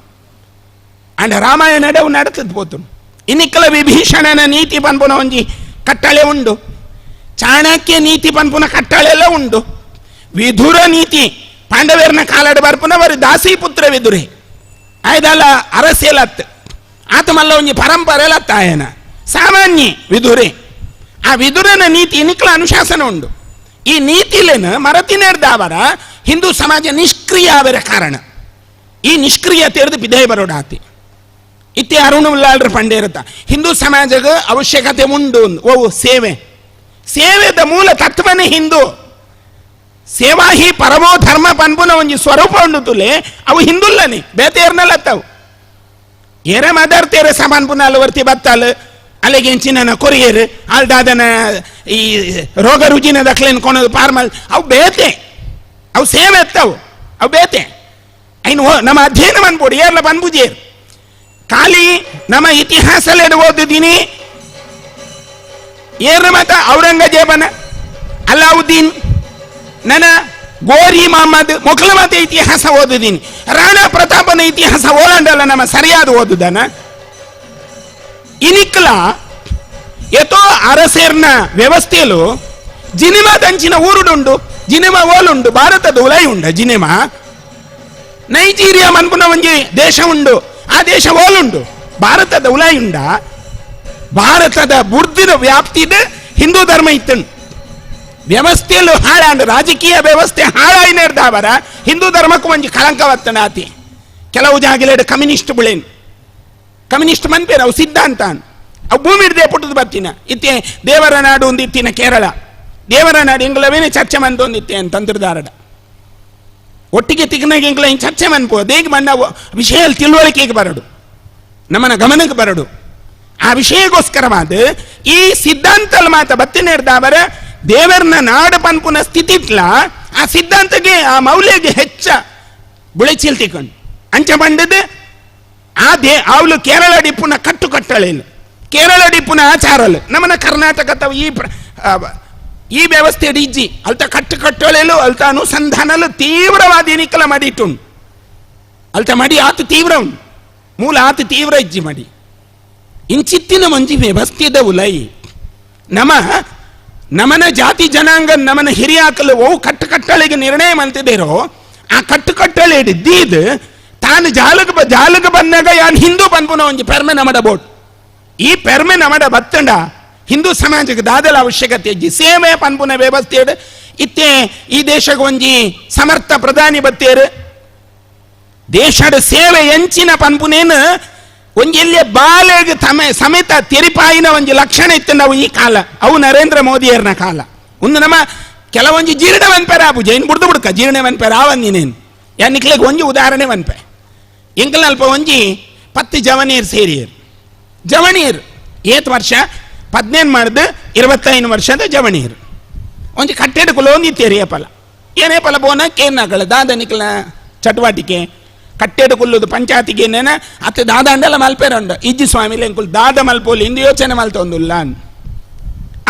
ಅಂಡ ರಾಮಾಯಣ ಅವು ನಡತದ್ ಪೋತು ಇನಿಕ್ಕಲ ವಿಭೀಷಣನ ನೀತಿ ಪನ್ಪುನ ಒಂಜಿ ಕಟ್ಟಳೆ ಉಂಡು ಚಾಣಕ್ಯ ನೀತಿ ಪನ್ಪುನ ಕಟ್ಟಳೆಲ್ಲ ಉಂಡು ವಿಧುರ ನೀತಿ ಪಾಂಡವೇರ್ನ ಕಾಲಡ್ ಬರ್ಪುನ ಬರೀ ದಾಸಿ ಪುತ್ರ ವಿದುರೆ ಆಯ್ದಲ್ಲ ಅರಸೇಲತ್ ಆತ ಮಲ್ಲ ಒಂಜಿ ಪರಂಪರೆಲತ್ತ ಆಯನ ಸಾಮಾನ್ಯ ವಿದುರೆ ಆ ವಿದುರನ ನೀತಿ ಇನಿಕ್ಕಲ ಅನುಶಾಸನ ಉಂಡು ಈ ನೀತಿಲೇನ ಮರತಿನೇರ್ದಾವರ ಹಿಂದೂ ಸಮಾಜ ನಿಷ್ಕ್ರಿಯ ಆವರ ಕಾರಣ ಈ ನಿಷ್ಕ್ರಿಯತೆ ಹಿಡಿದು ಬಿದೈ ಬರೋಡಾತಿ ಇತ್ತೆ ಅರುಣುಲ್ಲಾಳ್ರ ಪಂಡೇರತ ಹಿಂದೂ ಸಮಾಜಕ್ಕೆ ಅವಶ್ಯಕತೆ ಉಂಡು ಓ ಸೇವೆದ ಮೂಲ ತತ್ವನೇ ಹಿಂದೂ ಸೇವಾ ಹಿ ಪರಮೋ ಧರ್ಮ ಪನ್ಪುನ ಒಂಜಿ ಸ್ವರೂಪ ಉಂಡು ತುಲೆ ಅವು ಹಿಂದುಲ್ಲನೆ ಬೇತೇರ್ನಲ್ಲತ್ತವು ಏರೆ ಮದರ್ತೇರೆ ಸಮಾನ್ಪುನ ಅಲ್ಲವರ್ತಿ ಬತ್ತಾಲು ಅಲ್ಲಿಗೆ ಎಂಚಿನ ಕೊರಿಯರ್ ಅಲ್ದಾದನ ಈ ರೋಗ ರುಜಿನ ದಕ್ಲೇನು ಕೊನೋದು ಪಾರ್ಮಲ್ ಅವು ಬೇತೆ ಅವು ಸೇವೆ ಎತ್ತವು ಅವು ಬೇತೆ ಐನು ನಮ್ಮ ಅಧ್ಯಯನ ಬಂದ್ಬಿಡು ಏರ್ಲ ಬಂದ್ಬುಜೇರು ಖಾಲಿ ನಮ್ಮ ಇತಿಹಾಸಲ್ಲಿ ಓದಿದ್ದೀನಿ ಏರ್ನ ಮತ ಔರಂಗಜೇಬನ ಅಲಾವುದ್ದೀನ್ ನನ್ನ ಗೋರಿ ಮೊಹಮ್ಮದ್ ಮೊಘಲ ಮತ ಇತಿಹಾಸ ಓದಿದ್ದೀನಿ ರಾಣಾ ಪ್ರತಾಪನ ಇತಿಹಾಸ ಓಲಂಡಲ್ಲ ನಮ್ಮ ಸರಿಯಾದ ಓದುದನ ಇನಿಕ್ಲ ಎತೋ ಅರಸೇರ್ನ ವ್ಯವಸ್ಥೆಯಲು ಜಿನಿಮಾ ದಂಚಿನ ಊರುಡುಂಡು ಜಿನಿಮಾ ಓಲುಂಡು ಭಾರತದ ಉಲೈ ಉಂಡ ಜಿನಿಮಾ ನೈಜೀರಿಯಾ ಮನ್ಪುನ ಒಂಜಿ ದೇಶ ಉಂಡು ಆ ದೇಶ ಓಲುಂಡು ಭಾರತದ ಉಲೈ ಉಂಡ ಭಾರತದ ಬುರ್ದಿನ ವ್ಯಾಪ್ತಿದ ಹಿಂದೂ ಧರ್ಮ ಇತ್ತುಂಡು ವ್ಯವಸ್ಥೆಯಲ್ಲೂ ಹಾಳಾಂಡು ರಾಜಕೀಯ ವ್ಯವಸ್ಥೆ ಹಾಳಾಯಿನೇರ್ದಾವರ ಹಿಂದೂ ಧರ್ಮಕ್ಕೂ ಒಂಜಿ ಕಳಂಕವತ್ತನ ಆತಿ ಕೆಲವು ಜಾಗಲೇಡು ಕಮ್ಯುನಿಸ್ಟ್ ಬಿಳೇನು ಕಮ್ಯುನಿಸ್ಟ್ ಮನ್ಪೇರು ಅವು ಸಿದ್ಧಾಂತ ಅವು ಭೂಮಿ ಹಿಡ್ದೆ ಪುಟ್ಟದು ಬರ್ತೀನ ಇತ್ತೆ ದೇವರ ನಾಡು ಒಂದು ಇತ್ತಿನ ಕೇರಳ ದೇವರ ನಾಡು ಎಂಗ್ಲವೇನೆ ಚರ್ಚೆ ಮಂದು ಒಂದಿತ್ತೆ ಅಂತ ತಂತ್ರದಾರಡ ಒಟ್ಟಿಗೆ ತಿಗ್ನಾಗ ಎಂಗ್ಲ ಹಿಂಗೆ ಚರ್ಚೆ ಮನ್ಪೋ ದೇಗ ಮಣ್ಣ ವಿಷಯ ತಿಳುವಳಿಕೆಗೆ ಬರಡು ನಮ್ಮನ ಗಮನಕ್ಕೆ ಬರಡು ಆ ವಿಷಯಗೋಸ್ಕರವಾದ ಈ ಸಿದ್ಧಾಂತಲ್ ಮಾತ ಬತ್ತಿನೇರ್ದಾವರ ದೇವರನ್ನ ನಾಡು ಪನ್ಪುನ ಸ್ಥಿತಿ ಇಟ್ಲ ಆ ಸಿದ್ಧಾಂತಕ್ಕೆ ಆ ಮೌಲ್ಯಗೆ ಹೆಚ್ಚ ಬುಳಿಚಿಲ್ ತಿಕೊಂಡು ಅಂಚೆ ಬಂಡದ ಆ ಅವಳು ಕೇರಳ ಡಿಪ್ಪುನ ಕಟ್ಟಳೆಲು ಕೇರಳ ಡಿಪ್ಪುನ ಆಚಾರಲು ನಮ್ಮನ ಕರ್ನಾಟಕ ಈ ವ್ಯವಸ್ಥೆ ಇಜ್ಜಿ ಅಲ್ತ ಕಟ್ಟಳೆಲು ಅಲ್ತ ಅನುಸಂಧಾನಲು ತೀವ್ರವಾದ ಎನಿಕಲ ಮಾಡಿಟ್ಟುಂಡು ಅಲ್ತ ಮಡಿ ಆತ ತೀವ್ರ ಉಂಡು ಮೂಲ ಆತ ತೀವ್ರ ಇಜ್ಜಿ ಮಡಿ ಇಂಚಿತ್ತಿನ ಮಂಜಿ ವ್ಯವಸ್ಥೆದ ಉಲೈ ನಮನ ಜಾತಿ ಜನಾಂಗ ನಮನ ಹಿರಿಯಾಕಲು ಓ ಕಟ್ಟಳೆಗೆ ನಿರ್ಣಯ ಮಂತಿದೇರೋ ಆ ಕಟ್ಟಳೆ ಹಿಡಿದೀದ್ ತಾನು ಜಾಲಗ ಬಂದಾಗ ಯಾನ್ ಹಿಂದೂ ಪನ್ಪುನ ಒಂಜಿ ಪೆರ್ಮೆ ನಮಡ ಬೋಟ್ ಈ ಪೆರ್ಮೆ ನಮಡ ಬತ್ತಂಡ ಹಿಂದೂ ಸಮಾಜಕ್ಕೆ ದಾದಲ ಅವಶ್ಯಕತೆ ಇಜ್ಜಿ ಸೇವೆ ಪನ್ಪುನ ವ್ಯವಸ್ಥೆ ಇತ್ತೆ ಈ ದೇಶಕ್ಕೆ ಒಂಜಿ ಸಮರ್ಥ ಪ್ರಧಾನಿ ಬತ್ತೇರು ದೇಶದ ಸೇವೆ ಎಂಚಿನ ಪನ್ಪುನೇನು ಒಂಜೆಲ್ಲೇ ಬಾಲೆಗೆ ಸಮೇತ ತೆರಿಪಾಯಿನ ಒಂಜಿ ಲಕ್ಷಣ ಇತ್ತು ನಾವು ಈ ಕಾಲ ಅವು ನರೇಂದ್ರ ಮೋದಿಯರ್ನ ಕಾಲ ಒಂದು ನಮ್ಮ ಕೆಲವೊಂಜಿ ಜೀರ್ಣ ವನ್ಪೇರ ಆಪು ಜೈನ್ ಬುಡ್ದು ಬುಡ್ಕ ಜೀರ್ಣ ವನ್ಪೇರ ಆವನ್ನೇನು ಯಾನಿಕ್ಲೆಗೆ ಒಂಜಿ ಉದಾಹರಣೆ ವನ್ಪೆ ಎಂಕಲ್ ಅಲ್ಪ ಒಂಜಿ 10 ಜವನಿಯರ್ ಸೇರಿಯರು ಜವನಿಯರು ಏತ್ ವರ್ಷ 18 ಮಾಡಿದ 25 ವರ್ಷದ ಜವಣೀರು ಒಂದು ಕಟ್ಟೆಡ್ಕಲು ಒಂದಿತ್ತೇರಿ ಏಪಲ ಏನೇ ಪಲ ಬೋನ ಕೇರ್ನಾಕಳ ದಾದನಿಕಲ ಚಟುವಟಿಕೆ ಕಟ್ಟೆಡ್ಕೊಲ್ಲುದು ಪಂಚಾಯತಿಗೆ ಏನೇನ ಅತ್ತೆ ದಾದ ಅಂಡೆಲ್ಲ ಮಲ್ಪೇರಂಡ ಇಜ್ಜಿ ಸ್ವಾಮಿಲಿ ಎಂಕುಲ್ ದಾದ ಮಲ್ಪೋಲಿ ಇಂದು ಯೋಚನೆ ಮಲ್ತೊಂದುಲ್ಲ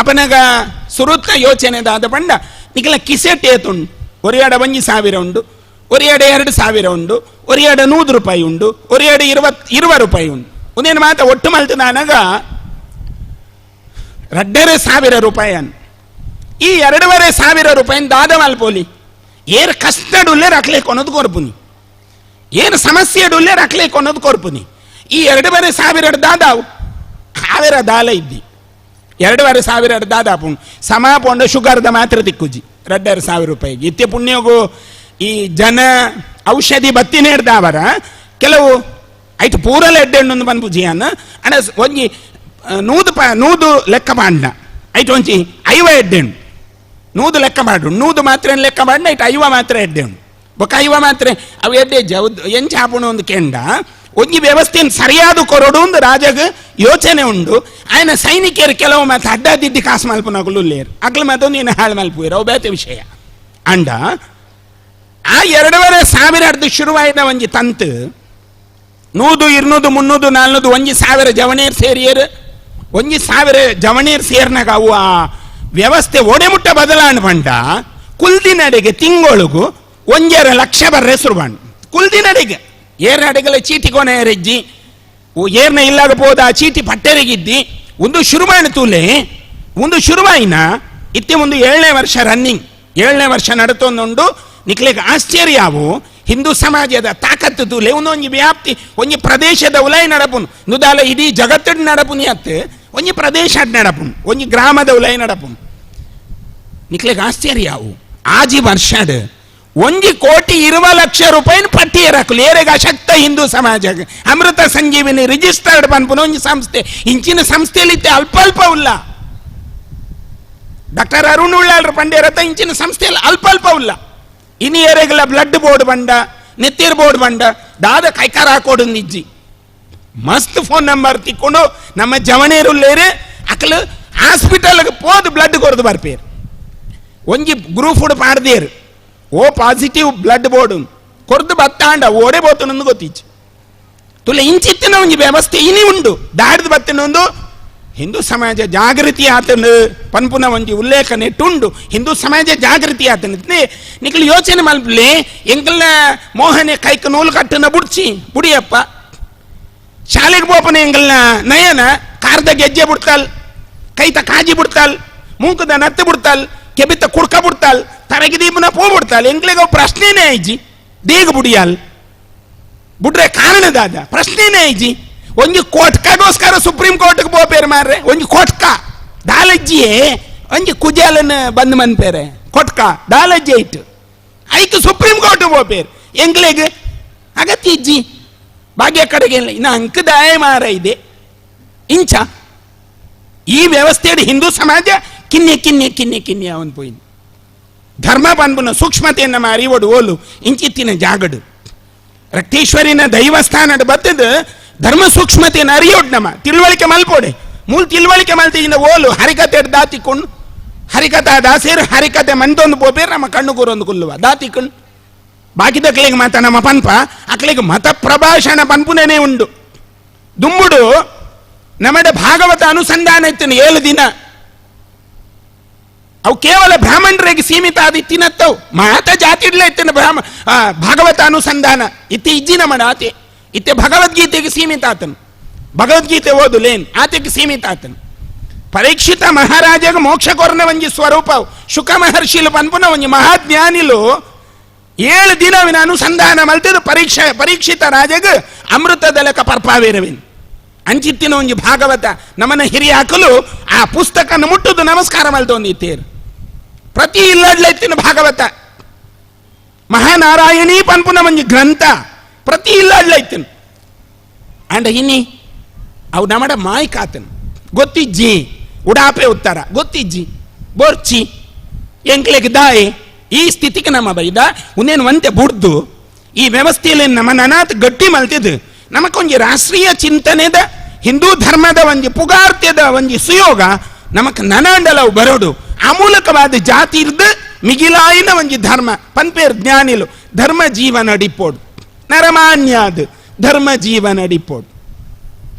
ಅಪನಾಗ ಸುರುತ್ತ ಯೋಚನೆ ದಾದ ಪಂಡ ನಿಕಲ ಕಿಸೆಟ್ ಏತುಂಡು ಒರಿಯಾಡ 1,000 ಉಂಡು ಒರಿಯಾಡ 2,000 ಉಂಡು ಒರಿಯಾಡ 100 ರೂಪಾಯಿ ಉಂಡು ಒರಿಯಾಡ 20 ರೂಪಾಯಿ ಉಂಡು ಒಂದೇನು ಮಾತ ಒಟ್ಟು ಮಲ್ತದಾನಾಗ 2,500 ರೂಪಾಯಿ ಅನ್ನು ಈ 2,500 ರೂಪಾಯಿ ದಾದ ಮಲ್ಪೋಲಿ ಏರು ಕಷ್ಟಡುಲ್ಲೇ ರಕ್ಲೆ ಕೊನೋದು ಕೊರ್ಪುನಿ ಏನು ಸಮಸ್ಯೆ ಡುಲ್ಲೇ ರಕ್ಲೆ ಕೊನೋದು ಕೊರ್ಪುನಿ ಈ 2,500 ದಾದಾವು ಹಾವೇರ ದಾಲ ಇದ್ದಿ 2,500 ದಾದಾ ಪುಣ್ ಸಮ ಪೊಂಡ ಶುಗರ್ದ ಮಾತ್ರ ತಿಕ್ಕುಜಿ 2,500 ರೂಪಾಯಿಗೆ ಇತ್ಯ ಪುಣ್ಯಗೂ ಈ ಜನ ಔಷಧಿ ಬತ್ತಿನೇ ಇಡ್ದಾವರ ಕೆಲವು ಆಯ್ತು ಪೂರಲ ಎಡ್ಡೆಣ್ಣು ಬಂದ್ಬುಜಿ ಅನ್ನ ಅಣ್ಣ ಒಂಜಿ ನೂದು ಲೆಕ್ಕ ಮಾಡ್ನ ಆಯ್ತು ಒಂಜಿ 5 ಎಡ್ಡೆಣ್ಣು ನೂದು ಲೆಕ್ಕ ಮಾಡು ನೂದು ಮಾತ್ರ ಲೆಕ್ಕ ಮಾಡ್ನ ಆಯ್ತು 5 ಮಾತ್ರ ಎಡ್ಡೆಣ್ಣು ಬೊಕ್ಕ 5 ಮಾತ್ರ ಅವು ಎಡ್ಡೆ ಎಂಚ ಹಾಪುಣ ಒಂದು ಕೆಂಡ ಒಂಜಿ ವ್ಯವಸ್ಥೆಯನ್ನು ಸರಿಯಾದ ಕೊರಡು ಒಂದು ರಾಜಗ ಯೋಚನೆ ಉಂಡು ಆಯ್ನ ಸೈನಿಕರು ಕೆಲವು ಮಾತು ಅಡ್ಡದಿದ್ದಿ ಕಾಸು ಮಲ್ಪನಾಗಲು ಲೇರು ಅಗ್ಲ ಮತ್ತೊಂದು ಏನು ಹಾಳು ಮಲ್ಪುವಿರ ಅವು ಬೇತೆ ವಿಷಯ ಅಂಡ ಆ 2,500 ಶುರುವಾಯಿನ ಒಂಜಿ ತಂತು 100, 200, 300, 400 1,000 ಜವಣೀರು ಸೇರಿಯರು 1,000 ಜವಣೀರು ಸೇರ್ನಾಗ ಅವು ಆ ವ್ಯವಸ್ಥೆ ಒಡೆಮುಟ್ಟ ಬದಲಾವಣೆ ಪಂಡ ಕುಲ್ದಿನಡೆಗೆ ತಿಂಗಳಿಗೂ 1,5 ಲಕ್ಷ ಬರ್ರೆ ಸುರುಬಾಂಡ್ ಕುಲ್ದಿನಡೆಗೆ ಏರ್ನ ಅಡೆಗಲ ಚೀಟಿ ಕೊನೆ ಏರೆಜ್ಜಿ ಏರ್ನ ಇಲ್ಲಾಗ ಹೋದ ಆ ಚೀಟಿ ಪಟ್ಟೆರೆಗಿದ್ದಿ ಒಂದು ಶುರುವಾಯಿನ ತೂಲೆ ಒಂದು ಶುರುವಾಯಿನ ಇತ್ತೆ ಒಂದು 7ನೇ ವರ್ಷ ರನ್ನಿಂಗ್ 7ನೇ ವರ್ಷ ನಡತೊಂದುಂಡು ನಿಕ್ಲೆಗೆ ಆಶ್ಚರ್ಯವು ಹಿಂದೂ ಸಮಾಜದ ತಾಕತ್ತು ತೂಲೆ ಒಂದೊಂದು ವ್ಯಾಪ್ತಿ ಒಂಜಿ ಪ್ರದೇಶದ ಉಲೈ ನಡಪುನು ನುದಾಲ ಇಡೀ ಜಗತ್ತಡ್ ನಡಪುನಿ ಅತ್ತೆ ಒಂಜಿ ಪ್ರದೇಶ ನಡಪುನು ಒಂಜಿ ಗ್ರಾಮದ ಉಲೈ ನಡಪುನು ನಿಕ್ಲೆಗೆ ಆಶ್ಚರ್ಯವು ಆಜಿ ವರ್ಷಡ್ 1,20,00,000 ರೂಪಾಯಿ ಪಟ್ಟಿ ಏರಾಕಲು ಏರೆಗ ಶಕ್ತ ಹಿಂದೂ ಸಮಾಜ ಅಮೃತ ಸಂಜೀವಿನಿ ರಿಜಿಸ್ಟರ್ಡ್ ಪನ್ಪುನ ಒಂಜಿ ಸಂಸ್ಥೆ ಇಂಚಿನ ಸಂಸ್ಥೆಯಲ್ಲಿ ಅಲ್ಪ ಅಲ್ಪ ಉಲ್ಲ ಡಾಕ್ಟರ್ ಅರುಣ್ ಉಳ್ಳಾಳ್ರ ಪಂಡೇರತ ಇಂಚಿನ ಸಂಸ್ಥೆಯಲ್ಲಿ ಅಲ್ಪ ಅಲ್ಪ ಉಲ್ಲ ಇನಿ ಏರೆಗಲ ಬ್ಲಡ್ ಬೋರ್ಡ್ ಬಂಡ ನೆತ್ತಿರ್ ಬೋರ್ಡ್ ಬಂಡ ದಾದ ಕೈಕಾರ ಹಾಕೋಡು ನಿಜ್ಜಿ ಮಸ್ತ್ ಫೋನ್ ನಂಬರ್ ತಿಕ್ಕೊಂಡು ನಮ್ಮ ಜವಣೇರುಲ್ಲೇರು ಅಕಲು ಹಾಸ್ಪಿಟಲ್ಗೆ ಪೋದು ಬ್ಲಡ್ ಕೊರದು ಬರ್ಪೇರು ಒಂಜಿ ಗ್ರೂಪ್ ಫುಡ್ ಪಾಡ್ದೇರು ಓ ಪಾಸಿಟಿವ್ ಬ್ಲಡ್ ಬೋರ್ಡ್ ಕೊರ್ದು ಬತ್ತಾಂಡ ಓಡೆ ಬೋತನೊಂದು ಗೊತ್ತಿಚ್ಚು ತುಲೆ ಇಂಚಿತ್ತಿನ ಒಂಜಿ ವ್ಯವಸ್ಥೆ ಇನಿ ಉಂಡು ದಾಡ್ದು ಬತ್ತಿನೊಂದು ಹಿಂದೂ ಸಮಾಜ ಜಾಗೃತಿ ಆತನು ಪನ್ಪುನ ಒಂಜಿ ಉಲ್ಲೇಖ ನೆಟ್ಟುಂಡು ಹಿಂದೂ ಸಮಾಜ ಜಾಗೃತಿ ಆತನ ನಿಖಲ್ ಯೋಚನೆ ಮಲ್ಪಲೆ ಎಂಕಲ್ನ ಮೋಹನೆ ಕೈಕ ನೂಲು ಕಟ್ಟನ ಬುಡ್ಚಿ ಬುಡಿಯಪ್ಪ ಶಾಲೆಗೆ ಬೋಪನ ಎಂಕಲ್ನ ನಯನ ಕಾರ್ದ ಗೆಜ್ಜೆ ಬಿಡ್ತಾಲ್ ಕೈತ ಕಾಜಿ ಬಿಡ್ತಾಲ್ ಮೂಕದ ನತ್ತು ಬಿಡ್ತಾಲ್ ಕೆಬಿತ್ತ ಕುಡ್ಕ ಬಿಡ್ತಾಲ್ ತರಗಿ ದೀಪನ ಪೋ ಬಿಡ್ತಾಲ್ ಎಂಕ್ಲೆಗ ಪ್ರಶ್ನೆನೇ ಐಜಿ ದೇಗ ಬುಡಿಯಾಲ್ ಬುಡ್ರೆ ಕಾರಣದಾದ ಪ್ರಶ್ನೆನೇ ಐಜಿ ಒಂಜಿ ಕೋಟ್ಕಗೋಸ್ಕರ ಸುಪ್ರೀಂ ಕೋರ್ಟ್ಗೆ ಬೋಪೇರು ಮಾರ್ರೆ ಒಂಜಿ ಕೋಟ್ಕ ದಾಲಜ್ಜಿಯೇ ಒಂಜಿ ಕುಜಾಲನ ಬಂದ್ ಮನ್ಪೇರೆ ಕೊಟ್ಕ ದಾಲಜ್ಜಿ ಇಟ್ಟು ಐಕ್ ಸುಪ್ರೀಂ ಕೋರ್ಟ್ ಬೋಪೇರು ಎಂಗ್ಲೆಗ್ ಅಗತ್ಯ ಇಜ್ಜಿ ಭಾಗ್ಯ ಕಡೆಗೆ ಇನ್ನ ಅಂಕ ದಾಯ ಮಾರ ಇದೆ ಇಂಚ ಈ ವ್ಯವಸ್ಥೆ ಹಿಂದೂ ಸಮಾಜ ಕಿನ್ನೆ ಅವನ್ ಪೋಯಿನ್ ಧರ್ಮ ಪನ್ಪುನ ಸೂಕ್ಷ್ಮತೆಯನ್ನ ಮಾರಿ ಒಡು ಓಲು ಇಂಚಿತ್ತಿನ ಜಾಗಡು ರಕ್ತೇಶ್ವರಿನ ದೈವಸ್ಥಾನದ ಬತ್ತದ ಧರ್ಮ ಸೂಕ್ಷ್ಮತೆಯನ್ನು ಅರಿಯೋಡ್ ನಮ್ಮ ತಿಳುವಳಿಕೆ ಮಲ್ಪೋಡೆ ಮೂಲ ತಿಳುವಳಿಕೆ ಮಲ್ತಿಂದ ಓಲು ಹರಿಕತೆ ದಾತಿಕೊಂಡು ಹರಿಕಥಾ ದಾಸೇರು ಹರಿಕತೆ ಮಂತೊಂದು ಪೋಪೇರು ನಮ್ಮ ಕಣ್ಣು ಕೂರೊಂದು ಕುಲ್ಲುವ ದಾತಿಕೊಂಡು ಬಾಕಿದಕ್ಲಿಗೆ ಮಾತ ನಮ್ಮ ಪನ್ಪ ಅಕ್ಲಿಗೆ ಮತ ಪ್ರಭಾಷಣ ಪನ್ಪುನೇ ಉಂಡು ದುಂಬುಡು ನಮ್ಮಡ ಭಾಗವತ ಅನುಸಂಧಾನ ಇತ್ತನು 7 ದಿನ ಅವು ಕೇವಲ ಬ್ರಾಹ್ಮಣರಿಗೆ ಸೀಮಿತ ಆದಿತ್ತಿನತ್ತವು ಮಾತ ಜಾತಿಡ್ಲ ಇತ್ತಿನ ಭಾಗವತ ಅನುಸಂಧಾನ ಇತ್ತಿ ಇಜ್ಜಿನ ಮಡ ಆತೆ ಇತ್ತೆ ಭಗವದ್ಗೀತೆಗೆ ಸೀಮಿತ ಆತನು ಭಗವದ್ಗೀತೆ ಓದುಲೇನ್ ಆತೆಗೆ ಸೀಮಿತ ಆತನು ಪರೀಕ್ಷಿತ ಮಹಾರಾಜಗ ಮೋಕ್ಷ ಕೊರನ ಒಂಜಿ ಸ್ವರೂಪ ಶುಕ ಮಹರ್ಷಿಲು ಪನ್ಪುನ ಒಂಜಿ ಮಹಾಜ್ಞಾನಿಲು 7 ದಿನವಿನ ಅನುಸಂಧಾನ ಮಲ್ತಿದ್ದು ಪರೀಕ್ಷಿತ ರಾಜಗ ಅಮೃತದ ಲೆಕ್ಕ ಪರ್ಪಾವೇರವಿನ್ ಅಂಚಿತ್ತಿನ ಒಂಜಿ ಭಾಗವತ ನಮ್ಮನ್ನ ಹಿರಿಯ ಹಾಕಲು ಆ ಪುಸ್ತಕನ ಮುಟ್ಟುದು ನಮಸ್ಕಾರ ಮಲ್ತೊಂದಿತ್ತೇರು ಪ್ರತಿ ಇಲ್ಲಡ್ಲ ಇತ್ತಿನ ಭಾಗವತ ಮಹಾನಾರಾಯಣಿ ಪನ್ಪುನ ಒಂಜಿ ಗ್ರಂಥ ಪ್ರತಿ ಇಲ್ಲಡ್ಲ ಇತ್ತನು ಅಂಡ ಇನ್ನಿ ಅವು ನಮ್ಮಡ ಮಾಯಿ ಕಾತನು ಗೊತ್ತಿಜ್ಜಿ ಉಡಾಪೆ ಉತ್ತರ ಗೊತ್ತಿಜ್ಜಿ ಬೋರ್ಚಿ ಎಂಕ್ಲೆಗೆ ದಾಯೆ ಈ ಸ್ಥಿತಿಗೆ ನಮ್ಮ ಬೈದ ಉನ್ನೇನು ಒಂತೆ ಬುಡ್ದು ಈ ವ್ಯವಸ್ಥೆಯಲ್ಲಿ ನಮ್ಮ ನನಾತ್ ಗಟ್ಟಿ ಮಲ್ತಿದ್ದು ನಮಕೊಂಜಿ ರಾಷ್ಟ್ರೀಯ ಚಿಂತನೆದ ಹಿಂದೂ ಧರ್ಮದ ಒಂಜಿ ಪುಗಾರ್ತ್ಯದ ಒಂಜಿ ಸುಯೋಗ ನಮಕ್ ನನಂಡಲವು ಬರೋಡು ಆ ಮೂಲಕವಾದ ಜಾತಿ ಇರ್ದು ಮಿಗಿಲಾಯಿನ ಒಂಜಿ ಧರ್ಮ ಪನ್ಪೇರ್ ಜ್ಞಾನಿಲು ಧರ್ಮ ಜೀವನ ಅಡಿಪೋಡು ನರಮಾನ್ಯಾದ್ ಧರ್ಮ ಜೀವನ ಅಡಿಪೋಡು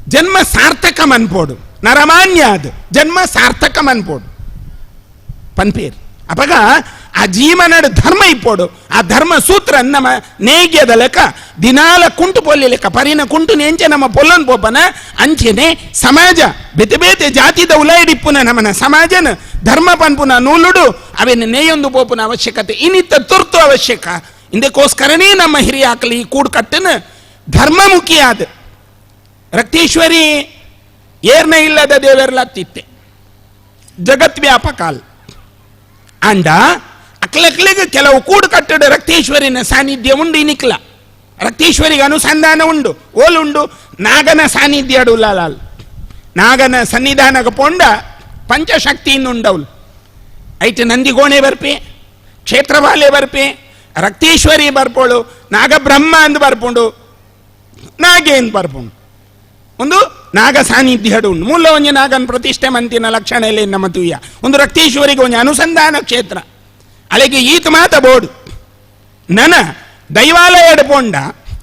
ಜನ್ಮ ಸಾರ್ಥಕ ಮನ್ಪೋಡು ನರಮಾನ್ಯಾದ್ ಜನ್ಮ ಸಾರ್ಥಕ ಮನ್ಪೋಡು ಪನ್ಪೇರ್ ಅಪಗ ಆ ಜೀವನದ ಧರ್ಮ ಇಪ್ಪೋಡು ಆ ಧರ್ಮ ಸೂತ್ರ ನಮ್ಮ ನೇಗ್ಯದ ಲೆಕ್ಕ ದಿನಾಲ ಕುಂಟು ಪೊಲ್ಲಿ ಲೆಕ್ಕ ಪರಿನ ಕುಂಟು ನೆಂಚೆ ನಮ್ಮ ಪೊಲ್ಲನ್ ಪೋಪನ ಅಂಚೆನೆ ಸಮಾಜ ಬೇತೆ ಬೇತೆ ಜಾತಿದ ಉಲಾಯಿಡಿಪ್ಪುನ ನಮ್ಮನ ಸಮಾಜನ ಧರ್ಮ ಪನ್ಪುನ ನೂಲುಡು ಅವೇನು ನೇಯೊಂದು ಪೋಪುನ ಅವಶ್ಯಕತೆ ಇನ್ನಿತ್ತ ತುರ್ತು ಅವಶ್ಯಕ ಇಂದಕ್ಕೋಸ್ಕರನೇ ನಮ್ಮ ಹಿರಿಯ ಆಕಲಿ ಈ ಕೂಡ್ ಕಟ್ಟನ ಧರ್ಮಮುಖಿಯಾದ ರಕ್ತೇಶ್ವರಿ ಏರ್ನ ಇಲ್ಲದ ದೇವರ್ಲತ್ತಿತ್ತೆ ಜಗತ್ ವ್ಯಾಪಕಾಲ್ ಅಂಡ ಅಕ್ಲಕ್ಲಿಗೆ ಕೆಲವು ಕೂಡು ಕಟ್ಟಡ ರಕ್ತೇಶ್ವರಿನ ಸಾನ್ನಿಧ್ಯ ಉಂಡು ಇನಿಕ್ಲ ರಕ್ತೇಶ್ವರಿಗೆ ಅನುಸಂಧಾನ ಉಂಡು ಓಲುಂಡು ನಾಗನ ಸಾನ್ನಿಧ್ಯ ಅಡುಲಾಲ್ ನಾಗನ ಸನ್ನಿಧಾನಗ ಪೊಂಡ ಪಂಚಶಕ್ತಿಯಿಂದ ಉಂಡವಳು ಐಟ್ ನಂದಿಗೋಣೆ ಬರ್ಪೆ ಕ್ಷೇತ್ರವಾಲೆ ಬರ್ಪೆ ರಕ್ತೇಶ್ವರಿ ಬರ್ಪೋಳು ನಾಗಬ್ರಹ್ಮ ಅಂದ್ ಬರ್ಪುಂಡು ನಾಗೆ ಅಂತ ಬರ್ಪುಂಡು ಒಂದು ನಾಗ ಸಾನ್ನಿಧ್ಯ ಉಂಡು ಮೂಲ ಒಂಜಿ ನಾಗನ್ ಪ್ರತಿಷ್ಠೆ ಮಂತಿನ ಲಕ್ಷಣ ಇಲ್ಲ ನಮ್ಮ ತುಯ್ಯ ಒಂದು ರಕ್ತೇಶ್ವರಿಗೆ ಒಂಜಿ ಅನುಸಂಧಾನ ಕ್ಷೇತ್ರ ಅಲ್ಲಿಗೆ ಈತ ಮಾತ ಬೋಡು ನನ ದೈವಾಲಯ ಪೋಂಡ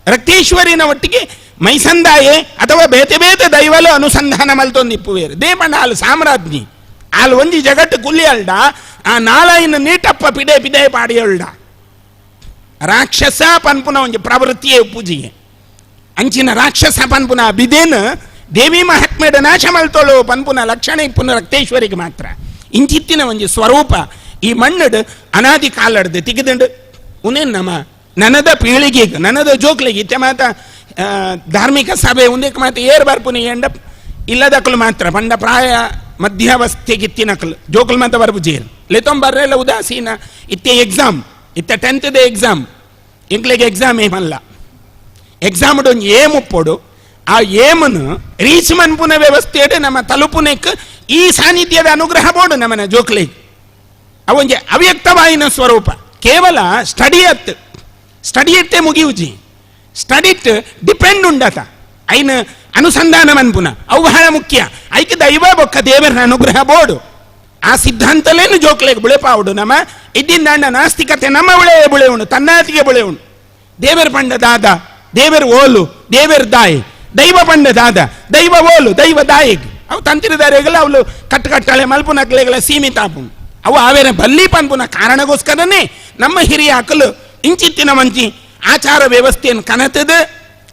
ರಕ್ತೇಶ್ವರಿನ ಒಟ್ಟಿಗೆ ಮೈಸಂದಾಯೆ ಅಥವಾ ಬೇತೆ ಬೇತೆ ದೈವಲು ಅನುಸಂಧಾನ ಮಲ್ತೊಂದಿಪ್ಪುವೇರು ದೇಪಂಡ ಅಲ್ಲಿ ಸಾಮ್ರಾಜ್ಞಿ ಅಲ್ಲಿ ಒಂಜಿ ಜಗತ್ತು ಕುಲ್ಲಿ ಅಲ್ಡ ಆ ನಾಳಾಯಿನ ನೀಟಪ್ಪ ಪಿಡೆ ಪಿಡೆ ಪಾಡಿ ಅಲ್ಡ ರಾಕ್ಷಸ ಪನ್ಪುನ ಒಂಜಿ ಪ್ರವೃತ್ತಿಯೇ ಪೂಜೆಗೆ ಅಂಚಿನ ರಾಕ್ಷಸ ಪನ್ಪುನ ಬಿದೇನ ದೇವಿ ಮಹಾತ್ಮೆಡ ನಾಶ ಮಲ್ತೋಳು ಪನ್ಪುನ ಲಕ್ಷಣ ಇಪ್ಪುನ ರಕ್ತೇಶ್ವರಿಗೆ ಮಾತ್ರ ಇಂಚಿತ್ತಿನ ಒಂಜಿ ಸ್ವರೂಪ ಈ ಮಣ್ಣಡು ಅನಾದಿ ಕಾಲಡ್ದು ತೆಗೆದಂಡು ಉನೇನು ನಮ್ಮ ನನದ ಪೀಳಿಗೆಗೆ ನನದ ಜೋಕ್ಲಿಗೆ ಇತ್ತೆ ಮಾತ ಧಾರ್ಮಿಕ ಸಭೆ ಉಂದಕ್ಕೆ ಮಾತ್ರ ಏರ್ ಬರ್ಪುನಿ ಎಂಡ ಇಲ್ಲದಕ್ಕಲು ಮಾತ್ರ ಪಂಡ ಪ್ರಾಯ ಮಧ್ಯಾವಸ್ಥೆಗಿತ್ತಿನಕಲು ಜೋಕುಲು ಮಾತ ಬರ್ಪು ಜೇರು ಲೆತೊಂಬರ್ರೆಲ್ಲ ಉದಾಸೀನ ಇತ್ತೆ ಎಕ್ಸಾಮ್ ಇತ್ತೆ 10th ಎಕ್ಸಾಮ್ ಇಂಕ್ಲಿಗೆ ಎಕ್ಸಾಮ್ ಏಮಲ್ಲ ಎಕ್ಸಾಮ್ ಒಂದು ಏಮ್ ಉಪ್ಪೋಡು ಆ ಏಮನ್ನು ರೀಚ್ ಮನ್ಪುನ ವ್ಯವಸ್ಥೆ ನಮ್ಮ ತಲುಪುನೆಕ್ ಈ ಸಾನ್ನಿಧ್ಯದ ಅನುಗ್ರಹ ಬೋಡು ನಮ್ಮನ ಜೋಕ್ಲಿಗೆ ಅವೊಂಜಿ ಅವ್ಯಕ್ತವಾಯಿನ ಸ್ವರೂಪ ಕೇವಲ ಸ್ಟಡಿ ಎತ್ತೆ ಮುಗಿಯುಜಿ ಸ್ಟಡಿಟ್ ಡಿಪೆಂಡ್ ಉಂಡತ ಐನ ಅನುಸಂಧಾನ ಮನ್ಪುನ ಅವು ಬಹಳ ಮುಖ್ಯ ಐಕೆ ದೈವ ಬೊಕ್ಕ ದೇವರ ಅನುಗ್ರಹ ಬೋಡು ಆ ಸಿದ್ಧಾಂತಲೇನು ಜೋಕ್ಲೆಗೆ ಬುಳೆಪಾವುಡು ನಮ್ಮ ಇದ್ದಿಂದಾಂಡ ನಾಸ್ತಿಕತೆ ನಮ್ಮ ಬುಳೆ ಉಂಡು ತನ್ನಾತಿಗೆ ಬುಳೆ ಉಂಡು ದೇವರ ಪಂಡ ದಾದ ದೇವರ ಓಲು ದೇವರ ದಾಯಿ ದೈವ ಪಂಡ ದಾದ ದೈವ ಓಲು ದೈವ ದಾಯಿಗೆ ಅವು ತಂತಿರದಾರೆಗಲ ಅವಳು ಕಟ್ಟಳೆ ಮಲ್ಪುನಕ್ಲೆಗಳ ಸೀಮಿತ ಆಪುಂಡು ಅವು ಆವೇರ ಬಲ್ಲಿ ಪನ್ಪುನ ಕಾರಣಗೋಸ್ಕರನೇ ನಮ್ಮ ಹಿರಿಯ ಅಕಲು ಇಂಚಿತ್ತಿನ ಮಂಚಿ ಆಚಾರ ವ್ಯವಸ್ಥೆಯನ್ನು ಕನತದ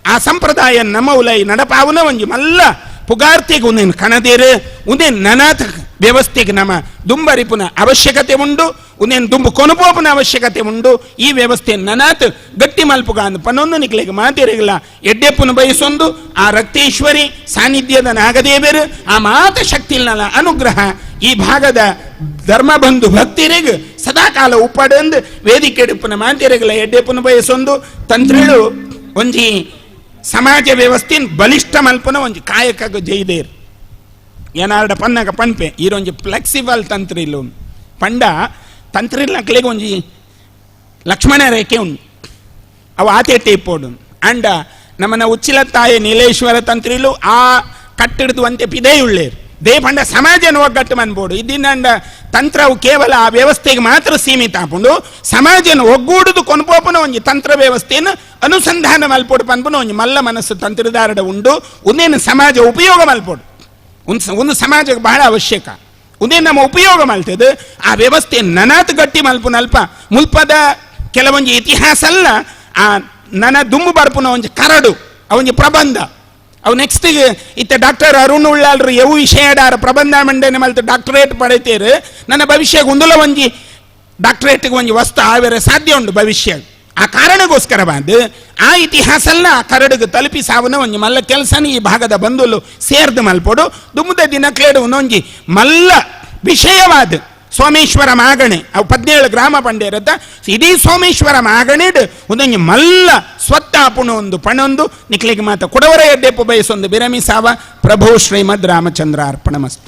ಆ ಸಂಪ್ರದಾಯ ನಮ್ಮ ಉಲೈ ನಡಪಾವುನ ಒಂಜಿ ಮಲ್ಲ ಪುಗಾರ್ತಿಗೆ ಉಂದೇನು ಕಣದೇರು ಉಂದೇನು ನನಾಥ ವ್ಯವಸ್ಥೆಗೆ ನಮ್ಮ ದುಂಬರಿಪುನ ಅವಶ್ಯಕತೆ ಉಂಡು ಉಂದೇನು ದುಂಬು ಕೊನುಪೋಪನ ಅವಶ್ಯಕತೆ ಉಂಡು ಈ ವ್ಯವಸ್ಥೆ ನನಾಥ್ ಗಟ್ಟಿ ಮಲ್ಪುಗ ಅಂದು ಪನ್ನೊಂದು ನಿಕ್ಲಿಗೆ ಮಾತಿರಗಿಲ್ಲ ಎಡ್ಡೆಪ್ಪನ ಬಯಸೊಂದು ಆ ರಕ್ತೇಶ್ವರಿ ಸಾನ್ನಿಧ್ಯದ ನಾಗದೇವರು ಆ ಮಾತ ಶಕ್ತಿಲ್ನಲ್ಲ ಅನುಗ್ರಹ ಈ ಭಾಗದ ಧರ್ಮಬಂಧು ಭಕ್ತಿರಿಗೆ ಸದಾಕಾಲ ಉಪ್ಪಡಂದು ವೇದಿಕೆ ಎಡುಪನ ಮಾತಿರಗಿಲ್ಲ ಎಡ್ಡೆಪ್ಪನ ಬಯಸೊಂದು ತಂತ್ರಿಳು ಒಂಜಿ ಸಮಾಜ ವ್ಯವಸ್ಥೆ ಬಲಿಷ್ಠ ಮಲ್ಪನ ಒಂಜಿ ಕಾಯಕ ಜೈದೇರ್ ಏನಾರ್ಡ ಪನ್ನಗ ಪನ್ಪೆ ಈರೊಂಜಿ ಫ್ಲೆಕ್ಸಿಬಲ್ ತಂತ್ರಿಲು ಪಂಡ ತಂತ್ರಿಲ್ನಕ್ಲೆಗೆ ಒಂಜಿ ಲಕ್ಷ್ಮಣ ರೇಖೆ ಉಂಡು ಅವು ಆತೆಟ್ಟೆ ಇಪ್ಪೋಡು ಅಂಡ ನಮ್ಮನ ಉಚ್ಚಿಲತ್ತಾಯ ನೀಲೇಶ್ವರ ತಂತ್ರಿಲು ಆ ಕಟ್ಟಿಡ್ದು ಅಂತೆ ಪಿದೇ ಉಳ್ಳೇರು ದೇ ಪಂಡ ಸಮಾಜನ ಒಗ್ಗಟ್ಟು ಮನ್ಬೋಡು ಇದ್ದಿನ ತಂತ್ರವು ಕೇವಲ ಆ ವ್ಯವಸ್ಥೆಗೆ ಮಾತ್ರ ಸೀಮಿತ ಆಪುಂಡು ಸಮಾಜನ ಒಗ್ಗೂಡುದು ಕೊನ್ಪೋಪನ ಒಂಜಿ ತಂತ್ರ ವ್ಯವಸ್ಥೆಯನ್ನು ಅನುಸಂಧಾನ ಮಲ್ಪೋಡು ಪನ್ಪುನ ಒಂಜಿ ಮಲ್ಲ ಮನಸ್ಸು ತಂತ್ರದಾರಡ ಉಂಡು ಒಂದೇನು ಸಮಾಜ ಉಪಯೋಗ ಮಲ್ಪೋಡು ಒಂದು ಸಮಾಜಕ್ಕೆ ಬಹಳ ಅವಶ್ಯಕ ಒಂದೇ ನಮ್ಮ ಉಪಯೋಗ ಮಲ್ತದ ಆ ವ್ಯವಸ್ಥೆ ನನಾತ್ ಗಟ್ಟಿ ಮಲ್ಪುನಲ್ಪ ಮುಲ್ಪದ ಕೆಲವೊಂದು ಇತಿಹಾಸ ಅಲ್ಲ ಆ ನನ ದುಂಬು ಬರ್ಪುನ ಒಂಜಿ ಕರಡು ಅವೊಂಜಿ ಪ್ರಬಂಧ ಅವು ನೆಕ್ಸ್ಟ್ ಇತ್ತ ಡಾಕ್ಟರ್ ಅರುಣ್ ಉಳ್ಳಾಲ್ರು ಎವು ವಿಷಯಡಾರ ಪ್ರಬಂಧ ಮಂಡನೆ ಮಲ್ತು ಡಾಕ್ಟರೇಟ್ ಪಡೆತೇರು ನನ್ನ ಭವಿಷ್ಯ ಒಂದುಲ ಒಂಜಿ ಡಾಕ್ಟರೇಟ್ಗೆ ಒಂಜಿ ವಸ್ತು ಆವೇರೆ ಸಾಧ್ಯ ಉಂಡು ಭವಿಷ್ಯ ಆ ಕಾರಣಗೋಸ್ಕರವಾದ ಆ ಇತಿಹಾಸಲ್ಲ ಆ ಕರಡಿಗೆ ತಲುಪಿ ಸಾವನ ಒಂಜಿ ಮಲ್ಲ ಕೆಲಸನ ಈ ಭಾಗದ ಬಂಧುಲು ಸೇರ್ದು ಮಲ್ಪೋಡು ದುಮ್ಮದ ದಿನಕ್ಲೇಡು ಒಂದೊಂಜಿ ಮಲ್ಲ ವಿಷಯವಾದ ಸೋಮೇಶ್ವರ ಮಾಗಣೆ ಅವು 17 ಗ್ರಾಮ ಪಂಡೇರತ್ತ ಇಡೀ ಸೋಮೇಶ್ವರ ಮಾಗಣೆಡ್ ಒಂದೊಂಜಿ ಮಲ್ಲ ಸ್ವತ್ತಾಪುಣ ಒಂದು ಪಣೊಂದು ನಿಕ್ಲಿಗೆ ಮಾತ ಕೊಡವರ ಎಡ್ಡೆಪ್ಪು ಬಯಸೊಂದು ಬಿರಮಿ ಸಾವ ಪ್ರಭು ಶ್ರೀಮದ್ ರಾಮಚಂದ್ರ ಅರ್ಪಣಮಸ್ತು.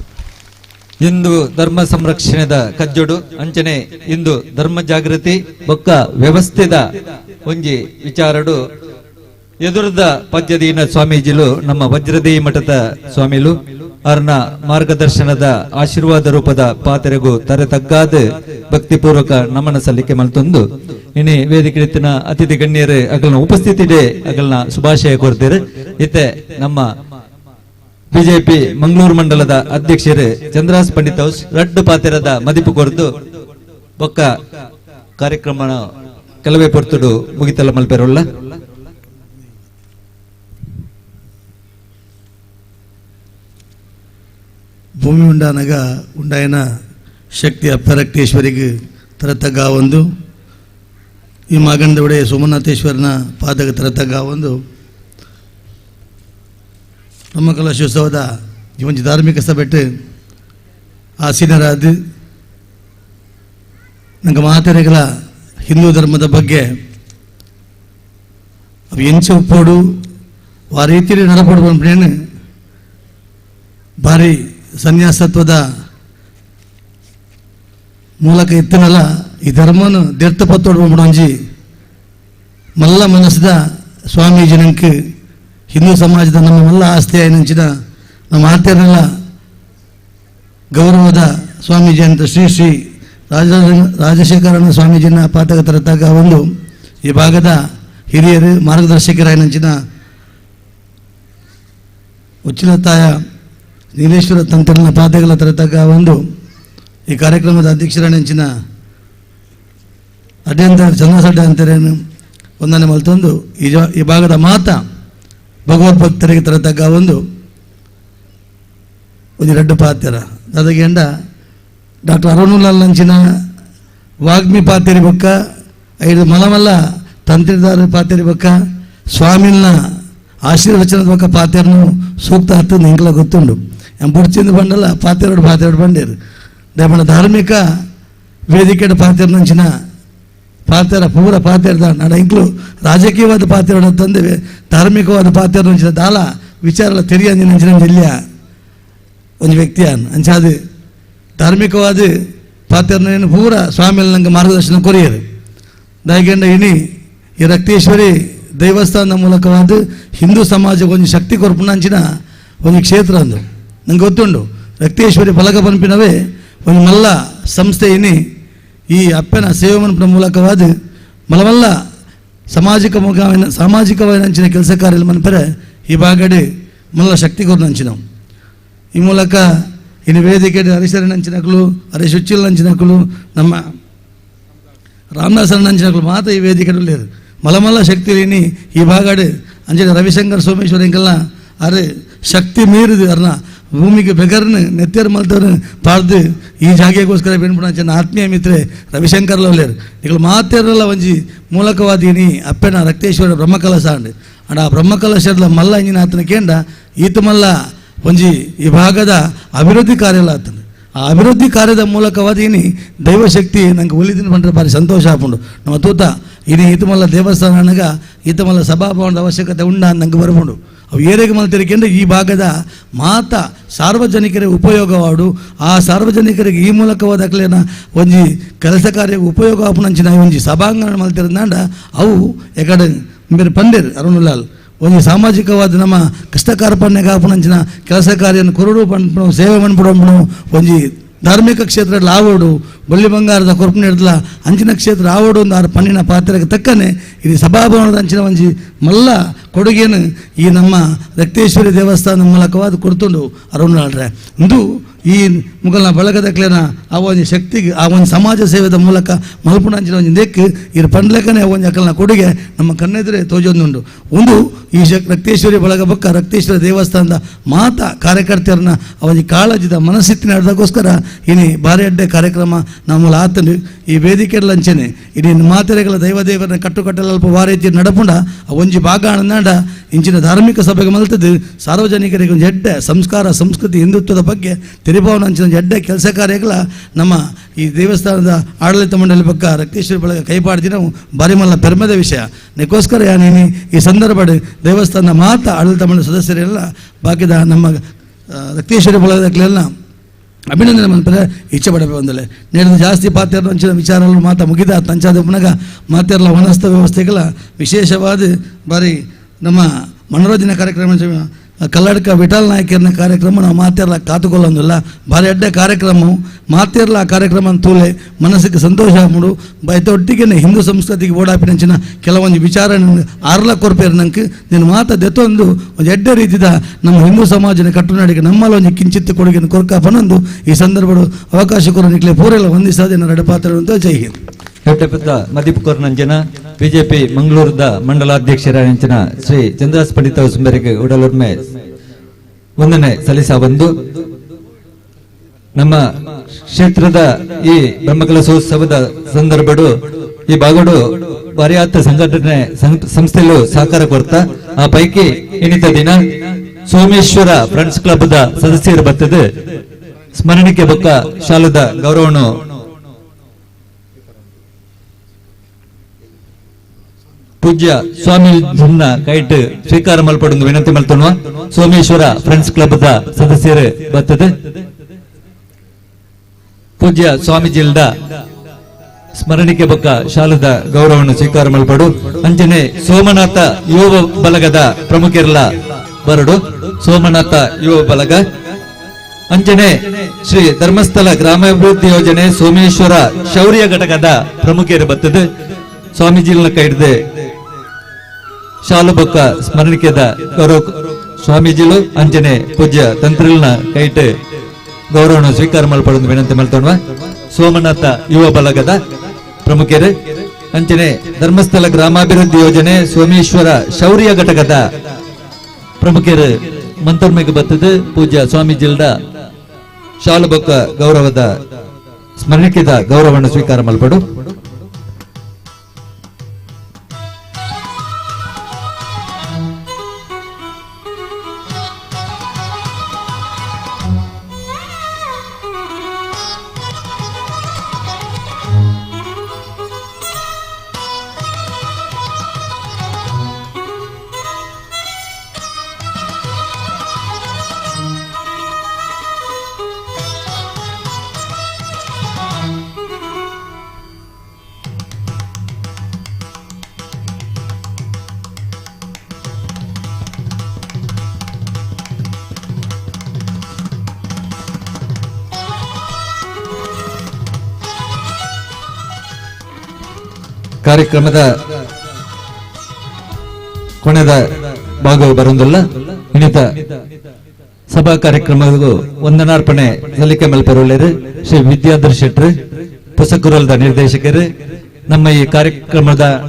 ಇಂದು ಧರ್ಮ ಸಂರಕ್ಷಣೆದ ಕಜ್ಜೋಡು ಅಂಚನೆ ಇಂದು ಧರ್ಮ ಜಾಗೃತಿ ಬೊಕ್ಕ ವ್ಯವಸ್ಥೆದ ಒಂಜಿ ವಿಚಾರಡು ಎದುರದ ಪದ್ಯದೀನ ಸ್ವಾಮೀಜಿಲು ನಮ್ಮ ವಜ್ರದೇಯಿ ಮಠದ ಸ್ವಾಮಿಲು ಅವ್ರನ್ನ ಮಾರ್ಗದರ್ಶನದ ಆಶೀರ್ವಾದ ರೂಪದ ಪಾತ್ರೆಗೂ ತರತಗ್ಗಾದ ಭಕ್ತಿಪೂರ್ವಕ ನಮನ ಸಲ್ಲಿಕೆ ಮಲ್ತೊಂದು ಇನಿ ವೇದಿಕೆ ಇತ್ತಿನ ಅತಿಥಿ ಗಣ್ಯರು ಅಗಲ್ನ ಉಪಸ್ಥಿತಿಡೆ ಅಗಲ್ನ ಶುಭಾಶಯ ಕೋರ್ತೀರಿ. ಇತ್ತೆ ನಮ್ಮ ಬಿಜೆಪಿ ಮಂಗಳೂರು ಮಂಡಲದ ಅಧ್ಯಕ್ಷರು ಚಂದ್ರಾಸ್ ಪಂಡಿತ್ ಹೌಸ್ ರಡ್ಡು ಪಾತ್ರದ ಮದಿಪು ಕೊರ್ದು ಬೊಕ್ಕ ಕಾರ್ಯಕ್ರಮ ಕೆಲವೇ ಪೊರ್ತುಡು ಮುಗಿತಲ್ಲ ಮಲ್ಪೆರೋಲ್ಲ. ಭೂಮಿ ಉಂಡಾನಾಗ ಉಂಡಾಯನ ಶಕ್ತಿ ಅಪ್ಪರಕ್ತೇಶ್ವರಿಗೆ ತರತಗ ಒಂದು ಈ ಮಾಗಂಡ ಒಡೆಯ ಸೋಮನಾಥೇಶ್ವರನ ಪಾದಕ ತರತಗ ಒಂದು ನಮ್ಮ ಕಲಶೋತ್ಸವದ ಈ ಒಂದು ಧಾರ್ಮಿಕ ಸಭೆಟ್ಟು ಆಸೀನರಾದ ನಂಗೆ ಮಾತೆರೆಗಳ ಹಿಂದೂ ಧರ್ಮದ ಬಗ್ಗೆ ಅವು ಎಂಚ ಉಪ್ಪೋಡು ಆ ರೀತಿಯಲ್ಲಿ ನಡಪಡುವ ಭಾರಿ ಸನ್ಯಾಸತ್ವದ ಮೂಲಕ ಇತ್ತನಲ್ಲ ಈ ಧರ್ಮನು ದೇರ್ತಪತ್ತೋಡ್ಬಂಜಿ ಮಲ್ಲ ಮನಸ್ಸದ ಸ್ವಾಮೀಜಿ ನಂಗೆ ಹಿಂದೂ ಸಮಾಜದ ನಮ್ಮ ಮಲ್ಲ ಆಸ್ತಿ ನಂಚಿನ ನಮ್ಮ ಆತ್ಯರನ್ನೆಲ್ಲ ಗೌರವದ ಸ್ವಾಮೀಜಿ ಅಂತ ಶ್ರೀ ಶ್ರೀ ರಾಜಶೇಖರನ ಸ್ವಾಮೀಜಿನ ಪಾತಕ ತರತಾಗ ಒಂದು ಈ ಭಾಗದ ಹಿರಿಯರು ಮಾರ್ಗದರ್ಶಕರಾಯನಂಚಿನ ಉಚ್ಚಿಲತಾಯ ನೀಲೇಶ್ವರ ತಂತ್ರನ ಪಾದಗಳ ತರತಾಗ ಒಂದು ಈ ಕಾರ್ಯಕ್ರಮದ ಅಧ್ಯಕ್ಷರಾಯನಂಚಿನ ಅಡ್ಯಂತ ಚಂದ್ರಸಡ್ಡ ಅಂತರೇನು ಒಂದನೇ ಮಲ್ತೊಂದು ಈ ಭಾಗದ ಮಾತ ಭಗವದ್ಭಕ್ತರಿಗೆ ತರತಾಗ ಒಂದು ರಡ್ಡು ಪಾತ್ಯರ ಅದಗೆಂಡ ಡಾಕ್ಟರ್ ಅರುಣುಲಾಲ್ ನಂಚಿನ ವಾಗ್ಮಿ ಪಾತ್ಯರಿ ಬೊಕ್ಕ ಐದು ಮಲಮಲ್ಲ ತಂತ್ರಿದಾರ ಪಾತ್ಯರಿ ಬೊಕ್ಕ ಸ್ವಾಮಿನ ಆಶೀರ್ವಚನದ ಬೊಕ್ಕ ಪಾತ್ಯರನು ಸೂಕ್ತ ಹತ್ತು ನಿಂಕಲ ಗೊತ್ತುಂಡು ಬುಡ್ಚಿಂದ ಬಂಡಲ್ಲ ಪಾತ್ಯರೋಡು ಬಂಡೇರು ದೇವನ ಧಾರ್ಮಿಕ ವೇದಿಕೆ ಪಾತ್ಯರ ನಂಚಿನ ಪಾತ್ಯರ ಪೂರ ಪಾತ್ಯರದ ನಡ ಇಂಕ್ಲು ರಾಜಕೀಯವಾದ ಪಾತ್ಯರ ತಂದೆ ಧಾರ್ಮಿಕವಾದ ಪಾತ್ಯರ ನಂಚಿನ ದಾಲ ವಿಚಾರ ತೆರಿಯಂಜಿ ನಂಚಿನ ಜಿಲ್ಲೆಯ ಒಂದು ವ್ಯಕ್ತಿ ಅಂಚಾದು ಧಾರ್ಮಿಕವಾದ ಪಾತ್ಯರನ್ನು ಪೂರ ಸ್ವಾಮಿಯಲ್ಲಿ ನಂಗೆ ಮಾರ್ಗದರ್ಶನ ಕೊರಿಯರು ದಯಗೆಂಡ ಇನಿ ಈ ರಕ್ತೇಶ್ವರಿ ದೇವಸ್ಥಾನದ ಮೂಲಕವಾದ ಹಿಂದೂ ಸಮಾಜಕ್ಕೆ ಒಂದು ಶಕ್ತಿ ಕೊರ್ಪುನಂಚಿನ ಒಂದು ಕ್ಷೇತ್ರ ಅಂದು ನಂಗೆ ಗೊತ್ತುಂಡು ರಕ್ತೇಶ್ವರಿ ಫಲಕ ಪಂಪಿನವೇ ಒಂದು ಮಲ್ಲ ಸಂಸ್ಥೆ ಇನಿ ಈ ಅಪ್ಪನ ಸೇವೆ ಮನ್ಪನ ಮೂಲಕವಾದ ಮಲಮಲ್ಲ ಸಾಮಾಜಿಕವಾಗಿ ನಂಚಿನ ಕೆಲಸ ಕಾರ್ಯ ಮನ್ಪರೆ ಈ ಭಾಗಡೆ ಮಲ್ಲ ಶಕ್ತಿ ಕೊರ್ನಂಚಿನವು ಈ ಮೂಲಕ ಇನ್ನು ವೇದಿಕೆ ಹರಿಶರಣ ನಂಚಿನಕಲು ಹರೀಶ್ ಉಚ್ಚಿಲ್ ನಂಚಿನಕಲು ನಮ್ಮ ರಾಮದಾಸರ ನಂಚಿನಕಲು ಮಾತ್ರ ಈ ವೇದಿಕೆ ಲೇರು ಮಲಮಲ್ಲ ಶಕ್ತಿ ಈ ಭಾಗಡೆ ಅಂಜನೆ ರವಿಶಂಕರ್ ಸೋಮೇಶ್ವರ ಇಂಕಲ್ಲ ಅರೆ ಶಕ್ತಿ ಮೀರಿದು ಅರ್ನ ಭೂಮಿಗೆ ಬೆಗರ್ನ ನೆತ್ತೇರು ಮಲ್ತವ್ರು ಪಾರ್ದು ಈ ಜಾಗೆಗೋಸ್ಕರ ಬೆನ್ಬಿಡ ಆತ್ಮೀಯ ಮಿತ್ರೆ ರವಿಶಂಕರ್ಲ ಲೇರು ಈಗ ಮಾತೇರಲ್ಲ ಒಂಜಿ ಮೂಲಕವಾದೀನಿ ಅಪ್ಪನ ರಕ್ತೇಶ್ವರ ಬ್ರಹ್ಮಕಲಶ ಅಂಡ್ ಅಂಡ್ ಆ ಬ್ರಹ್ಮಕಲಶದ ಮಲ್ಲ ಇಂಜಿನ ಆತನ ಕೇಂದ್ರ ಈತ ಮಲ್ಲ ಒಂಜಿ ಈ ಭಾಗದ ಅಭಿವೃದ್ಧಿ ಕಾರ್ಯಲ್ಲ ಆತನು ಆ ಅಭಿವೃದ್ಧಿ ಕಾರ್ಯದ ಮೂಲಕವಾದ ಇನಿ ದೈವಶಕ್ತಿ ನಂಗೆ ಒಲಿದಿನ ಬಂದ್ರೆ ಭಾರಿ ಸಂತೋಷ ಆಪುಂಡು ನಮ್ಮ ತೂತ ಇನಿ ಈತಮಲ್ಲ ದೇವಸ್ಥಾನ ನನಗ ಈತಮಲ್ಲ ಸಭಾಭವನದ ಅವಶ್ಯಕತೆ ಉಂಡ ನಂಗೆ ಬರ್ಬೋದು ಅವು ಏರಿಗೆ ಮಲ್ತಿರಿಕೆಂದ್ರೆ ಈ ಭಾಗದ ಮಾತ ಸಾರ್ವಜನಿಕರಿಗೆ ಉಪಯೋಗವಾಡು ಆ ಸಾರ್ವಜನಿಕರಿಗೆ ಈ ಮೂಲಕವಾದಕ್ಲೇನ ಒಂಜಿ ಕೆಲಸ ಕಾರ್ಯ ಉಪಯೋಗ ಆಪುನಂಚಿನ ಒಂಜಿ ಸಭಾಂಗಣ ಮಲ್ತಿರಂದಾಂಡ ಅವು ಎಕಡೆ ಬೇರೆ ಪಂಡೇರು ಅರುಣುಲಾಲ್ ಒಂದು ಸಾಮಾಜಿಕವಾದ ನಮ್ಮ ಕಷ್ಟ ಕಾರ್ಪಣ್ಯಗೆ ಆಪುನಂಚಿನ ಕೆಲಸ ಕಾರ್ಯನ ಕೊರಡು ಪಂಪು ಸೇವೆ ಮನ್ಪುಡಂಪು ಒಂಜಿ ಧಾರ್ಮಿಕ ಕ್ಷೇತ್ರ ಆವೋಡು ಬಳ್ಳಿ ಬಂಗಾರದ ಕೊರಪು ಹಿಡ್ದಲ ಅಂಚಿನ ಕ್ಷೇತ್ರ ಆವೋಡು ಒಂದು ಆರು ಪಣ್ಣಿನ ಪಾತ್ರಕ್ಕೆ ತಕ್ಕನೆ ಇದು ಸಭಾಭವನದ ಅಂಚಿನ ಒಂಜಿ ಮಲ್ಲ ಕೊಡುಗೆಯನ್ನು ಈ ನಮ್ಮ ರಕ್ತೇಶ್ವರಿ ದೇವಸ್ಥಾನದ ಮೂಲಕವಾದ ಕೊಡ್ತುಂಡು ಅರುಣಾಳ್ರೆ ಇಂದು ಈ ಮುಗಲ್ನ ಬಳಗದಕ್ಲೇನ ಆ ಒಂದು ಶಕ್ತಿಗೆ ಆ ಒಂದು ಸಮಾಜ ಸೇವೆದ ಮೂಲಕ ಮಲ್ಪುಣಂಚಿನ ಒಂದು ದೆಕ್ಕು ಇರು ಪಂಡ್ಲೆಕ್ಕನೆ ಒಂದು ಅಕಲ್ನ ಕೊಡುಗೆ ನಮ್ಮ ಕಣ್ಣೆದುರೇ ತೋಜೊಂದುಂಡು ಒಂದು ಈ ರಕ್ತೇಶ್ವರಿ ಬಳಗ ಬೊಕ್ಕ ರಕ್ತೇಶ್ವರಿ ದೇವಸ್ಥಾನದ ಮಾತ ಕಾರ್ಯಕರ್ತೆಯರನ್ನ ಅವನಿಗೆ ಕಾಳಜಿದ ಮನಸ್ಸಿತ್ತಿನ ನಡೆದಕ್ಕೋಸ್ಕರ ಇನಿ ಬಾರಿ ಅಡ್ಡೆ ಕಾರ್ಯಕ್ರಮ ನಮ್ಮಲ್ಲಿ ಆತನು ಈ ವೇದಿಕೆ ಲಂಚನೆ ಇಡೀ ಮಾತೆರೆಗಳ ದೈವದೇವರನ್ನ ಕಟ್ಟುಕಟ್ಟಲ್ಪ ವಾರೀತಿ ನಡಪುಂಡ ಆ ಒಂಜಿ ಭಾಗ ಅಣ್ಣಾಡ ಇಂಚಿನ ಧಾರ್ಮಿಕ ಸಭೆಗೆ ಮಲ್ತದ್ದು ಸಾರ್ವಜನಿಕರಿಗೆ ಒಂದು ಎಡ್ಡೆ ಸಂಸ್ಕಾರ ಸಂಸ್ಕೃತಿ ಹಿಂದುತ್ವದ ಬಗ್ಗೆ ತಿರುಭಾವನ ಅಂಚಿನ ಎಡ್ಡೆ ಕೆಲಸ ಕಾರ್ಯಗಳ ನಮ್ಮ ಈ ದೇವಸ್ಥಾನದ ಆಡಳಿತ ಮಂಡಳಿ ಪಕ್ಕ ರಕ್ತೇಶ್ವರಿ ಬಳಗ ಕೈಪಾಡ್ದು ನಾವು ಬಾರಿ ಮಲ್ಲ ಪೆರ್ಮದ ವಿಷಯ ನೆಕ್ಕೋಸ್ಕರ ಯಾನೇನಿ ಈ ಸಂದರ್ಭ ದೇವಸ್ಥಾನ ಮಾತ ಆಡಳಿತ ಮಂಡಳಿ ಸದಸ್ಯರೆಲ್ಲ ಬಾಕಿದ ನಮ್ಮ ರಕ್ತೇಶ್ವರಿ ಬಳಗದಕ್ಲೆಲ್ಲ ಅಭಿನಂದನೆ ಮನ್ಪರೆ ಇಚ್ಛೆ ಪಡಬೇಕು ಅಂದಲೆ ನೇಡಿದ ಜಾಸ್ತಿ ಪಾತ್ಯರ ಅಂಚಿನ ವಿಚಾರಗಳು ಮಾತಾ ಮುಗಿದ ತಂಚಾದ ಪುನಗ ಮಾತೆರ್ಲ ವನಸ್ಥ ವ್ಯವಸ್ಥೆಗಳ ವಿಶೇಷವಾದ ಬಾರಿ ನಮ್ಮ ಮನೋರಂಜನೆ ಕಾರ್ಯಕ್ರಮ ಕಲ್ಲಡ್ಕ ವಿಠಲ್ ನಾಯಕರನ ಕಾರ್ಯಕ್ರಮ ನಾವು ಮಾತೇರ್ಲ ಕಾತುಕೊಳ್ಳೋದಿಲ್ಲ ಭಾರಿ ಅಡ್ಡ ಕಾರ್ಯಕ್ರಮ ಮಾತೇರ್ಲ ಆ ಕಾರ್ಯಕ್ರಮ ತೂಲೆ ಮನಸ್ಸಿಗೆ ಸಂತೋಷ ಮಾಡು ಬೈತೊಟ್ಟಿಗೆ ಹಿಂದೂ ಸಂಸ್ಕೃತಿಗೆ ಓಡಾಪಿನಂಚಿನ ಕೆಲವೊಂದು ವಿಚಾರ ಆರ್ಲ ಕೊರ್ಪೇರು ನಂಗೆ ನೀನು ಮಾತದೆತ್ತೊಂದು ಒಂದು ಎಡ್ಡ ರೀತಿದ ನಮ್ಮ ಹಿಂದೂ ಸಮಾಜನ ಕಟ್ಟುನಾಡಿಗೆ ನಮ್ಮಲ್ಲಿ ಒಂದು ಕಿಂಚಿತ್ತು ಕೊಡುಗೆಯನ್ನು ಕೊರ್ಕಾಪನೊಂದು ಈ ಸಂದರ್ಭ ಅವಕಾಶ ಕೊರ ನಿಕ್ಲೆ ಪೂರೆಲ್ಲ ಹೊಂದಿಸೋದೇ ನನ್ನ ಪಾತ್ರ ಅಂತ ಜೈ ಹಿಂದ್. ಹೆಟ್ಟೆಪುತ್ತ ಮದಿಪುಕೋರ್ನಂಜನ ಬಿಜೆಪಿ ಮಂಗಳೂರದ ಮಂಡಲಾಧ್ಯಕ್ಷರಾಂಚಿನ ಶ್ರೀ ಚಂದ್ರಾಸ್ ಪಂಡಿತ ಸುಂದರಿಗೆ ಉಡಲುರ್ಮೆ ವಂದನೆ ಸಲ್ಲಿಸ ಬಂದು ನಮ್ಮ ಕ್ಷೇತ್ರದ ಈ ಬ್ರಹ್ಮಕಲಶೋತ್ಸವದ ಸಂದರ್ಭಡು ಈ ಬಾಗೋಡು ಭಾರಿಯಾತ ಸಂಘಟನೆ ಸಂಸ್ಥೆಯಲ್ಲೂ ಸಹಕಾರ ಕೊಡ್ತಾ ಆ ಪೈಕಿ ಇನ್ನಿತ ದಿನ ಸೋಮೇಶ್ವರ ಫ್ರೆಂಡ್ಸ್ ಕ್ಲಬ್ ದ ಸದಸ್ಯರು ಬರ್ತದೆ ಸ್ಮರಣಿಕೆ ಬೊಕ್ಕ ಶಾಲದ ಗೌರವನು ಪೂಜ್ಯ ಸ್ವಾಮಿ ಕೈಟ್ ಸ್ವೀಕಾರ ಮಲ್ಪಡು ವಿನಂತಿ ಮಲ್ತೋಣ ಸೋಮೇಶ್ವರ ಫ್ರೆಂಡ್ಸ್ ಕ್ಲಬ್ ದ ಸದಸ್ಯರು ಬರ್ತದೆ ಪೂಜ್ಯ ಸ್ವಾಮೀಜಿಲ್ದ ಸ್ಮರಣಿಕೆ ಬೊಕ್ಕ ಶಾಲದ ಗೌರವವನ್ನು ಸ್ವೀಕಾರ ಮಲ್ಪಡು ಅಂಜನೆ ಸೋಮನಾಥ ಯುವ ಬಲಗದ ಪ್ರಮುಖರೆಲ್ಲ ಬರಡು ಸೋಮನಾಥ ಯುವ ಬಲಗ ಅಂಜನೆ ಶ್ರೀ ಧರ್ಮಸ್ಥಳ ಗ್ರಾಮಾಭಿವೃದ್ಧಿ ಯೋಜನೆ ಸೋಮೇಶ್ವರ ಶೌರ್ಯ ಘಟಕದ ಪ್ರಮುಖರು ಬರ್ತದೆ ಸ್ವಾಮೀಜಿಲ್ನ ಕೈಡ್ದೆ ಶಾಲು ಬೊಕ್ಕ ಸ್ಮರಣಿಕೆದ ಗೌರವ ಸ್ವಾಮೀಜಿಲು ಅಂಜನೆ ಪೂಜ್ಯ ತಂತ್ರಿಲ್ನ ಕೈಟ್ ಗೌರವವನ್ನು ಸ್ವೀಕಾರ ಮಲ್ಪಡು ವಿನಂತಿ ಮಲ್ತೋಣ ಸೋಮನಾಥ ಯುವ ಬಲಗದ ಪ್ರಮುಖರು ಅಂಚನೆ ಧರ್ಮಸ್ಥಳ ಗ್ರಾಮಾಭಿವೃದ್ಧಿ ಯೋಜನೆ ಸೋಮೇಶ್ವರ ಶೌರ್ಯ ಘಟಕದ ಪ್ರಮುಖರು ಮಂತರ್ಮೆಗೆ ಬರ್ತದೆ ಪೂಜ್ಯ ಸ್ವಾಮೀಜಿಲ್ದ ಶಾಲು ಬೊಕ್ಕ ಗೌರವದ ಸ್ಮರಣಿಕೆದ ಗೌರವವನ್ನು ಸ್ವೀಕಾರ ಮಲ್ಪಡು ಕಾರ್ಯಕ್ರಮದ ಕೊನೆದ ಭಾಗವು ಬರುವುದಿಲ್ಲ ಇನ್ನಿತ ಸಭಾ ಕಾರ್ಯಕ್ರಮಕ್ಕೂ ವಂದನಾರ್ಪಣೆ ಸಲ್ಲಿಕೆ ಮಲ್ಪೆರುಳ್ಳರು ಶ್ರೀ ವಿದ್ಯಾಧರ್ ಶೆಟ್ರು ಪುಸಕುರಲ್ದ ನಿರ್ದೇಶಕರು ನಮ್ಮ ಈ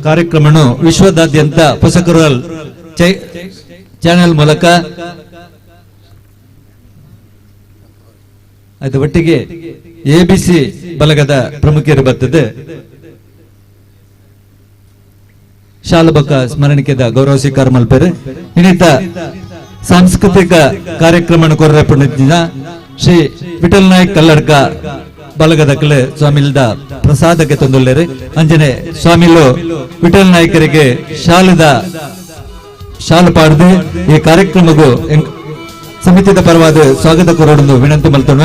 ಕಾರ್ಯಕ್ರಮನು ವಿಶ್ವದಾದ್ಯಂತ ಪುಸಕುರಲ್ ಚಾನೆಲ್ ಮೂಲಕ ಅದು ಒಟ್ಟಿಗೆ ಎಬಿಸಿ ಬಲಗದ ಪ್ರಮುಖರು ಬರ್ತದೆ ಶಾಲಬಕ ಸ್ಮರಣಿಕೆದ ಗೌರವ ಸ್ವೀಕಾರ ಮಲ್ಪೆರು ಇನ್ನಿತ ಸಾಂಸ್ಕೃತಿಕ ಕಾರ್ಯಕ್ರಮ ಕೊರ್ರಪುಣಿನ ಶ್ರೀ ವಿಠಲ್ ನಾಯಕ್ ಕಲ್ಲಡ್ಕ ಬಲಗದಕ್ಕಲೆ ಸ್ವಾಮಿಲ್ದ ಪ್ರಸಾದಕ್ಕೆ ತಂದುಳ್ಳರು ಅಂಜನೆ ಸ್ವಾಮಿಲು ವಿಠಲ್ ನಾಯಕರಿಗೆ ಶಾಲು ಪಾಡ್ದು ಈ ಕಾರ್ಯಕ್ರಮಕ್ಕೂ ಸಮಿತಿದ ಪರವಾದ ಸ್ವಾಗತ ಕೋರೋಡು ವಿನಂತಿ ಮಲ್ತೋಣ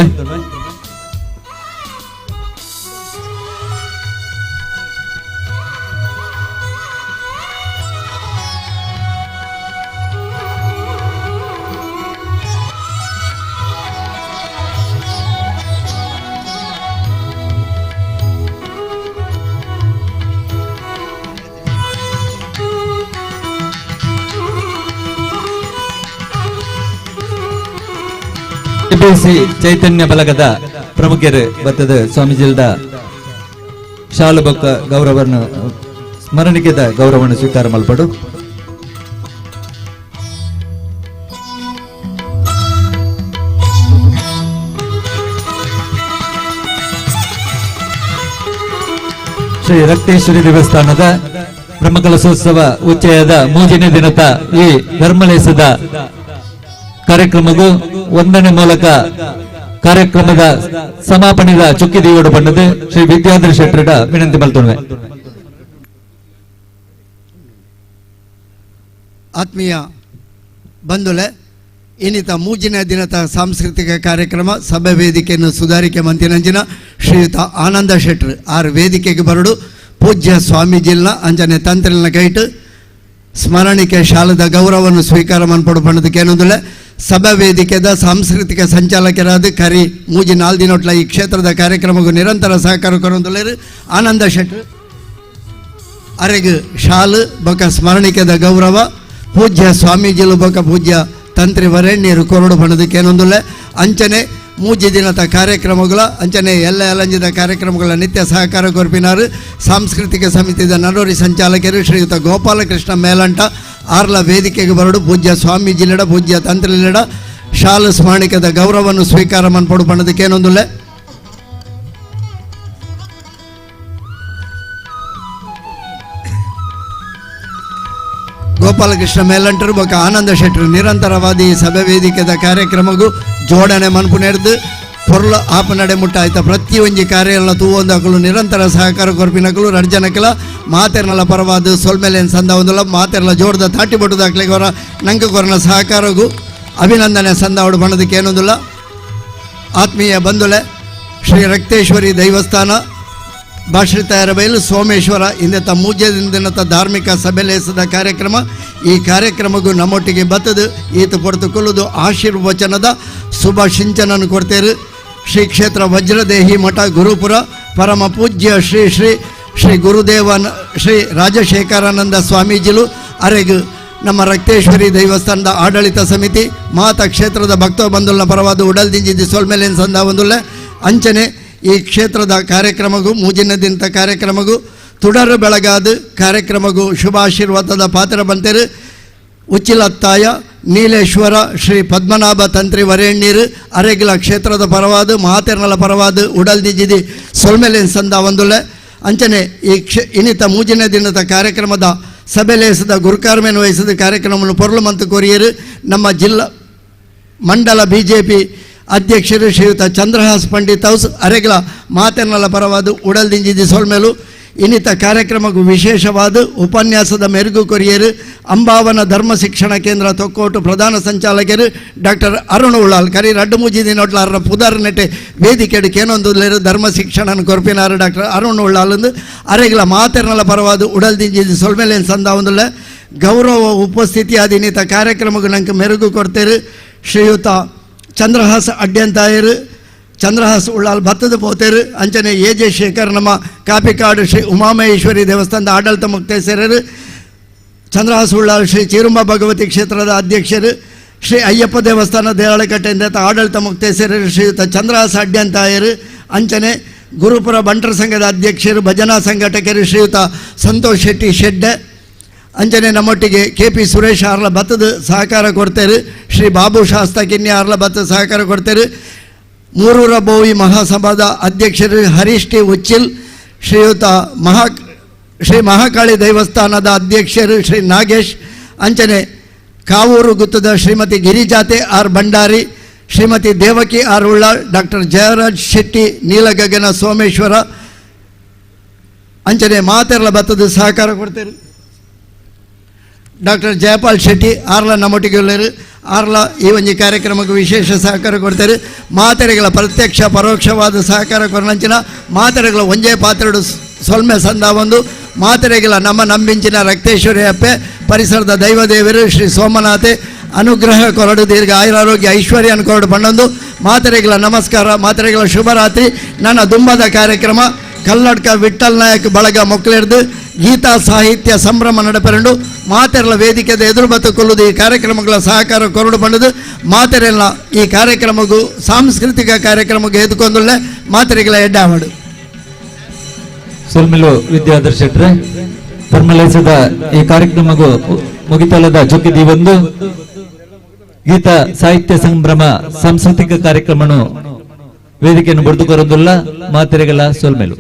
ಚೈತನ್ಯ ಬಲಗದ ಪ್ರಮುಖರು ಬರ್ತದ ಸ್ವಾಮೀಜಿಲ್ದ ಶಾಲು ಬೊಕ್ಕ ಗೌರವವನ್ನು ಸ್ಮರಣಿಕೆದ ಗೌರವವನ್ನು ಸ್ವೀಕಾರ ಮಲ್ಪಡು ಶ್ರೀ ರಕ್ತೇಶ್ವರಿ ದೇವಸ್ಥಾನದ ಬ್ರಹ್ಮಕಲಶೋತ್ಸವ ಉಚ್ಚಯದ ಮೂಜನೇ ದಿನದ ಈ ಧರ್ಮಲೇಸದ ಕಾರ್ಯಕ್ರಮಕ್ಕೂ ವಂದನೆ ಮೂಲಕ ಕಾರ್ಯಕ್ರಮದ ಸಮಾಪನೆದ ಚುಕ್ಕಿದಿಯೋಡು ಬಣ್ಣದ ಶ್ರೀ ವಿದ್ಯಾಧರ್ ಶೆಟ್ರಿಡ ವಿನಂತಿ ಮಲ್ತೊಳ್ವೆ. ಆತ್ಮೀಯ ಬಂಧುಲೆ ಇನ್ನಿತ ಮೂಜಿನ ದಿನದ ಸಾಂಸ್ಕೃತಿಕ ಕಾರ್ಯಕ್ರಮ ಸಭೆ ವೇದಿಕೆಯನ್ನು ಸುಧಾರಿಕೆ ಮಂತಿನಂಜಿನ ಶ್ರೀಯುತ ಆನಂದ ಶೆಟ್ರು ಆರ್ ವೇದಿಕೆಗೆ ಬರಡು ಪೂಜ್ಯ ಸ್ವಾಮೀಜಿಲ್ನ ಅಂಜನೆ ತಂತ್ರಿನ ಕೈಟ್ ಸ್ಮರಣಿಕೆ ಶಾಲದ ಗೌರವವನ್ನು ಸ್ವೀಕಾರ ಮನ್ಪಡು ಪಣ್ಣದಕ್ಕೆ ಏನೊಂದಿಲ್ಲ ಸಭಾ ವೇದಿಕೆದ ಸಾಂಸ್ಕೃತಿಕ ಸಂಚಾಲಕರಾದ ಕರಿ ಮೂಜಿ ನಾಲ್ದಿನೊಟ್ಲ ಈ ಕ್ಷೇತ್ರದ ಕಾರ್ಯಕ್ರಮಕ್ಕೂ ನಿರಂತರ ಸಹಕಾರ ಕೊರೊಂದುಲ್ಲೇರು ಆನಂದ ಶೆಟ್ರು ಅರೆಗ್ ಶಾಲು ಬೊಕ ಸ್ಮರಣಿಕೆದ ಗೌರವ ಪೂಜ್ಯ ಸ್ವಾಮೀಜಿಲು ಬೊಕ ಪೂಜ್ಯ ತಂತ್ರಿ ವರೆಣ್ಯರು ಕೊರಡು ಪಣ್ಣದಕ್ಕೆ ಏನೊಂದುಲ್ಲ ಅಂಚನೆ ಮೂಜಿ ದಿನದ ಕಾರ್ಯಕ್ರಮಗಳ ಅಂಚನೆ ಎಲ್ಲ ಅಲಂಜಿದ ಕಾರ್ಯಕ್ರಮಗಳ ನಿತ್ಯ ಸಹಕಾರ ಕೊರ್ಪಿನಾರು ಸಾಂಸ್ಕೃತಿಕ ಸಮಿತಿಯ ನಡೋರಿ ಸಂಚಾಲಕರು ಶ್ರೀಯುತ ಗೋಪಾಲಕೃಷ್ಣ ಮೇಲಂಟ ಆರ್ಲ ವೇದಿಕೆಗೆ ಬರಡು ಪೂಜ್ಯ ಸ್ವಾಮೀಜಿಲಿಡ ಪೂಜ್ಯ ತಂತ್ರಿಲಿಡ ಶಾಲು ಸ್ಮರಣಿಕದ ಗೌರವವನ್ನು ಸ್ವೀಕಾರ ಮನ್ಪಡು ಪಣ್ಣದಕ್ಕೆ ಏನೊಂದುಲ್ಲ ಗೋಪಾಲಕೃಷ್ಣ ಮೇಲಂಟರು ಬೊಕ ಆನಂದ ಶೆಟ್ಟರು ನಿರಂತರವಾದಿ ಸಭೆ ವೇದಿಕೆದ ಕಾರ್ಯಕ್ರಮಗೂ ಜೋಡಣೆ ಮನ್ಪುನೆರ್ದು ಪೊರ್ಲು ಆಪ ನಡೆ ಮುಟ್ಟಾಯ್ತ ಪ್ರತಿಯೊಂದು ಕಾರ್ಯ ತೂವೊಂದಕ್ಕಲು ನಿರಂತರ ಸಹಕಾರ ಕೊರ್ಪಿನಕಲು ರಡ್ಜನಕಲ ಮಾತೆರ್ನಲ ಪರವಾದ ಸೊಲ್ಮೇಲೇನು ಸಂದ ಒಂದಲ್ಲ ಮಾತೆರ್ಲ ಜೋಡದ ತಾಟಿ ಬಟ್ಟುದಾಕ್ಲಿಗೆ ಅವರ ನಂಗೆ ಕೊರನ ಸಹಕಾರಗೂ ಅಭಿನಂದನೆ ಸಂದಾವಡು ಬಣ್ಣದಕ್ಕೆ ಏನೊಂದಿಲ್ಲ ಆತ್ಮೀಯ ಬಂಧುಲೆ ಶ್ರೀ ರಕ್ತೇಶ್ವರಿ ದೈವಸ್ಥಾನ ಭಾಷಿತಾಯರ ಬಯಲು ಸೋಮೇಶ್ವರ ಇಂದೆತ್ತ ಮೂಜೆ ದಿನದ ಧಾರ್ಮಿಕ ಸಭೆಲೇಸದ ಕಾರ್ಯಕ್ರಮ ಈ ಕಾರ್ಯಕ್ರಮಕ್ಕೂ ನಮ್ಮೊಟ್ಟಿಗೆ ಬತ್ತದು ಈತ ಪಡೆದುಕೊಳ್ಳುವುದು ಆಶೀರ್ವಚನದ ಶುಭ ಸಿಂಚನನ್ನು ಕೊಡ್ತೇರು ಶ್ರೀ ಕ್ಷೇತ್ರ ವಜ್ರದೇಹಿ ಮಠ ಗುರುಪುರ ಪರಮ ಪೂಜ್ಯ ಶ್ರೀ ಶ್ರೀ ಶ್ರೀ ಗುರುದೇವನ ಶ್ರೀ ರಾಜಶೇಖರಾನಂದ ಸ್ವಾಮೀಜಿಲು ಅರೆಗು ನಮ್ಮ ರಕ್ತೇಶ್ವರಿ ದೈವಸ್ಥಾನದ ಆಡಳಿತ ಸಮಿತಿ ಮಾತ ಕ್ಷೇತ್ರದ ಭಕ್ತ ಬಂಧುಗಳ ಪರವಾದ ಉಡಲ್ದಿಂಜಿದ್ದು ಸೊಲ್ಮೇಲೇನು ಸಂದ ಒಂದುಲ್ಲ ಅಂಚನೆ ಈ ಕ್ಷೇತ್ರದ ಕಾರ್ಯಕ್ರಮಗೂ ಮೂಜಿನ ದಿನದ ಕಾರ್ಯಕ್ರಮಗೂ ತುಡರು ಬೆಳಗಾದ ಕಾರ್ಯಕ್ರಮಗೂ ಶುಭಾಶೀರ್ವಾದದ ಪಾತ್ರ ಬಂತೇರು ಉಚ್ಚಿಲತ್ತಾಯ ನೀಲೇಶ್ವರ ಶ್ರೀ ಪದ್ಮನಾಭ ತಂತ್ರಿ ವರೇಣ್ಯರು ಅರೆಗಿಲ ಕ್ಷೇತ್ರದ ಪರವಾದ ಮಾತೆರ್ನಲ ಪರವಾದ ಉಡಲ್ದಿಜಿದಿ ಸೊಲ್ಮೇಲೇನು ಸಂದ ಒಂದುಲ್ಲ ಅಂಚನೆ ಈ ಇನ್ನಿತ ಮೂಜಿನ ದಿನದ ಕಾರ್ಯಕ್ರಮದ ಸಭೆಲೇಸದ ಗುರುಕಾರ್ಮೆಯನ್ನು ವಹಿಸಿದ ಕಾರ್ಯಕ್ರಮವನ್ನು ಪೊರ್ಲು ಮಂತು ಕೊರಿಯರು ನಮ್ಮ ಜಿಲ್ಲಾ ಮಂಡಲ BJP ಅಧ್ಯಕ್ಷರು ಶ್ರೀಯುತ ಚಂದ್ರಹಾಸ್ ಪಂಡಿತ್ ಹೌಸ್ ಅರೆಗಲ ಮಾತೆರ್ನಲ ಪರವಾದ ಉಡಲ್ದಿಂಜಿದಿ ಸೊಲ್ಮೇಲು ಇನ್ನಿತ ಕಾರ್ಯಕ್ರಮಕ್ಕೂ ವಿಶೇಷವಾದ ಉಪನ್ಯಾಸದ ಮೆರುಗು ಕೊರಿಯರು ಅಂಬಾವನ ಧರ್ಮ ಶಿಕ್ಷಣ ಕೇಂದ್ರ ತೊಕ್ಕೋಟು ಪ್ರಧಾನ ಸಂಚಾಲಕರು ಡಾಕ್ಟರ್ ಅರುಣ್ ಉಳ್ಳಾಲ್ ಕರಿ ರಡ್ಡು ಮುಜಿದಿ ನೋಟ್ಲಾರ ಪುದರ್ ನೆಟ್ಟೆ ವೇದಿಕೆಡು ಕೇನೊಂದು ಧರ್ಮ ಶಿಕ್ಷಣ ಕೊರ್ಪಿನಾರು ಡಾಕ್ಟರ್ ಅರುಣ್ ಉಳ್ಳಾಲ್ ಅರೆಗಲ ಮಾತೆರ್ನಲ ಪರವಾದ ಉಡಲ್ದಿಂಜಿದಿ ಸೊಲ್ಮೇಲೇನು ಸಂದ ಒಂದುಲ್ಲ ಗೌರವ ಉಪಸ್ಥಿತಿ ಆದ ಇನ್ನಿತ ಕಾರ್ಯಕ್ರಮಕ್ಕೂ ನಂಗೆ ಮೆರುಗು ಕೊಡ್ತೇರು ಶ್ರೀಯುತ ಚಂದ್ರಹಾಸ್ ಅಡ್ಯಂತಾಯರು ಚಂದ್ರಹಾಸ್ ಉಳ್ಳಾಲ್ ಭತ್ತದ ಪೋತೇರು ಅಂಚನೆ AJ ಶೇಖರ್ ನಮ್ಮ ಕಾಪಿಕಾಡು ಶ್ರೀ ಉಮಾಮಹೇಶ್ವರಿ ದೇವಸ್ಥಾನದ ಆಡಳಿತ ಮುಕ್ತೇಶ್ವರರು ಚಂದ್ರಹಾಸ್ ಉಳ್ಳಾಲ್ ಶ್ರೀ ಚೀರುಂಬ ಭಗವತಿ ಕ್ಷೇತ್ರದ ಅಧ್ಯಕ್ಷರು ಶ್ರೀ ಅಯ್ಯಪ್ಪ ದೇವಸ್ಥಾನ ದೇವಾಲಯಕಟ್ಟೆಯಿಂದ ಆಡಳಿತ ಮುಕ್ತೇಶ್ವರರು ಶ್ರೀಯುತ ಚಂದ್ರಹಾಸ್ ಅಡ್ಯಂತಾಯರು ಅಂಚನೆ ಗುರುಪುರ ಬಂಟರ ಸಂಘದ ಅಧ್ಯಕ್ಷರು ಭಜನಾ ಸಂಘಟಕರು ಶ್ರೀಯುತ ಸಂತೋಷ್ ಶೆಟ್ಟಿ ಶೆಡ್ಡೆ ಅಂಚನೆ ನಮ್ಮೊಟ್ಟಿಗೆ KP ಸುರೇಶ್ ಆರ್ಲ ಭತ್ತದ ಸಹಕಾರ ಕೊಡ್ತೇರು ಶ್ರೀ ಬಾಬು ಶಾಸ್ತ ಕಿನ್ಯ ಆರ್ಲ ಭತ್ತದ ಸಹಕಾರ ಕೊಡ್ತೇರು ಮೂರೂರ ಬೋವಿ ಮಹಾಸಭಾದ ಅಧ್ಯಕ್ಷರು ಹರೀಶ್ ಟಿ ಉಚ್ಚಿಲ್ ಶ್ರೀಯುತ ಶ್ರೀ ಮಹಾಕಾಳಿ ದೇವಸ್ಥಾನದ ಅಧ್ಯಕ್ಷರು ಶ್ರೀ ನಾಗೇಶ್ ಅಂಚನೆ ಕಾವೂರು ಗುತ್ತದ ಶ್ರೀಮತಿ ಗಿರಿಜಾತೆ R Bhandari Shrimati Devaki R Ullal doctor Jayaraj Shetty ನೀಲಗಗನ ಸೋಮೇಶ್ವರ ಅಂಚನೆ ಮಾತೆರ್ಲ ಭತ್ತದ ಸಹಕಾರ ಕೊಡ್ತೇರು ಡಾಕ್ಟರ್ ಜಯಪಾಲ್ ಶೆಟ್ಟಿ ಆರ್ಲ ನಮ್ಮೊಟ್ಟಿಗೆ ಉಳ್ಳರು ಆರ್ಲ ಈ ಒಂದು ಕಾರ್ಯಕ್ರಮಕ್ಕೆ ವಿಶೇಷ ಸಹಕಾರ ಕೊಡ್ತಾರೆ ಮಾತೆರೆಗಳ ಪ್ರತ್ಯಕ್ಷ ಪರೋಕ್ಷವಾದ ಸಹಕಾರ ಕೊರನಂಚಿನ ಮಾತೆರೆಗಳ ಒಂಜೇ ಪಾತ್ರೆಡು ಸೊಲ್ಮೆ ಸಂದ ಒಂದು ಮಾತೆರೆಗಳ ನಮ್ಮ ನಂಬಿಂಚಿನ ರಕ್ತೇಶ್ವರಿ ಅಪ್ಪೆ ಪರಿಸರದ ದೈವದೇವರು ಶ್ರೀ ಸೋಮನಾಥೆ ಅನುಗ್ರಹ ಕೊರಡು ದೀರ್ಘ ಆಯುರಾರೋಗ್ಯ ಐಶ್ವರ್ಯ ಕೊರಡು ಪಣ್ಣೊಂದು ಮಾತೆರೆಗಳ ನಮಸ್ಕಾರ ಮಾತೆರೆಗಳ ಶುಭರಾತ್ರಿ ನನ್ನ ದುಂಬದ ಕಾರ್ಯಕ್ರಮ ಕಲ್ಲಡ್ಕ ವಿಠಲ್ ನಾಯಕ್ ಬಳಗ ಮೊಕ್ಕಲೆಡ್ದು ಗೀತಾ ಸಾಹಿತ್ಯ ಸಂಭ್ರಮ ನಡೆಪೆರಂಡು ಮಾತೆರ್ಲ ವೇದಿಕೆದ ಎದುರು ಬತ್ತುಕೊಳ್ಳುವುದು ಈ ಕಾರ್ಯಕ್ರಮಗಳ ಸಹಕಾರ ಕೊರಡು ಬಂಡದು ಮಾತೆರೆಲ್ಲ ಈ ಕಾರ್ಯಕ್ರಮಕ್ಕೂ ಸಾಂಸ್ಕೃತಿಕ ಕಾರ್ಯಕ್ರಮಕ್ಕೆ ಎದುಕೊಂದುಳ್ಳೆ ಮಾತೆರೆಗಳ ಎಡ್ಡಾವಡು ಸೊಲ್ಮೆಲು ವಿದ್ಯಾಧರ್ ಶೆಟ್ರೆ ಫರ್ಮಲೈಸದ ಈ ಕಾರ್ಯಕ್ರಮಗೂ ಮುಗಿತಲದ ಜೊಕ್ಕಿದಿ ಒಂದು ಗೀತಾ ಸಾಹಿತ್ಯ ಸಂಭ್ರಮ ಸಾಂಸ್ಕೃತಿಕ ಕಾರ್ಯಕ್ರಮನು ವೇದಿಕೆಯನ್ನು ಬರೆದುಕೊರೊಂದುಲ್ಲ ಮಾತೆರೆಗಳ ಸೊಲ್ಮೆಲು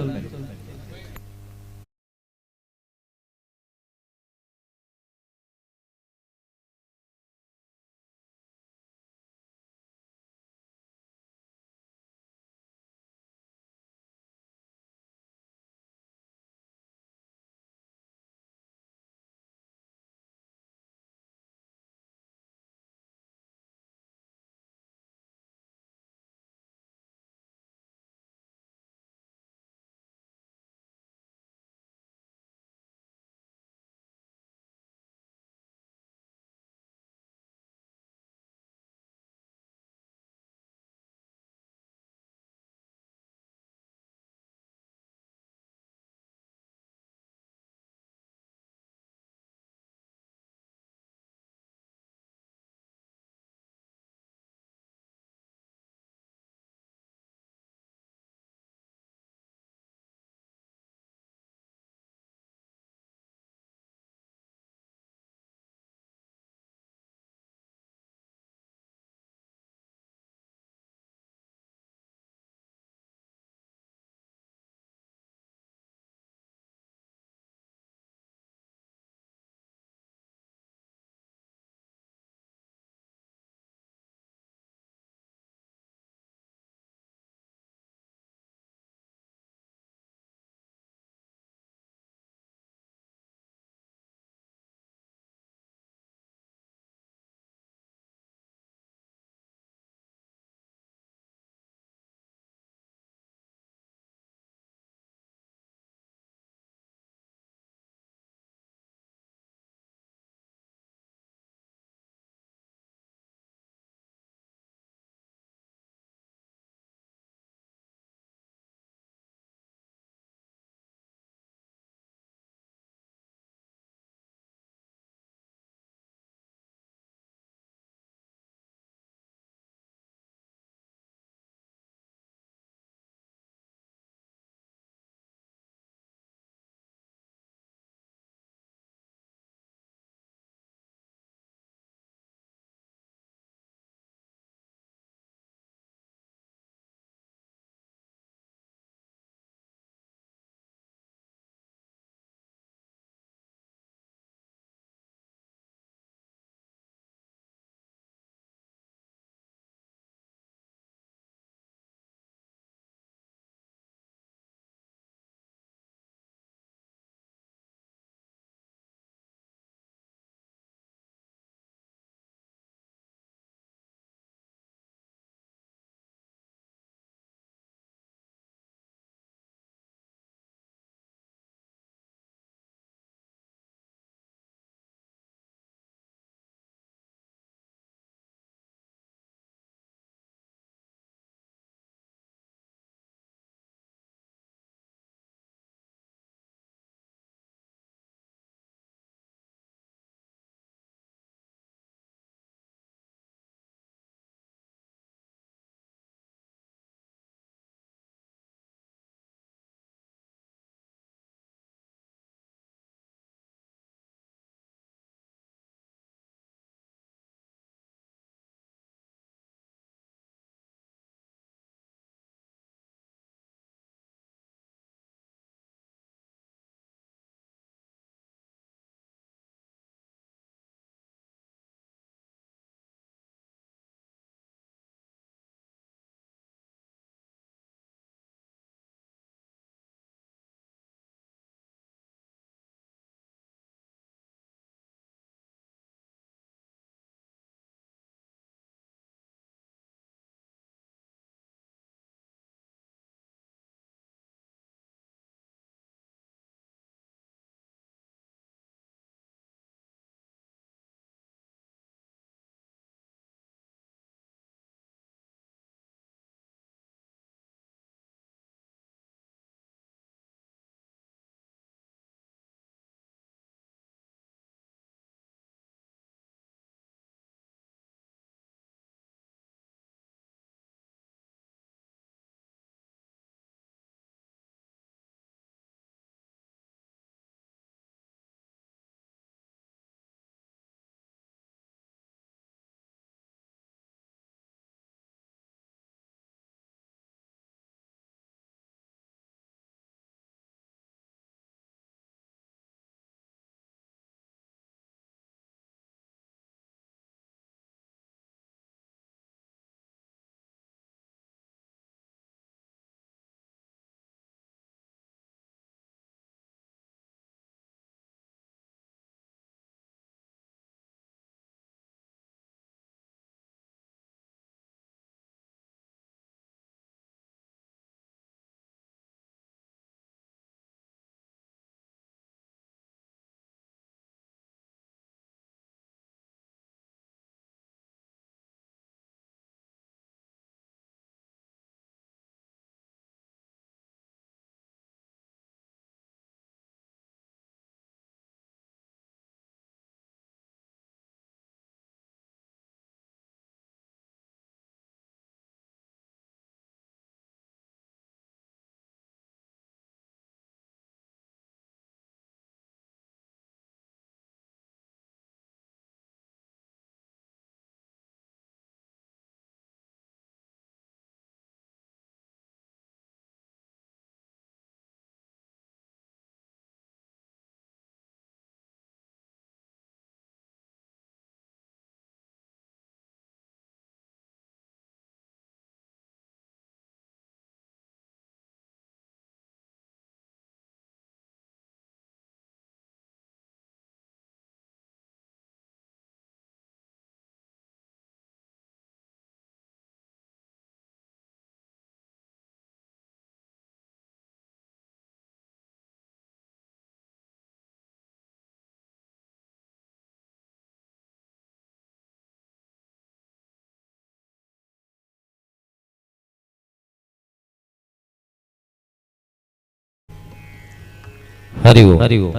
हरि ओम हरि ओम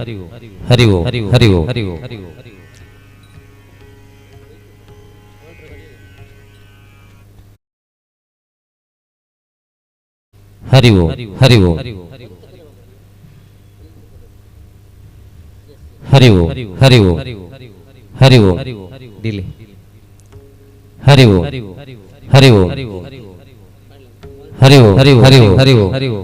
हरि ओम हरि ओम हरि ओम हरि ओम हरि ओम हरि ओम हरि ओम हरि ओम हरि ओम हरि ओम डिले हरि ओम हरि ओम हरि ओम हरि ओम हरि ओम हरि ओम हरि ओम हरि ओम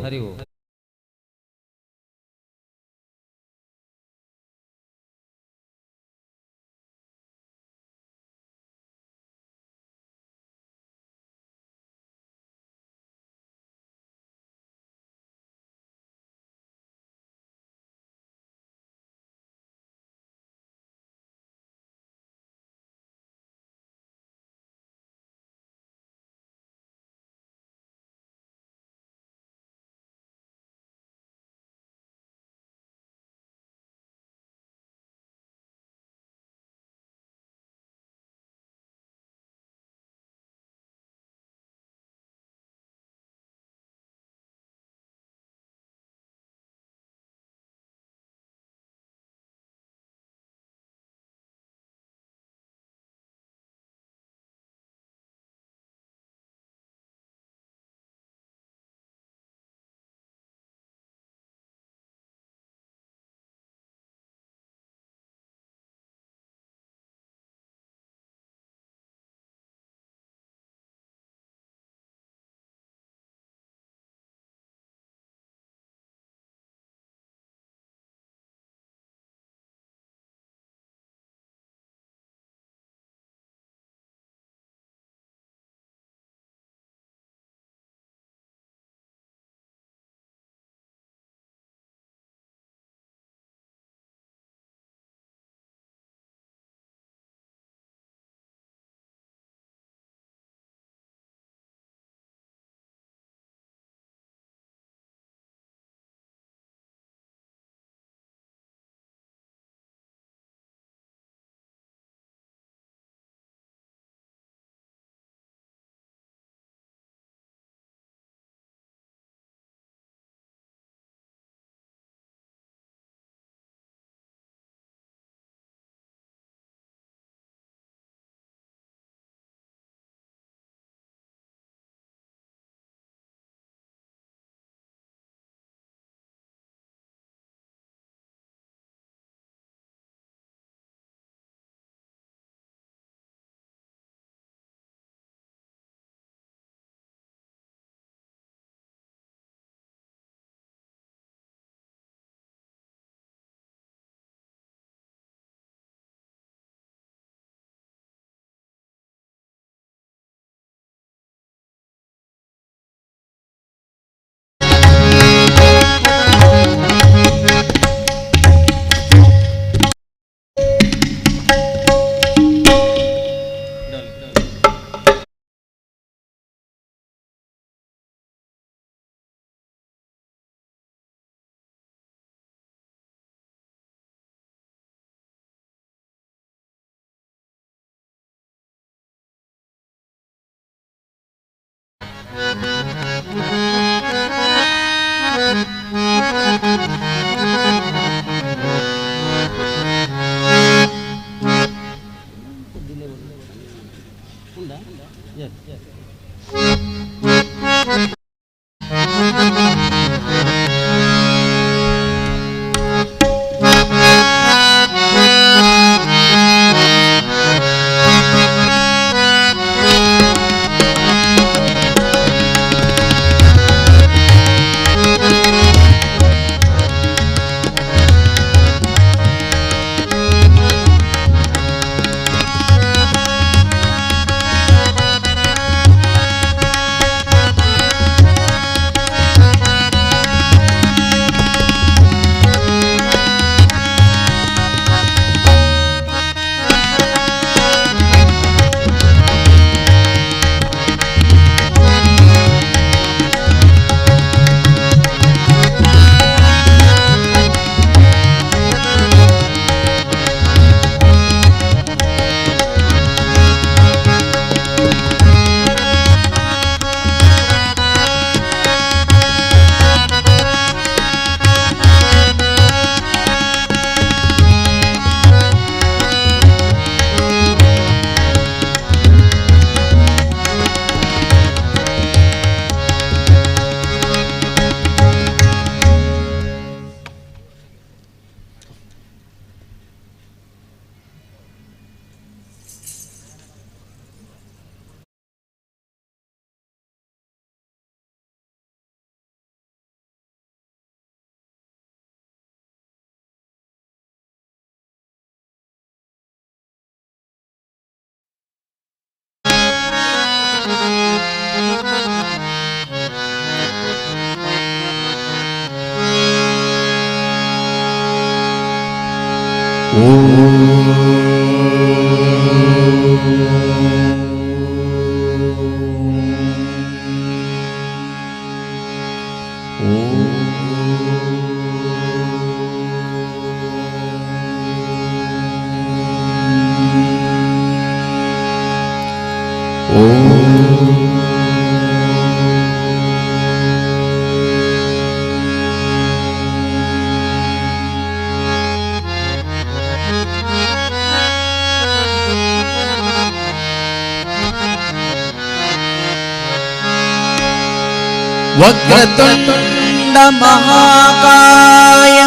वक्रतुंड महाकाय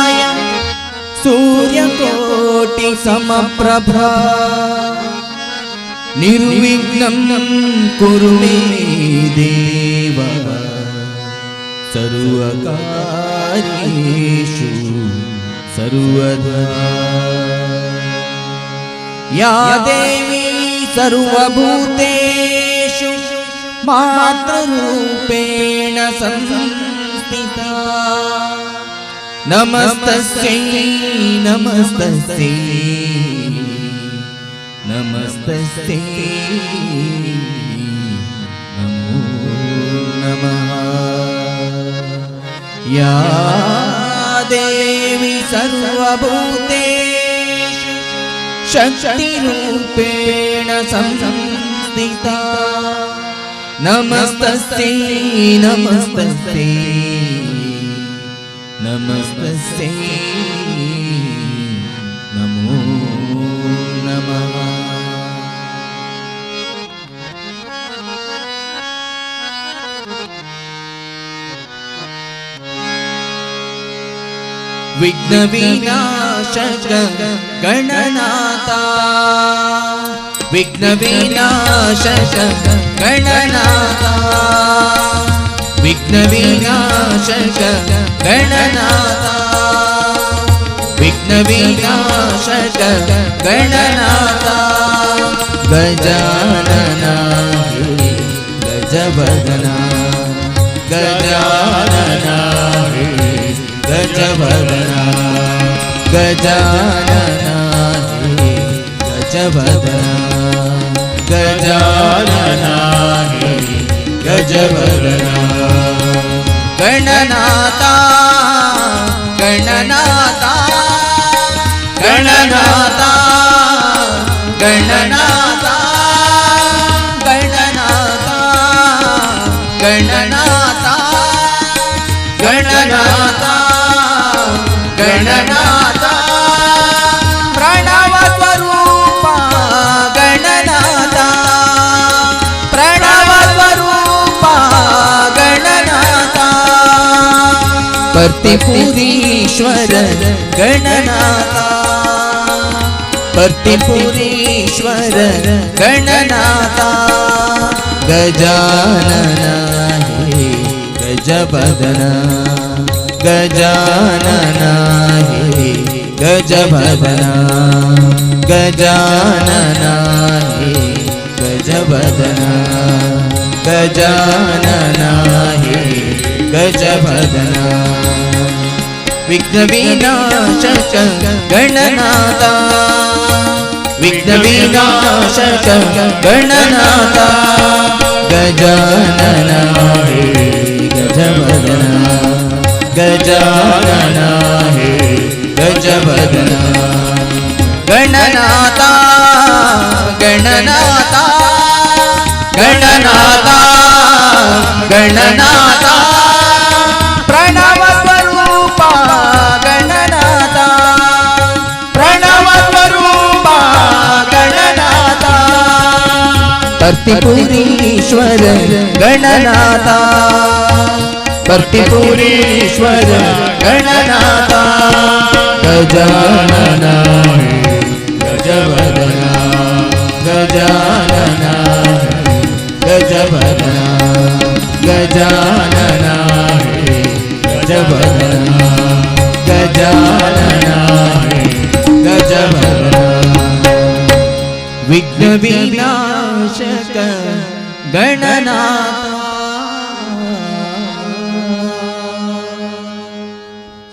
सूर्यकोटि समप्रभा निर्विघ्नं कुरु मे देव सर्वकार्येषु सर्वदा। या देवी सर्वभूतेषु मातृरूपेण संस्थिता नमस्तस्यै नमस्तस्यै नमस्तस्यै नमो नमः। या देवी सर्वभूतेषु शक्तिरूपेण संस्थिता नमस्तस्यै नमस्तस्यै नमस्तस्यै नमो नमः। विघ्नविनाशक गणनाथा विघ्नविनाशक गणनाथा विघ्नविनाशक गणनाथा विघ्नविनाशक गणनाथा गजानना हे गजवदना गजानना हे गजवदना गजानना हे गजवदना गजानना हे गजवदना। गणनाथा गणनाथा गणनाथा गणनाथा गणनाथा गणनाथा गणनाथा गणनाथा प्रणव स्वरूपा गणनाथा प्रणव स्वरूपा गणनाथा पर्तिपुरीश्वर गणनाथा पर्तिपुरीश्वर गणनाथा गजानना हे गजवदना गजानना हे गजवदना गजानना हे गजवदना गजानना हे गजवदना। विघ्नविनाशक गणनाथा विघ्नविनाशक गणनाथा गजानना हे गजवदना गजानना हे गजवदना। गणनाथा गणनाथा गणनाथा गणनाथा प्रणव स्वरूपा गणनाथा प्रणव स्वरूपा गणनाथा पर्तिपुरीश्वर गणनाथा पर्तिपुरीश्वर गणनाथा गजानना हे गजवदना गजानना हे गजवदना गजानना हे गजवदना गजानना हे गजवदना। विघ्नविनाशक गणनाथा।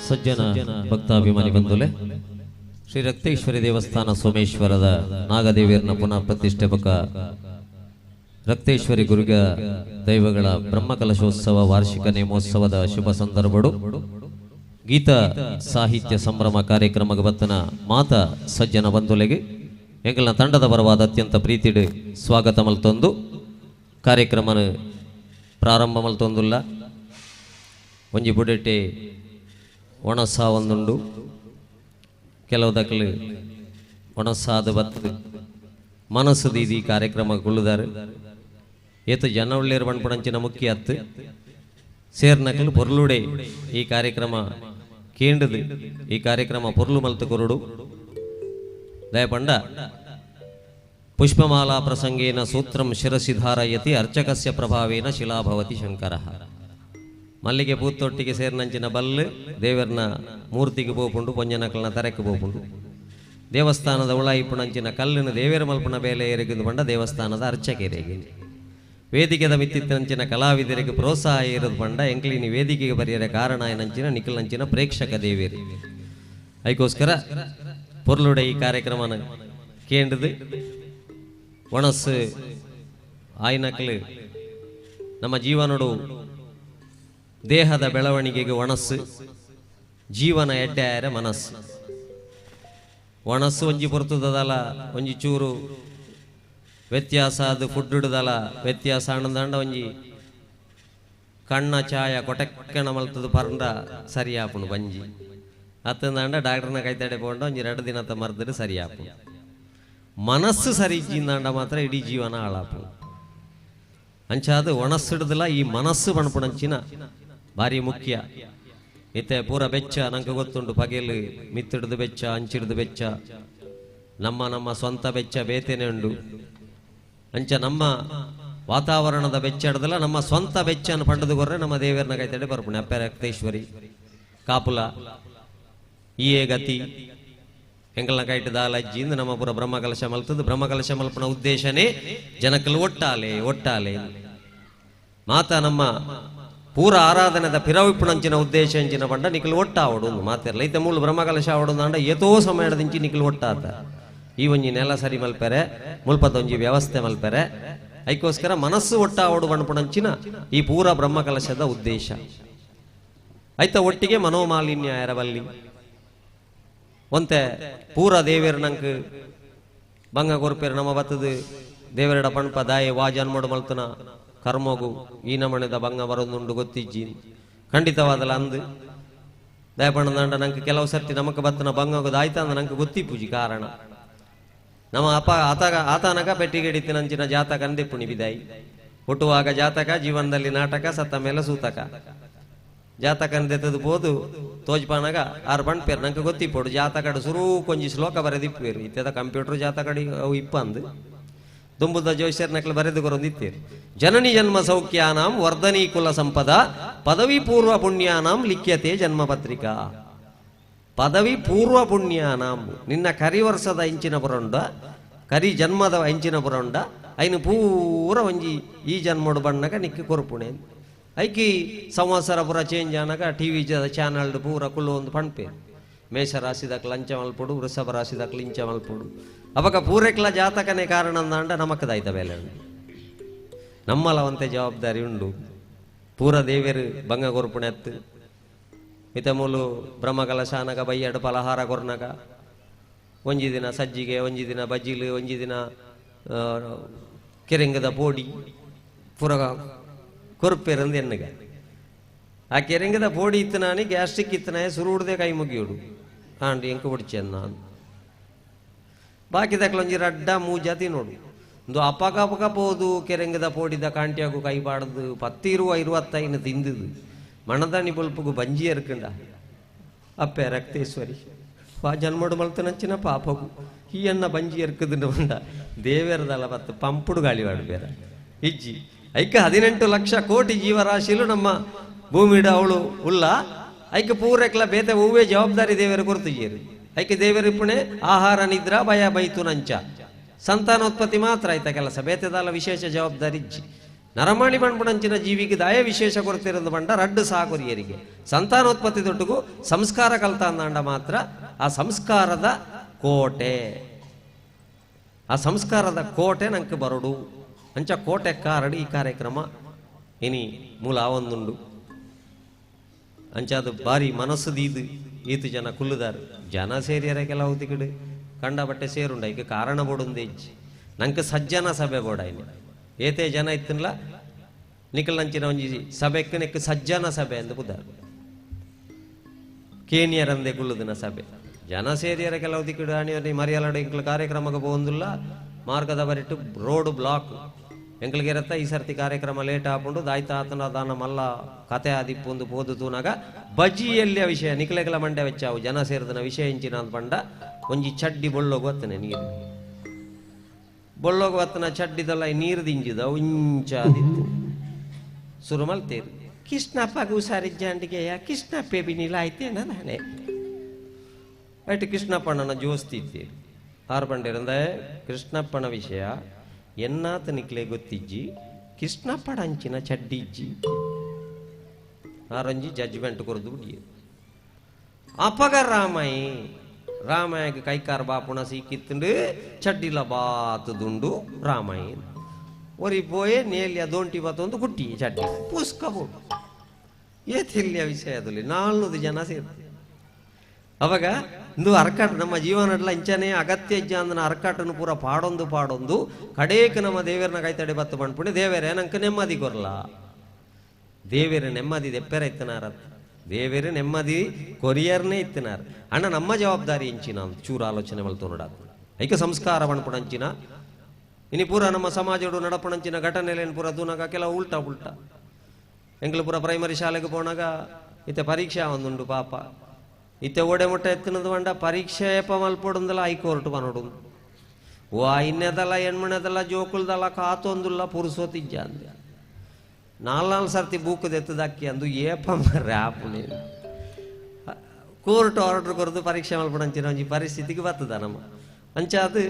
सज्जन भक्ताभिमानी बंधुले ಶ್ರೀ ರಕ್ತೇಶ್ವರಿ ದೇವಸ್ಥಾನ ಸೋಮೇಶ್ವರದ ನಾಗದೇವಿಯರನ್ನ ಪುನಃ ಪ್ರತಿಷ್ಠಾಪಕ ರಕ್ತೇಶ್ವರಿ ಗುರುಗ ದೈವಗಳ ಬ್ರಹ್ಮಕಲಶೋತ್ಸವ ವಾರ್ಷಿಕ ನೇಮೋತ್ಸವದ ಶುಭ ಸಂದರ್ಭಡು ಗೀತ ಸಾಹಿತ್ಯ ಸಂಭ್ರಮ ಕಾರ್ಯಕ್ರಮಕ್ಕೆ ಬತ್ತನ ಮಾತ ಸಜ್ಜನ ಬಂಧುಲೆಗೆ ಎಂಕಲ್ನ ತಂಡದ ಪರವಾದ ಅತ್ಯಂತ ಪ್ರೀತಿಡು ಸ್ವಾಗತ ಮಲ್ತೊಂದು ಕಾರ್ಯಕ್ರಮನ ಪ್ರಾರಂಭ ಮಲ್ತೊಂದುಲ್ಲ ಒಂಜಿ ಬುಡೆಟೆ ಒಣಸ ಒಂದುಂಡು ಕೆಲವು ದಕ್ಕಲು ಒಣಸಾದ ಬತ್ತು ಮನಸ್ಸು ದೀದಿ ಕಾರ್ಯಕ್ರಮಗೊಳ್ಳುದಾರೆ ಏತು ಜನ ಒಳ್ಳೆಯರು ಬಣ್ಪಣಂಚಿನ ಮುಖ್ಯ ಹತ್ತು ಸೇರ್ನಕಲು ಪೊರ್ಲುಡೆ ಈ ಕಾರ್ಯಕ್ರಮ ಕೇಂದ್ರದು ಈ ಕಾರ್ಯಕ್ರಮ ಪೊರ್ಲು ಮಲ್ತು ಕೊರಡು ದಯಪಂಡ ಪುಷ್ಪಮಾಲಾ ಪ್ರಸಂಗೇನ ಸೂತ್ರಂ ಶಿರಸಿ ಧಾರಯತಿ ಅರ್ಚಕಸ್ಯ ಪ್ರಭಾವೇನ ಶಿಲಾಭವತಿ ಶಂಕರ ಮಲ್ಲಿಗೆ ಪೂತ್ತೊಟ್ಟಿಗೆ ಸೇರ್ನಂಚಿನ ಬಲ್ಲು ದೇವರನ ಮೂರ್ತಿಗೆ ಪೋಪುಂಡು ಪೊಂಜನಕಲ್ನ ತರೆಕ್ಕೆ ಪೋಪುಂಡು ದೇವಸ್ಥಾನದ ಉಳಾಯಿಪುಣಂಚಿನ ಕಲ್ಲಿನ ದೇವೇರ ಮಲ್ಪನ ಬೇಲೆ ಏರಿಗಿಂದು ಬಂಡ ದೇವಸ್ಥಾನದ ಅರ್ಚಕರಿಗೆ ವೇದಿಕೆದ ಮಿತ್ತಿತ್ತಂಚಿನ ಕಲಾವಿದರಿಗೆ ಪ್ರೋತ್ಸಾಹ ಏರದು ಬಂಡ ಎಂಕ್ಲಿನಿ ವೇದಿಕೆಗೆ ಬರೆಯರ ಕಾರಣ ಏನಂಚಿನ ನಿಖಿಲಂಚಿನ ಪ್ರೇಕ್ಷಕ ದೇವೇರಿ ಅದಕ್ಕೋಸ್ಕರ ಪೊರ್ಲುಡೆ ಈ ಕಾರ್ಯಕ್ರಮನ ಕೇಂದ್ರದು ಒಣಸು ಆಯ್ನಕಲು ನಮ್ಮ ಜೀವನಡು ದೇಹದ ಬೆಳವಣಿಗೆಗೆ ಒಣಸು ಜೀವನ ಎಡ್ಡೆಯಾರ ಮನಸ್ಸು ಒಣಸು ಒಂಜಿ ಪೊರ್ತದಲ್ಲ ಒಂಜಿ ಚೂರು ವ್ಯತ್ಯಾಸ ಅದು ಫುಡ್ ಹಿಡ್ದಲ್ಲ ವ್ಯತ್ಯಾಸ ಅಣ್ಣದಂಡ ಒಂಜಿ ಕಣ್ಣ ಚಾಯ ಕೊಟಕ್ಕಣ ಮಲ್ತದು ಪರ್ಂಡ ಸರಿಯಾಪುಣು ಬಂಜಿ ಅತ್ತಂದಾಂಡ ಡಾಕ್ಟರ್ನ ಕೈತಡೆ ಪೋಂಡ ಒಂಜಿ 2 ದಿನ ಮರ್ದ್ರೆ ಸರಿಯಾಪು ಮನಸ್ಸು ಸರಿ ಇಜ್ಜಿಂದಾಂಡ ಮಾತ್ರ ಇಡೀ ಜೀವನ ಹಾಳಾಪು ಅಂಚಾದು ಒಣಸ್ಸಿಡ್ದಲ್ಲ ಈ ಮನಸ್ಸು ಬಣ್ಪುಣಂಚಿನ ಭಾರಿ ಮುಖ್ಯ ಇತ್ತೆ ಪೂರ ಬೆಚ್ಚ ನಂಗೆ ಗೊತ್ತುಂಟು ಪಗೆಲು ಮಿತ್ತಿಡ್ದು ಬೆಚ್ಚ ಅಂಚಿಡ್ದು ಬೆಚ್ಚ ನಮ್ಮ ಸ್ವಂತ ಬೆಚ್ಚ ಬೇತೇನೆ ಉಂಡು ಅಂಚ ನಮ್ಮ ವಾತಾವರಣದ ಬೆಚ್ಚ ಹಿಡ್ದಲ್ಲ ನಮ್ಮ ಸ್ವಂತ ಬೆಚ್ಚನ್ನು ಪಂಡದು ಕೊರ್ರೆ ನಮ್ಮ ದೇವರನ್ನ ಕೈತಡೆ ಬರ್ಪುಣೆ ಅಪ್ಪ ರಕ್ತೇಶ್ವರಿ ಕಾಪುಲ ಈಯೇ ಗತಿ ಎಂಕಲ್ನ ಕೈಟ್ ದಾಲಜ್ಜಿಂದ ನಮ್ಮ ಪುರ ಬ್ರಹ್ಮಕಲಶ ಮಲ್ತದ್ದು ಬ್ರಹ್ಮಕಲಶ ಮಲ್ಪನ ಉದ್ದೇಶನೇ ಜನಕ್ಕಲು ಒಟ್ಟಾಲೆ ಮಾತ ನಮ್ಮ ಪೂರ ಆರಾಧನೆದ ಪಿರವಿಪ್ಪುಣಂಚಿನ ಉದ್ದೇಶ ಎಂಚಿನ ಪಂಡ ನಿಖಲ್ ಒಟ್ಟಾವಡು ಮಾತಿರಲ್ಲ ಇತ್ತ ಮೂಲ ಬ್ರಹ್ಮಕಲಶ ಆವಡು ಅಂಡ ಏತೋ ಸಮಯದಿಂಚಿ ನಿಖಲ್ ಒಟ್ಟಾದ ಈ ಒಂಜಿ ನೆಲ ಸರಿ ಮಲ್ಪೆರೆ ಮುಲ್ಪದೊಂಜಿ ವ್ಯವಸ್ಥೆ ಮಲ್ಪೆರೆ ಅದಕ್ಕೋಸ್ಕರ ಮನಸ್ಸು ಒಟ್ಟಾವಡು ಬಣ್ಪುಣಂಚಿನ ಈ ಪೂರ ಬ್ರಹ್ಮಕಲಶದ ಉದ್ದೇಶ ಐತ ಒಟ್ಟಿಗೆ ಮನೋಮಾಲಿನ್ಯ ಎರಬಲ್ಲಿ ಒಂತೆ ಪೂರ ದೇವೇರ್ ನಂಕ್ ಬಂಗ ಕೊರ್ಪೇರು ನಮ್ಮ ಬತ್ತದು ದೇವರಡ ಪಣ್ಪ ದಾಯೆ ವಾ ಜನ್ಮಡು ಮಲ್ತನ ಕರ್ಮೋಗು ಈ ನಮನೆದ ಭಂಗ ಬರೋದುಂಡು ಗೊತ್ತಿಜ್ಜಿ ಖಂಡಿತವಾದಲ್ಲ ಅಂದು ದಯಪಣ್ಣದಂಡ ನಂಗೆ ಕೆಲವು ಸರ್ತಿ ನಮಕ್ ಬತ್ತನ ಭಂಗಗೋದು ಆಯ್ತಾ ಅಂದ ನಂಗೆ ಗೊತ್ತಿಪ್ಪುಜಿ ಕಾರಣ ನಮ್ಮ ಅಪ್ಪ ಆತನಕ ಪೆಟ್ಟಿಗೆಡಿತಿನಂಚಿನ ಜಾತಕ ಅಂದಿಪ್ಪುಣಿ ಬಿದಾಯಿ ಹುಟ್ಟುವಾಗ ಜಾತಕ ಜೀವನದಲ್ಲಿ ನಾಟಕ ಸತ್ತ ಮೇಲೆ ಸೂತಕ ಜಾತಕ ಅಂದೆತ್ತದು ಬೋದು ತೋಜ್ಪಾನಾಗ 6 ಬಣ್ಪೇರು ನಂಗೆ ಗೊತ್ತಿಪ್ಪೋಡು ಜಾತಕಡು ಸುರೂ ಕೊಂಜಿ ಶ್ಲೋಕ ಬರೆದಿಪ್ಪೇರು ಇತ್ತದ ಕಂಪ್ಯೂಟರ್ ಜಾತಕಡಿ ಅವು ಇಪ್ಪಂದು ದುಂಬುದ ಜೋಶ್ಯರ್ ನಕಲು ಬರೆದು ಕೊರೊಂದಿತ್ತೇರು ಜನನಿ ಜನ್ಮ ಸೌಖ್ಯಾನಾಂ ವರ್ಧನಿ ಕುಲ ಸಂಪದ ಪದವಿ ಪೂರ್ವ ಪುಣ್ಯಾನಾಂ ಲಿಖ್ಯತೆ ಜನ್ಮ ಪತ್ರಿಕಾ ಪದವಿ ಪೂರ್ವ ಪುಣ್ಯಾನಾಂ ನಿನ್ನ ಕರಿ ವರ್ಷದ ಇಂಚಿನ ಪುರಂಡ ಕರಿ ಜನ್ಮದ ಇಂಚಿನ ಪುರಂಡ ಐನು ಪೂರ ಒಂಜಿ ಈ ಜನ್ಮಡು ಬಣ್ಣಗ ನಿಕ್ಕಿ ಕೊರ್ಪುಣೆ ಐಕಿ ಸಂವತ್ಸರ ಪೂರ ಚೇಂಜ್ ಆನಾಗ ಟಿವಿ ಚಾನಲ್ ಪೂರ ಕುಲ್ಲು ಒಂದು ಪಣ್ಪೇರು ಮೇಷ ರಾಶಿದಕ್ಕೆ ಲಂಚ ಮಲ್ಪಡು ವೃಷಭ ರಾಶಿದಕ್ಕೆ ಲಿಂಚ ಮಲ್ಪಡು ಅವಾಗ ಪೂರೆಕ್ಲ ಜಾತಕನೇ ಕಾರಣ ಅಂದಾಂಡ ನಮಕ್ಕದಾಯ್ತ ಬೇಲೆ ನಮ್ಮಲವಂತೆ ಜವಾಬ್ದಾರಿ ಉಂಡು ಪೂರ ದೇವೇರು ಭಂಗ ಕೊರ್ಪುಣೆ ಹತ್ತು ಮಿತ ಮೂಲು ಬ್ರಹ್ಮಕಲಶಾನಗ ಬಯ್ಯಡು ಫಲಹಾರ ಕೊರ್ನಗ ಒಂಜಿ ದಿನ ಸಜ್ಜಿಗೆ ಒಂಜಿ ದಿನ ಬಜ್ಜಿಲು ಒಂಜಿ ದಿನ ಕೆರೆಂಗದ ಪೋಡಿ ಪೂರ ಕೊರ್ಪೇರಂದು ಎನ್ನಗ ಆ ಕೆರೆಂಗದ ಪೋಡಿ ಇತ್ತು ನಾನಿ ಗ್ಯಾಸ್ಟ್ರಿಕ್ ಇತ್ತನಾಯ ಸುರುಡ್ದೆ ಕೈ ಮುಗಿಯೋಡು ಆಂಡು ಎಂಕ ಬಿಡ್ಚೆ ನಾನು ಬಾಕಿ ದಕ್ಲೊಂಜಿ ರಡ್ಡ ಮೂಜಾತಿ ನೋಡು ಒಂದು ಅಪಕ ಪೋದು ಕೆರೆಂಗದ ಪೋಡಿದ ಕಾಂಟಿಯಾಗು ಕೈ ಬಾಡ್ದು 10-25 ತಿಂದುದು ಮಣದಾಣಿ ಬಲ್ಪಗು ಬಂಜಿ ಎರ್ಕಂಡ ಅಪ್ಪೆ ರಕ್ತೇಶ್ವರಿ ವಾ ಜನ್ಮಡು ಮಲ್ತನಂಚಿನ ಪಾಪಗು ಈ ಅನ್ನ ಬಂಜಿ ಎರ್ಕದು ಬಂಡ ದೇವೇರದಲ್ಲ ಮತ್ತು ಪಂಪುಡು ಗಾಳಿ ಬಾಡ್ಬೇರ ಇಜ್ಜಿ ಐಕ 18 ಲಕ್ಷ ಕೋಟಿ ಜೀವರಾಶಿಲು ನಮ್ಮ ಭೂಮಿಡ ಅವಳು ಉಲ್ಲ ಐಕ ಪೂರೆಕ್ಲ ಬೇತೆ ಹೂವೇ ಜವಾಬ್ದಾರಿ ದೇವರ ಕೊರ್ತಿಜೀರು ಐಕೆ ದೇವರಿಪ್ಪಣೆ ಆಹಾರ ನಿದ್ರಾ ಭಯ ಬೈತು ನಂಚ ಸಂತಾನೋತ್ಪತ್ತಿ ಮಾತ್ರ ಆಯ್ತ ಕೆಲಸ ಬೇತೆದಾಲ ವಿಶೇಷ ಜವಾಬ್ದಾರಿ ಇಜ್ಜಿ ನರಮಾಣಿ ಬಣ್ಪುಣಂಚಿನ ಜೀವಿಗೆ ದಯ ವಿಶೇಷ ಕೊಡ್ತಿರೋದು ಬಂಡ ರಡ್ಡು ಸಾಗುರಿಯರಿಗೆ ಸಂತಾನೋತ್ಪತ್ತಿ ದೊಡ್ಡಗೂ ಸಂಸ್ಕಾರ ಕಲ್ತ ಅಂದಾಂಡ ಮಾತ್ರ ಆ ಸಂಸ್ಕಾರದ ಕೋಟೆ, ಆ ಸಂಸ್ಕಾರದ ಕೋಟೆ ನಂಗೆ ಬರಡು ಅಂಚ ಕೋಟೆ ಕಾರಡಿ ಈ ಕಾರ್ಯಕ್ರಮ ಇನಿ ಮೂಲ ಆವೊಂದುಂಡು ಅಂಚಾದ ಬಾರಿ ಮನಸ್ಸು ದೀದು ಈತು ಜನ ಕುಲ್ಲುದಾರು ಜನ ಸೇರಿಯರ ಕೆಲವು ತಿಕಡು ಕಂಡ ಬಟ್ಟೆ ಸೇರುಂಡ ಈಗ ಕಾರಣ ಬೋಡುಂದೇ ನಂಗೆ ಸಜ್ಜನ ಸಭೆ ಬೋಡಾಯ್ನೆ ಏತೆ ಜನ ಇತ್ತನ್ಲ ನಿಖಲ್ನಂಚಿನ ಒಂಜಿ ಸಭೆಕ್ಕೆ ನೆಕ್ ಸಜ್ಜನ ಸಭೆ ಎಂದು ಬುದಾರು ಕೇನಿಯರಂದೆ ಕುಲ್ಲುದಿನ ಸಭೆ ಜನ ಸೇರಿಯರ ಕೆಲವು ತಿಕ್ಕಡು ಆಣಿಯರಿ ಮರಿಯಾಲಡ ಎಂಕ್ಲ ಕಾರ್ಯಕ್ರಮಕ್ಕೆ ಹೋಗುದಿಲ್ಲ ಮಾರ್ಗದ ಬರಿಟ್ಟು ರೋಡ್ ಬ್ಲಾಕ್ ಎಂಕ್ಲಿಗೆ ಇರತ್ತ ಈ ಸರ್ತಿ ಕಾರ್ಯಕ್ರಮ ಲೇಟ್ ಹಾಕೊಂಡು ದಾಯ್ತಾ ಆತನ ದಾನ ಮಲ್ಲ ಕತೆ ಆದಿಪ್ಪೊಂದು ಪೋದು ತೂನಾಗ ಬಜಿಯಲ್ಲಿಯ ವಿಷಯ ನಿಖಲೆಗಳ ಮಂಡ್ಯ ವೆಚ್ಚಾವು ಜನ ಸೇರಿದನ ವಿಷಯ ಇಂಚಿನ ಅಂತ ಬಂಡ ಒಂಜಿ ಚಡ್ಡಿ ಬೊಳ್ಳೋಗು ಹತ್ತನೆ ನೀರು ಬೊಳ್ಳೋಗು ಹತ್ತನ ಚಡ್ಡಿದಲ್ಲ ನೀರು ದಿಂಜಿದ ಉಂಚಾದಿತ್ತು ಸುರು ಮಲ್ತೇರು ಕೃಷ್ಣಪ್ಪಗೂ ಹುಷಾರಿಜ್ಜಾಂಡಿಗೆಯ ಕೃಷ್ಣಪ್ಪೆ ಬಿನಿಲ ಆಯ್ತೇನ ನಾನೇ ಆಯ್ತು ಕೃಷ್ಣಪ್ಪಣ್ಣನ ಜೋಸ್ತಿದ್ದೀರಿ ಆರು ಬಂಡಿರಂದ ಕೃಷ್ಣಪ್ಪನ ವಿಷಯ ಎನ್ನಾತ ನಿಕ್ಲೆ ಗೊತ್ತಿಜ್ಜಿ ಕೃಷ್ಣಪ್ಪಡ ಅಂಚಿನ ಚಡ್ಡಿಜ್ಜಿ ಆರಂಜಿ ಜಡ್ಜ್ಮೆಂಟ್ ಕೊರದು ಬಿಡಿ ಅಪಗ ರಾಮಾಯಗೆ ಕೈಕಾರ ಬಾಪುಣ ಸೀಕಿತ್ತುಂಡು ಚಡ್ಡಿಲ ಬಾತುದುಂಡು ರಾಮಾಯ ಒರಿಪೋಯೆ ನೇಲಿಯ ದೋಂಟಿ ಬತ್ತೊಂದು ಕುಟ್ಟಿ ಚಡ್ಡಿ ಪುಸ್ಕಬೋಡು ಏತಿಲ್ಲಿಯ ವಿಷಯದಲ್ಲಿ 400 ಜನ ಸೇರ್ತಾರೆ ಅವಾಗ ಇಂದು ಅರ್ಕಾಟ ನಮ್ಮ ಜೀವನಡ್ಲ ಇಂಚನೆ ಅಗತ್ಯ ಇಜ್ಜ ಅಂದನ ಅರ್ಕಾಟನು ಪೂರ ಪಾಡೊಂದು ಕಡೇಕ ನಮ್ಮ ದೇವರನ್ನ ಕೈತಡೆ ಬತ್ತು ಬಂದ್ಪುಣಿ ದೇವರೇ ನಂಗೆ ನೆಮ್ಮದಿ ಕೊರಲ ದೇವರ ನೆಮ್ಮದಿ ದೆಪ್ಪೆರ ಇತ್ತನಾರ ದೇವರ ನೆಮ್ಮದಿ ಕೊರಿಯರ್ನೇ ಇತ್ತನಾರ ಅಣ್ಣ ನಮ್ಮ ಜವಾಬ್ದಾರಿ ಇಂಚಿನ ಚೂರು ಆಲೋಚನೆ ಮಲ್ತು ನೋಡ ಐಕ ಸಂಸ್ಕಾರ ಬಣ್ಪುಣಂಚಿನ ಇನಿ ಪೂರ ನಮ್ಮ ಸಮಾಜಡು ನಡಪಣಂಚಿನ ಘಟನೆಲೇನು ಪೂರ ತೂನಾಗ ಕೆಲವು ಉಲ್ಟಾ ಎಂಗ್ಲು ಪೂರ ಪ್ರೈಮರಿ ಶಾಲೆಗೆ ಪೋನಾಗ ಇತ್ತೆ ಪರೀಕ್ಷಾ ಒಂದುಂಡು ಪಾಪ ಇತ್ತೆ ಓಡೆ ಮುಟ್ಟ ಎತ್ತಿನದು ಬಂಡ ಪರೀಕ್ಷೆ ಮಲ್ಪೊಡುಂದಲ್ಲ ಹೈಕೋರ್ಟ್ ಬನೋಡು ಓ ಇನ್ನೆದಲ್ಲ ಹೆಣ್ಮಣದಲ್ಲ ಜೋಕುಲ್ದಲ್ಲ ಕಾತೊಂದುಲ್ಲ ಪುರುಸೋತಿಜ್ಜ ಅಂದ 4 ಸರ್ತಿ ಬೂಕದ ಎತ್ತದಕ್ಕಿ ಅಂದು ಏಪ ರ್ಯಾಪುನೇ ಕೋರ್ಟ್ ಆರ್ಡರ್ ಕೊರದು ಪರೀಕ್ಷೆ ಮಲ್ಪಡಂಚಿನ ಒಂಜಿ ಪರಿಸ್ಥಿತಿಗೆ ಬರ್ತದ ನಮ್ಮ ಅಂಚಾದು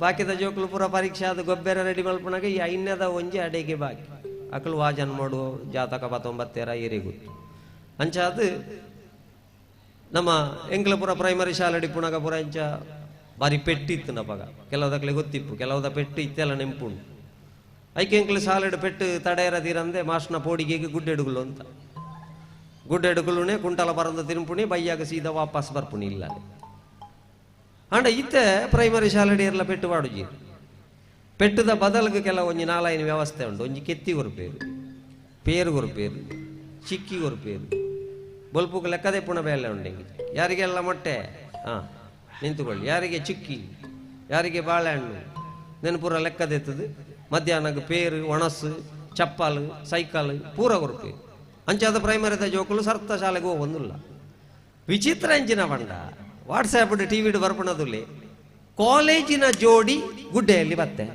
ಬಾಕಿದ ಜೋಕುಲು ಪೂರ ಪರೀಕ್ಷೆ ಅದು ಗೊಬ್ಬರ ರೆಡಿ ಮಲ್ಪನಾಗ ಈ ಐನ್ಯದ ಒಂಜಿ ಅಡೆಗೆ ಬಾಕಿ ಅಕಲು ವಾಜನ್ ಮಾಡು ಜಾತಕ 19 ಏರಿ ಗೊತ್ತು ಅಂಚಾದು ನಮ್ಮ ಎಂಗ್ಲಪುರ ಪ್ರೈಮರಿ ಶಾಲೆ ಪುಣಗ ಪುರ ಇಂಚ ಬಾರಿ ಪೆಟ್ಟಿತ್ತು ನಪಗ ಕೆಲವುದಕ್ಲೆ ಗೊತ್ತಿಪ್ಪು ಕೆಲವುದ ಪೆಟ್ಟು ಇತ್ತೆಲ್ಲ ನೆಂಪುಂಡು ಐಕೆ ಎಂಕ್ಲು ಶಾಲೆಡ್ ಪೆಟ್ಟು ತಡೆಯರದಿರಂದೆ ಮಾಸ್ನ ಪೋಡಿಗೆಗೆ ಗುಡ್ಡೆಡುಗುಲು ಅಂತ ಗುಡ್ಡೆಡುಗುಲುನೆ ಕುಂಟಲ ಬರಂದ ತಿರುಪುಣಿ ಬಯ್ಯಾಗ ಸೀದಾ ವಾಪಸ್ ಬರ್ಪುಣಿ ಇಲ್ಲ ಅಂಡ ಇತ್ತೆ ಪ್ರೈಮರಿ ಶಾಲೆಡ್ ಎಲ್ಲ ಪೆಟ್ಟು ಬಾಡುಜಿ ಪೆಟ್ಟದ ಬದಲಿಗೆ ಕೆಲವು ಒಂಜಿ 4 ವ್ಯವಸ್ಥೆ ಉಂಟು ಒಂಜಿ ಕೆತ್ತಿ ಕೊರಪೇರು ಪೇರು ಕೊರಪೇರು ಚಿಕ್ಕಿ ಕೊರಪೇರು ಬೊಲ್ಪುಗೆ ಲೆಕ್ಕದೆ ಪುಣ ಬೇಲೆ ಉಂಡೆಂಗಿ ಯಾರಿಗೆಲ್ಲ ಮೊಟ್ಟೆ ನಿಂತುಕೊಳ್ಳಿ ಯಾರಿಗೆ ಚಿಕ್ಕಿ ಯಾರಿಗೆ ಬಾಳೆಹಣ್ಣು ನೆನಪುರ ಲೆಕ್ಕದೆತ್ತದು ಮಧ್ಯಾಹ್ನಕ್ಕೆ ಪೇರು ಒಣಸು ಚಪ್ಪಲು ಸೈಕಲ್ ಪೂರ ಕೊರಪೆ ಅಂಚಾದ ಪ್ರೈಮರಿದ ಜೋಕುಲು ಸರ್ತ ಶಾಲೆಗೆ ಹೋಗೊಂದಿಲ್ಲ ವಿಚಿತ್ರ ಎಂಚಿನ ಬಂಡ ವಾಟ್ಸ್ಆ್ಯಪ್ ಟಿವಿಡು ಬರ್ಪಣದಲ್ಲಿ ಕಾಲೇಜಿನ ಜೋಡಿ ಗುಡ್ಡೆಯಲ್ಲಿ ಬತ್ತೆ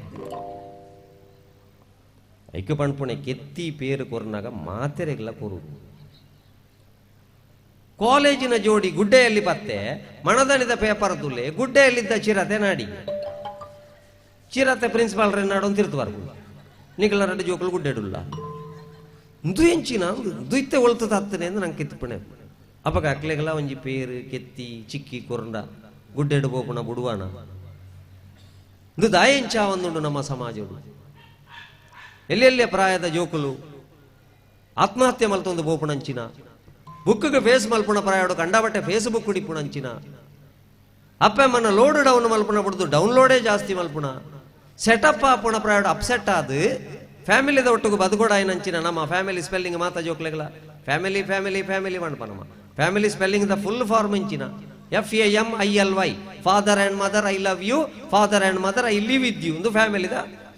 ಐಕ್ಯ ಪಣ್ಪುಣೆ ಕೆತ್ತಿ ಪೇರು ಕೊರ್ನಾಗ ಮಾತೆರೆಗಳ ಕೊರುದು ಕಾಲೇಜಿನ ಜೋಡಿ ಗುಡ್ಡೆಯಲ್ಲಿ ಬತ್ತೆ ಮಣದಣಿದ ಪೇಪರ್ ತುಲೆ ಗುಡ್ಡೆಯಲ್ಲಿದ್ದ ಚಿರತೆ ನಾಡಿ ಚಿರತೆ ಪ್ರಿನ್ಸಿಪಾಲ್ ನಾಡೊಂದು ತಿರ್ತು ಬರ್ಬೋದು ನಿಖಲ ರೆಡ್ಡಿ ಜೋಕಲು ಗುಡ್ಡೆಡುಲ್ಲ ದು ಎಂಚಿನ ದುಯ್ತೆ ಒಳ್ತದ ಹತ್ತನೆ ಅಂದ್ರೆ ನಂಗೆ ಕಿತ್ತಪಣೆ ಅಪಗ ಅಕ್ಲೆಗಲ ಒಂಜಿ ಪೇರು ಕೆತ್ತಿ ಚಿಕ್ಕಿ ಕೊರಂಡ ಗುಡ್ಡೆಡು ಬೋಪುಣ ಬುಡುವಾಣ ಇದು ದಾಯಂಚ ಒಂದುಂಡು ನಮ್ಮ ಸಮಾಜಡು ಎಲ್ಲೆಲ್ಲೇ ಪ್ರಾಯದ ಜೋಕುಲು ಆತ್ಮಹತ್ಯೆ ಮಲ್ತೊಂದು ಬೋಪುಣಂಚಿನ ಬುಕ್ಗೆ ಫೇಸ್ ಮಲ್ಪುಣ ಪ್ರಾಯೋಡು ಕಂಡಬಟ್ಟೆ ಫೇಸ್ಬುಕ್ ಹುಡಿಪುಣಂಚಿನ ಅಪ್ಪಮ್ಮನ ಲೋಡ್ ಡೌನ್ ಮಲ್ಪುಣ ಬಿಡ್ದು ಡೌನ್ಲೋಡೇ ಜಾಸ್ತಿ ಮಲ್ಪುಣ ಸೆಟಪ್ ಆಪುಣ ಪ್ರಾಯೋಡು ಅಪ್ಸೆಟ್ ಆದ ಫ್ಯಾಮಿಲಿದ ಒಟ್ಟಿಗೆ ಬದುಕೋಡಾಯಿನಂಚಿನ ನಮ್ಮ ಫ್ಯಾಮಿಲಿ ಸ್ಪೆಲ್ಲಿಂಗ್ ಮಾತಾ ಜೋಕ್ಲೆಗಳ ಫ್ಯಾಮಿಲಿ ಫ್ಯಾಮಿಲಿ ಫ್ಯಾಮಿಲಿ ಮಣ್ಪನಮ್ಮ family spelling the full form ಇಂಚಿನ FAMILY father and mother I love you father and mother I live with you ಒಂದು ಫ್ಯಾಮಿಲಿದ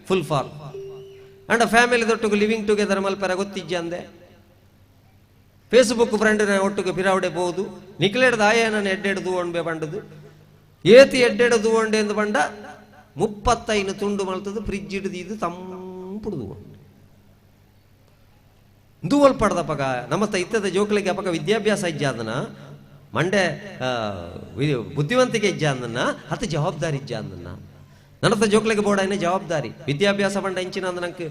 ಫುಲ್ ಫಾರ್ಮ್ ಅಂಡ್ ಫ್ಯಾಮಿಲಿದೊಟ್ಟಿಗೆ ಲಿವಿಂಗ್ ಟುಗೆದರ್ ಮಲ್ಪರ ಗೊತ್ತಿಜ್ಜ ಅಂದೆ ಫೇಸ್ಬುಕ್ ಫ್ರೆಂಡ್ನ ಒಟ್ಟಿಗೆ ಪಿರಾವಡೆ ಬಹುದು ನಿಕ್ಲೆಡ್ದ ಆಯನ ಎಡ್ಡೆಡ್ದು ಒಣ್ಬೆ ಬಂಡದು ಏತಿ ಎಡ್ಡೆಡ್ದು ಒಣ್ಡೆ ಎಂದು ಬಂಡ 35 ತುಂಡು ಮಲ್ತದು ಫ್ರಿಜ್ ಹಿಡಿದು ಇದು ತಂಪುಡ್ದು ದೂವಲ್ ಪಡ್ದಪ್ಪಗ ನಮ್ಮತ್ತ ಇತ್ತದ ಜೋಕ್ಲಿಗೆ ಅಪಗ ವಿದ್ಯಾಭ್ಯಾಸ ಇಜ್ಜ ಅದನ್ನ ಮಂಡೆ ಬುದ್ಧಿವಂತಿಕೆ ಇಜ್ಜ ಅಂದನ್ನ ಹತ್ತು ಜವಾಬ್ದಾರಿ ಇಜ್ಜ ಅಂದನ್ನ ನನ್ನತ್ತ ಜೋಕ್ಲಿಗೆ ಬೋಡಾಯಿನ ಜವಾಬ್ದಾರಿ ವಿದ್ಯಾಭ್ಯಾಸ ಬಂಡ ಇಂಚಿನ ಅಂದ ನಂಗೆ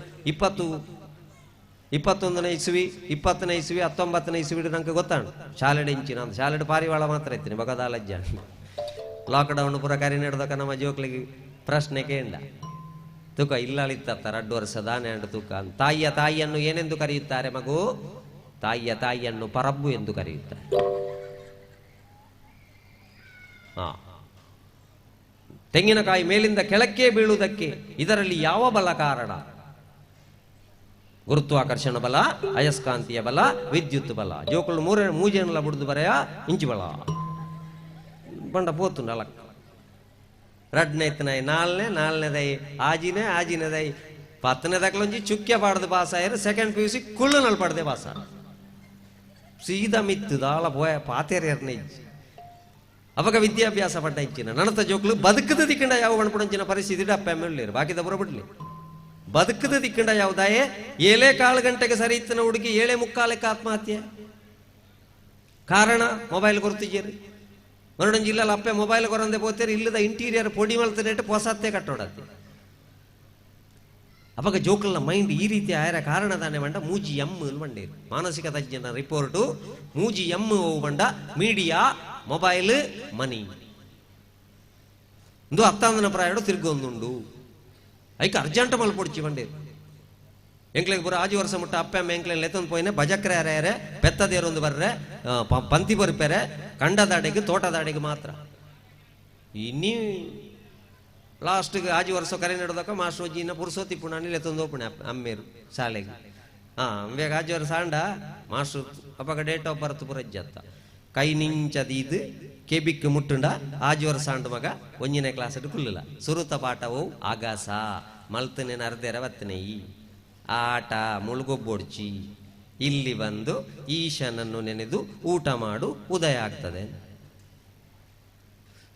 21ನೇ ಇಸ್ವಿ 20ನೇ ಇಸ್ವಿ 19ನೇ ಇಸ್ವಿ ನಂಗೆ ಗೊತ್ತಾಣ ಶಾಲೆಡ್ ಇಂಚಿನ ಅಂತ ಶಾಲೆಡ್ ಪಾರಿವಾಳ ಮಾತ್ರ ಇರ್ತೀನಿ ಬಗದಾಲಜ್ಜ ಲಾಕ್ಡೌನ್ ಪೂರ ಕರಿ ನಡೆದಕ ನಮ್ಮ ಜೋಕ್ಲಿಗೆ ಪ್ರಶ್ನೆ ಕೇಂಡ ತೂಕ ಇಲ್ಲಳಿತ್ತ 2 ವರ್ಷದ ನೆಂಡು ತೂಕ. ತಾಯಿಯನ್ನು ಏನೆಂದು ಕರೆಯುತ್ತಾರೆ ಮಗು? ತಾಯಿಯನ್ನು ಪರಬ್ಬು ಎಂದು ಕರೆಯುತ್ತಾರೆ. ತೆಂಗಿನಕಾಯಿ ಮೇಲಿಂದ ಕೆಳಕ್ಕೆ ಬೀಳುವುದಕ್ಕೆ ಇದರಲ್ಲಿ ಯಾವ ಬಲ ಕಾರಣ? ಗುರುತ್ವಾಕರ್ಷಣ ಬಲ, ಅಯಸ್ಕಾಂತೀಯ ಬಲ, ವಿದ್ಯುತ್ ಬಲ. ಜೋಕುಲು ಮೂಜೆನಲ್ಲ ಬಿಡುದು ಬರೆಯ ಇಂಚು ಬಲ ಬಂಡ ಪೋತು ನಲಕ್ಕ ರಡ್ನೆತ್ತನೈ ನಾಲ್ನೇದೈ ಆಜಿನೇದೈ 10ನೇದಕ್ಲೊಂಜಿ ಚುಕ್ಯ ಪಾಡ್ದು ಪಾಸ್ ಆಯ್ರು. ಸೆಕೆಂಡ್ PUC ಕುಳ್ಳು ನಲ್ ಪಡ್ದೆ ಪಾಸ ಸೀದಾ ಮಿತ್ತು ದಾಳ ಪೋಯ ಪಾತೇರ್ಯರ್ನ ಇಜ್ಜಿ ಅವಾಗ ವಿದ್ಯಾಭ್ಯಾಸ ಪಡ್ಡ ಇಚ್ಚಿನ ನನ್ನತ ಜೋಕ್ಲು ಬದುಕದ ದಿಕ್ಕಂಡ ಯಾವ ಬಣ್ಪುಡಂಚಿನ ಪರಿಸ್ಥಿತಿ ಡಪ್ಪ ಎಮ್ಮೆಳ್ಳೇರು ಬಾಕಿ ದಬ್ಬರ ಬಿಡ್ಲಿ. ಬದುಕದ ದಿಕ್ಕಂಡ ಯಾವುದಾಯೇ 7 ಗಂಟೆಗೆ ಸರಿ ಇತ್ತನ ಹುಡುಗಿ 7:45 ಆತ್ಮಹತ್ಯೆ. ಕಾರಣ ಮೊಬೈಲ್ ಕೊರ್ತಿದ್ದೀರಿ. ಮರಡನ್ ಜಿಲ್ಲೆಯಲ್ಲಿ ಅಪ್ಪೆ ಮೊಬೈಲ್ ಕೊರಂದೆ ಪೋತೀರಿ. ಇಲ್ಲದ ಇಂಟೀರಿಯರ್ ಪೊಡಿ ಮಲ್ತನೆಟ್ಟು ಹೊಸತ್ತೆ ಕಟ್ಟೋಡತ್ತೆ. ಅವಾಗ ಜೋಕಲ್ನ ಮೈಂಡ್ ಈ ರೀತಿ ಆಯರ ಕಾರಣದಾನೆ ಬಂಡ ಮೂಜಿ ಎಮ್ಮು ಬಂಡೇರು. ಮಾನಸಿಕ ತಜ್ಞನ ರಿಪೋರ್ಟು ಮೂಜಿ ಎಮ್ಮು ಬಂಡ ಮೀಡಿಯಾ ಮೊಬೈಲ್ ಮನಿ ಇಂದು 10 ಪ್ರಾಯಡು ತಿರುಗೊಂದುಂಡು ಐಕ ಅರ್ಜೆಂಟ್ ಮಲ್ಪೊಡ್ಚಿ ಬಂಡೇರು. ಎಂಕ್ಲೆಗೆ ಪೂರ ಆಜಿ ವರ್ಷ ಮುಟ್ಟ ಅಪ್ಪ ಅಮ್ಮ ಎಂಕ್ಲೆ ಲೆತ್ತೊಂದು ಪೋಯಿನೆ ಬಜಕ್ರೆ ಯಾರ್ಯಾರೆ ಪೆತ್ತದೇರೊಂದು ಬರ್ರೆ ಪಂತಿ ಬರ್ಪೆರೆ ಕಂಡದಾಡೆಗೆ ತೋಟದಾಡೆಗೆ ಮಾತ್ರ. ಇನ್ನೀ ಲಾಸ್ಟ್ಗೆ ಆಜಿ ವರ್ಷ ಕರೆ ನಡೆದಕ್ಕ ಮಾಸ್ಟರ್ ಅಜ್ಜಿನ ಪುರುಸೋತಿ ಪುಣಾನಿ ಲೆತ್ತೊಂದು ಹೋಪಣೆ ಅಮ್ಮೇರು ಶಾಲೆಗೆ. ಬೇಗ ಆಜಿ ವರ್ಷ ಆಂಡ ಮಾಸ್ಟರ್ ಅಪ್ಪಗ ಡೇಟ್ ಆಫ್ ಬರ್ತ್ ಪುರ ಅಜ್ಜತ್ತ ಕೈ ನಿಂಚದೀದು ಕೆಬಿಕ್ ಮುಟ್ಟುಂಡ ಆಜಿ ವರ್ಷ ಆಂಡ ಮಗ 1ನೇ ಕ್ಲಾಸ್ ಕುಲ್ಲುಲ ಸುರುತ ಪಾಠವು ಆಗಾಸ ಮಲ್ತನೆ ಅರ್ಧೆರ ವತ್ತನೆಯಿ ಆಟ ಮುಳುಗೊಬ್ಬೊಡ್ಚಿ ಇಲ್ಲಿ ಬಂದು ಈಶನನ್ನು ನೆನೆದು ಊಟ ಮಾಡು ಉದಯ ಆಗ್ತದೆ.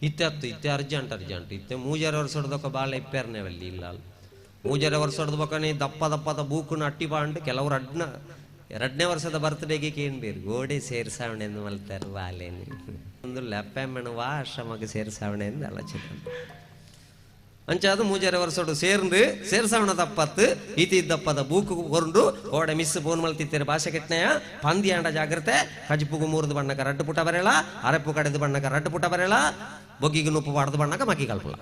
ಇತ್ತೆ ಅರ್ಜೆಂಟ್ ಇತ್ತೆ 3 ವರ್ಷದೊಕ್ಕ ಬಾಳ ಇಪ್ಪೆರ್ನೇವಲ್ಲಿ ಇಲ್ಲ 3 ವರ್ಷದ ಬಕ್ಕನೆ ದಪ್ಪದ ಬೂಕುನ ಅಟ್ಟಿ ಬಾಂಡು ಕೆಲವರು 2ನೇ ವರ್ಷದ ಬರ್ತ್ಡೇಗೆ ಕೇಳ್ಬೇರು ಗೋಡೆ ಸೇರ್ಸಾವಣೆ ಎಂದು ಮಲ್ತಾರೆ ಬಾಲೇನು ಒಂದು ಲೆಪ್ಪೆಮ್ಮನ ಆಶ್ರಮಕ್ಕೆ ಸೇರ್ಸಾವಣೆ ಎಂದು ಆಲೋಚನೆ ಅಂಚಾದು 3 ವರ್ಷೋಡು ಸೇರ್ಸಾವಣ ತಪ್ಪತ್ತು ಇತಿ ದಪ್ಪದ ಬೂಕು ಹೊರಡು ಓಡೆ ಮಿಸ್ ಫೋನ್ ಮಲ್ತಿತ್ತೇರೆ ಭಾಷೆ ಕೆಟ್ಟನೆಯ ಪಂದಿ ಆಂಡ ಜಾಗ್ರತೆ ಕಜಿಪುಗು 3 ಬಣ್ಣಕ 2 ಪುಟ ಬರೆಯಲ್ಲ ಅರೆಪ್ಪು ಕಡೆದು ಬಣ್ಣಕ 2 ಪುಟ ಬರೆಯಲ್ಲ ಬೊಗ್ಗಿಗೆ ನುಪ್ಪು ಪಾಡ್ದು ಬಣ್ಣಕ ಮಕ್ಕಿ ಕಲ್ಪಲ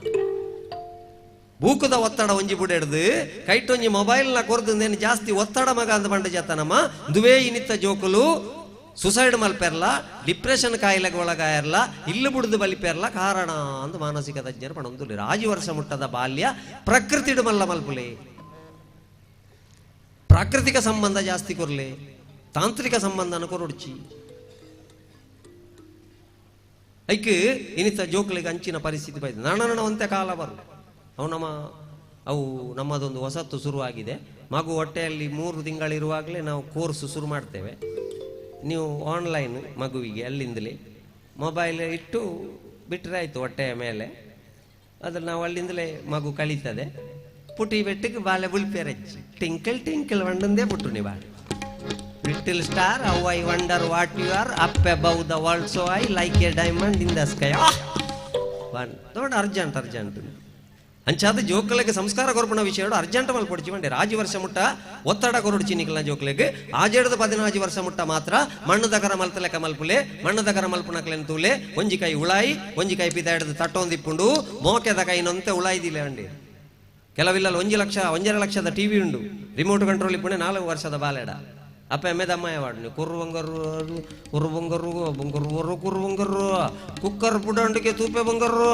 ಬೂಕದ ಒತ್ತಡ ಒಂಜಿ ಬುಡ ಹಿಡ್ದು ಕೈಟೊಂಜಿ ಮೊಬೈಲ್ನ ಕೊರ್ದು ಜಾಸ್ತಿ ಒತ್ತಡ ಮಗ ಅಂದ ಬಂಡ ಜತನಮ್ಮ ದುವೇ ಇನಿತ್ತ ಜೋಕುಲು ಸುಸೈಡ್ ಮಲ್ಪೆರ್ಲ ಡಿಪ್ರೆಷನ್ ಕಾಯಿಲೆಗೆ ಒಳಗಾಯರ್ಲ ಇಲ್ಲು ಬುಡ್ದು ಬಲಿಪೆರ್ಲ ಕಾರಣ ಅಂದು ಮಾನಸಿಕ ತಜ್ಞರು ಪಣೊಂದು ರಾಜಿ ವರ್ಷ ಮುಟ್ಟದ ಬಾಲ್ಯ ಪ್ರಕೃತಿಡು ಮಲ್ಲ ಮಲ್ಪುಲೆ ಪ್ರಾಕೃತಿಕ ಸಂಬಂಧ ಜಾಸ್ತಿ ಕೊರ್ಲೆ ತಾಂತ್ರಿಕ ಸಂಬಂಧನ ಕೊರೊಡ್ಚಿ ಐಕ್ ಇನಿತ ಜೋಕ್ಲಿಗೆ ಅಂಚಿನ ಪರಿಸ್ಥಿತಿ ಬೈದ ನಣ ಒಂತೆ ಕಾಲ ಬರು ಅವು ನಮ್ಮದೊಂದು ಹೊಸತ್ತು ಶುರುವಾಗಿದೆ. ಮಗು ಹೊಟ್ಟೆಯಲ್ಲಿ 3 ತಿಂಗಳಿರುವಾಗಲೇ ನಾವು ಕೋರ್ಸ್ ಶುರು ಮಾಡ್ತೇವೆ. ನೀವು ಆನ್ಲೈನ್ ಮಗುವಿಗೆ ಅಲ್ಲಿಂದಲೇ ಮೊಬೈಲ್ ಇಟ್ಟು ಬಿಟ್ಟರೆ ಆಯಿತು ಹೊಟ್ಟೆಯ ಮೇಲೆ ಅದ್ರ ನಾವು ಅಲ್ಲಿಂದಲೇ ಮಗು ಕಳೀತದೆ. ಪುಟಿ ಬೆಟ್ಟಿಗೆ ಬಾಲೆ ಬುಲ್ಪೇರಜ್ಜಿ ಟಿಂಕಲ್ ಒಂಡೊಂದೇ ಪುಟ್ಟು ನೀ ಬಾಳೆ little star how I wonder what you are up above the world so I like a diamond in the sky ನೋಡಿ ಅರ್ಜೆಂಟ್ ಅಂಚಾದ ಜೋಕಲೆಗೆ ಸಂಸ್ಕಾರ ಕೊರ್ಪಣ ವಿಷಯ ಅರ್ಜೆಂಟ್ ಮಲ್ಪೊಡ್ಚಿ ಬಂಡೆ ರಾಜಿ ವರ್ಷ ಮುಟ್ಟ ಒತ್ತಡ ಕೊರಡ್ಚಿ ನಿಕಲ್ನ ಜೋಕಲೆಗೆ ಆಜೇಡದ 14 ವರ್ಷ ಮುಟ್ಟ ಮಾತ್ರ ಮಣ್ಣು ದಗರ ಮಲ್ತಲೆಕ ಮಲ್ಪುಲೆ ಮಣ್ಣು ದಗರ ಮಲ್ಪುನಕ್ಲೆನ್ ತೂಲೆ ಒಂಜಿ ಕೈ ಉಳಾಯಿ ಒಂಜಿ ಕೈ ಪಿತ ಹಿಡಿದು ತಟ್ಟೊಂದಿಪ್ಪುಂಡು ಮೋಕೆದ ಕೈ ನೊಂತೆ ಉಳಾಯ್ದಿಲ್ಲ ಅಂಡಿ ಕೆಲವಿಲ್ಲ 1 ಲಕ್ಷದ ಟಿವಿ ಉಂಡು ರಿಮೋಟ್ ಕಂಟ್ರೋಲ್ ಇಪ್ಪುಣೆ 4 ವರ್ಷದ ಬಾಲೆಡ ಅಪ್ಪ ಎಮ್ಮೆದಮ್ಮಯ್ಯ ವಾಡ್ನಿ ಕುರ್ರು ಬೊಂಗರು ಕುಕ್ಕರ್ ಪುಡಂಡಿಗೆ ತೂಪೆ ಬೊಂಗರು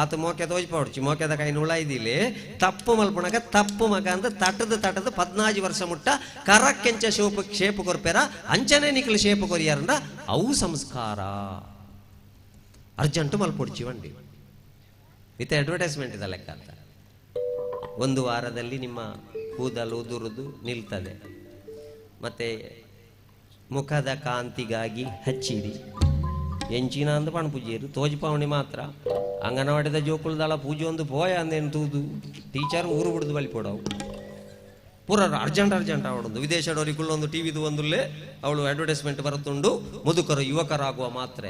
ಆತ ಮೋಕೆ ತೋಜ್ಪಡ್ಚಿ ಮೋಕೆದ ಕೈ ಉಳಾಯ್ದಿಲೆ ತಪ್ಪು ಮಲ್ಪುಣಗ ತಪ್ಪು ಮಗ ಅಂತ ತಟದು 14 ವರ್ಷ ಮುಟ್ಟ ಕರಕ್ಕೆಂಚ ಶೇಪು ಕೊರ್ಪೆರ ಅಂಚನೆ ನಿಕ್ಲು ಶೇಪು ಕೊರಿಯಾರಂದ ಅವು ಸಂಸ್ಕಾರ ಅರ್ಜೆಂಟ್ ಮಲ್ಪೊಡ್ಚಿ ವಂಡಿ ವಿತ್ ಅಡ್ವರ್ಟೈಸ್ಮೆಂಟ್ ಇದ ಲೆಕ್ಕ ಅಂತ 1 ವಾರದಲ್ಲಿ ನಿಮ್ಮ ಕೂದಲು ಉದುರುದು ನಿಲ್ತದೆ ಮತ್ತೆ ಮುಖದ ಕಾಂತಿಗಾಗಿ ಹಚ್ಚಿರಿ ಎಂಚಿನ ಅಂದ ಪಣ ಪೂಜೆರು ತೋಜ್ಪಾವಣಿ ಮಾತ್ರ ಅಂಗನವಾಡಿದ ಜೋಕುಳದಳ ಪೂಜೆ ಒಂದು ಪೋಯ ಅಂದೇನು ತೂದು ಟೀಚರ್ ಊರು ಬಿಡುದು ಬಲಿಪೋಡವು ಪೂರ ಅರ್ಜೆಂಟ್ ಆವಡೊಂದು ವಿದೇಶದವರಿಗುಳ್ಳೊಂದು ಟಿವಿದು ಒಂದುಲ್ಲೇ ಅವಳು ಅಡ್ವರ್ಟೈಸ್ಮೆಂಟ್ ಬರುತ್ತುಂಡು ಮುದುಕರು ಯುವಕರಾಗುವ ಮಾತ್ರ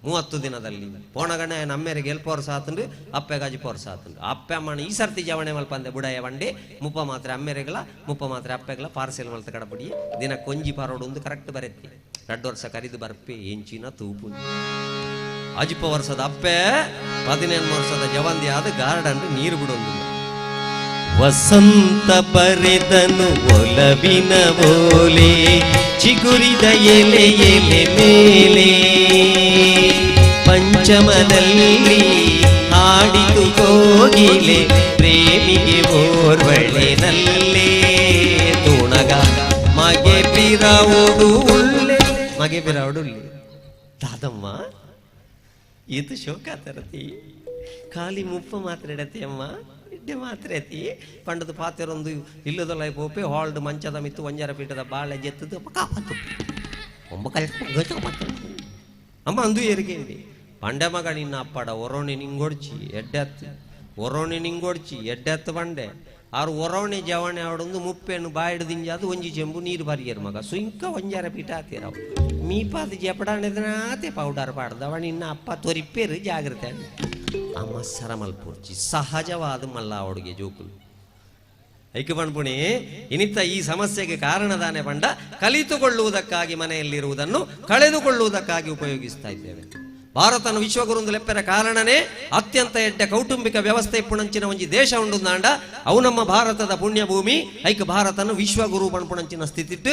30 ದಿನದಲ್ಲಿ ಪೋಣಗಣೆ ನಮ್ಮೆರಿಗೆ ಎಲ್ಪವರ್ ಸಾತುಂಡು ಅಪ್ಪೆಗಾಜಿ ಪವರ್ ಸಾತುಂಡು ಅಪ್ಪೆ ಅಮ್ಮನ ಈ ಸರ್ತಿ ಜವಣೆ ಮಲ್ಪಂದೆ ಬುಡಾಯ ಬಂಡೆ ಮುಪ್ಪ ಮಾತ್ರ ಅಮ್ಮೆರೆಗಳ ಮುಪ್ಪ ಮಾತ್ರ ಅಪ್ಪೆಗಳ ಪಾರ್ಸೆಲ್ ಮಲ್ತ ಕಡಪಡಿ ದಿನ ಕೊಂಜಿ ಪಾರೋಡು ಒಂದು ಕರೆಕ್ಟ್ ಬರೆತ್ತಿ 2 ವರ್ಷ ಕರಿದು ಬರ್ಪೆ ಎಂಚಿನ ತೂಪು ಅಜಿಪ ವರ್ಷದ ಅಪ್ಪೆ 14 ವರ್ಷದ ಜವಂದಿ ಆದ ಗಾರ್ಡನ್ ನೀರು ಬಿಡೊಂದು ವಸಂತ ಬರೆದನು ಒಲವಿನ ಓಲೆ ಚಿಗುರಿದ ಎಲೆ ಎಲೆ ಮೇಲೆ ಪಂಚಮದಲ್ಲಿ ಹಾಡಿತು ಕೋಗಿಲೆ ಪ್ರೇಮಿಗೆ ಓರ್ವಳೆನಲ್ಲೇ ತುಣಗ ಮಗೆ ಪಿರಾವುಡು ಉಳ್ಳೆ ಮಗೆ ಪಿರಾವುಡು ಉಳ್ಳೆ ದಾದಮ್ಮ ಇದು ಶೋಕ ತರತಿ ಖಾಲಿ ಮುಪ್ಪ ಮಾತ್ರ ಇಡತಿ ಅಮ್ಮ ಇಡ್ಡೆ ಮಾತ್ರ ಐತಿ ಪಂಡದ ಪಾತ್ರೆರೊಂದು ಇಲ್ಲದಲ್ಲ ಪೋಪೆ ಹಾಲ್ಡ್ ಮಂಚದ ಮಿತ್ತು ಒಂಜರ ಪೀಠದ ಬಾಳೆ ಜೆತ್ತದು ಕಾಪತ್ತು ಒಮ್ಮ ಅಮ್ಮ ಅಂದು ಏರಿಗೆಂಡಿ ಪಂಡೆ ಮಗ ನಿನ್ನ ಅಪ್ಪಡ ಒರೋಣಿ ನಿಂಗೊಡ್ಚಿ ಎಡ್ಡೆತ್ತು ಒರೋಣಿ ನಿಂಗೊಡ್ಚಿ ಎಡ್ಡೆತ್ತು ಬಂಡೆ ಆರು ಒರೋಣಿ ಜವಣೆ ಆಡೊಂದು ಮುಪ್ಪೆನ್ನು ಬಾಯಿಡು ದಿಂಜಾದು ಒಂಜಿ ಚೆಂಬು ನೀರು ಬರಿಯರು ಮಗ ಸುಂಕ ಒಂಜಾರ ಪೀಠ ಹಾತಿರವು ಮೀಪಾದ ಜಪಡಾಣೆದನಾತೆ ಪೌಡರ್ ಪಾಡ್ದವ ನಿನ್ನ ಅಪ್ಪ ತೊರಿಪ್ಪೇರು ಜಾಗ್ರತೆ ಅಮ್ಮ ಸರ ಮಲ್ಪುರ್ಚಿ ಸಹಜವಾದ ಮಲ್ಲ ಅವಡಿಗೆ ಜೋಕುಲು ಐಕೆ ಪಣ್ಪುಣಿ ಇನಿತ್ತ ಈ ಸಮಸ್ಯೆಗೆ ಕಾರಣದಾನೆ ಬಂಡ ಕಲಿತುಕೊಳ್ಳುವುದಕ್ಕಾಗಿ ಮನೆಯಲ್ಲಿರುವುದನ್ನು ಕಳೆದುಕೊಳ್ಳುವುದಕ್ಕಾಗಿ ಉಪಯೋಗಿಸ್ತಾ ಇದ್ದೇವೆ. ಭಾರತನ ವಿಶ್ವಗುರುಂದು ಲೆಪ್ಪರ ಕಾರಣನೇ ಅತ್ಯಂತ ಎಡ್ಡ ಕೌಟುಂಬಿಕ ವ್ಯವಸ್ಥೆ ಪುಣಂಚಿನ ಒಂಜಿ ದೇಶ ಉಂಡು ನಾಂಡ ಅವು ನಮ್ಮ ಭಾರತದ ಪುಣ್ಯ ಭೂಮಿ ಐಕ ಭಾರತನ ವಿಶ್ವಗುರು ಪಣಪುಣಂಚಿನ ಸ್ಥಿತಿಟ್ಟು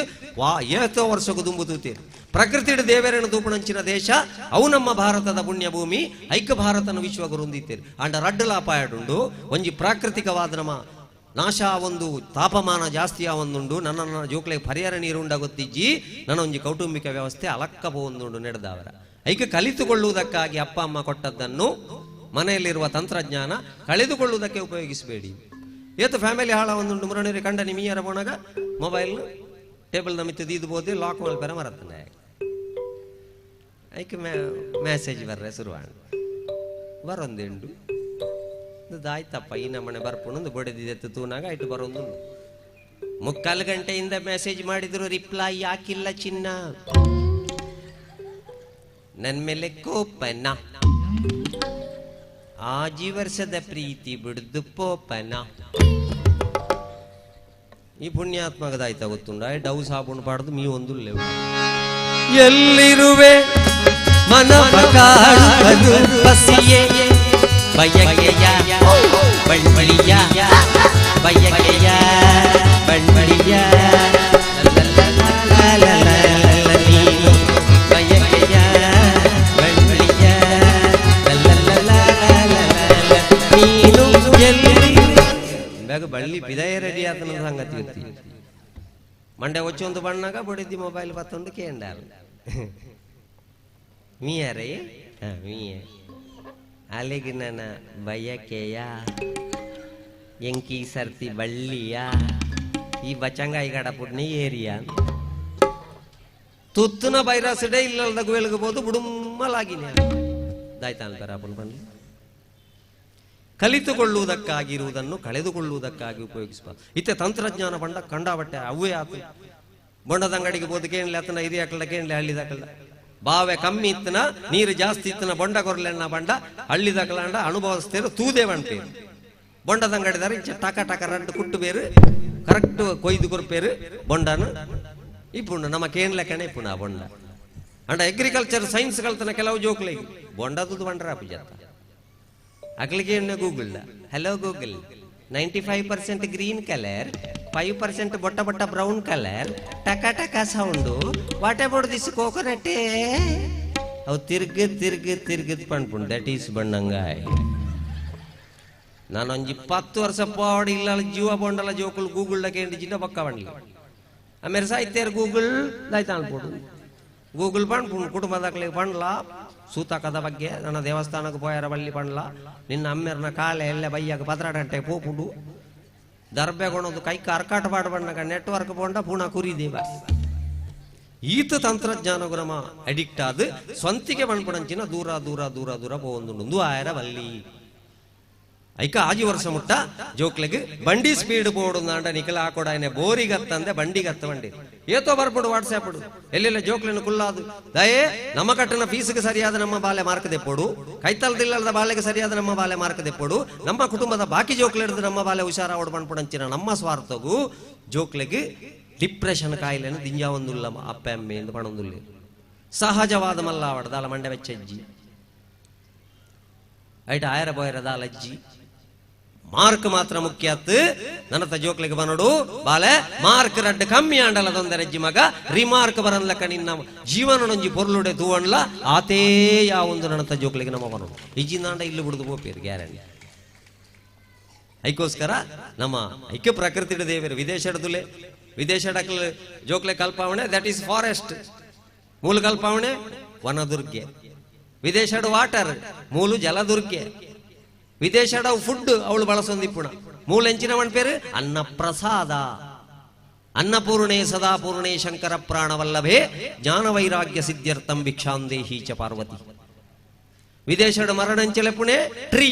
ಏತೋ ವರ್ಷಕ್ಕೂ ದುಂಬುತ್ತೀರಿ ಪ್ರಕೃತಿ ದೇವೇರನ್ನು ತೂಪುಣಂಚಿನ ದೇಶ ಅವು ನಮ್ಮ ಭಾರತದ ಪುಣ್ಯ ಭೂಮಿ ಐಕ ಭಾರತನ ವಿಶ್ವಗುರುಂದಿತ್ತೀರಿ ಅಂಡ ರಡ್ಡಲಾಪಾಯಡುಂಡು ಒಂಜಿ ಪ್ರಾಕೃತಿಕವಾದ ನಮ್ಮ ನಾಶ ಒಂದು ತಾಪಮಾನ ಜಾಸ್ತಿ ಆವೊಂದುಂಡು ನನ್ನ ಜೋಕ್ಲೆಗೆ ಪರಿಹಾರ ನೀರುಂಡ ಗೊತ್ತಿಜ್ಜಿ ನನ್ನ ಒಂಜಿ ಕೌಟುಂಬಿಕ ವ್ಯವಸ್ಥೆ ಅಲಕ್ಕ ಬೋಂದುಂಡು ನಡೆದವರ ಐಕೆ ಕಲಿತುಕೊಳ್ಳುವುದಕ್ಕಾಗಿ ಅಪ್ಪ ಅಮ್ಮ ಕೊಟ್ಟದ್ದನ್ನು ಮನೆಯಲ್ಲಿರುವ ತಂತ್ರಜ್ಞಾನ ಕಳೆದುಕೊಳ್ಳುವುದಕ್ಕೆ ಉಪಯೋಗಿಸಬೇಡಿ. ಏತು ಫ್ಯಾಮಿಲಿ ಹಾಳ ಒಂದುಂಡು ಮುರಣಿ ಕಂಡ ನಿಮಿಯರ ಬೋಣಗ ಮೊಬೈಲ್ ಟೇಬಲ್ ನಮಿತ್ತು ದೀದು ಬೋದಿ ಲಾಕ್ ಮಲ್ಪೆರ ಮರತ್ತನೆ ಐಕೆ ಮೆಸೇಜ್ ಬರ್ರೆ ಶುರುವಾಣ ಬರೊಂದುಂಡು ದಾಯ್ತಪ್ಪ ಈ ನಮ್ಮನೆ ಬರ್ಪುಣೊಂದು ಬೊಡೆದಿದೆತ್ತು ತೂನಾಗ ಐಟು ಬರೊಂದು 3 ಗಂಟೆಯಿಂದ ಮೆಸೇಜ್ ಮಾಡಿದ್ರು ರಿಪ್ಲೈ ಯಾಕಿಲ್ಲ ಚಿನ್ನ ನನ್ನ ಮೇಲೆ ಕೋಪನ ಆಜಿ ವರ್ಷದ ಪ್ರೀತಿ ಬಿಡ್ದು ಪೋಪನ ಈ ಪುಣ್ಯಾತ್ಮಕದಾಯ್ತ ಗೊತ್ತುಂಡ ಡವ್ ಸಾಬೂನು ಪಾಡ್ದು ಮೀ ಒಂದು ಲೆವ್ ಎಲ್ಲಿರುವೆ ಮನಪಕಾಡು ಬಸಿಯೇ ಬಯಕೆಯ ಬಣ್ಮಳಿಯ ಬಯಕೆಯ ಬಣ್ಮಳಿಯ ಬಳ್ಳಿ ಬಿದಾಯ ರೆಡಿ ಆದ ಸಂಗತಿ ಗೊತ್ತಿ ಮಂಡೆ ಒಚ್ಚೊಂದು ಬಣ್ಣಾಗ ಬಡಿದಿ ಮೊಬೈಲ್ ಬತ್ತೊಂದು ಕೇಂಡಾರ ಮೀಯಾರೇ ಮೀಯ ಅಲ್ಲಿಗೆ ನನ್ನ ಬಯಕೆಯ ಎಂಕಿ ಸರ್ತಿ ಬಳ್ಳಿಯ ಈ ಬಚಂಗಾಯಿ ಗಡ ಪುಡ್ನಿ ಏರಿಯಾ ತುತ್ತನ ಬೈರಾಸಡೆ ಇಲ್ಲದ ಗೋಲ್ಗಬಹುದು ಬುಡುಮ್ಮಲಾಗಿನ ದಾಯ್ತಾ ಅಂತಾರ ಅಪ್ಪನ ಬಣ್ಣ ಕಲಿತುಕೊಳ್ಳುವುದಕ್ಕಾಗಿರುವುದನ್ನು ಕಳೆದುಕೊಳ್ಳುವುದಕ್ಕಾಗಿ ಉಪಯೋಗಿಸಬಾರ್ದು. ಇತ್ತೆ ತಂತ್ರಜ್ಞಾನ ಬಂಡ ಕಂಡಾಬಟ್ಟೆ ಅವೇ ಆತು ಬೊಂಡದ ಅಂಗಡಿಗೆ ಬೋದು ಕೇಳಲಿ ಆತನ ಹಿರಿಯಾಕಳ್ಳ ಕೇಳಲಿ ಹಳ್ಳಿದಾಕಳ್ಳ ಬಾವೆ ಕಮ್ಮಿ ಇತ್ತನ ನೀರು ಜಾಸ್ತಿ ಇತ್ತನ ಬೊಂಡ ಕೊರ್ಲೆಣ್ಣ ಬಂಡ ಹಳ್ಳಿದಾಕಳ್ಳ ಅನುಭವಿಸ್ತೇರು ತೂದೇ ಬಂಟೇರು ಬೊಂಡದ ಅಂಗಡಿದಾರ ಇಂಚ ಟಕ ಟಕ ರಡ್ಡು ಕುಟ್ಟು ಬೇರು ಕರೆಕ್ಟ್ ಕೊಯ್ದು ಕೊರ್ಪೇರು ಬೊಂಡನು ಇಪ್ಪುಂಡು ನಮ್ಮ ಕೇನ್ಲೆಕ್ಕನೆ ಇಪ್ಪುಣ ಆ ಬೊಂಡ ಅಂಡ ಅಗ್ರಿಕಲ್ಚರ್ ಸೈನ್ಸ್ ಕಲ್ತನ ಕೆಲವು ಜೋಕ್ಲೆ ಬೊಂಡದು ಬಂಡ್ರ ಅಪಿಜತ್ತ ಅಕ್ಲಿಗೆ Google hello Google 95% green colour 5% ಬೊಟ್ಟ ಬೊಟ್ಟ ಬ್ರೌನ್ ಕಲರ್ ಟಕ ಟಕ sound what about this coconut ಅವು ತಿರ್ಗದ್ ಪಣ್ಪುಂಡು ದಟ್ ಈಸ್ ಬಣ್ಣಂಗಾಯ್ ನಾನೊಂದು 20 ವರ್ಷ ಪಾಡಿ ಇಲ್ಲ ಜೀವ ಬೊಂಡಲ ಜೋಕುಲು ಗೂಗಲ್ ಕೇಂದ್ರ ಜಿಲ್ಲ ಪಕ್ಕ ಬಂಡ್ಲಿ ಆಮೇಲೆ ಸಾಹಿತ್ಯರು ಗೂಗಲ್ ದಾಯ್ತಾ ಅನ್ಬೋದು ಗೂಗಲ್ ಪಣ್ಪುಂಡು ಕುಟುಂಬದಾಗ್ಲಿಗೆ ಪಣ್ಲ ಸೂತಕದ ಬಗ್ಗೆ ನನ್ನ ದೇವಸ್ಥಾನಕ್ಕೆ ಪೋಯರ ಬಳ್ಳಿ ಪಣ್ಲ ನಿನ್ನ ಅಮ್ಮೆರ್ನ ಕಾಳೆ ಎಲ್ಲ ಬೈಯಾಗ ಪದ್ರಾಟೆ ಪೋಪುಡು ದರ್ಬೆಗೊಂಡೊಂದು ಕೈಕ ಅರ್ಕಾಟ ಪಾಡು ಬಣ್ಣಗ ನೆಟ್ವರ್ಕ್ ಪೋಂಡ ಪುಣ ಕುರಿದೇವ ಈತ ತಂತ್ರಜ್ಞಾನ ಗುರಮ ಅಡಿಕ್ಟ್ ಆದ ಸ್ವಂತಿಗೆ ಬಣ್ಪುಣಂಚಿನ ದೂರ ದೂರ ದೂರ ದೂರ ಪೋಂದು ಆಯರ ಬಲ್ಲಿ ಐಕ ಆಜಿ ವರ್ಷ ಮುಟ್ಟ ಜೋಕ್ಲೆಗೆ ಬಂಡಿ ಸ್ಪೀಡ್ ಬೋರ್ಡ್ ನಾಂಡ ನಿಖಲ ಹಾಕೊಡನೆ ಬೋರಿಗತ್ತಂದೆ ಬಂಡಿಗತ್ತ ಬಂಡಿ ಏತೋ ಬರ್ಬಿಡು ವಾಟ್ಸ್ಆಪ್ ಎಲ್ಲೆಲ್ಲ ಜೋಕ್ಲೆನು ಕುಲ್ಲಾದು ದಯೇ ನಮ್ಮ ಕಟ್ಟನ ಫೀಸ್ಗೆ ಸರಿಯಾದ ನಮ್ಮ ಬಾಲೆ ಮಾರ್ಕ್ ದೆಪ್ಪೋಡು ಕೈತಲ್ದಿಲ್ಲದ ಬಾಲೆಗೆ ಸರಿಯಾದ ನಮ್ಮ ಬಾಲೆ ಮಾರ್ಕ್ ದೆಪ್ಪೋಡು ನಮ್ಮ ಕುಟುಂಬದ ಬಾಕಿ ಜೋಕ್ಲೆಡ್ದು ನಮ್ಮ ಬಾಲೆ ಹುಷಾರ ಓಡ್ಬಂಡ್ಪುಡಂಚಿನ ನಮ್ಮ ಸ್ವಾರ್ಥಗೂ ಜೋಕ್ಲೆಗೆ ಡಿಪ್ರೆಷನ್ ಕಾಯಿಲೆನು ದಿಂಜಾ ಒಂದುಲ್ಲ ಅಪ್ಪ ಅಮ್ಮೆ ಎಂದು ಪಣೊಂದುಲ್ಲ ಸಹಜವಾದ ಮಲ್ಲ ಅವಡ್ದಾಲ ಮಂಡೆ ವೆಚ್ಚಜ್ಜಿ ಐಟ ಆಯರ ಬೋಯರದ ಅಲಜ್ಜಿ ಮಾರ್ಕ್ ಮಾತ್ರ ಮುಖ್ಯ ಅತ್ತು ನನ್ನ ಜೋಕ್ಲಿಗೆ ಬನೋಡು ಬಾಲೆ ಮಾರ್ಕ್ ರಡ್ಡು ಕಮ್ಮಿ ಆಂಡಲದೊಂದರಜ್ಜಿ ಮಗ ರಿಮಾರ್ಕ್ ಬರನ್ಲಕ್ಕ ನಿನ್ನ ಜೀವನೊಂಜಿ ಪೊರ್ಲುಡೆ ತೂವಣ್ಲ ಆತೇ ಯಾವೊಂದು ನನ್ನ ಜೋಕ್ಲಿಗೆ ನಮ್ಮ ಬನೋಡು ಇಜ್ಜಿಂದಾಂಡ ಇಲ್ಲಿ ಬಿಡುದು ಹೋಗ್ತೀರಿ ಗ್ಯಾರಂಟಿ ಐಕೋಸ್ಕರ ನಮ್ಮ ಐಕ್ಯ ಪ್ರಕೃತಿ ದೇವರು ವಿದೇಶಡುಲೆ ವಿದೇಶಡಕ್ಲ ಜೋಕ್ಲೆ ಕಲ್ಪಾವಣೆ ದಟ್ ಈಸ್ ಫಾರೆಸ್ಟ್ ಮೂಲ ಕಲ್ಪಾವಣೆ ವನದುರ್ಗೆ ವಿದೇಶಡು ವಾಟರ್ ಮೂಲು ಜಲದುರ್ಗೆ ವಿದೇಶಡ ಫುಡ್ ಅವಳು ಬಳಸೊಂದಿಪ್ಪುಣ ಮೂಲೆಂಚಿನ ಅವನ ಪೇರು ಅನ್ನಪ್ರಸಾದ ಅನ್ನಪೂರ್ಣೆ ಸದಾಪೂರ್ಣೆ ಶಂಕರ ಪ್ರಾಣವಲ್ಲಭೆ ಜ್ಞಾನ ವೈರಾಗ್ಯ ಸಿದ್ಧ್ಯರ್ಥಂ ಭಿಕ್ಷಾಂದೇಹಿ ಚ ಪಾರ್ವತಿ ವಿದೇಶಡು ಮರಣಂಚಲೆಪುಣೆ ಟ್ರೀ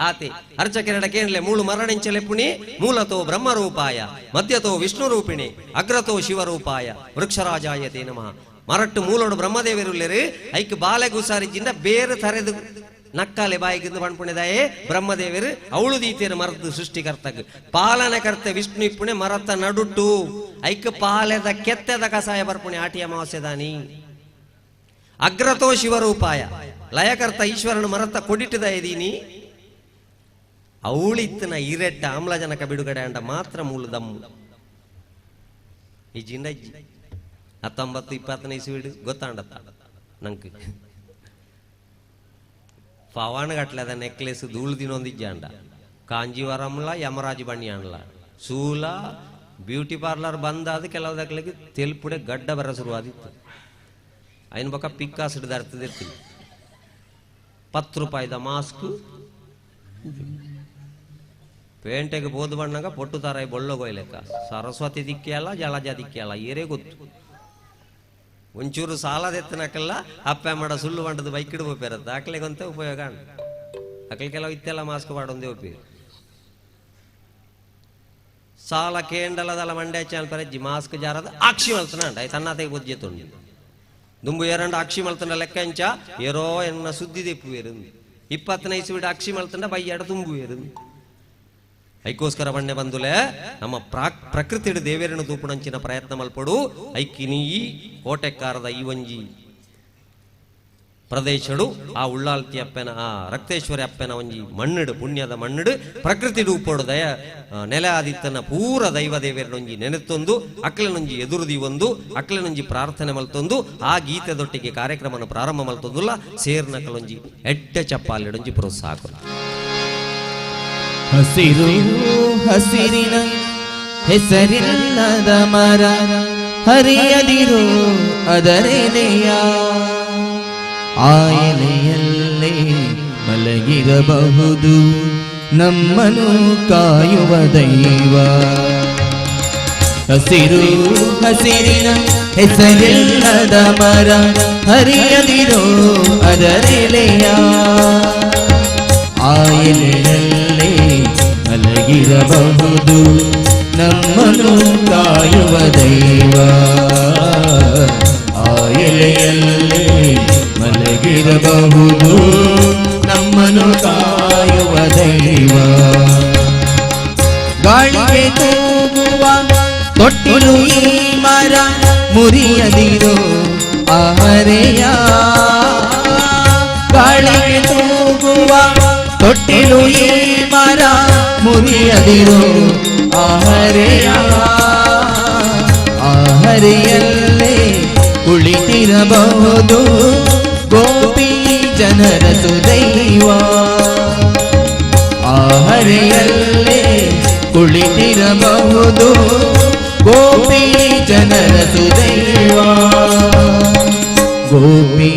ಆತೆ ಅರ್ಚಕೆರಡ ಕೇಂದ್ಲೆ ಮೂಳು ಮರಣಂಚಲೆಪುಣಿ ಮೂಲತೋ ಬ್ರಹ್ಮರೂಪಾಯ ಮಧ್ಯತೋ ವಿಷ್ಣು ರೂಪಿಣಿ ಅಗ್ರತೋ ಶಿವರೂಪಾಯ ವೃಕ್ಷರಾಜಾಯತೆ ನಮಃ ಮರಟ್ಟು ಮೂಲೋಡು ಬ್ರಹ್ಮದೇವರುಲ್ಲೇರು ಐಕ್ ಬಾಲೆ ಗುಸಾರಿಜಿಂದ ಬೇರೆ ತರೆದು ನಕ್ಕಾಲೆ ಬಾಯಿಗಿಂದ ಪಣ್ಪುಣಿದಾಯೇ ಬ್ರಹ್ಮದೇವರು ಅವಳು ದೀತಿಯರು ಮರದ ಸೃಷ್ಟಿಕರ್ತಕ್ ಪಾಲನಕರ್ತ ವಿಷ್ಣು ಇಪ್ಪುಣೆ ಮರತ ನಡುಟ್ಟು ಐಕ್ ಪಾಲೆದ ಕೆತ್ತೆದ ಕಸಾಯ ಬರ್ಪುಣೆ ಆಟಿ ಅಮಾವಾಸ್ಯದಾನಿ ಅಗ್ರತೋ ಶಿವರೂಪಾಯ ಲಯಕರ್ತ ಈಶ್ವರನು ಮರತ ಕೊಡಿಟ್ಟದ ಇದೀನಿ ಅವಳಿತ್ತನ ಇರೆಟ್ಟ ಆಮ್ಲಜನಕ ಬಿಡುಗಡೆ ಅಂಡ ಮಾತ್ರ ಮೂಲ ದಮ್ಮು ಈ ಜಿಂಡಜ್ಜಿ 19-20 ಇಸ್ವಿಡು ಗೊತ್ತಾಂಡತ್ತ ನಂಗೆ ಪವಾನ್ ಗಟ್ಲದ ನೆಕ್ಲೆಸ್ ಧೂಳು ದಿನೊಂದಿಜ್ಜಾಂಡ ಕಾಂಜೀವರಂಲ ಯಮರಾಜ್ ಬಣ್ಣಿ ಅಂಡ್ಲ ಸೂಲ ಬ್ಯೂಟಿ ಪಾರ್ಲರ್ ಬಂದಾದ ಕೆಲವುದಕ್ಲಿಗೆ ತೆಲ್ಪುಡೆ ಗಡ್ಡ ಬರ ಶುರುವಾದಿತ್ತು ಐನ್ ಬೊಕ್ಕ ಪಿಕ್ಕಾಸಿಡ್ ದರ್ತದಿರ್ತೀವಿ 10 ರೂಪಾಯಿದ ಮಾಸ್ಕ್ ಪೇಂಟೆಗೆ ಬೋದು ಬಣ್ಣಗ ಪೊಟ್ಟು ತಾರಾಯಿ ಬೊಳ್ಳಗೋಯ್ಲೆಕ್ಕ ಸರಸ್ವತಿ ದಿಕ್ಕೆ ಅಲ್ಲ ಜಲಜ ದಿಕ್ಕೆ ಅಲ್ಲ ಏರೇ ಗೊತ್ತು ಒಂಚೂರು ಸಾಲದೆತ್ತನಕಲ್ಲ ಅಪ್ಪ ಮಾಡ ಸುಳ್ಳು ಬಂಡದ ಬೈಕ್ ಇಡ್ಬೋಪೇರತ್ತ ಆಕಳಿಗಂತ ಉಪಯೋಗ ಆಕಳಿ ಕೆಲವು ಇತ್ತೆಲ್ಲ ಮಾಸ್ಕ್ ಮಾಡೊಂದೇ ಉಪಯೋಗ ಸಾಲ ಕೇಂಡಲದಲ್ಲ ಮಂಡ್ಯ ಚಾನಲ್ ಪರಜ್ಜಿ ಮಾಸ್ಕ್ ಜಾರದ ಆಕ್ಷಿ ಮಲ್ತನ ಅಂಡ ತನ್ನ ತೆಗೆ ಬುಜ್ಜೆ ತೊಂಡಿ ದುಂಬು ಎರಂಡು ಅಕ್ಷಿ ಮಲ್ತನ ಲೆಕ್ಕ ಎಂಚ ಏರೋ ಎನ್ನ ಸುದ್ದಿ ದೆಪ್ಪುವೇರು 20 ಇಸ್ವಿಡ ಅಕ್ಷಿ ಮಲ್ತಂಡ ಬೈಯಾಡ ತುಂಬುವೇರು ಐಕೋಸ್ಕರ ಬಣ್ಣೆ ಬಂದುಲೆ ನಮ್ಮ ಪ್ರಕೃತಿ ದೇವೇರನ್ನು ತೂಪುಣಂಚಿನ ಪ್ರಯತ್ನ ಮಲ್ಪಡು ಐಕಿನಿ ಕೋಟೆಕ್ಕಾರದ ಈ ಒಂಜಿ ಪ್ರದೇಶಡು ಆ ಉಳ್ಳಾಲ್ತಿ ಅಪ್ಪನ ಆ ರಕ್ತೇಶ್ವರಿ ಅಪ್ಪನ ಒಂಜಿ ಮಣ್ಣಿಡು ಪುಣ್ಯದ ಮಣ್ಣಿಡು ಪ್ರಕೃತಿ ಉಪ್ಪೋಡು ದಯ ನೆಲೆ ಆದಿತ್ತನ ಪೂರ ದೈವ ದೇವೇರನೊಂಜಿ ನೆನೆತ್ತೊಂದು ಅಕ್ಲನೊಂಜಿ ಎದುರುದಿ ಒಂದು ಅಕ್ಲನೊಂಜಿ ಪ್ರಾರ್ಥನೆ ಮಲ್ತೊಂದು ಆ ಗೀತೆದೊಟ್ಟಿಗೆ ಕಾರ್ಯಕ್ರಮನ ಪ್ರಾರಂಭ ಮಲ್ತೊಂದುಲ್ಲ ಸೇರ್ನಕಲೊಂಜಿ ಎಡ್ಡ ಚಪ್ಪಾಲಿಡೊಂಜಿ ಪ್ರೋತ್ಸಾಹ ಹಸಿರು ಹಸಿರಿನ ಹೆಸರಿಲ್ಲದ ಮರ ಹರಿಯದಿರು ಅದರೆಲೆಯ ಆ ಎಲೆಯಲ್ಲೇ ಮಲಗಿರಬಹುದು ನಮ್ಮನ್ನು ಕಾಯುವ ದೈವ ಹಸಿರು ಹಸಿರಿನ ಹೆಸರಿಲ್ಲದ ಮರ ಹರಿಯದಿರು ಅದರೆಲೆಯ ಆ ಎಲೆಯಲ್ಲೇ ಮಲಗಿರಬಹುದು ನಮ್ಮನ್ನು ಕಾಯುವ ದೈವ ಆ ಎಲೆಯಲ್ಲೇ ಮಲಗಿರಬಹುದು ನಮ್ಮನ್ನು ಕಾಯುವ ದೈವ ಗಾಳಿಗೆ ತೂಗುವ ತೊಟ್ಟಿಲು ಈ ಮರ ಮುರಿಯದಿರೋ ಆಹರೆಯ ಗಾಳಿಗೆ ತೂಗುವ ತೊಟ್ಟಿಲು ಈ ಮರ ಮುರಿಯದಿರೋ ಆಹರೆಯ ಆಹರೆಯಲ್ಲೇ ಕುಳಿತಿರಬಹುದು ಗೋಪಿ ಜನರ ಸುದೈವ ಆಹರೆಯಲ್ಲೇ ಕುಳಿತಿರಬಹುದು ಗೋಪಿ ಜನರ ಸುದೈವ ಗೋಪಿ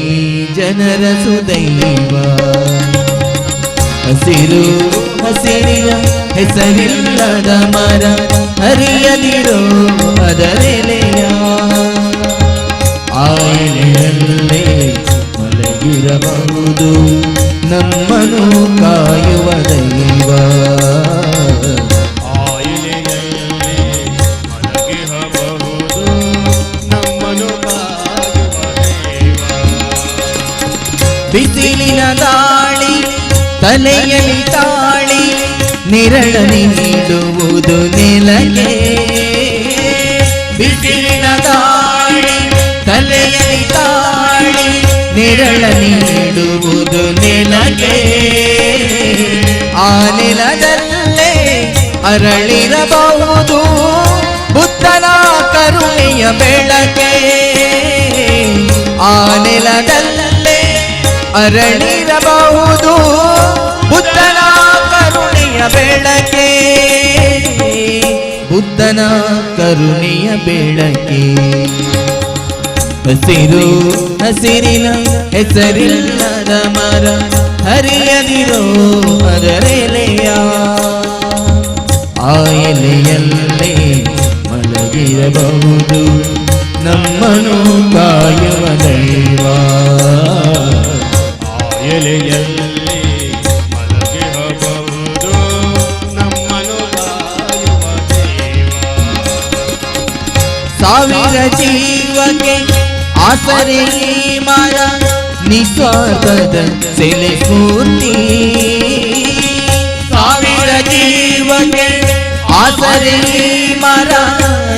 ಜನರ ಸುದೈವ ಹಸಿರು ಹಸಿರಿನ ಹೆಸರಿಲ್ಲದ ಮರ ಹರಿಯದಿರೋ ಅದರೆಲೆಯ ಆ ಎಲೆಯಲ್ಲೇ ಮಲಗಿರಬಹುದು ನಮ್ಮನ್ನು ಕಾಯುವ ದೈವ ಆ ಎಲೆಯಲ್ಲೇ ಮಲಗಿರಬಹುದು ನಮ್ಮನ್ನು ಕಾಯುವ ದೈವ ಬಿಸಿಲಿನ ಗಾಳಿ ತಲೆಯಲ್ಲಿ ತಾಳಿ ನಿರಳ ನೀಡುವುದು ನೆಲಗೆ ಬಿಸಿಲಿನ ಗಾಳಿ ತಲೆಯಲ್ಲಿ ತಾಳಿ ನಿರಳ ನೀಡುವುದು ನೆಲಗೆ ಆ ನೆಲದಲ್ಲೇ ಅರಳಿರಬಹುದು ಬುದ್ಧನ ಕರುಣೆಯ ಬೆಳಕೆ. ಆ ನೆಲದಲ್ಲೇ ಅರಳಿರಬಹುದು ಬುದ್ಧನ ಕರುಣೆಯ ಬೆಳಕೆ. ಬುದ್ಧನ ಕರುಣೆಯ ಬೆಳಕೆ. ಹಸಿರು ಹಸಿರಿನ ಹೆಸರಿಲ್ಲದ ಮರ ಹರಿಯದಿರೋ ಅದರೆಲೆಯ. ಆ ಎಲೆಯಲ್ಲೇ ಮಲಗಿರಬಹುದು ನಮ್ಮನು ಕಾಯುವ ದೈವ. ಎಲೆಯಲ್ಲಿ ಮಲಗಿರಬಹುದು ನಮ್ಮನು ಕಾಯುವ ದೇವ. ಸಾವಿರ ಜೀವಕ್ಕೆ ಆಸರೆ ಮರ ನಿಸ್ವಾರ್ಥದ ಸೆಲೆ ಸ್ಫೂರ್ತಿ. ಸಾವಿರ ಜೀವಕ್ಕೆ ಆಸರೆ ಮರ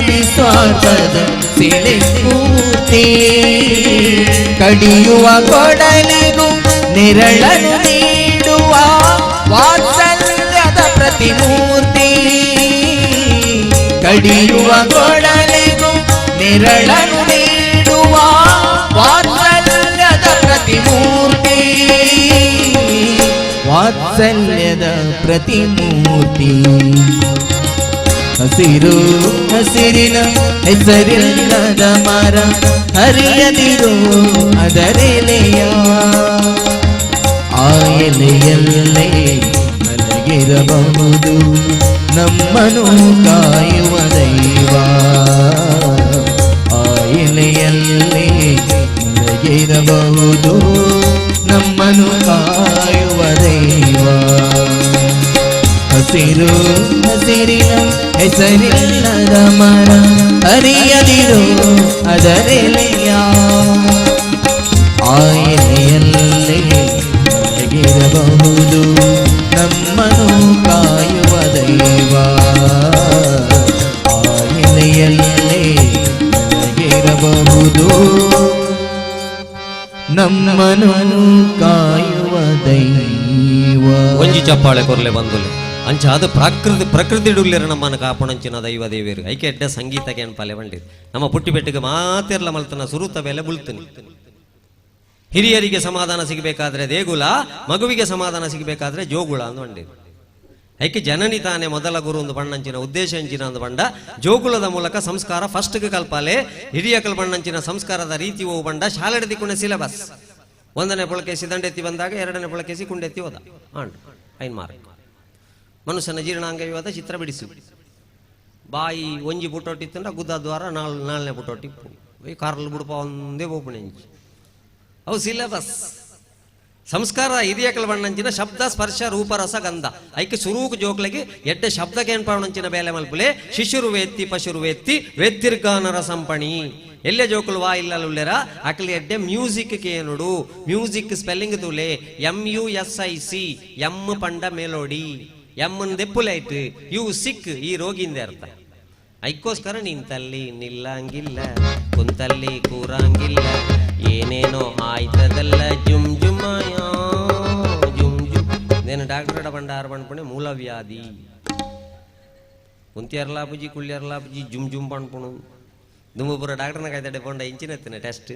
ನಿಸ್ವಾರ್ಥದ ಸೆಲೆ ಸ್ಫೂರ್ತಿ. ಕಡಿಯುವ ಕೊಡಲಿಗೂ ನೆರಳನ್ನು ನೀಡುವ ವಾತ್ಸಲ್ಯದ ಪ್ರತಿಮೂರ್ತಿ. ಕಡಿಯುವ ಕೊಡಲಿಗೂ ನೆರಳನ್ನು ನೀಡುವ ವಾತ್ಸಲ್ಯದ ಪ್ರತಿಮೂರ್ತಿ. ವಾತ್ಸಲ್ಯದ ಪ್ರತಿಮೂರ್ತಿ. ಹಸಿರು ಹಸಿರಿನ ಹೆಸರಿಲ್ಲದ ಮರ ಹರಿಯದಿರೋ ಅದರೆಲೆಯ. ಆ ಎಲೆಯಲ್ಲೇ ಮಲಗಿರಬಹುದು ನಮ್ಮನು ಕಾಯುವ ದೈವ. ಆ ಎಲೆಯಲ್ಲೇ ಮಲಗಿರಬಹುದು ನಮ್ಮನು ಕಾಯುವ ದೈವ. ಹಸಿರು ಹಸಿರಿನ ಹೆಸರಿಲ್ಲದ ಮರ ಹರಿಯದಿರೋ ಅದರೆಲೆಯ. ಆ ಎಲೆಯಲ್ಲೇ ಮಲಗಿರಬಹುದು ನಮ್ಮನು ಕಾಯುವ ದೈವ. ಆ ಎಲೆಯಲ್ಲೇ ಮಲಗಿರಬಹುದು ನಮ್ಮನು ಕಾಯುವ ದೈವ. ಒಂಜಿ ಚಪ್ಪಾಳೆ ಕೊರ್ಲೆ ಬಂದುಲೆ ಅಂಚ ಅದು ಪ್ರಕೃತಿ ಡುಲ್ಲೆರ ನಮ್ಮನ್ನು ಕಾಪಣಂಚಿನ ದೈವ ದೇವಿಯರು ಐಕೆ ಎಡ್ಡ ಸಂಗೀತಕ್ಕೆ ಏನು ಪಲೆ ಬಂಡಿರು. ನಮ್ಮ ಪುಟ್ಟಿ ಬೆಟ್ಟಿಗೆ ಮಾತೆರ್ಲ ಮಲ್ತನ ಸುರುತ ಬೆಲೆ ಬುಳ್ತೀನಿ. ಹಿರಿಯರಿಗೆ ಸಮಾಧಾನ ಸಿಗಬೇಕಾದ್ರೆ ದೇಗುಲ, ಮಗುವಿಗೆ ಸಮಾಧಾನ ಸಿಗಬೇಕಾದ್ರೆ ಜೋಗುಳ ಅಂದು ಬಂಡಿರು. ಐಕೆ ಜನನಿ ತಾನೇ ಮೊದಲ ಗುರು ಒಂದು ಬಣ್ಣಂಚಿನ ಉದ್ದೇಶ ಅಂಚಿನ ಒಂದು ಬಂಡ ಜೋಗುಳದ ಮೂಲಕ ಸಂಸ್ಕಾರ ಫಸ್ಟ್ಗೆ ಕಲ್ಪಾಲೆ. ಹಿರಿಯಕಲ್ ಬಣ್ಣಂಚಿನ ಸಂಸ್ಕಾರದ ರೀತಿ ಹೋಗು ಬಂಡ ಶಾಲೆ ದಿಕ್ಕುಣ ಸಿಲೆಬಸ್. 1ನೇ ಪುಳಕೇಸಿ ದಂಡೆತ್ತಿ ಬಂದಾಗ 2ನೇ ಪುಳಕೇಸಿ ಕುಂಡೆತ್ತಿ ಹೋದ ಆಂಡ್ 5 ಮಾರ್ಕ್. ಮನುಷ್ಯನ ಜೀರ್ಣಾಂಗ ವಿವಾದ ಚಿತ್ರ ಬಿಡಿಸು. ಬಾಯಿ ಒಂಜಿ ಬುಟ್ಟೊಟ್ಟಿತ್ತಂಡ ಗುದ್ದ ದ್ವಾರ 4ನೇ ಬುಟ್ಟೊಟ್ಟಿಪ್ಪು ಈ ಕಾರ್ಲು ಬುಡಪ ಒಂದೇ ಬೋಪುಣೆ ಅವು ಸಿಲೆಬಸ್. ಸಂಸ್ಕಾರ ಹಿರಿಯಕಲ್ ಬಣ್ಣಂಚಿನ ಶಬ್ದ ಸ್ಪರ್ಶ ರೂಪರಸ ಗಂಧ ಐಕೆ ಸುರೂಕು ಜೋಕ್ಲಗೆ ಎಡ್ಡ ಶಬ್ದಕ್ಕೆ ಏನ್ಪಾವಣಂಚಿನ ಬೇಲೆ ಮಲ್ಪುಲೆ. ಶಿಶುರು ವೇತ್ತಿ ಪಶುರು ವೇತ್ತಿ ವೇತ್ತಿರ್ಗಾನರ ಸಂಪಣಿ. ಎಲ್ಲೆ ಜೋಕುಲು ವಾ ಇಲ್ಲುಲ್ಲೆರ ಅಕ್ಲಿ ಎಡ್ಡೆ ಮ್ಯೂಸಿಕ್ ಕೇನುಡು. ಮ್ಯೂಸಿಕ್ ಸ್ಪೆಲ್ಲಿಂಗ್ ತುಲೆ MUSIC. ಎಮ್ ಪಂಡ ಮೆಲೋಡಿ. ಎಮ್ಮನ್ ದೆಪ್ಪುಲೈಟ್ ಯು ಸಿಕ್ ಈ ರೋಗಿಂದ ಅರ್ಥ. ಐಕ್ಕೋಸ್ಕರ ನಿಂತಲ್ಲಿ ನಿಲ್ಲಂಗಿಲ್ಲ, ಕುಂತಲ್ಲಿ ಕೂರಂಗಿಲ್ಲ, ಏನೇನೋ ಆಯ್ತದಲ್ಲ ಜುಮ್ ಜುಮಾಯ ಜುಮ್ ಜುಮ್. నేను డాక్టర్ బండారు పనుకునే మూల వ్యాధి ಕುಂತಿಯರ್ಲಾಪುಜಿ ಕುಳ್ಳಿಯರ್ಲಾಪುಜಿ ಜುಮ್ ಜುಮ್ ಪಣ್ಪುಣು ದುಮ್ಮಪುರ ಡಾಕ್ಟರ್ನ ಕಾಯ್ತಾಡೆ ಪೊಂಡ ಇಂಚಿನೆತ್ತಿನ ಟೆಸ್ಟ್.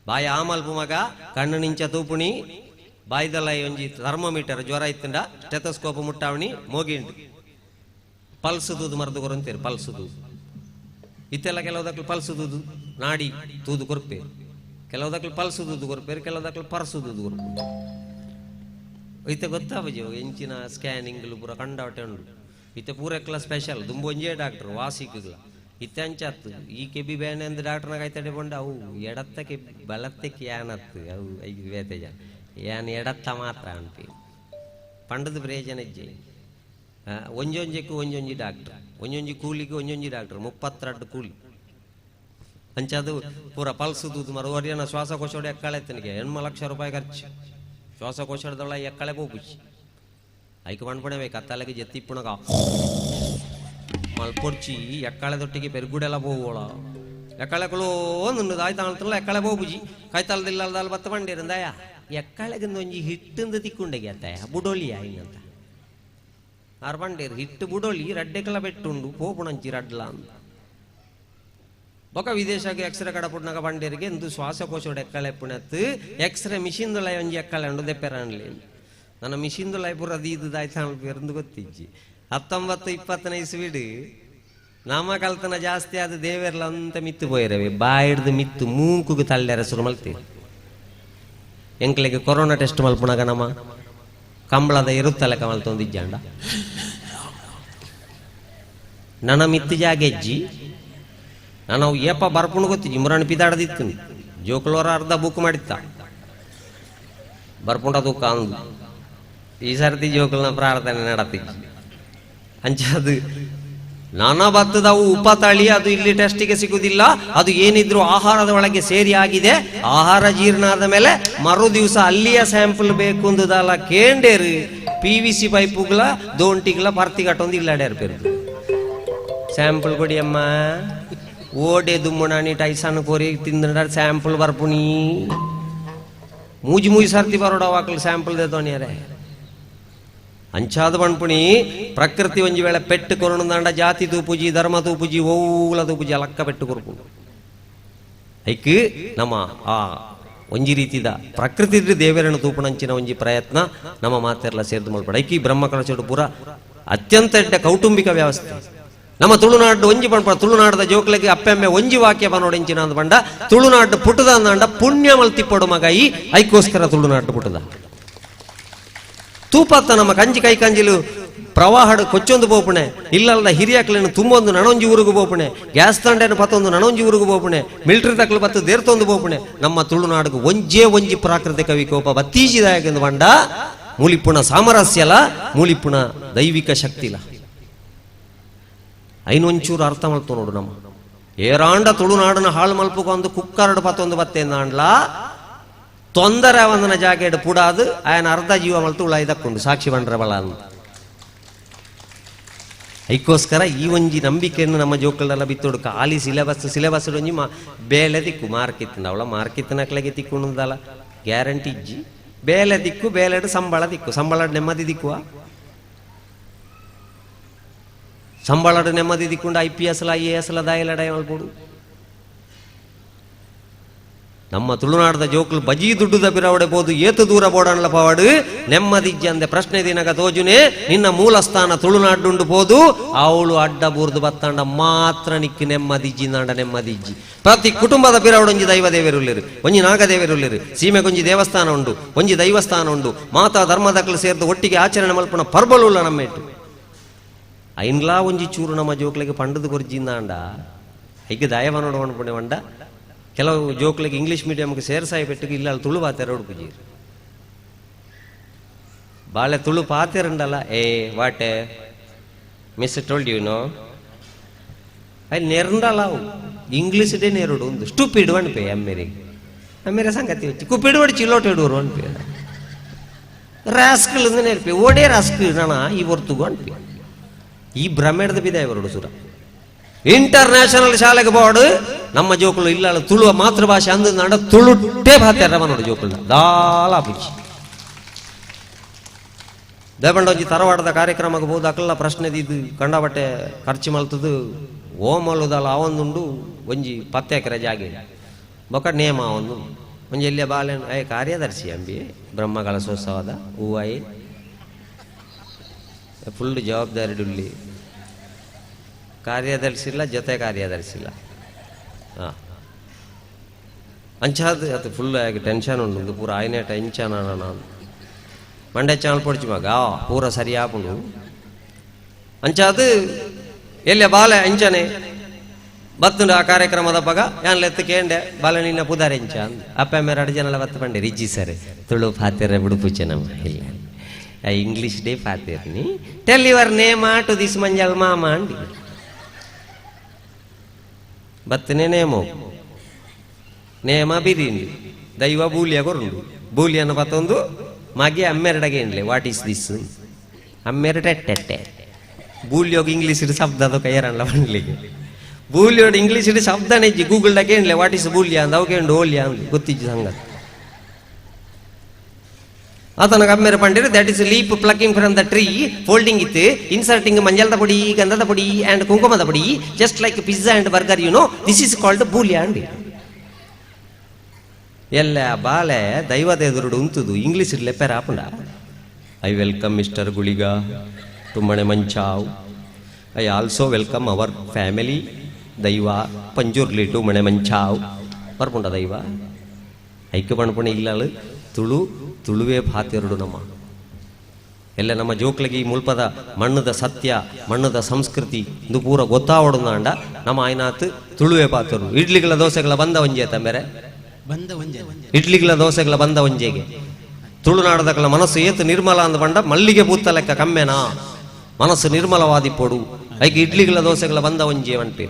ಬಾಯಿ ಆಮಲ್ಪು ಮಗ ಕಣ್ಣು ನಿಂಚ ತೂಪುಣಿ ಬಾಯ್ದಲ್ಲ ಒಂಜಿ ಥರ್ಮೋಮೀಟರ್ ಜ್ವರ ಇತ್ತಂಡ ಸ್ಟೆಥೋಸ್ಕೋಪ್ ಮುಟ್ಟಾವಣಿ ಮೋಗಿಂಡು ಪಲ್ಸ್ ತೂದು ಮರದು ಕೊರಂತೀರಿ. ಪಲ್ಸ್ ತೂದು ಇತ್ತೆಲ್ಲ ಕೆಲವುದಕ್ಲು ಪಲ್ಸ್ ತೂದು ನಾಡಿ ತೂದು ಕೊರ್ಪೇರು, ಕೆಲವುದಕ್ಲು ಪಲ್ಸ್ ತೂದು ಕೊರ್ಪೇರು, ಕೆಲವುದಕ್ಲು ಪರ್ಸು ತೂದು ಕೊರ್ಪೇರು. ಇತ್ತೆ ಗೊತ್ತಾವಜಿ ಎಂಚಿನ ಸ್ಕ್ಯಾನಿಂಗ್ಲು ಪೂರ ಕಂಡಾವಟೆ ಉಂಡು. ಇತ್ತೆ ಪೂರೆಕ್ಲ ಸ್ಪೆಷಲ್ ದುಂಬೊಂಜೇ ಡಾಕ್ಟರ್ ವಾಸಿಕ್ಲ ಇತ್ತೆ ಅಂಚತ್ತು ಈ ಕೆಬಿ ಬ್ಯಾನ್ ಅಂದ್ ಡಾಕ್ಟರ್ನಾಗ ಆಯ್ತಡೆ ಬಂಡ ಅವು ಎಡತ್ತಕ್ಕೆ ಬಲತ್ತಕ್ಕೆ ಯಾನತ್ತು ಅವು ಐದು ವೇತೇಜ ಯಾನ್ ಎಡತ್ತ ಮಾತ್ರ ಅನ್ಪಿ ಪಂಡದ ಬ್ರೇಜನಜ್ಜೆ. ಒಂಜೊಂಜಕ್ಕೂ ಒಂಜೊಂಜಿ ಡಾಕ್ಟರ್, ಒಂಜೊಂಜಿ ಕೂಲಿಗೆ ಒಂಜೊಂಜಿ ಡಾಕ್ಟರ್ 32 ಕೂಲಿ ಅಂಚದು ಪೂರ ಪಲ್ಸು ತೂದು ಮರ ಒರಿಯನ ಶ್ವಾಸಕೋಶೋಡ ಎಕ್ಕಳೆ ತನಗೆ 8 ಲಕ್ಷ ರೂಪಾಯಿ ಖರ್ಚು. ಶ್ವಾಸಕೋಶದೊಳ ಎಕ್ಕಳೆ ಬೋಪುಚಿ ಐಕ ಮಣ್ಪಣೆ ಕತ್ತಲೆಗೆ ಜತ್ತಿಪ್ಪುಣಗ ಮಲ್ಪೊಡ್ಚಿ ಎಕ್ಕಳೆದೊಟ್ಟಿಗೆ ಪೆರುಗುಡೆಲ್ಲ ಬೋಗೋಳ ಎಕ್ಕಳೆಗಳು ಒಂದು ಆಯ್ತಾಳ್ತಲ್ಲ ಎಕ್ಕಳೆ ಬೋಬುಜಿ ಕೈತಲದಿಲ್ಲ ಬತ್ತ ಬಂಡಿರಂದಯ ಎಕ್ಕಳೆಗೊಂದು ಒಂಜಿ ಹಿಟ್ಟಿಂದ ತಿಕ್ಕೊಂಡೆಗೆ ಅತ್ತಾಯ ಬುಡೋಲಿ ಆಯ್ನಂತ ಆರ್ ಬಂಡೇರು ಹಿಟ್ಟು ಬುಡೋಳಿ ರಡ್ಡೆಕಲ ಬೆಟ್ಟುಂಡು ಪೋಪುಣಂಚಿ ರಡ್ಲ ಅಂತ ಬೊಕ ವಿದೇಶಕ್ಕೆ ಎಕ್ಸ್ರೇ ಕಡಪುಟ್ನಾಗ ಬಂಡೇರಿಗೆ ಎಂದು ಶ್ವಾಸಕೋಶೋಡ ಎಕ್ಕಳೆ ಪುಣತ್ ಎಕ್ಸ್ರೇ ಮಿಷಿನ್ದು ಲೈ ಒಂಜಿ ಎಕ್ಕಳೆ ಉಂಡು ದೆಪ್ಪೆರನ್ಲಿ ನನ್ನ ಮಿಷಿನ್ದು ಲೈ ಪುರ ದೀದಾಯ್ತು ಪೇರಂದು ಗೊತ್ತಿಜ್ಜಿ 19-20 ಇಸ್ವಿಡು ನಮ್ಮ ಕಲ್ತನ ಜಾಸ್ತಿ ಆದ ದೇವೇರ್ಲ ಅಂತ ಮಿತ್ತು ಪೋಯಿರವೆ ಬಾಯಿಡ್ದು ಮಿತ್ತು ಮೂಕುಗೆ ತಳ್ಳ್ಯಾರ ಶುರು ಮಲ್ತೀವಿ ಎಂಕ್ಲೆಗೆ ಕೊರೋನಾ ಟೆಸ್ಟ್ ಮಲ್ಪುಣಾಗ ನಮ್ಮ ಕಂಬಳದ ಇರುತ್ತಲೆಕ ಮಲ್ತೊಂದಿಜ್ಜಾಂಡ ನನ್ನ ಮಿತ್ತು ಜಾಗೆಜ್ಜಿ ನಾನು ಏಪ ಬರ್ಪುಣ್ ಗೊತ್ತಿಜ್ಜಿ ಮುರಾಣಿ ಪಿದಾಡದಿತ್ತು ಜೋಕುಳವರ ಅರ್ಧ ಬುಕ್ ಮಾಡಿತ್ತ ಬರ್ಪುಂಡ ತೂಕ ಅಂದು ಈ ಸರ್ತಿ ಜೋಕುಲ್ನ ಪ್ರಾರ್ಥನೆ ನಡತಿಜ್ಜಿ ಅಂಚದು ನಾನಾ ಭತ್ತದವು ಉಪತಳಿ ಅದು ಇಲ್ಲಿ ಟೆಸ್ಟಿಗೆ ಸಿಗುವುದಿಲ್ಲ ಅದು ಏನಿದ್ರು ಆಹಾರದ ಒಳಗೆ ಸೇರಿ ಆಗಿದೆ ಆಹಾರ ಜೀರ್ಣ ಆದ ಮೇಲೆ ಮರು ದಿವಸ ಅಲ್ಲಿಯ ಸ್ಯಾಂಪಲ್ ಬೇಕು ಅಂದದಲ್ಲ ಕೇಂಡೇರು PVC ಪೈಪುಗಳ ದೋಂಟಿಗಳ ಪರ್ತಿಗಟ್ಟೊಂದು ಇಲ್ಲಾಡ್ಯಾರ ಪೇರು ಸ್ಯಾಂಪಲ್ ಕೊಡಿ ಅಮ್ಮ ಓಡೆ ದುಮ್ಮುಣಾನಿ ಟೈಸನ್ ಕೋರಿ ತಿಂದ ಸ್ಯಾಂಪಲ್ ಬರ್ಪುಣಿ ಮೂಜಿ ಸರ್ತಿ ಬರೋಡವಾಕಲ್ ಸ್ಯಾಂಪಲ್ ದೇತೋಣಿಯಾರೆ ಅಂಚಾದ ಬಣ್ಪುಣಿ ಪ್ರಕೃತಿ ಒಂಜಿ ವೇಳೆ ಪೆಟ್ಟು ಕೊರೊಂದಾಂಡ ಜಾತಿ ತೂಪುಜಿ ಧರ್ಮ ತೂಪುಜಿ ಓಲ ತೂಪುಜಿ ಅಲಕ್ಕ ಪೆಟ್ಟು ಕೊರ್ಪುಂಡು ಐಕ್ ನಮ್ಮ ಆ ಒಂಜಿ ರೀತಿದ ಪ್ರಕೃತಿ ದೇವರನ್ನು ತೂಪುಣಂಚಿನ ಒಂಜಿ ಪ್ರಯತ್ನ ನಮ್ಮ ಮಾತೆರ್ಲ ಸೇರ್ದು ಮಾಡ್ಬೇಡ ಐಕಿ ಬ್ರಹ್ಮ ಕಳಚೋಡು ಪೂರ ಅತ್ಯಂತ ಎಡ್ಡ ಕೌಟುಂಬಿಕ ವ್ಯವಸ್ಥೆ ನಮ್ಮ ತುಳುನಾಡು ಒಂಜಿ ಪಂಪ ತುಳುನಾಡದ ಜೋಕ್ಲೆಗೆ ಅಪ್ಪೆಮ್ಮೆ ಒಂಜಿ ವಾಕ್ಯ ಬನೋಡೆಂಚಿನ ಅಂದ ಬಂಡ ತುಳುನಾಡು ಪುಟದ ಅಂದಾಂಡ ಪುಣ್ಯ ಮಲ್ತಿಪ್ಪಡು ಮಗ ಈ ಐಕೋಸ್ಕರ ತುಳುನಾಡು ಪುಟದ ತೂಪತ್ತ ನಮ್ಮ ಕಂಜಿ ಕೈ ಕಂಜಿಲು ಪ್ರವಾಹಡು ಕೊಚ್ಚೊಂದು ಬೋಪುಣೆ ಇಲ್ಲದ ಹಿರಿಯಕ್ಲೇನು ತುಂಬೊಂದು ನಣೊಂಜಿ ಊರಿಗೂ ಬೋಪುಣೆ ಗ್ಯಾಸ್ ತಂಡೇನು ಪತ್ತೊಂದು ನಣೊಂಜಿ ಊರಿಗೂ ಬೋಪುಣೆ ಮಿಲಿಟರಿ ತಕ್ಲು ಬತ್ತು ದೇರ್ತೊಂದು ಬೋಪುಣೆ ನಮ್ಮ ತುಳುನಾಡಿಗೆ ಒಂಜಿ ಪ್ರಾಕೃತಿಕ ವಿಕೋಪ ಬತ್ತೀಜಿದಾಯಕೆಂದು ಬಂಡ ಮೂಲಿಪುಣ ಸಾಮರಸ್ಯಲ ಮೂಲಿಪುಣ ದೈವಿಕ ಶಕ್ತಿಲ ಐನೊಂಚೂರು ಅರ್ಥ ಮಲ್ತು ನೋಡು ನಮ್ಮ ಏರಾಂಡ ತುಳುನಾಡನ ಹಾಳು ಮಲ್ಪುಕೊಂದು ಕುಕ್ಕರಡು ಪತ್ತೊಂದು ಬತ್ತೆಂದಾಂಡ್ಲ ತೊಂದರೆ ಅವನ ಜಾಗೆಡು ಪುಡಾದು ಆಯನ ಅರ್ಧ ಜೀವ ಮಲ್ತು ಉಳ ಇದಕ್ಕೊಂಡು ಸಾಕ್ಷಿ ಬಂಡ್ರ ಬಲ ಅಂತ ಐಕೋಸ್ಕರ ಈ ಒಂಜಿ ನಂಬಿಕೆಯನ್ನು ನಮ್ಮ ಜೋಕಳೆಲ್ಲ ಬಿತ್ತೋಡು ಖಾಲಿ ಸಿಲೆಬಸ್ ಒಂಜಿ ಬೇಲೆ ದಿಕ್ಕು ಮಾರ್ಕಿತ್ತಿನ ಅವಳ ಮಾರ್ಕಿತ್ತಿನಕ್ಲೆಗೆ ತಿಕ್ಕೊಂಡಲ್ಲ ಗ್ಯಾರಂಟಿ ಇಜ್ಜಿ ಬೇಲೆ ದಿಕ್ಕು ಬೇಲೆಡು ಸಂಬಳ ದಿಕ್ಕು ಸಂಬಳ ನೆಮ್ಮದಿ ದಿಕ್ಕುವ ಸಂಬಳಡು ನೆಮ್ಮದಿ ದಿಕ್ಕೊಂಡು IPS IAS ದಾಯಲಡಾಯ ಮಲ್ಪೋಡು ನಮ್ಮ ತುಳುನಾಡದ ಜೋಕುಲು ಬಜಿ ದುಡ್ಡುದ ಬಿರವಡೆಬೋದು ಏತು ದೂರ ಬೋಡಣ್ಣ ಪವಾಡು ನೆಮ್ಮದಿಜ್ಜಿ ಅಂದೆ ಪ್ರಶ್ನೆ ದಿನಗ ತೋಜುನೆ ನಿನ್ನ ಮೂಲ ಸ್ಥಾನ ತುಳುನಾಡುಂಡು ಪೋದು ಅವಳು ಅಡ್ಡ ಬೂರ್ದು ಬತ್ತಂಡ ಮಾತ್ರ ನಿಕ್ಕು ನೆಮ್ಮದಿಜ್ಜಿ ನಾಂಡ ನೆಮ್ಮದಿಜ್ಜಿ ಪ್ರತಿ ಕುಟುಂಬದ ಬಿರವಡೊಂಜಿ ದೈವ ದೇವರುಲ್ಲಿರು ಒಂಜಿ ನಾಗದೇವರುಲ್ಲಿರು ಸೀಮೆಗೊಂಜಿ ದೇವಸ್ಥಾನ ಉಂಡು ಒಂಜಿ ದೈವಸ್ಥಾನ ಉಂಡು ಮಾತಾ ಧರ್ಮದಕ್ಕಲು ಸೇರ್ದು ಒಟ್ಟಿಗೆ ಆಚರಣೆ ಮಲ್ಪಣ ಪರ್ಬಲುಲ್ಲ ನಮ್ಮೇಟು ಐನ್ಲಾ ಒಂಜಿ ಚೂರು ನಮ್ಮ ಜೋಕ್ಲಿಗೆ ಪಂಡದು ಕೊರ್ಜಿಂದ ಅಂಡ ಹೀಗೆ ದಯವ ನೋಡೋಣ ಬಂಡ ಕೆಲವು ಜೋಕ್ಲಿಗೆ ಇಂಗ್ಲೀಷ್ ಮೀಡಿಯಂಗೆ ಸೇರ್ಸಾಯಿ ಪೆಟ್ಟಿಗೆ ಇಲ್ಲ ಅಲ್ಲಿ ತುಳು ಪಾತೆರ ಹುಡುಕುಜಿ ಬಾಳೆ ತುಳು ಪಾತೆರಂಡಲ್ಲ ವಾಟೆ ಮಿಸ್ ಟೋಲ್ಡ್ ಯು ನೋ ಅಲ್ಲಿ ನೆರಂಡಲ್ಲ ಅವು ಇಂಗ್ಲೀಷ್ ಡೇ ನೆರಡು ಒಂದು ಸ್ಟೂಪಿಡ್ ಅನ್ಪೆ ಅಮ್ಮೇರೆ ಸಂಗತಿ వచ్చి ಕುಪ್ಪಿಡು ಹೊಡಿ ಚಿಲ್ಲೋಟೆಡೂರು ಅನ್ಪೆ ರಾಸ್ಕಲ್ ನೆನಪೆ ಓಡೇ ರಾಸ್ಕಲ್ ನಾನ ಈ ಹೊರ್ತುಗು ಅನ್ಪೆ ಈ ಭ್ರಮೆಡ್ದ ಬಿದ ಇವರುಡು ಸುರ ಇಂಟರ್ನ್ಯಾಷನಲ್ ಶಾಲೆಗೆ ಬೋರ್ಡ್ ನಮ್ಮ ಜೋಕುಲು ಇಲ್ಲ ತುಳುವ ಮಾತೃಭಾಷೆ ಅಂದ ನಾಡ ತುಳುಟ್ಟೆ ಭಾತ್ಯಾರ ನೋಡಿ ಜೋಕುಲ್ನ ದಾಲ ಬುಚ್ಚಿ ದೇವಂಡೊಂಜಿ ತರವಾಡದ ಕಾರ್ಯಕ್ರಮಕ್ಕೆ ಬೋದು ಅಕಲ್ಲ ಪ್ರಶ್ನೆ ಇದು ಕಂಡಬಟ್ಟೆ ಖರ್ಚು ಮಲ್ತದು ಓಮಲ್ಲುದಲ್ಲ ಅವೊಂದುಂಡು ಒಂಜಿ 10 ಎಕರೆ ಜಾಗೆ ಬೊಕ ನೇಮ ಅವೊಂದು ಒಂಜಿ ಎಲ್ಲೇ ಬಾಳೆನು ಕಾರ್ಯದರ್ಶಿ ಅಂಬಿ ಬ್ರಹ್ಮ ಕಲಶೋತ್ಸವದ ಹೂವಾಯಿ ಫುಲ್ ಜವಾಬ್ದಾರಿ ಡುಲ್ಲಿ ಕಾರ್ಯದರ್ಶಿ ಇಲ್ಲ ಜೊತೆ ಕಾರ್ಯದರ್ಶಿ ಇಲ್ಲ ಅಂಚಾದ ಅದು ಫುಲ್ ಆಗಿ ಟೆನ್ಷನ್ ಉಂಡು ಪೂರ ಆಯ್ನೆ ಟೆನ್ಷನ್ ನಾನು ಮಂಡೆ ಚಾನಲ್ ಪೊಡ್ಚಿ ಮಗ ಪೂರ ಸರಿ ಆಪುಂಡು ಅಂಚಾದ ಎಲ್ಲೆ ಬಾಲೆ ಅಂಚನೆ ಬತ್ತುಂಡು ಆ ಕಾರ್ಯಕ್ರಮದ ಪಗ ಯಾನ್ ಲೆತ್ತು ಕೇಂಡೆ ಬಾಲೆ ನಿನ್ನ ಪುದಾರೆ ಅಂಚ ಅಪ್ಪ ಮೇರೆ 2 ಜನ ಬತ್ತು ಬಂಡೆ ರಿಜ್ಜಿ ಸರ್ ತುಳು ಪಾತೆರ ಬಿಡುಪುಚ್ಚೆ ನಮ್ಮ ಇಲ್ಲ ಇಂಗ್ಲಿಷ್ ಡೇ ಪಾತೆರ್ನಿ tell your name to this ಮಂಜಲ್ ಮಾಮ ಅಂಡಿ ಬತ್ತನೆ ನೇಮ ಬಿರಿಂಡಿ ದೈವ ಬೂಲಿಯ ಕೊರುಂಡು ಬೂಲಿಯನ್ನು ಬತ್ತೊಂದು ಮಗೆ ಅಮ್ಮೆರಡಗೆ ಏನ್ಲೆ ವಾಟ್ ಈಸ್ ದಿಸ್ ಅಮ್ಮೆರಟೆಟ್ಟೆ ಬೂಲಿಯೋಗ ಇಂಗ್ಲೀಷ್ ಶಬ್ದ ಅದು ಕೈಯರಲ್ಲ ಬಂಡ್ಲಿಗೆ ಬೂಲಿಯೋಡ ಇಂಗ್ಲೀಷ್ ಶಬ್ದನೇ ಇಜ್ಜಿ ಗೂಗಲ್ದಾಗ ಏನ್ಲೆ ವಾಟ್ ಈಸ್ ಬೂಲಿಯ ಅಂದ ಅವಕ್ಕೆ ಓಲಿಯ ಅಂದ್ ಗೊತ್ತಿಜ್ಜಿ ಸಂಗತಿ ಆತನ ಕಮ್ಮೆರೆ ಪಂಡಿರು that is leaf plucking from the tree folding it inserting ಮಂಜಳದ ಪುಡಿ ಗಂಧದ ಪುಡಿ ಆ್ಯಂಡ್ ಕುಂಕುಮದ ಪುಡಿ just like pizza and burger you know this is called ಬೂಲಿಯಾ ಅಂಡಿ ಎಲ್ಲ ಬಾಲೆ ದೈವದ ಎದುರುಡು ಉಂತುದು ಇಂಗ್ಲೀಷ್ ಲೆಪ್ಪೆರ ಆಪುಂಡ I welcome mister Guliga to ಮಣೆ ಮಂಚಾವ್ I also welcome our family ದೈವ ಪಂಜುರ್ಲಿ ಟು ಮಣೆ ಮಂಚಾವ್ ಬರ್ಪುಂಡ ದೈವ ಐಕ್ಯ ಪಣಪುಣ ಇಲ್ಲಳು ತುಳುವೇ ಭಾತಿಯರುಡು ನಮ್ಮ ಎಲ್ಲ ನಮ್ಮ ಜೋಕ್ಲಗಿ ಮುಲ್ಪದ ಮಣ್ಣದ ಸತ್ಯ ಮಣ್ಣದ ಸಂಸ್ಕೃತಿ ಇದು ಪೂರ ಗೊತ್ತಾವಡುಂದಾಂಡ ನಮ್ಮ ಆಯ್ನಾತ್ ತುಳುವೇ ಪಾತರು ಇಡ್ಲಿಗಳ ದೋಸೆಗಳ ಬಂದ ಒಂಜೆ ತಂಬೇರೆ ಇಡ್ಲಿಗಳ ದೋಸೆಗಳ ಬಂದ ಒಂಜೆಗೆ ತುಳುನಾಡದಗಳ ಮನಸ್ಸು ಏತು ನಿರ್ಮಲ ಅಂದ ಬಂಡ ಮಲ್ಲಿಗೆ ಬೂತ್ತ ಲೆಕ್ಕ ಕಮ್ಮೆನಾ ಮನಸ್ಸು ನಿರ್ಮಲವಾದಿ ಪೋಡು ಐಕೆ ಇಡ್ಲಿಗಳ ದೋಸೆಗಳ ಬಂದ ಒಂಜೆ ಅಂಟೆ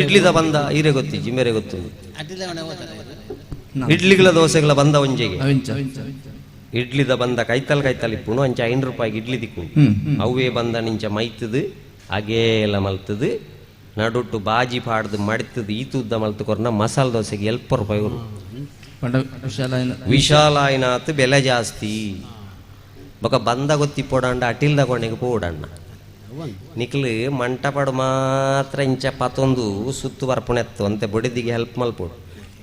ಇಡ್ಲಿದ ಬಂದ ಈರೆ ಗೊತ್ತಿ ಜಿಮ್ಮೆರೆ ಗೊತ್ತು ಇಡ್ಲಿಗಳ ದೋಸೆಗಳ ಬಂದ ಒಂಜೆಗೆ ಇಡ್ಲಿದ ಬಂದ ಕೈತಲ್ ಇಪ್ಪುನು ಅಂಚ 5 ರೂಪಾಯಿಗೆ ಇಡ್ಲಿ ದಿಕ್ಕು ಅವೇ ಬಂದ ನಿಂಚ ಮೈತದು ಅಗೇಲ ಮಲ್ತದು ನಡುಟ್ಟು ಬಾಜಿ ಪಾಡ್ದು ಮಡಿತದು ಈತುದ್ದ ಮಲ್ತುಕೊರ್ನ ಮಸಾಲ ದೋಸೆಗೆ 70 ರೂಪಾಯಿ ವಿಶಾಲಾಯಿನಾತ್ ಬೆಲೆ ಜಾಸ್ತಿ ಬೊಕ ಬಂದ ಗೊತ್ತಿ ಪೋಡಂಡ ಅಟಿಲ್ದ ಕೊನೆಗೆ ಪೋಡಣ್ಣ ನಿಕ್ಲು ಮಂಟಪಡು ಮಾತ್ರ ಇಂಚ ಪತ್ತೊಂದು ಸುತ್ತು ಬರ್ಪುಣೆತ್ತು ಅಂತೆ ಬೊಡಿದಿಗೆ ಹೆಲ್ಪ್ ಮಲ್ಪೋಡು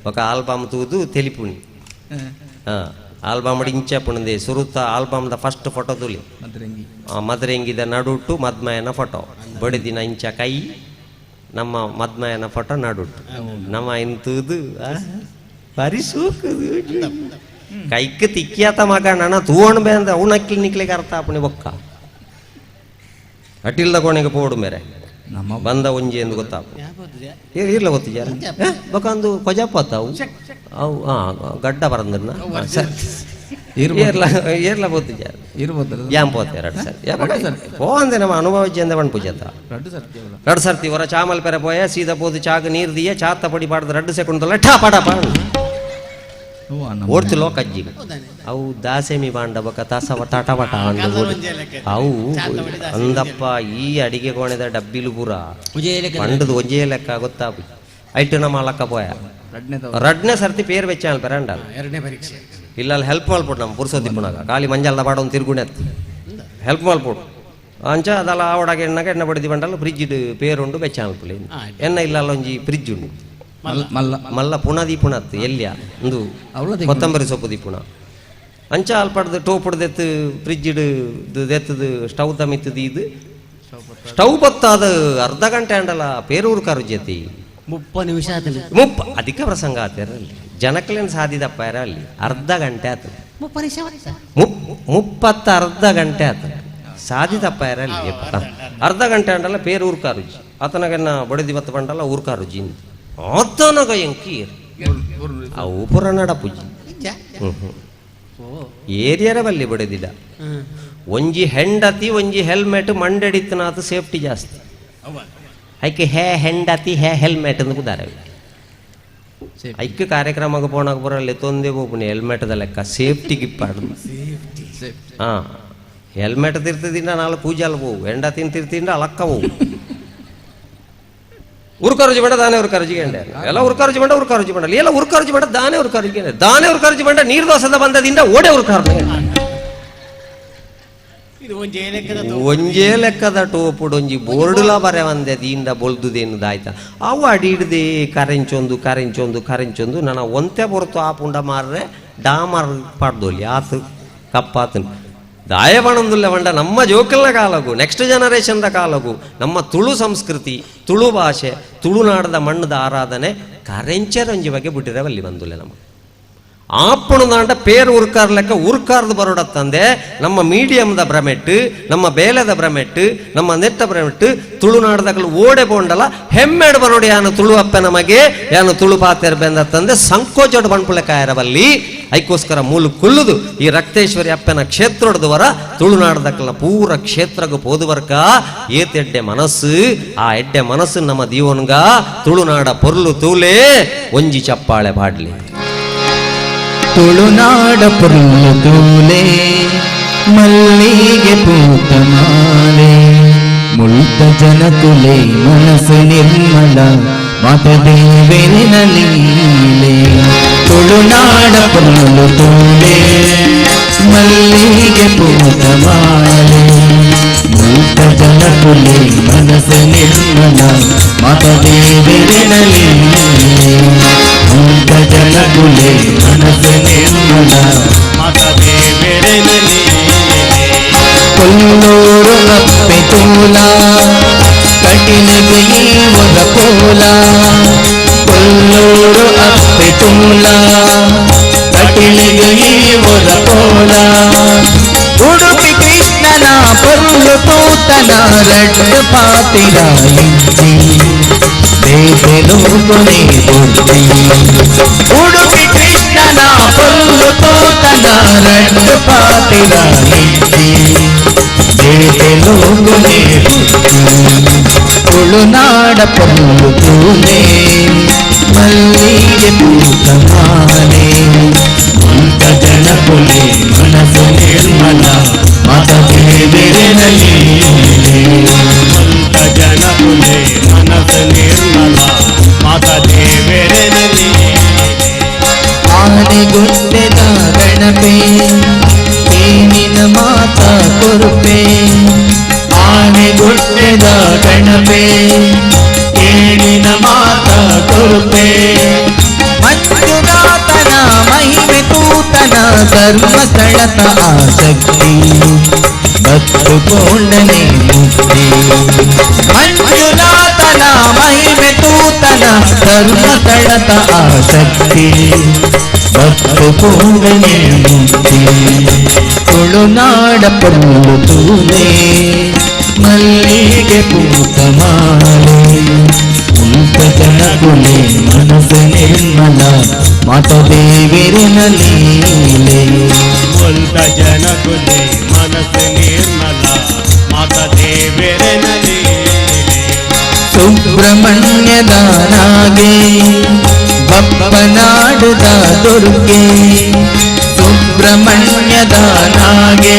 ఒక ఆల్బమ్ తూదు తెలిపుని ಆಲ್ಬಮ್ ಇಂಚ ಪುಣದೆ ಸುರುತ್ತ ಆಲ್ಬಮ್ದ ಫಸ್ಟ್ ಫೋಟೋ ತುಲಿ ಮದರಂಗಿದ ನಡುಟ್ಟು ಮದ್ಮಯನ ಫೋಟೋ ಬಡಿದಿನ ಇಂಚ ಕೈ ನಮ್ಮ ಮದ್ಮಯನ ಫೋಟೋ ನಡುಟ್ಟು ನಮ್ಮ ಇನ್ ತೂದು ಬಾರಿ ಸೂಕದು ಕೈಕ್ ತಿಕ್ಕಿಯಾತ ಮಗ ನನ್ನ ತೂವಣ್ ಬೇಂದ ಅವನಕ್ಲಿ ನಿಕ್ಲಿಗೆ ಅರ್ಥ ಆಪಣಿ ಬೊಕ್ಕ ಅಟಿಲ್ದ ಕೋಣೆಗೆ ಪೋಡು ಮೇರೆ ಬಂದ ಒಂಜಿ ಎಂದು ಗೊತ್ತಾಪ ಇರ್ಲ ಗೊತ್ತಿಜಾರ ಬೊಕಂದು ಕೊಜಾಪತ್ತ ಅವು ಅವು ಗಡ್ಡ ಬರಂದ್ರನ ಏರ್ಲ ಗೊತ್ತಿಜಾರ ಯಾಂ ಪೋತೆ 2 ಸರ್ತಿ ಪೋಂದೆ ನಮ್ಮ ಅನುಭವ ಜಂದ ಬಣ್ಣ ಪೂಜಾತ 2 ಸರ್ತಿ ಹೊರ ಚಾಮಲ್ ಪೆರ ಪೋಯ ಸೀದಾ ಪೋದು ಚಾಗ ನೀರು ದಿಯ ಚಾತ ಪಡಿ ಪಾಡ್ದ 2 ಸೆಕೆಂಡ್ ತೊಲ್ಲ ಠಾ ಪಡ ಪಾಡ ಓಡ್ತು ಲೋಕಜ್ಜಿ ಅವು ದಾಸೆಮಿ ಬಾಂಡ ಬಕ ತಾಸವ ಟಾಟ ಪಟ ಅವು ಅಂದಪ್ಪ ಈ ಅಡಿಗೆ ಕೋಣೆದ ಡಬ್ಬಿಲು ಪೂರ ಪಂಡದು ಒಂಜೇ ಲೆಕ್ಕ ಗೊತ್ತಾಪು ಐಟು ನಮ್ಮ ಲಕ್ಕ ಪೋಯ 2ನೇ ಸರ್ತಿ ಪೇರು ವೆಚ್ಚ ಪೆರಂಡ ಇಲ್ಲ ಹೆಲ್ಪ್ ಮಲ್ಪುಡು ನಮ್ಮ ಪುರ್ಸೋದಿಪ್ಪುನಾಗ ಖಾಲಿ ಮಂಜಲ್ದ ಪಾಡ ಒಂದು ತಿರ್ಗುಣೆತ್ತು ಹೆಲ್ಪ್ ಮಲ್ಪುಡು ಅಂಚ ಅದಲ್ಲ ಆವಡಾಗ ಎಣ್ಣೆ ಬಡಿದಿ ಬಂಡಲ್ಲ ಫ್ರಿಜ್ ಪೇರುಂಡು ಬೆಚ್ಚ ಅಲ್ಪುಲಿ ಎಣ್ಣ ಇಲ್ಲ ಒಂಜಿ ಫ್ರಿಜ್ ಉಂಡು ಮಲ್ಲ ಪುಣದಿ ಪುಣತ್ ಎಲ್ಯ ಒಂದು ಕೊತ್ತಂಬರಿ ಸೊಪ್ಪು ದಿಪ್ಪುಣ ಅಂಚ ಅಲ್ಪಡ್ದು ಟೋಪಡ್ದೆತ್ತು ಫ್ರಿಜ್ ದೆತ್ತದು ಸ್ಟವ್ ತಮಿತ್ತದು ಇದು ಸ್ಟವ್ ಬತ್ತಾದ ಅರ್ಧ ಗಂಟೆ ಅಂಡಲ್ಲ ಪೇರೂರು ಕರುಜತಿ 30 ನಿಮಿಷ ಅಧಿಕ ಪ್ರಸಂಗ ಆತರಲ್ಲಿ ಜನಕ್ಲೇನು ಸಾಧಿದಪ್ಪ ಅಲ್ಲಿ ಅರ್ಧ ಗಂಟೆ ಆತ 30 ಅರ್ಧ ಗಂಟೆ ಆತ ಸಾಧಿದಪ್ಪ ಅಲ್ಲಿ ಅರ್ಧ ಗಂಟೆ ಅಂಡಲ್ಲ ಪೇರೂರು ಕಾರುಜಿ ಆತನಗನ್ನ ಬಡದಿ ಬತ್ತ ಬಂಡಲ್ಲ ಊರ್ ಕಾರುಜಿ ಆತನಗ ಎಂಕೀರ್ ಅವು ಪುರಾಣಡ ಪೂಜಿ ಏರಿಯಾರ ಬಲ್ಲಿ ಬಡದಿಲ್ಲ ಒಂಜಿ ಹೆಂಡತಿ ಒಂಜಿ ಹೆಲ್ಮೆಟ್ ಮಂಡೆಡಿತ್ತನಾತ ಸೇಫ್ಟಿ ಜಾಸ್ತಿ ಐಕೆ ಹೆಂಡತಿ ಹೆಲ್ಮೆಟ್ ಅಂತ ಕುದಾರ ಐಕ್ಯ ಕಾರ್ಯಕ್ರಮಕ್ಕೆ ಪೋಣಾಗ ಬರಲ್ಲ ತೊಂದೆ ಹೋಗ್ಬಿನಿ ಹೆಲ್ಮೆಟ್ದ ಲೆಕ್ಕ ಸೇಫ್ಟಿಗೆ ಇಪ್ಪಾಡು ಹೆಲ್ಮೆಟ್ ತಿರ್ತಿದಿಂದ 4 ಪೂಜೆ ಅಲ್ಲ ಹೋಗು ಹೆಂಡತಿನ ತಿರ್ತಿಂದ ಅಲಕ್ಕ ಹೋಗು ಉರ್ಕರುಜಿ ಬೇಡ ದಾನೆ ಉರ್ಕರುಜಿಗೆ ಎಲ್ಲ ಉರ್ಕರುಜಿ ಬೇಡ ಎಲ್ಲ ಉರ್ಕರುಜಿ ಬೇಡ ದಾನೆ ಉರ್ಕರುಜಿ ಬೇಡ ನೀರು ದೋಸದ ಬಂದದಿಂದ ಓಡೆ ಉರ್ಕಾರ್ನೆ ಒಂಜೇ ಲೆಕ್ಕದ ಟೋಪುಡು ಒಂಜಿ ಬೋರ್ಡುಲ ಬರೆ ಒಂದೆ ದಿಂದ ಬೊಲ್ದುದೇನು ದಾಯ್ತ ಅವು ಅಡಿ ಹಿಡ್ದೆ ಕರೆಂಚೊಂದು ನನ್ನ ಒಂತೆ ಬರುತ್ತು ಆ ಪುಂಡ ಮಾರ್ರೆ ಡಾಮರ್ ಪಾಡ್ದೋಲಿ ಆತು ಕಪ್ಪಾತು ದಾಯಬಣಂದುಲ್ಲ ಬಂಡ ನಮ್ಮ ಜೋಕಲ್ನ ಕಾಲಗು ನೆಕ್ಸ್ಟ್ ಜನರೇಷನ್ದ ಕಾಲಗು ನಮ್ಮ ತುಳು ಸಂಸ್ಕೃತಿ ತುಳು ಭಾಷೆ ತುಳುನಾಡದ ಮಣ್ಣದ ಆರಾಧನೆ ಕರೆಂಚರೊಂಜಿ ಬಗ್ಗೆ ಬಿಟ್ಟಿರೆ ಅಲ್ಲಿ ಬಂದುಲ್ಲ ನಮ್ಮ ಆಪಣದಾಂಡ ಪೇರು ಉರ್ಕಾರ್ ಲೆಕ್ಕ ಉರ್ಕಾರ್ದು ಬರೋಡತ್ತಂದೆ ನಮ್ಮ ಮೀಡಿಯಮ್ದ ಭ್ರಮೆಟ್ಟು ನಮ್ಮ ಬೇಲೆದ ಭ್ರಮೆಟ್ಟು ನಮ್ಮ ನೆತ್ತ ಭ್ರಮೆಟ್ಟು ತುಳುನಾಡದಾಗಲು ಓಡೆ ಬೋಂಡಲ್ಲ ಹೆಮ್ಮೆಡು ಬರೋಡಿ ಯಾನು ತುಳು ಅಪ್ಪ ನಮಗೆ ಯಾನು ತುಳು ಪಾತೆರ್ ಬೆಂದತ್ತಂದೆ ಸಂಕೋಚೋಡು ಬಣ್ಪುಳಕಾಯರವಲ್ಲಿ ಐಕೋಸ್ಕರ ಮೂಲ ಕುಲ್ಲುದು ಈ ರಕ್ತೇಶ್ವರಿ ಅಪ್ಪನ ಕ್ಷೇತ್ರದವರ ತುಳುನಾಡದಕ್ಕಲ್ಲ ಪೂರ ಕ್ಷೇತ್ರಗೂ ಪೋದುವರ್ಕ ಏತೆಡ್ಡೆ ಮನಸ್ಸು ಆ ಎಡ್ಡೆ ಮನಸ್ಸು ನಮ್ಮ ದೀವನ್ಗ ತುಳುನಾಡ ಪೊರ್ಲು ತೂಲೆ ಒಂಜಿ ಚಪ್ಪಾಳೆ ಬಾಡ್ಲಿ ತುಳುನಾಡ ಪೊರ್ಲು ತೂಲೆ ಮಲ್ಲಿಗೆ ಪೂತ ಮಾಲೆ ಮುಳ್ತ ಜನ ತುಲೆ ಮನಸ್ಸು ನಿರ್ಮಲ ಮಾತ ದೇವೇನ ಲೀಲೆ ತುಳುನಾಡ ಪೊಲ್ಲು ತೂಲೆ ಮಲ್ಲಿಗೆ ಪೂತ ಮಾಲೆ ಮೂಕ ಜನ ಕುಲೆ ಮನಸ್ಸು ನಿರ್ಮಲ ಮತದೇವರಿನಲ್ಲಿ ಮೂಕ ಜನ ಕುಲೆ ಮನಸ್ಸು ನಿರ್ಮಲ ಮತದೇವರಿನಲ್ಲಿ ಕೊಲ್ಲೂರು ಅಪ್ಪೆ ತೂಲ ಕಟಿಲಿಗೆ ಒದ ಕೋಲ ಕೊಲ್ಲೂರು ಅಪ್ಪೆ ತೂಲ ಕಟಿಲಿಗೆ ಒದ ಕೋಲ ಉಡುಪಿ ಕೃಷ್ಣನ ಪೊಲ್ಲು ತೂತನ ರಡ್ಡು ಪಾತಿರ ಇಂಚಿ ಬೇಬೆಲೋಗುನೆ ಬುದ್ಧಿ ಉಡುಪಿ ಕೃಷ್ಣನ ಪೊಲ್ಲು ತೂತನ ರಡ್ಡು ಪಾತಿರ ಇಂಚಿ ಬೇಬೆಲೋಗುನೆ ಬುದ್ಧಿ ತುಳುನಾಡ ಪೊಲ್ಲು ತೂಲೆ ಮಲ್ಲಿಗೆ ಪೂತ ಮಾಲೆ ಮೂಕ ಜನ ಕುಲೆ ಮನಸ್ಸು ನಿರ್ಮಲ ಮತದೇವರಿನಲ್ಲಿ ಮೂಕ ಜನ ಕುಲೆ ಮನಸ್ಸು ನಿರ್ಮಲ ಮತದೇವರಿನಲ್ಲಿ ಆನೆಗುಡ್ಡೆದ ಗಣಪೆ ಏನಿನ ಮಾತ ಕೊರುಪೆ ಆನೆಗುಡ್ಡೆದ ಗಣಪೆ ಏನಿನ ಮಾತ ಕೊರುಪೆ ಮಂಜುನಾಥನ ಮಹಿಮೆ ತೂತನ ಧರ್ಮಸ್ಥಳದ ಆಸಕ್ತಿ ಭಕ್ತು ಕೊಂಡನೆ ಮುಕ್ತಿ ಮಂಜುನಾಥನ ಮಹಿಮೆ ತೂತನ ಧರ್ಮಸ್ಥಳದ ಆಸಕ್ತಿ ಭಕ್ತು ಕೊಂಡನೆ ಮುಕ್ತಿ ತುಳುನಾಡ ಪೊಲ್ಲು ತೂಲೆ ಮಲ್ಲಿಗೆ ಪೂತ ಮಾಲೆ ಮೂಕ ಜನ ಕುಲೆ ಮನಸ್ಸು ನಿರ್ಮಲ ಮತದೇವರಿನಲ್ಲಿ ಮೂಕ ಜನ ಕುಲೆ ಮನಸ್ಸು ನಿರ್ಮಲ ಮತದೇವರಿನಲ್ಲಿ ಸುಬ್ರಹ್ಮಣ್ಯದ ನಾಗೆ ಬಪ್ಪನಾಡುದ ದುರ್ಗೆ ಸುಬ್ರಹ್ಮಣ್ಯದ ನಾಗೆ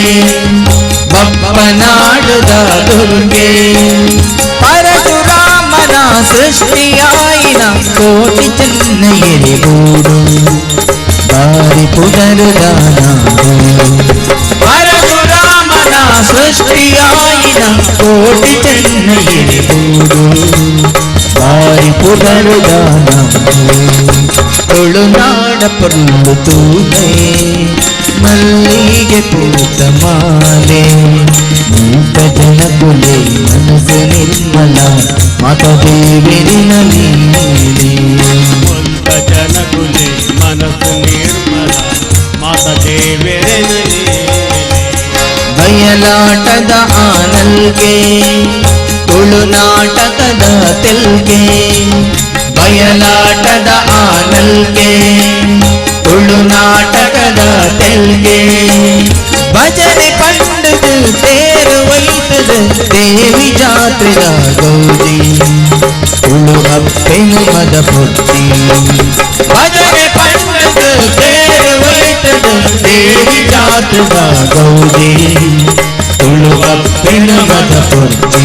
ಬಪ್ಪನಾಡುದ ದುರ್ಗೆ ಪರಶುರಾಮನ ಸೃಷ್ಟಿಯಾಯಿನ ಕೋಟಿ ಚೆನ್ನೈಯರಿಗೂಡು ಬಾರಿ ಪುನರುದ ಪರಶುರಾಮನ ಸೃಷ್ಟಿಯಾಯಿನ ಕೋಟಿ ಚೆನ್ನೈಯರಿಗೂಡು ಬಾರಿ ಪುನರುದ ತುಳುನಾಡ ಪೊಲ್ಲು ತೂಲೆ ಮಲ್ಲಿಗೆ ಪೂತ ಮಾಲೆ ಮೂಕ ಜನ ಕುಲೆ ಮನಸ್ಸು ನಿರ್ಮಲ ಮತದೇವರಿನಲ್ಲಿ ಮೂಕ ಜನ ಕುಲೆ ಮನಸ್ಸು ನಿರ್ಮಲ ಮತದೇವರಿನಲ್ಲಿ ಬಯಲಾಟದ ಆನಲ್ಗೆ ತುಳುನಾಟಕದ ತೆಲ್ಗೆ ಬಯಲಾಟದ ಆನಲ್ಗೆ ತುಳುನಾಟಕದ ತೆಲ್ಗೆ ಭಜನೆ ಪಂಡದು ತೇರು ಒಯ್ತದ ದೇವಿ ಜಾತ್ರೆದ ಗೌರಿ ತುಳು ಅಪ್ಪೆನು ಮದ ಪೊಟ್ಟಿ ಭಜನೆ ಪಂಡದು ತೇರು ಒಯ್ತದ ದೇವಿ ಜಾತ್ರೆದ ಗೌರಿ ತುಳು ಅಪ್ಪೆನು ಮದ ಪೊಟ್ಟಿ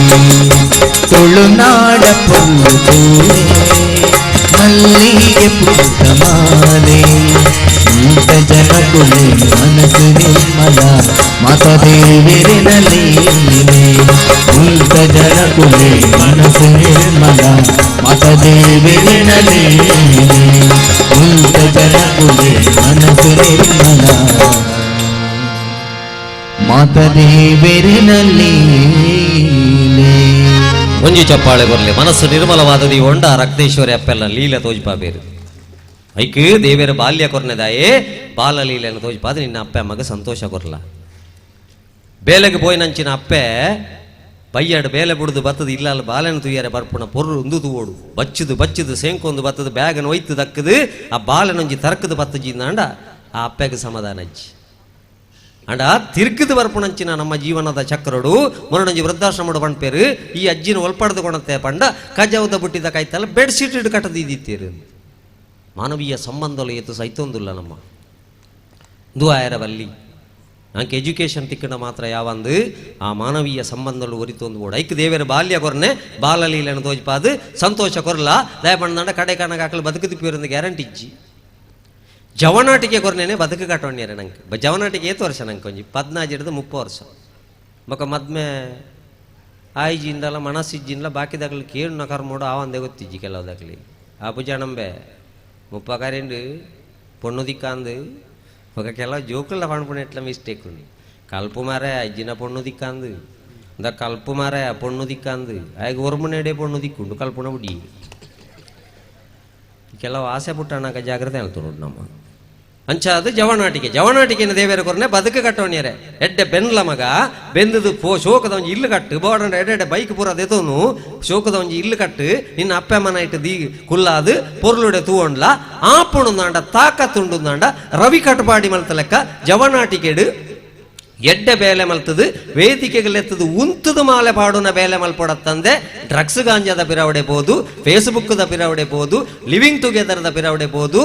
ತುಳುನಾಡ ಪೊಲ್ಲು ತೂಲೆ ಮಲ್ಲಿಗೆ ಪೂತ ಮಾಲೆ ಮೂಕ ಜನ ಕುಲೆ ಮನಸ್ಸು ನಿರ್ಮಲ ಮತದೇವರಿನಲ್ಲಿ ಮೂಕ ಜನ ಕುಲೆ ಮನಸ್ಸು ನಿರ್ಮಲ ಮತದೇವರಿನಲ್ಲಿ ಮೂಕ ಜನ ಕುಲೆ ಮನಸ್ಸು ನಿರ್ಮಲ ಮತದೇವರಿನಲ್ಲಿ ಒಂಜಿ ಚಪ್ಪಾಳೆ ಬರಲಿ ಮನಸ್ಸು ನಿರ್ಮಲವಾದದಿ ಹೊಂಡ ರಕ್ತೇಶ್ವರಿ ಅಪ್ಪೆಲ್ಲ ಲೀಲೆ ತೋಜ್ಪಾಬೇರು ಐಕ್ ದೇವೇರ ಬಾಲ್ಯ ಕೊರ್ನೆದಾಯೇ ಬಾಲ ಲೀಲೆಯನ್ನು ತೋಜ್ಪಾದ ನಿನ್ನ ಅಪ್ಪ ಅಮ್ಮಗ ಸಂತೋಷ ಕೊರ್ಲ ಬೇಲೆಗೆ ಪೋಯಿನಂಚಿನ ಅಪ್ಪೆ ಬಯ್ಯಾಡು ಬೇಲೆ ಬಿಡುದು ಬತ್ತದು ಇಲ್ಲ ಅಲ್ಲಿ ಬಾಲೆನ ತುಯ್ಯಾರೆ ಬರ್ಪುಣ ಪೊರ್ರು ಉಂದು ತೂಡು ಬಚ್ಚದು ಸೇಂಕೊಂದು ಬತ್ತದು ಬ್ಯಾಗನ್ನು ಒಯ್ತು ದಕ್ಕದು ಆ ಬಾಲೆನೊಂಜಿ ತರಕದು ಬತ್ತಜಿಂದಾಂಡ ಆ ಅಪ್ಪೆಗೆ ಸಮಾಧಾನ ಅಜ್ಜಿ ಅಂಡ ತಿರ್ಕದು ಬರ್ಪುಣಂಚಿನ ನಮ್ಮ ಜೀವನದ ಚಕ್ರಡು ಮೊರನಂಜಿ ವೃದ್ಧಾಶ್ರಮಡು ಪಂಡ್ಪೇರು ಈ ಅಜ್ಜಿನ ಒಲ್ಪಡ್ದು ಕೊಣತೆ ಪಂಡ ಕಜಾವದ ಬುಟ್ಟಿದ ಕೈತಲ್ಲ ಬೆಡ್ಶೀಟ್ ಇಡು ಕಟ್ಟದಿದ್ದೀರು ಮಾನವೀಯ ಸಂಬಂಧಲು ಎತ್ತು ಸೈತೊಂದುಲ್ಲ ನಮ್ಮ ದುಆಯರವಲ್ಲಿ ನಂಗೆ ಎಜುಕೇಶನ್ ತಿಕ್ಕಣ ಮಾತ್ರ ಯಾವಂದು ಆ ಮಾನವೀಯ ಸಂಬಂಧಲು ಒರಿತೊಂದು ಓಡ ಐಕ್ ದೇವರ ಬಾಲ್ಯ ಕೊರ್ನೆ ಬಾಲಲೀಲೆನ ತೋಜ್ಪಾದು ಸಂತೋಷ ಕೊರ್ಲ ದಯಪಂಡ ಕಡೆ ಕಣಗ ಹಾಕಲು ಬದುಕುತ್ತಿಪ್ಪೇರೊಂದು ಗ್ಯಾರಂಟಿ ಇಜ್ಜಿ ಜವನಾಟಿಗೆ ಕೊರ್ನೇನೆ ಬದುಕು ಕಟ್ಟೋಣ್ಯಾರೆ ನಂಗೆ ಜವನಾಟಿಗೆ ಏತು ವರ್ಷ ನಂಗೆ ಒಂಜಿ 14 30 ವರ್ಷ ಬೊಕ ಮದ್ಮೆ ಆಯ್ಜಿಂದಲ್ಲ ಮನಸ್ಸಿಜ್ಜಿಂದಲ ಬಾಕಿದಾಗಲಿ ಕೇಳು ಕರ್ಮೋಡು ಆವಂದೆ ಗೊತ್ತಿಜ್ಜಿ ಕೆಲವುದಾಗಲಿ ಆ ಪೂಜಾಣಂಬೆ ಮುಪ್ಪಕಾರಿಂಡು ಪೊಣ್ಣು ದಿಕ್ಕಾಂದು ఒక ಕೆಲವು జోకుల పడుకునే ఎట్లా మిస్టేక్ ఉంది కలుపు మారే అజ్జిన పొన్ను దిక్కాందు ఇంత కలుపు మారే పొన్ను దిక్కాందు ఆయకు ఉరుమునేడే పొన్ను దిక్కుండు కలుపున బుడి ಕೆಲವು ಆಸೆ ಪುಟ್ಟಣಕ ಜಾಗ್ರತೆ ಹೇಳ್ತಾರೆ ನಮ್ಮ ಅಂಚಾದು ಜವನಾಟಿಕೆ ದೇವೇರ ಕೊರನೆ ಬದುಕು ಕಟ್ಟೋಣ್ಯರೆ ಎಡ್ಡೆ ಬೆನ್ಲ ಮಗ ಬೆಂದದು ಶೋಕದ ಒಂಜಿ ಇಲ್ಲು ಕಟ್ಟು ಬೋರ್ಡ ಎಡ್ಡೆ ಬೈಕ್ ಪೂರ ದೆತೋನು ಶೋಕದ ಒಂಜಿ ಇಲ್ಲು ಕಟ್ಟು ನಿನ್ನ ಅಪ್ಪೆ ಮನ ಇಟ್ಟು ದಿ ಕುಲ್ಲಾದು ಪೊರ್ಲುಡೆ ತೂಂಡ್ಲ ಆಪುಣುಂದಾಂಡ ತಾಕತ್ತುಂಡುಂದಾಂಡ ರವಿ ಕಟ್ಟುಪಾಡಿ ಮಲ್ತ ಲೆಕ್ಕ ಜವನಾಟಿಕೆಡು ಎಡ್ಡೆ ಬೇಲೆ ಮಲ್ತದು ವೇದಿಕೆಗಳೆತ್ತದು ಉಂತದು ಮಾಲೆ ಪಾಡುನ ಬೇಲೆ ಮಲ್ಪೊಡತ್ತಂದೆ ಡ್ರಗ್ಸ್ ಗಾಂಜಾದ ಪಿರವಡೆ ಬೋದು ಫೇಸ್ಬುಕ್ದ ಪಿರವಡೆ ಬೋದು ಲಿವಿಂಗ್ ಟುಗೆದರ್ದ ಪಿರವಡೆ ಬೋದು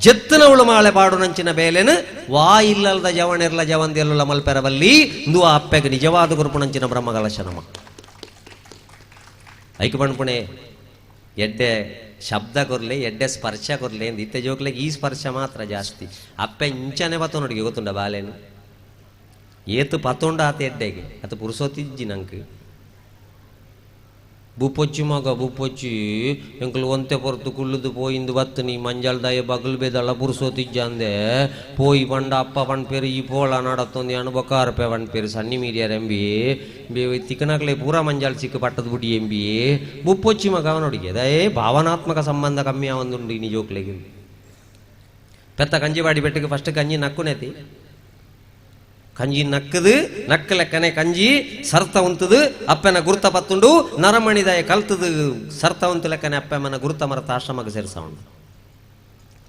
ಜತ್ತನವಳು ಮಾಳೆ ಪಾಡು ನಂಚಿನ ಬೇಲೆನು ವಾ ಇಲ್ಲದ ಜವನೆರ್ಲ ಜವಂದಿಯಲ್ಲ ಮಲ್ಪೆರವಲ್ಲಿ ಇಂದು ಆ ಅಪ್ಪೆಗೆ ನಿಜವಾದ ಗುರುಪು ನಂಚಿನ ಬ್ರಹ್ಮಕಲಶನಮ ಐಕ ಪಣ್ಪುಣೆ ಎಡ್ಡೆ ಶಬ್ದ ಕೊರ್ಲೆ ಎಡ್ಡೆ ಸ್ಪರ್ಶ ಕೊರ್ಲೆ ಎಂದು ಇತ್ತೆ ಜೋಕ್ಲೆಗೆ ಈ ಸ್ಪರ್ಶ ಮಾತ್ರ ಜಾಸ್ತಿ ಅಪ್ಪೆ ಇಂಚನೆ ಪತ್ತು ನೋಡಿಗೆ ಗೊತ್ತುಂಡ ಬಾಲೆನು ಏತು ಪತ್ತೊಂಡ ಆತ ಎಡ್ಡೆಗೆ ಅದು ಪುರುಸೋತಿಜ್ಜಿ ನಂಗೆ ಬುಪ್ಪೊಚ್ಚಿ ಮಗ ಬುಪ್ಪೊಚ್ಚಿ ಎಂಕಲು ಒಂತೆ ಪೊರ್ತು ಕುಳ್ಳುದು ಪೋಯಿಂದು ಬತ್ತು ನೀ ಮಂಜಾಲ್ ದಾಯ ಬಗಲ್ ಬೇದಲ್ಲ ಪುರುಸೋತಿಜ್ಜಂದೆ ಪೋಯಿ ಪಂಡ ಅಪ್ಪ ಪಂಡ್ ಪೇರು ಈ ಪೋಳ ನಡತ್ತೊಂದು ಅನುಬಕಾರ ಪೇ ಪಂಡ್ ಪೇರು ಸಣ್ಣಿ ಮೀರಿಯರ್ ಎಂಬಿ ತಿಕ್ಕನಾಗ್ಲೇ ಪೂರ ಮಂಜಾಲ್ ಸಿಕ್ಕ ಪಟ್ಟದ ಬುಡಿ ಎಂಬಿ ಬುಪ್ಪೊಚ್ಚಿ ಮಗ ಅವನೊಡಿಗೆ ದಯೇ ಭಾವನಾತ್ಮಕ ಸಂಬಂಧ ಕಮ್ಮಿ ಅವೊಂದುಂಡು ಈ ಜೋಕ್ಲೆಗೆ ಪೆತ್ತ ಕಂಜಿ ಬಾಡಿ ಬೆಟ್ಟಿಗೆ ಫಸ್ಟ್ ಕಂಜಿ ನಕ್ಕುನೇತಿ ಕಂಜಿ ನಕ್ಕದು ನಕ್ಕ ಲೆಕ್ಕನೆ ಕಂಜಿ ಸರ್ತ ಉಂತದು ಅಪ್ಪನ ಗುರುತ ಪತ್ತುಂಡು ನರಮಣಿದಾಯ ಕಲ್ತದು ಸರ್ತ ಉಂತು ಲೆಕ್ಕನೆ ಅಪ್ಪಮ್ಮನ ಗುರುತ ಮರತ ಆಶ್ರಮಕ್ಕೆ ಸೇರಿಸೋಣ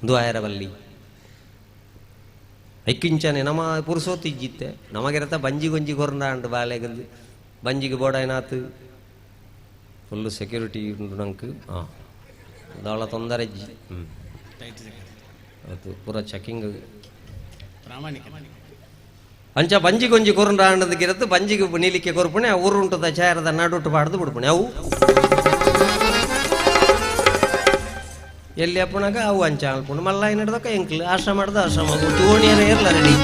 ದ್ವಾಯರವಲ್ಲಿ ಐಕ್ಕಿಂಚನೆ ನಮ್ಮ ಪುರುಸೋತಿಜ್ಜಿತ್ತೆ ನಮಗಿರತ್ತ ಬಂಜಿ ಗೊಂಜಿ ಕೊರಂಡ ಬಾಲೆಗಂದು ಬಂಜಿಗೆ ಬೋಡಾಯ್ನಾತು ಫುಲ್ಲು ಸೆಕ್ಯೂರಿಟಿ ಉಂಟು ನಂಗೆ ಅದವಳ ತೊಂದರೆ ಅಜ್ಜಿ ಅದು ಪೂರ ಚೆಕಿಂಗ್ ಪ್ರಾಮಾಣಿಕ ಅಂಚ ಬಂಜಿ ಗೊಂಜಿ ಕೊರಂಡ ಆಂಡದಕ್ಕಿರತ್ತು ಬಂಜಿಗೆ ನೀಲಿಕ್ಕೆ ಕೊರ್ಪುಣೆ ಊರುಂಟದ ಚಾರದ ನಾಡುಟ್ಟು ಪಾಡ್ದು ಬಿಡ್ಪುಣೆ ಅವು ಎಲ್ಲಿ ಅಪ್ಪನಾಗ ಅವು ಅಂಚ ಅಲ್ಪುಣೆ ಮಲ್ಲ ನಡೆದಕ್ಕ ಎಂಕ್ಲು ಆಶ್ರಮ ಮಾಡ್ದ ಆಶ್ರಮ ತೋಣಿಯರ ಇರಲ್ಲ ರೆಡಿ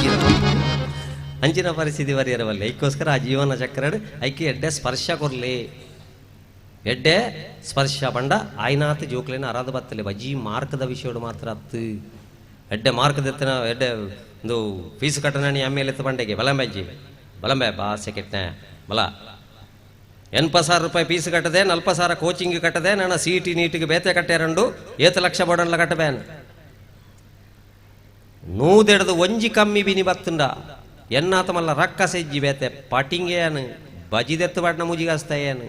ಅಂಚಿನ ಪರಿಸ್ಥಿತಿ ಬರೆಯರವಲ್ಲ ಐಕ್ಕೋಸ್ಕರ ಆ ಜೀವನ ಚಕ್ರ ಐಕಿ ಎಡ್ಡೆ ಸ್ಪರ್ಶ ಕೊರ್ಲಿ ಎಡ್ಡೆ ಸ್ಪರ್ಶ ಬಂಡ ಆಯ್ನಾತ್ ಜೋಕ್ಲೇನ ಅರಾಧ ಬತ್ತಲೆ ಬಜಿ ಮಾರ್ಕದ ವಿಷಯಡು ಮಾತ್ರ ಅತ್ತು ಎಡ್ಡೆ ಮಾರ್ಕದೆತ್ತನ ಎಡ್ಡೆ ಒಂದು ಫೀಸ್ ಕಟ್ಟಣಿ ಆಮೇಲೆ ಎತ್ತು ಬಂಡೆಗೆ ಬಲಂಬೆ ಬಾಸೆ ಕೆಟ್ಟನೆ ಬಲ 80,000 ರೂಪಾಯಿ ಫೀಸ್ ಕಟ್ಟದೆ 40,000 ಕೋಚಿಂಗ್ ಕಟ್ಟದೆ ನಾನು CET ನೀಟಿಗೆ ಬೇತೆ ಕಟ್ಟೆರಂಡು 7 ಲಕ್ಷ ಬೋಡನ್ಲ ಕಟ್ಟಬೇನ್ ನೂದೆಡ್ದು ಒಂಜಿ ಕಮ್ಮಿ ಬಿನಿ ಬತ್ತುಂಡ ಎನ್ನಾತ ಮಲ್ಲ ರಕ್ಕ ಸೆಜ್ಜಿ ಬೇತೆ ಪಟಿಂಗೇನು ಬಜಿದೆತ್ತು ಬಾಟ್ನ ಮುಜಿಗಾಸ್ತಾಯೇನು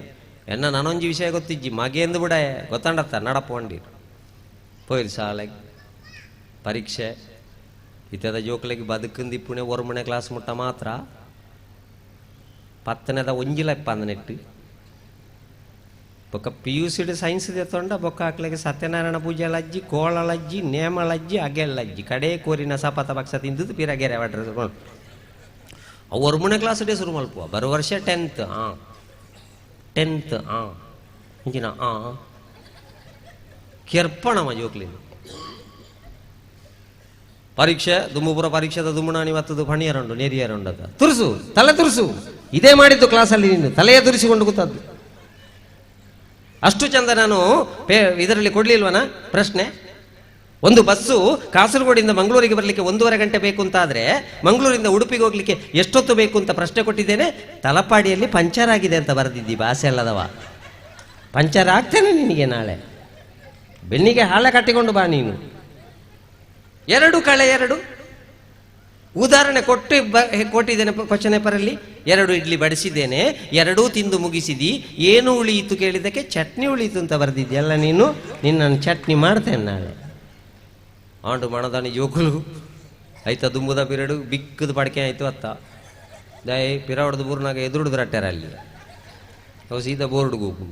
ಎನ್ನ ನನೊಂಜಿ ವಿಷಯ ಗೊತ್ತಿಜ್ಜಿ ಮಗೇಂದು ಬಿಡ ಗೊತ್ತಂಡತ್ತ ನಡಪ್ಪ ಒಂಡಿ ಪೋಯ್ರಿ ಶಾಲೆಗೆ ಪರೀಕ್ಷೆ ಇತ್ತದ ಜೋಕ್ಲೆಗೆ ಬದುಕಂದಿಪ್ಪುಣೆ ಒರ್ಮನೆ ಕ್ಲಾಸ್ ಮುಟ್ಟ ಮಾತ್ರ 10ನೇದ ಒಂಜಿಲಪ್ಪ ಅಂದ ನೆಟ್ಟು ಬೊಕ್ಕ PUC ಸೈನ್ಸ್ ತೆತ್ತೊಂಡ ಬೊಕ್ಕ ಹಾಕ್ಲಿಕ್ಕೆ ಸತ್ಯನಾರಾಯಣ ಪೂಜೆಲಜ್ಜಿ ಕೋಳಲಜ್ಜಿ ನೇಮಳಜ್ಜಿ ಅಗೆಲ್ಲಜ್ಜಿ ಕಡೆ ಕೋರಿನ ಸಪತ ಪಕ್ಷ ತಿಂದು ಪಿರಗೆರೆ ವಾಡ್ರೆ ಅವು ಒರ್ಮನೆ ಕ್ಲಾಸ್ ಡೇ ಶುರು ಮಲ್ಪುವ ಬರೋ ವರ್ಷ 10th ಇಂಚಿನ ಕೆರ್ಪಣಮ್ಮ ಜೋಕ್ಲಿನ ಪರೀಕ್ಷೆ ದುಮ್ಮುಪುರ ಪರೀಕ್ಷೆದ ದುಮ್ಮುಣಾನಿ ಮತ್ತದು ಫಣಿಯರುಂಡು ನೇರಿಯರುಂಡದ ತುರ್ಸು ತಲೆ ತುರ್ಸು ಇದೇ ಮಾಡಿದ್ದು ಕ್ಲಾಸಲ್ಲಿ ನೀನು ತಲೆಯ ತುರಿಸಿಕೊಂಡು ಕೂತದ್ದು ಅಷ್ಟು ಚಂದ ನಾನು ಇದರಲ್ಲಿ ಕೊಡ್ಲಿಲ್ವನ ಪ್ರಶ್ನೆ ಒಂದು ಬಸ್ಸು ಕಾಸರಗೋಡಿಂದ ಮಂಗಳೂರಿಗೆ ಬರಲಿಕ್ಕೆ 1.5 ಗಂಟೆ ಬೇಕು ಅಂತಾದ್ರೆ ಮಂಗಳೂರಿಂದ ಉಡುಪಿಗೆ ಹೋಗ್ಲಿಕ್ಕೆ ಎಷ್ಟೊತ್ತು ಬೇಕು ಅಂತ ಪ್ರಶ್ನೆ ಕೊಟ್ಟಿದ್ದೇನೆ ತಲಪಾಡಿಯಲ್ಲಿ ಪಂಚರ್ ಆಗಿದೆ ಅಂತ ಬರೆದಿದ್ದಿ ಭಾಷೆ ಅಲ್ಲದವ ಪಂಚರ್ ಆಗ್ತೇನೆ ನಿನಗೆ ನಾಳೆ ಬೆನ್ನಿಗೆ ಹಾಳೆ ಕಟ್ಟಿಕೊಂಡು ಬಾ ನೀನು 2 ಉದಾಹರಣೆ ಕೊಟ್ಟಿದ್ದೇನೆ ಕ್ವಶನ್ ಪೇಪರಲ್ಲಿ 2 ಇಡ್ಲಿ ಬಡಿಸಿದ್ದೇನೆ 2 ತಿಂದು ಮುಗಿಸಿದಿ ಏನು ಉಳಿಯಿತು ಕೇಳಿದ್ದಕ್ಕೆ ಚಟ್ನಿ ಉಳಿಯಿತು ಅಂತ ಬರೆದಿದ್ಯಲ್ಲ ನೀನು ನಿನ್ನನ್ನು ಚಟ್ನಿ ಮಾಡ್ತೇನೆ ನಾಳೆ ಆಂಡು ಮಣದಾನಿ ಜೋಕುಲು ಆಯ್ತಾ ದುಂಬುದ ಪಿರಡು ಬಿಕ್ಕದು ಪಡ್ಕೆ ಆಯ್ತು ಅತ್ತ ದಯ ಪಿರಾವಡದ ಬೂರ್ನಾಗ ಎದುರುಡ್ದು ರಟ್ಟಾರ ಅಲ್ಲಿ ಅವು ಸೀದಾ ಬೋರ್ಡ್ಗೆ ಹೋಗು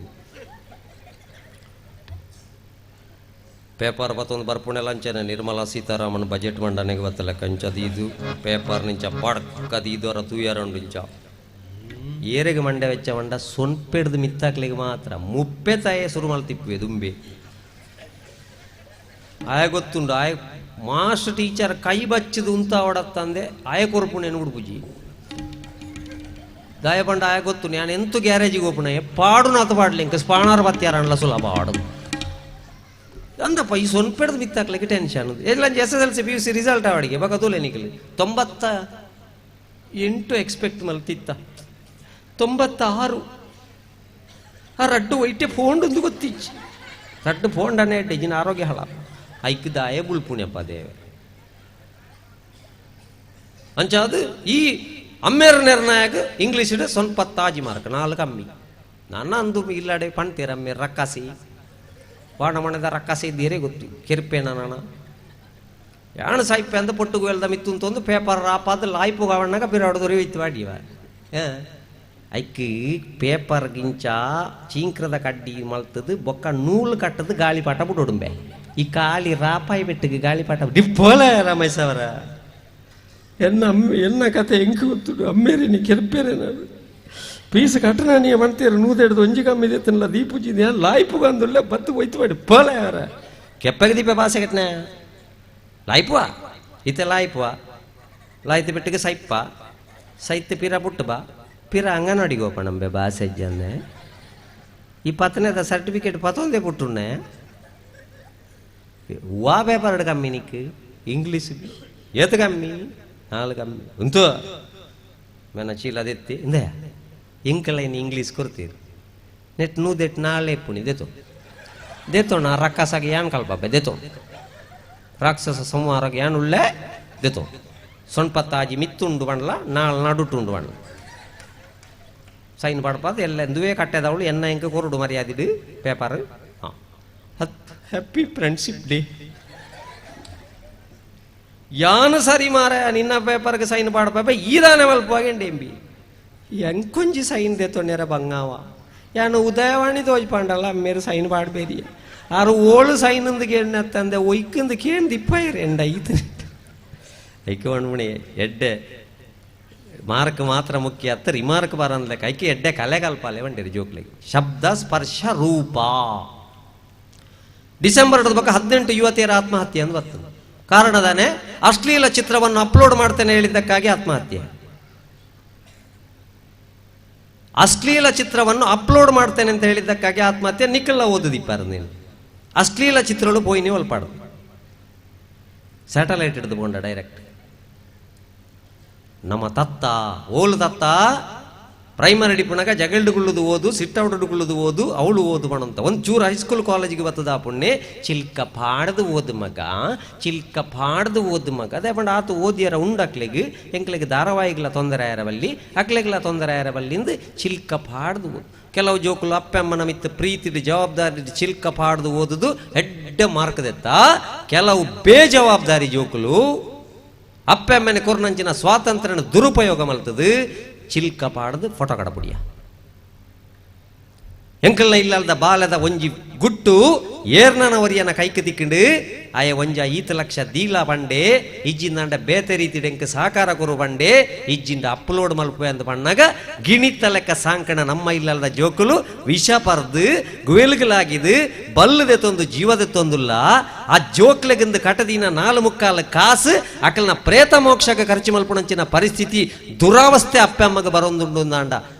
ಪೇಪರ್ ಬತ್ತೊಂದು ಬರ್ಪುಣೆ ಲಂಚನೆ ನಿರ್ಮಲಾ ಸೀತಾರಾಮನ್ ಬಜೆಟ್ ಮಂಡನೆಗೆ ಬತ್ತಲ್ಲ ಕಂಚದ ಇದು ಪೇಪರ್ ನಿಂಚ ಪಡ್ಕದ ಇದರ ತೂಯಾರಂಡು ಇಂಚ ಏರೆಗೆ ಮಂಡೆ ವೆಚ್ಚ ಮಂಡ ಸೊನ್ಪೆಡ್ದು ಮಿತ್ತಾಕ್ಲಿಗೆ ಮಾತ್ರ ಮುಪ್ಪೆ ತಾಯೇ ಶುರು ಮಲ್ತಿಪ್ಪೆ ದುಂಬೆ ಆಯ ಗೊತ್ತುಂಡು ಆಯ ಮಾಸ್ಟರ್ ಟೀಚರ್ ಕೈ ಬಚ್ಚದು ಉಂತ ಅವಡತ್ತಂದೆ ಆಯ ಕೊರಪುಣ ಎನ್ನುಡುಪುಜಿ ದಾಯ ಪಂಡ ಆಯ ಗೊತ್ತು ನಾನು ಎಂತು ಗ್ಯಾರೇಜಿಗೆ ಹೋಪುಣ ಪಾಡು ನಾತು ಪಾಡ್ಲಿ ಇಂಕ ಸ್ಪಾಣಾರ್ ಬತ್ಯಾರಲ್ಲ ಸುಲಭ ಆಡೋದು ಅಂದಪ್ಪ ಈ ಸೊನ್ಪೆಡ್ದು ಬಿತ್ತಾಕ್ಲಿಕ್ಕೆ ಟೆನ್ಷನ್ ಎಲ್ಲ SSLC PUC ರಿಸಲ್ಟ್ ಅವಡಿಗೆ ಬಗದೂಲೆ ನಿಖಲಿ 98 ಎಕ್ಸ್ಪೆಕ್ಟ್ ಮಲ್ತಿತ್ತ 96 ಆ ರಡ್ಡು ಒಯ್ಟೆ ಫೋಂಡೊಂದು ಗೊತ್ತಿಚ್ಚಿ ರಡ್ಡು ಫೋಂಡನೇ ಇಟ್ಟಿನ ಆರೋಗ್ಯ ಹಳ ಐಕ್ದಾಯ ಬುಳ್ಪುಣ್ಯಪ್ಪ ದೇವೆ ಅಂಚಾದು ಈ ಅಮ್ಮೇರ ನಿರ್ಣಾಯಕ ಇಂಗ್ಲೀಷ್ ಸ್ವಲ್ಪ ತಾಜಿ ಮಾರ್ಕ್ 4 ಕಮ್ಮಿ ನನ್ನ ಅಂದು ಇಲ್ಲಡೆ ಪಣ್ತೀರ ಅಮ್ಮೇರ ರಕ್ಕಾಸಿ ಬಾಣ ಮಣದ ರಕ್ಕಾಸಿ ಇದ್ದೀರೇ ಗೊತ್ತು ಕೆರ್ಪೇನ ನಾನ ಯಾಣ ಸಾಯ್ಪೆ ಅಂದ ಪೊಟ್ಟುಗು ಎಲ್ದ ಮಿತ್ತು ಅಂತ ಒಂದು ಪೇಪರ್ ರಾಪಾದ ಲಾಯ್ಪು ಗಾವಣ್ಣಗ ಬಿರಾಡೋದು ಇತ್ತು ಬಾಡಿವ ಐಕ್ ಪೇಪರ್ ಗಿಂಚ ಚೀಂಕ್ರದ ಕಡ್ಡಿ ಮಲ್ತದು ಬೊಕ್ಕ ನೂಲು ಕಟ್ಟದು ಗಾಳಿಪಾಟ ಬಿಡೋಡುಂಬೆ ಈ ಕಾಲಿ ರಾಪಾಯಿ ಬೆಟ್ಟಿಗೆ ಗಾಳಿಪಾಟ ಡಿಪ್ಪೋಲ ರಮೇಶ್ ಅವರ ಎನ್ನ ಕತೆ ಹೆಂಗೆ ಗೊತ್ತು ಅಮ್ಮೇರಿ ನೀ ಕೆರ್ಪೇರೆ ನಾನು ಪೀಸ್ ಕಟ್ಟಣ ನೀ ಮಾಡ್ತೀರ ನೂದೆಡ್ದು ಒಂಜಿ ಕಮ್ಮಿ ತಿನ್ನಲ್ಲ ದೀಪುಜಿ ಲಾಯ್ಪುಗ ಅಂದುಲ್ಲ ಬತ್ತು ಹೋಯ್ತು ಮಾಡಿ ಪೋಲ ಅವರ ಕೆಪ್ಪಗೆ ದೀಪ ಭಾಷೆ ಕಟ್ನ ಲಾಯ್ಪುವ ಇತ್ತೆ ಲಾಯ್ಪುವ ಲಾಯ್ತು ಬಿಟ್ಟಿಗೆ ಸೈಪ್ಪ ಸೈತ್ ಪಿರ ಪುಟ್ಟು ಬಾ ಪಿರ ಅಂಗನವಾಡಿಗೆ ಹೋಪಣಂಬೆ ಭಾಷೆ ಜನ್ನೆ ಈ ಪತ್ತನೇದ ಸರ್ಟಿಫಿಕೇಟ್ ಪತ್ತೊಂದೇ ಪುಟ್ಟುಣ್ಣೆ ವಾ ಪೇಪರ್ ಕಮ್ಮಿ ನಿಕ್ ಇಂಗ್ಲೀಷ್ ಏತ್ ಕಮ್ಮಿ 4 ಕಮ್ಮಿ ಉಂಟು ಮೇನ ಚೀಲದೆತ್ತಿ ಇಂದೇ ಇಂಕಲ ಇನ್ನು ಇಂಗ್ಲೀಷ್ ಕೊಡ್ತೀರಿ ನೆಟ್ ನೂದೆಟ್ ನಾಳೆ ಪುಣಿ ದೇತೋ ನಾ ರಕ್ಕಸಾಗಿ ಯಾನ್ ಕಲ್ಪಬ್ಬೆ ದೇತೋ ರಾಕ್ಷಸ ಸಂಹಾರಕ್ಕೆ ಯಾನ್ ಉಳ್ಳೆ ದೇತೋ ಸೊಣ್ಪತ್ತಾಜಿ ಮಿತ್ತುಂಡು ಬಣ್ಣ ನಾಳೆ ನಡುಟುಂಡು ಬಣ್ಣ ಸೈನ್ ಪಡ್ಪಾದ ಎಲ್ಲ ಎಂದುವೇ ಕಟ್ಟೆದವಳು ಎನ್ನ ಹೆಂಗೆ ಕೊರಡು ಮರ್ಯಾದಿಡು ಪೇಪರ್ ಹಾಂ ಹ್ಯಾಪಿ ಫ್ರೆಂಡ್ಶಿಪ್ ಡೇ ಯಾನು ಸರಿ ಮಾರ ನಿನ್ನ ಪೇಪರ್ಗೆ ಸೈನ್ ಪಾಡ್ಪ ಈದಾನೆ ಮಲ್ಪೋಗೆಂಡೇಂಬಿ ಎಂಕೊಂಜಿ ಸೈನ್ ದೇತೊಂಡ್ಯಾರ ಬಂಗಾವ ಯಾನು ಉದಯವಾಣಿ ತೋಜ್ಪಾಂಡಲ್ಲ ಅಮ್ಮೇರು ಸೈನ್ ಪಾಡ್ಬೇಡಿ ಆರು ಓಳು ಸೈನಂದು ಕೇಳಿನ ತಂದೆ ಒಯ್ಕಂದು ಕೇಂದು ಇಪ್ಪಾಯಿರಿ ಎಂಡ ಐದು ಐಕೆ ಒಣ್ಮಣಿ ಎಡ್ಡೆ ಮಾರ್ಕ್ ಮಾತ್ರ ಮುಖ್ಯ ಅತ್ತ ರಿಮಾರ್ಕ್ ಬರಂದ್ಲೆಕ್ಕ ಐಕೆ ಎಡ್ಡೆ ಕಲೆ ಕಲ್ಪಾಲೆ ಬಂಡಿರಿ ಜೋಕ್ಲಿಗೆ ಶಬ್ದ ಸ್ಪರ್ಶ ರೂಪ ಡಿಸೆಂಬರ್ 18 ಯುವತಿಯರ ಆತ್ಮಹತ್ಯೆ ಅಂತ ಬರ್ತದೆ ಕಾರಣದಾನೆ ಅಶ್ಲೀಲ ಚಿತ್ರವನ್ನು ಅಪ್ಲೋಡ್ ಮಾಡ್ತೇನೆ ಹೇಳಿದ್ದಕ್ಕಾಗಿ ಆತ್ಮಹತ್ಯೆ ಅಶ್ಲೀಲ ಚಿತ್ರವನ್ನು ಅಪ್ಲೋಡ್ ಮಾಡ್ತೇನೆ ಅಂತ ಹೇಳಿದ್ದಕ್ಕಾಗಿ ಆತ್ಮಹತ್ಯೆ ನಿಕ್ಕಲ್ಲ ಓದುದಿಪ್ಪಾರ ನೀನು ಅಶ್ಲೀಲ ಚಿತ್ರಗಳು ಪೋಯಿ ನೀವು ಅಲ್ಪಾಡು ಸ್ಯಾಟಲೈಟ್ ಹಿಡಿದು ಬೋಂಡ ಡೈರೆಕ್ಟ್ ನಮ್ಮ ತತ್ತ ಓಲು ತತ್ತ ಪ್ರೈಮರಿ ಡಿಪುಣಗ ಜಗಲ್ಡುಗುಳ್ಳುದು ಓದು ಸಿಟ್ಟೌಡುಗುಳ್ಳುದು ಓದು ಅವಳು ಓದು ಬಣಂತ ಒಂಚೂರು ಹೈಸ್ಕೂಲ್ ಕಾಲೇಜಿಗೆ ಬರ್ತದ ಪುಣ್ಯ ಚಿಲ್ಕ ಪಾಡ್ದು ಓದು ಮಗ ಚಿಲ್ಕ ಪಾಡ್ದು ಓದು ಮಗ ಅದೇ ಪಂಡ ಆತು ಓದಿಯರ ಉಂಡಕ್ಲಿಗೆ ಎಂಕ್ಲಿಗೆ ಧಾರಾವಾಹಿಗಳ ತೊಂದರೆ ಆಯರವಲ್ಲಿ ಅಕ್ಲಿಗೆಲ್ಲ ತೊಂದರೆ ಆಯರವಲ್ಲಿಂದ ಚಿಲ್ಕ ಪಾಡ್ದು ಓದು ಕೆಲವು ಜೋಕುಲು ಅಪ್ಪಮ್ಮನ ಮಿತ್ತ ಪ್ರೀತಿಡು ಜವಾಬ್ದಾರಿ ಚಿಲ್ಕ ಪಾಡ್ದು ಓದುದು ಹೆಡ್ಡ ಮಾರ್ಕದೆತ್ತ ಕೆಲವು ಬೇಜವಾಬ್ದಾರಿ ಜೋಕುಲು ಅಪ್ಪಮ್ಮನೆ ಕೊರ್ನಂಚಿನ ಸ್ವಾತಂತ್ರ್ಯನ ದುರುಪಯೋಗ ಮಲ್ತದು ಚಿಲ್ಕ ಪಾಡ್ದು ಫೋಟೋ ಕಡಪುಡಿಯ ಎಂಕಲ್ನ ಇಲ್ಲದ ಬಾಲದ ಒಂಜಿ ಗುಟ್ಟು ಏರ್ನವರಿಯನ ಕೈಕ ತಿಕ್ಕಂಡು ಆಯ ಒಂಜ 5 ಲಕ್ಷ ದೀಲ ಬಂಡೆ ಇಜ್ಜಿಂದ ಬೇತೆ ರೀತಿ ಎಂಕ ಸಾಕಾರ ಕೊರು ಬಂಡೆ ಇಜ್ಜಿಂದ ಅಪ್ಲೋಡ್ ಮಲ್ಪೆ ಅಂತ ಬಣ್ಣಾಗ ಗಿಣಿತ ಲೆಕ್ಕ ಸಾಂಕಣ ನಮ್ಮ ಇಲ್ಲದ ಜೋಕುಲು ವಿಷ ಪರ್ದು ಗುವೆಲ್ಗಲಾಗಿದು ಬಲ್ಲದೆತ್ತೊಂದು ಜೀವದೆತ್ತೊಂದುಲ್ಲ ಆ ಜೋಕ್ಲೆಗಿಂದ ಕಟದಿನ 4.25 ಕಾಸು ಅಕಲ್ನ ಪ್ರೇತ ಮೋಕ್ಷಕ್ಕೆ ಖರ್ಚು ಮಲ್ಪುಣಂಚಿನ ಪರಿಸ್ಥಿತಿ ದುರಾವಸ್ಥೆ ಅಪ್ಪಮ್ಮಗ ಬರೊಂದುಂಡು ಅಂದಾಂಡ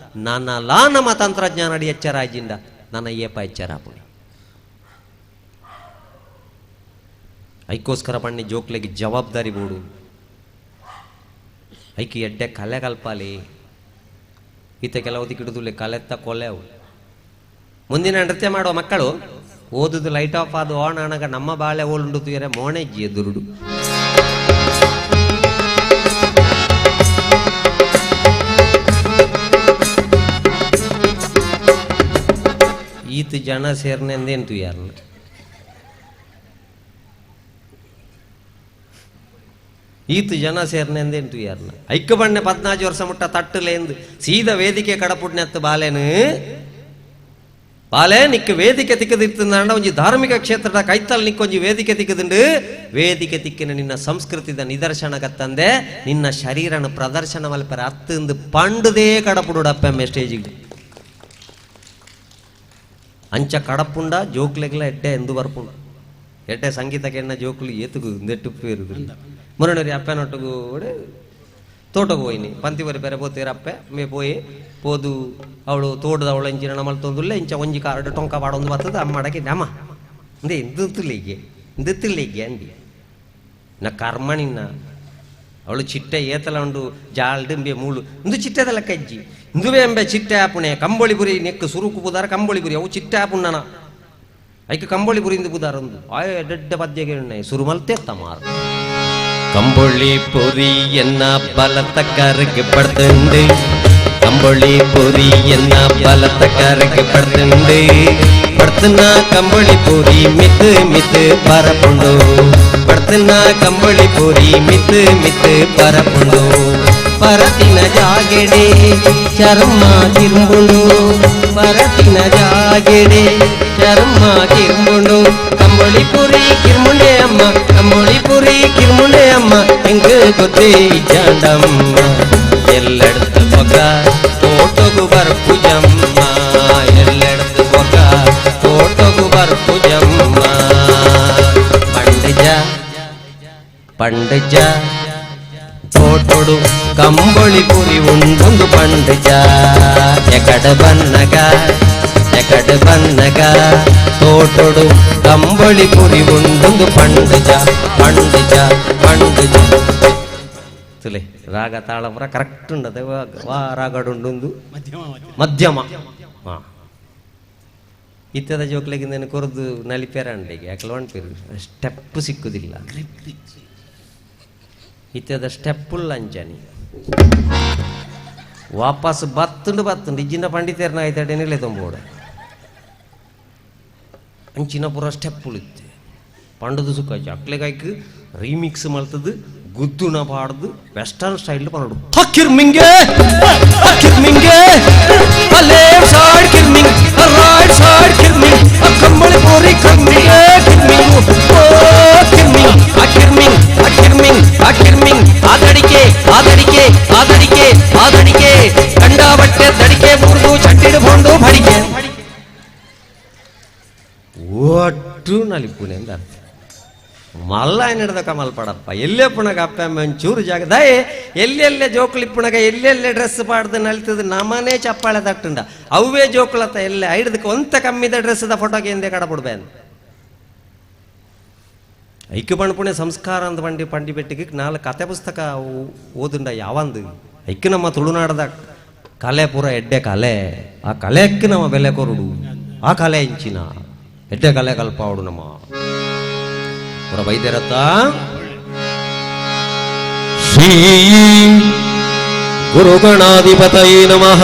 ನನ್ನ ನಮ್ಮ ತಂತ್ರಜ್ಞಾನ ಅಡಿ ಎಚ್ಚರ ಆಜಿಂದ ನನ್ನ ಏಪ ಎಚ್ಚರ ಪುಣಿ ಐಕೋಸ್ಕರ ಪಣ್ಣಿ ಜೋಕ್ಲೆಗೆ ಜವಾಬ್ದಾರಿ ಬೋಡು ಐಕಿ ಎಡ್ಡೆ ಕಲೆ ಕಲ್ಪಾಲಿ ಈತ ಕೆಲವು ಕಿಡುದುಲೆ ಕಲೆತ್ತ ಕೊಲೆವು ಮುಂದಿನ ನೃತ್ಯ ಮಾಡುವ ಮಕ್ಕಳು ಓದುದು ಲೈಟ್ ಆಫ್ ಆದು ಆನ್ ಆನಾಗ ನಮ್ಮ ಬಾಳೆ ಓಲ್ಡು ತುಯರೆ ಮೋಣೆಜ್ಜಿ ಎದುರುಡು ಈತ ಜನ ಸೇರ್ನೆಂದೇನು ತುಯಾರಲ್ಲ ಈತ ಜನ ಸೇರ್ನೆಂದೇನು ತುಯಾರಲ್ಲ ಐಕ್ಕ ಬಣ್ಣೆ 14 ವರ್ಷ ಮುಟ್ಟ ತಟ್ಟಲೇಂದು ಸೀದಾ ವೇದಿಕೆ ಕಡಪುಟ್ನೆತ್ತು ಬಾಲೆನು ಬಾಲೆ ನಿಕ್ಕ ವೇದಿಕೆ ತಿಕ್ಕದಿರ್ತಂದ ಒಂಜಿ ಧಾರ್ಮಿಕ ಕ್ಷೇತ್ರದ ಕೈತಲ್ ನಿಕ್ಕೊಂಜಿ ವೇದಿಕೆ ತಿಕ್ಕದುಂಡು ವೇದಿಕೆ ತಿಕ್ಕಿನ ನಿನ್ನ ಸಂಸ್ಕೃತಿದ ನಿದರ್ಶನಗತ್ತಂದೆ ನಿನ್ನ ಶರೀರನ ಪ್ರದರ್ಶನ ಮಲ್ಪರ ಅತ್ತಂದು ಪಂಡುದೇ ಕಡಪುಡುಡಪ್ಪೆಮ್ಮೆ ಸ್ಟೇಜಿಗೆ ಅಂಚ ಕಡಪುಂಡ ಜೋಕ್ಲೆಗ್ಲ ಎಡ್ಡೆ ಎಂದು ಬರ್ಪುಂಡ ಎಡ್ಡೆ ಸಂಗೀತಕ್ಕೆ ಎಣ್ಣ ಜೋಕುಲು ಏತುಗು ನೆಟ್ಟು ಪೇರುದು ಮುರಣರಿ ಅಪ್ಪನೊಟ್ಟಿಗೂ ತೋಟಕ್ಕೆ ಹೋಯ್ನಿ ಪಂತಿವರಿ ಬೇರೆ ಬೋತೀರ ಅಪ್ಪೆ ಮೇ ಪೋಯಿ ಪೋದು ಅವಳು ತೋಟದ ಅವಳು ಇಂಚಿನ ನಮ್ಮಲ್ಲಿ ತೊಂದುಲ್ಲ ಇಂಚ ಒಂಜಿ ಕಾರ್ಡ್ ಟೊಂಕ ಬಾಡೊಂದು ಬರ್ತದೆ ಅಮ್ಮ ಮಾಡಕ್ಕೆ ಅಮ್ಮ ಅಂದೆ ಇಂದಿತ್ತಿಲ್ಲಿಗೆ ಅಂಡಿ ನಾ ಕರ್ಮಣಿನ ಅವಳು ಚಿಟ್ಟೆ ಏತಲ ಉಂಡು ಜಾಲ್ಡು ಎಂಬೆ ಮೂಳು ಇಂದು ಚಿಟ್ಟೆದಲ್ಲ ಕಜ್ಜಿ ಇಂದುವೇ ಎಂಬೆ ಚಿಟ್ಟೆ ಆಪುಣೆ ಕಂಬಳಿ ಬುರಿ ನೆಕ್ಕು ಸುರುಕು ಬುದಾರ ಕಂಬಳಿ ಬುರಿ ಅವು ಚಿಟ್ಟೆ ಆಪುಣ್ಣನ ಐಕೆ ಕಂಬಳಿ ಬುರಿ ಇಂದು ಬುದಾರ ಒಂದು ಆಯ ದೊಡ್ಡ ಪದ್ಯಗೆ ಸುರು ಮಲ್ತೆ ಮಾರು ಕಂಬಳಿ ಪುರಿ ಎನ್ನ ಬಲತ ಕರಗೆ ಪಡ್ತಂಡು ಕಂಬಳಿ ಪುರಿ ಎನ್ನ ಬಲತ ಕರಗೆ ಪಡ್ತಂಡು ಪಡ್ತನ ಕಂಬಳಿ ಪುರಿ ಮಿತ್ ಮಿತ್ ಪರಪುಂಡು ಪಡ್ತನ ಕಂಬಳಿ ಪುರಿ ಮಿತ್ ಮಿತ್ ಪರಪುಂಡು ಪರತಿನ ಜಾಗೆಡೆ ಚರ್ಮ ಕಿರುಂಬುಂಡು ಪರತಿನ ಜಾಗೆಡೆ ಚರ್ಮ ಕಿರುಂಬುಂಡು ಕಂಬಳಿ ಪುರಿ ಕಿರ್ಮುಂಡೆ ಅಮ್ಮ ಕಂಬಳಿ ಪುರಿ ಕಿರ್ಮುಂಡೆ ಅಮ್ಮ ಹೆಂಗ ಗೊತ್ತೇ ಜಾಂಡಮ್ಮ ಎಲ್ಲೆಡ್ದು ಬೊಗ ತೋಟಗು ಬರ್ಪುಜಮ್ಮ ಎಲ್ಲೆಡ್ದು ಬೊಗ ತೋಟಗು ಬರ್ಪುಜಮ್ಮ ಪಂಡಜ ತೋಟೊಡು ಕಂಬಳಿ ಪುರಿ ಉಂಡೊಂದು ಪಂಡಜ ಎಕಡ ಬನ್ನಗ ತೋಟೊಡು ಕಂಬಳಿ ಪುರಿ ಉಂಡೊಂದು ಪಂಡಜ ತುಲೆ ರಾಗ ತಾಳಪುರ ಕರೆಕ್ಟ್ ಉಂಡದೆ ವಾ ರಾಗಡುಂಡು ಮಧ್ಯಮ ಇತ್ತದ ಜೋಕ್ಲೆಗಿಂದ ಕೊರದು ನಲಿಪೇರ ಅಂಡಿಗೆ ಯಾಕಲ್ ಒಣ್ಪೇರು ಸ್ಟೆಪ್ ಸಿಕ್ಕುದಿಲ್ಲ ಇತ್ತದ ಸ್ಟೆಪ್ಪುಲ್ಲ ಅಂಚನಿ ವಾಪಸ್ ಬತ್ತುಂಡು ಇಜ್ಜಿನ ಪಂಡಿತೇರ್ನ ಆಯ್ತಾಡೇನಿಲ್ಲ ತೊಂಬೋಡ ಅಂಚಿನ ಪೂರ ಸ್ಟೆಪ್ಪುಲು ಇತ್ತೆ ಪಂಡದು ಸುಖ ಅಕ್ಲೆಗಾಯ್ಕು ರೀಮಿಕ್ಸ್ ಮಲ್ತದು ಗುದ್ದುನ ಪಾಡ್ದು ವೆಸ್ಟರ್ನ್ ಸ್ಟೈಲ್ ಪನ್ನಡು ಕಿರ್ಮಿಂಗೆ ಲೆಫ್ಟ್ ಸೈಡ್ ಕಿರ್ಮಿಂಗ್ ರೈಟ್ ಸೈಡ್ ಕಿರ್ಮಿಂಗ್ ಕಂಬಳಿ ಪೂರಿ ಕಿರ್ಮಿಂಗೆ ಕಿರ್ಮಿಂಗ್ ಆದಡಿಕೆ ಕಂಡ ಬಟ್ಟೆ ದಡಿಕೆ ಮುರಿದು ಚಟ್ಟಿಡು ಕೊಂಡು ಬಡಿಕೆ ಒಟ್ಟು ನಲಿಪುನೆ ಅಂತ ಮಲ್ಲ ಏನಿಡ್ದ ಕಮಲ್ ಪಡಪ್ಪ ಎಲ್ಲೇ ಪುಣಗ ಅಪ್ಪ ಒಂಚೂರು ಜಾಗ ದಯೆ ಎಲ್ಲೆಲ್ಲೇ ಜೋಕ್ಲಿಪ್ಪುಣಗ ಎಲ್ಲೆಲ್ಲೇ ಡ್ರೆಸ್ ಪಾಡ್ದು ನಲಿತದ ನಮನೇ ಚಪ್ಪಾಳೆ ತಟ್ಟುಂಡ ಅವೇ ಜೋಕ್ಲತ್ತ ಎಲ್ಲೇ ಐಡ್ದಕ್ಕೆ ಒಂತ ಕಮ್ಮಿದ ಡ್ರೆಸ್ದ ಫೋಟೋಗೆ ಎಂದೇ ಕಡಬಿಡ್ಬೇ ಐಕ್ಯ ಪಣಪುಣೆ ಸಂಸ್ಕಾರ ಅಂತ ಪಂಡಿ ಬೆಟ್ಟಿಗೆ ನಾಲ್ಕು ಕತೆ ಪುಸ್ತಕ ಓದುಂಡ ಯಾವಂದು ಐಕ್ಯ ನಮ್ಮ ತುಳುನಾಡದ ಕಲೆ ಪೂರ ಎಡ್ಡೆ ಕಲೆ ಆ ಕಲೆಕ್ಕೆ ನಮ್ಮ ಬೆಲೆ ಕೊರುಡು ಆ ಕಲೆ ಇಂಚಿನ ಎಡ್ಡೆ ಕಲೆ ಕಲ್ಪಾವಡು ನಮ್ಮ ಪುರ ಬೈದ್ಯರತ್ತ ಶ್ರೀ ಗುರುಗಣಾಧಿಪತಯೇ ನಮಃ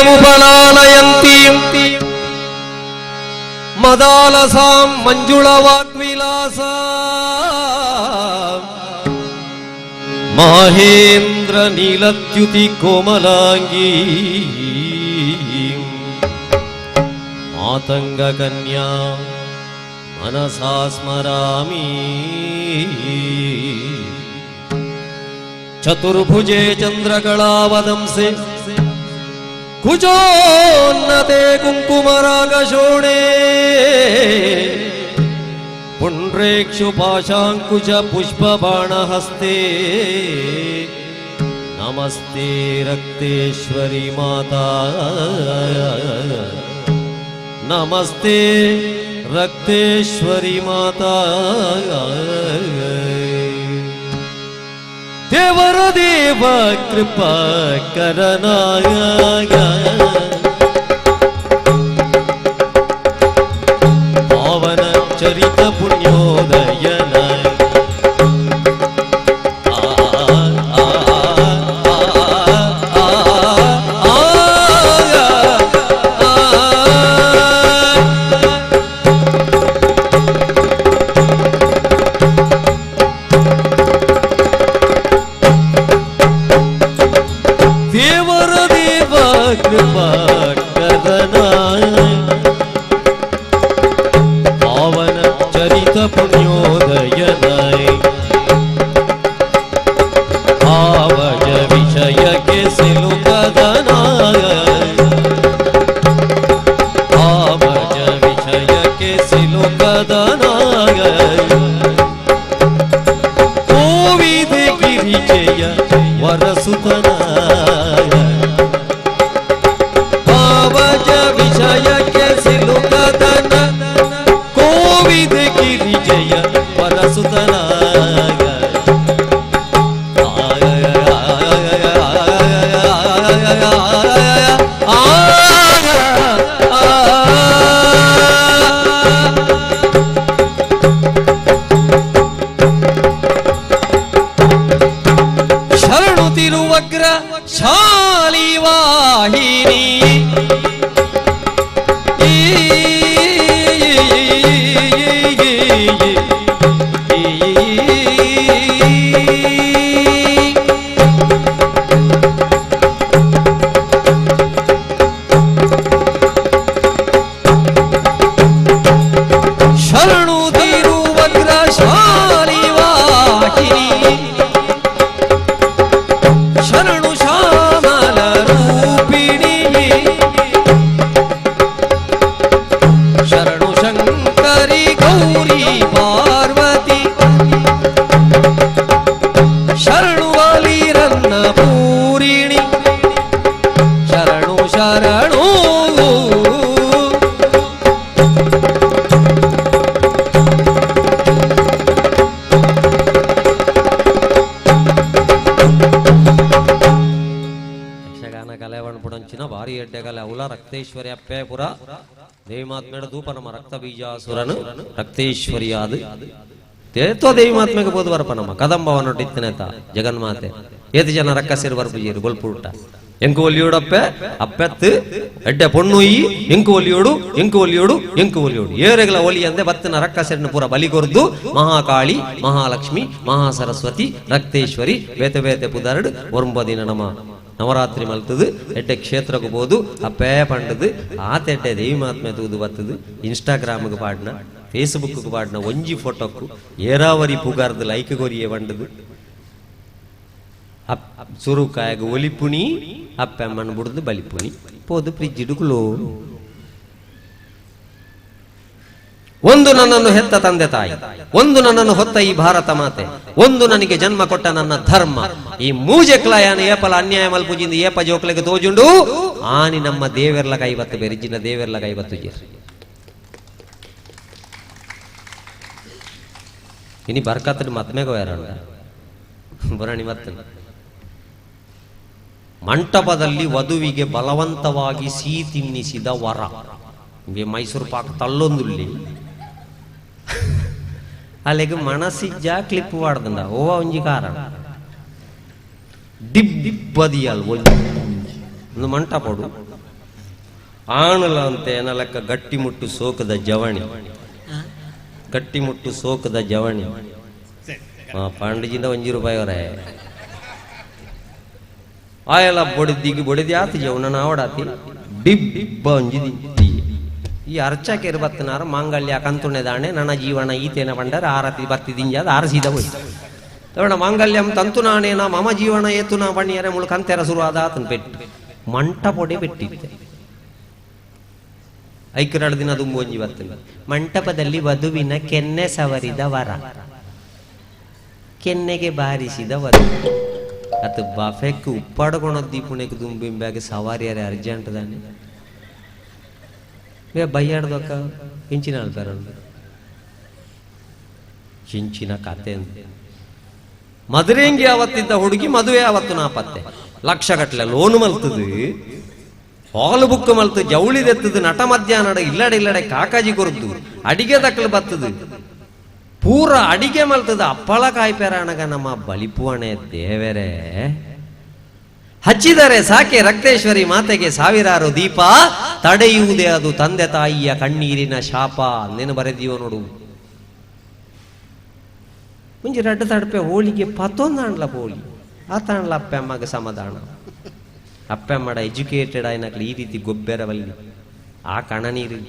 ಮಾಣಿಕ್ಯವೀಣಾಮುಪಲಾಲಯಂತಿ ಮದಾಲಸಾಂ ಮಂಜುಳವಾಗ್ವಿಲಾಸ ಮಹೇಂದ್ರ ನೀಲದ್ಯುತಿ ಕೋಮಲಾಂಗಿ ಮಾತಂಗ ಕನ್ಯಾ ಮನಸಾ ಸ್ಮರಾಮಿ ಚತುರ್ಭುಜೆ ಚಂದ್ರಕಳಾವದಂಸೆ ಕುಜೋನ್ನತೆ ಕುಂಕುಮರಾಗಶೋಣೆ ಪುಂಡ್ರೇಕ್ಷು ಪಾಶಾಂಕುಶ ಪುಷ್ಪಬಾಣಹಸ್ತೆ ನಮಸ್ತೆ ರಕ್ತೇಶ್ವರಿ ಮಾತಾ ನಮಸ್ತೆ ರಕ್ತೇಶ್ವರಿ ಮಾತಾ ದೇವರ ದೇವ ಕೃಪಾ ಕರನಾಯ ಪಾವನ ಚರಿತ ಪುಣ್ಯೋದಯನ ದೇವರ ದೇವ ಕೃಪಾ ಪಾವನ ಚರಿತ ಪುಣ್ಯೋದಯನೈ ಭಾವಜ ವಿಷಯಕ್ಕೆ ಸಿಲುಕದನ ವರಸುತನಾಯ ಭಾವಜ ವಿಷಯಕ್ಕೆ ಸಿಲುಕದನ ಕೋವಿದ ಗಿರಿಜಯ ವರಸುತನಾಯ ಶರಣುತಿರುವಗ್ರ ಶಾಲಿವಾಹಿನಿ ಶರಣುತಿರುವಗ್ರ ಶಾಲಿವಾಹಿನಿ ಶರಣು ಶ್ಯಾಮಲ ರೂಪಿಣಿ ಶರಣು ಶಂಕರಿ ಗೌರಿ ಪಾರ್ವತಿ ಶರಣು ಬಲಿರನ್ನ ಪೂರಿಣಿ ಶರಣು ಶರಣು ಕಲೆ ಪಣಪುಡಂಚಿನ ಭಾರಿ ಎಡ್ಡೆ ಕಲೆ ಅವಲ ರಕ್ತೇಶ್ವರಿ ಅಪ್ಪೇಪುರ ದೇವಿಮಾತ್ಮೆಡ ಧೂಪ ನಮ್ಮ ರಕ್ತ ಬೀಜಾಸುರನು ರಕ್ತೇಶ್ವರಿಯಾದ ತೇತೋ ದೇವಿಮಾತ್ಮೆಗೆ ಬೋದು ಬರಪ ನಮ್ಮ ಕದಂಬವನ್ನೊಟ್ಟಿತ್ತನೇತ ಜಗನ್ಮಾತೆ ಏತು ಜನ ರಕ್ಕಸಿರು ಬರ್ಪುಜೀರು ಗೊಲ್ಪುಟ್ಟ ಎಂಕು ಒಲಿಯೋಡಪ್ಪೆ ಅಪ್ಪೆತ್ತು ಎಡ್ಡೆ ಪೊಣ್ಣುಯಿ ಎಂಕು ಒಲಿಯೋಡು ಎಂಕು ಒಲಿಯೋಡು ಎಂಕು ಒಲಿಯೋಡು ಏರೆಗಳ ಒಲಿ ಅಂದೆ ಬತ್ತಿನ ರಕ್ಕಸಿರನ್ನು ಪೂರ ಬಲಿ ಕೊರ್ದು ಮಹಾಕಾಳಿ ಮಹಾಲಕ್ಷ್ಮಿ ಮಹಾಸರಸ್ವತಿ ರಕ್ತೇಶ್ವರಿ ಬೇತೆ ಬೇತೆ ಪುದರ್ಡ್ ಒರಂಬದಿನ ನಮ್ಮ ನವರಾತ್ರಿ ಮಲ್ತದು ಎಡ್ಡೆ ಕ್ಷೇತ್ರಕ್ಕೆ ಬೋದು ಅಪ್ಪೇ ಪಂಡದು ಆತೆಡ್ಡೆ ದೇವಿಮಾತ್ಮೆ ತೂದು ಬತ್ತದು ಇನ್ಸ್ಟಾಗ್ರಾಮ್ಗೆ ಪಾಡ್ನ ಫೇಸ್ಬುಕ್ಗೆ ಪಾಡ್ನ ಒಂಜಿ ಫೋಟೋಕ್ಕು ಏರಾವರಿ ಪುಗಾರ್ದು ಲೈಕ್ ಕೊರಿಯೇ ಬಂಡದು ಸುರುಕಾಯಗ ಒಲಿಪುಣಿ ಅಪ್ಪಮ್ಮನ ಬುಡ್ದು ಬಲಿಪುಣಿ ಪೋದು ಫ್ರಿಜ್ ಇಡುಗುಲೋ ಒಂದು ನನ್ನನ್ನು ಹೆತ್ತ ತಂದೆ ತಾಯಿ, ಒಂದು ನನ್ನನ್ನು ಹೊತ್ತ ಈ ಭಾರತ ಮಾತೆ, ಒಂದು ನನಗೆ ಜನ್ಮ ಕೊಟ್ಟ ನನ್ನ ಧರ್ಮ. ಈ ಮೂಜೆಕ್ಲಾಯನ ಏಪಲ ಅನ್ಯಾಯ ಮಲ್ಪುಜಿಂದ ಏಪ ಜೋಕ್ಲೆಗೆ ತೋಜುಂಡು ಆನಿ ನಮ್ಮ ದೇವೆರ್ಲ ಕೈವತ್ತು ಬೆರಿಜಿನ ದೇವೆರ್ಲ ಕೈವತ್ತು ಜೀರ್ ಇನಿ ಬರ್ಕತ್ತನ ಮತ್ಮೆಗೋ ಯಾರ ಬರಣಿ ಮತ್ತ ಮಂಟಪದಲ್ಲಿ ವಧುವಿಗೆ ಬಲವಂತವಾಗಿ ಸಿಹಿ ತಿನ್ನಿಸಿದ ವರ. ಮೈಸೂರು ಪಾಕ್ ತಲ್ಲೊಂದುಲ್ಲಿ ಅಲ್ಲಿಗೆ ಮನಸ್ಸಿಜ್ಜ ಕ್ಲಿಪ್ ವಾಡ್ದಂಡ ಓ ಒಂಜಿ ಕಾರಣ ಡಿಬ್ಬದಿಯಲ್ ಒಂದು ಮಂಟಪಡು ಆಣಲ ಅಂತ ಏನಲಕ್ಕ ಗಟ್ಟಿಮುಟ್ಟು ಸೋಕದ ಜವಣಿ, ಗಟ್ಟಿಮುಟ್ಟು ಸೋಕದ ಜವಣಿ ಪಾಂಡಿಜಿಂದ ₹1 ಅವರೇ ಆಯಲ್ಲ ಬೊಡಿದಿಗೆ ಬೊಡಿದಿ ಆತ ಜವನ ನಾವಡಾತಿ ಡಿಬ್ಬ ಒಂಜಿದಿ ಈ ಅರ್ಚಕೇರು ಬತ್ತನಾರ ಮಾಂಗಲ್ಯ ಕಂತುಣೆ ದಾಣೆ ನನ್ನ ಜೀವನ ಈತೇನ ಬಂಡರ ಆರತಿ ಬತ್ತಿದಿಂಜಾದ ಆರಸಿದ ಹೋಯ್ತು ಅವಣ ಮಾಂಗಲ್ಯಂ ತಂತು ನಾನೇನ ಮಮ ಜೀವನ ಏತು ನಾ ಬಣ್ಣಿಯರೆ ಮುಳು ಕಂತೆರ ಶುರುವಾದ ಆತನ ಪೆಟ್ಟು ಮಂಟಪೊಡೆ ಬಿಟ್ಟಿದ್ದೆ. ಐಕ್ಯರಾಡ ದಿನ ತುಂಬು ಒಂಜಿ ಬರ್ತದೆ. ಮಂಟಪದಲ್ಲಿ ವಧುವಿನ ಕೆನ್ನೆ ಸವರಿದ ವರ, ಕೆನ್ನೆಗೆ ಬಾರಿಸಿದ ವಧು ಅತ್ ಬಫೆಕ್ ಉಪ್ಪಾಡ್ಕೊಳೋದಿ ಪುಣೆಗೆ ದುಂಬಿಂಬಾಗೆ ಸವಾರಿಯರೆ ಅರ್ಜೆಂಟ್ ದಾನೆ ಬಯ್ಯಾಡ್ದಕ್ಕ ಹಿಂಚಿನ ಹೇಳ್ತಾರ ಚಿಂಚಿನ ಕತೆ ಅಂತ. ಮದುವೆಂಗಿ ಅವತ್ತಿದ್ದ ಹುಡುಗಿ ಮದುವೆ ಅವತ್ತು ನಾಪತ್ತೆ, ಲಕ್ಷಗಟ್ಲೆ ಲೋನ್ ಮಲ್ತದು, ಹಾಲು ಬುಕ್ ಮಲ್ತು, ಜವಳಿದೆತ್ತದು, ನಟ ಮಧ್ಯಾಹ್ನ ಇಲ್ಲಡೆ ಇಲ್ಲಡೆ ಕಾಕಾಜಿ ಕೊರದ್ದು ಅಡಿಗೆ ದಕ್ಕಲು ಬತ್ತದು, ಪೂರ ಅಡಿಗೆ ಮಲ್ತದ ಅಪ್ಪಳ ಕಾಯ್ಪೆರಾಣಗ ನಮ್ಮ ಬಲಿಪುವಣೆ ದೇವರೇ ಹಚ್ಚಿದರೆ ಸಾಕೆ ರಕ್ತೇಶ್ವರಿ ಮಾತೆಗೆ ಸಾವಿರಾರು ದೀಪ, ತಡೆಯುವುದೇ ಅದು ತಂದೆ ತಾಯಿಯ ಕಣ್ಣೀರಿನ ಶಾಪ. ನೆನು ಬರೆದೀವ ನೋಡು ಮುಂಜಿ ರಡ್ಡ ತಡಪೆ ಹೋಳಿಗೆ ಪತ್ತೊಂದಾಣ್ಲ ಹೋಳಿ ಆತಾಣ್ಲ ಅಪ್ಪಮ್ಮಗ ಸಮಾಧಾನ. ಅಪ್ಪಮ್ಮಡ ಎಜುಕೇಟೆಡ್ ಆಯ್ನಕ್ಲಿ ಈ ರೀತಿ ಗೊಬ್ಬೆರವಲ್ಲಿ ಆ ಕಣ ನೀರು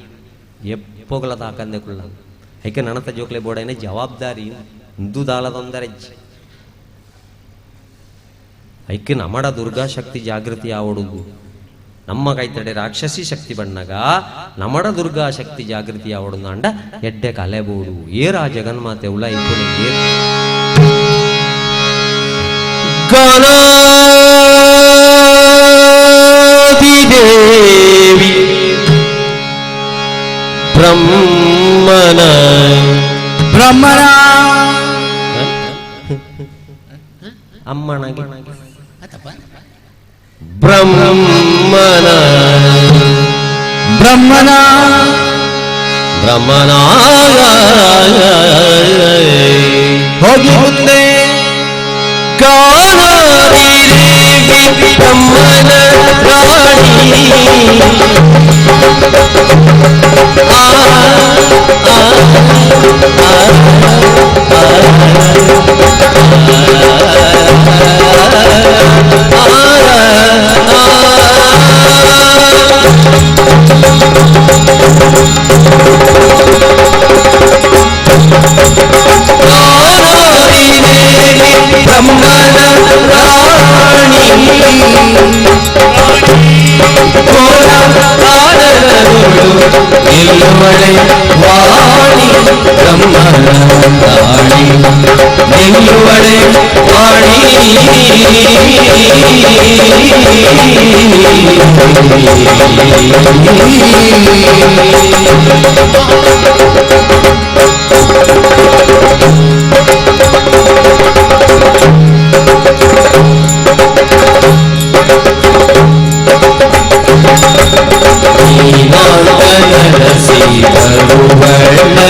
ಎಪ್ಪೊಗಲದ ಹಾಕಂದೆ ಕುಳ್ಳ ಐಕೆ ನಣತ ಜೋಕ್ಲೆ ಬೋಡನೆ ಜವಾಬ್ದಾರಿ ಹಿಂದೂ ದಾಲದೊಂದರೆ ಐಕೆ ನಮ್ಮಡ ದುರ್ಗಾ ಶಕ್ತಿ ಜಾಗೃತಿ ಆವಡುದು ನಮ್ಮ ಕೈತಡೆ ರಾಕ್ಷಸಿ ಶಕ್ತಿ ಬಣ್ಣಗ ನಮ್ಮಡ ದುರ್ಗಾ ಶಕ್ತಿ ಜಾಗೃತಿ ಆವಡುದು ಅಂಡ ಎಡ್ಡೆ ಕಲೆಬೋದು ಏರಾ ಜಗನ್ಮಾತೆ ಉಳ ಇಪ್ಪುಣೆ ಗಣಾಧಿದೇವಿ ಬ್ರಹ್ಮನ ಅಮ್ಮನಾಗಿ ಬ್ರಹ್ಮನ ಹೋಗಿ ಮುಂದೆ ಕಾಣಾದಿದೇವಿ ಬ್ರಹ್ಮನ ರಾಣಿ ನಿಲ್ಲುವಳೆ ವಾಣಿ ಬ್ರಹ್ಮರಾಣಿ ನಿಲ್ಲುವಳೆ ವಾಣಿ ನರಸಿ ಬರುವಳಲ್ಲ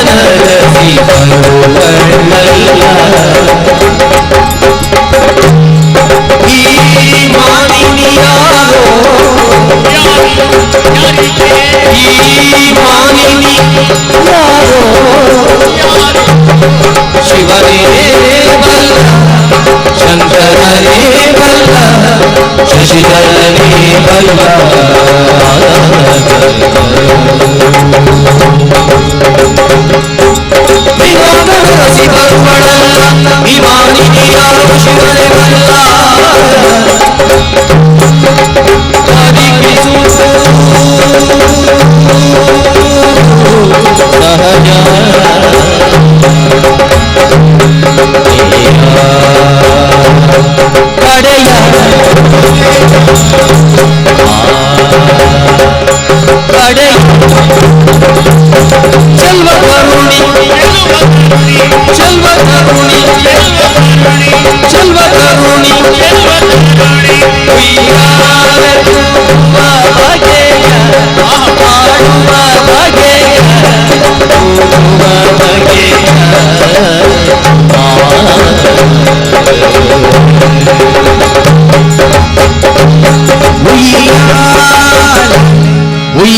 ನರಸಿ ಬರುವಳಲ್ಲ ಈ ಮಾನಿನಿಯಾರೋ ಈ ಮಾನಿನಿ ಯಾರೋ ಶಿವನೇ ಬಲ್ಲ ಶಂಕರನೇ ಬಲ್ಲ ಶಶಿಧರನೇ ಬಲ್ಲ ವಿವಾದರಸಿ ಬರುವಳಲ್ಲ ವಿಮಾನಿನಿ ಯಾರು ಶಿವನೇ ಬಲ್ಲ ಸಹಜ ಕಡೆಯ ಕಡೆ ಚೆಲ್ವ ಕರುಣಿ ಚೆಲ್ವ ಕರುಣಿ ಚೆಲ್ವ ಕರುಣಿ ಉಯ್ಯಾಲೆತ್ತುವ ಬಗೆಯ ಆಡುವ ಬಗೆಯ ಕೂಡುವ ಬಗೆಯ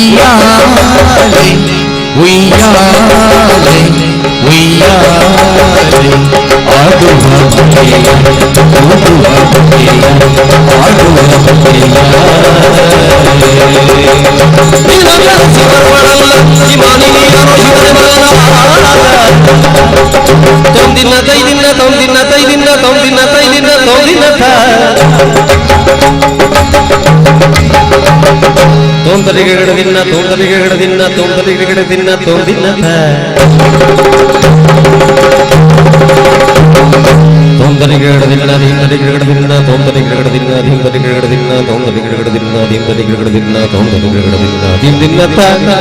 ಉಯ್ಯಾಲೆ ಉಯ್ಯಾಲೆ ಉಯ್ಯಾಲೆ ಆಡುವ ಬಗೆಯ ಕೂಡುವ ಬಗೆಯ ಆಡುವ ಬಗೆಯ ನಿರಸಿ ಬರುವಳಲ್ಲ ಹಿಮಾನಿನಿ ಯಾರೋ ಶಿವನೇ ಬಲ್ಲ ತೊಂದಿನ ತೈದಿನ ತೊಂದಿನ ತೈದಿನ ತೊಂದಿನ ತೈದಿನ ತೊಂದಿನ ತೋಂತರಿಗೆ ಗಿಡದಿನ್ನ ತೋಂತರಿಗೆ ಗಿಡದಿನ್ನ ತೋಂತರಿಗೆ ಗಿಡದಿನ್ನ ತೋಂದಿನ ತೋಂತರಿಗೆ ಗಿಡದಿನ್ನ ಧೀಮರಿಗೆ ಗಿಡದಿನ್ನ ತೋಂತರಿಗೆ ಗಿಡದಿನ್ನ ಧೀಮರಿಗೆ ಗಿಡದಿನ್ನ ತೋಂತರಿಗೆ ಗಿಡದಿನ್ನ ಧೀಮರಿಗೆ ಗಿಡದಿನ್ನ ತೋಂತರಿಗೆ ಗಿಡದಿನ್ನ ಧೀಮದಿನ್ನ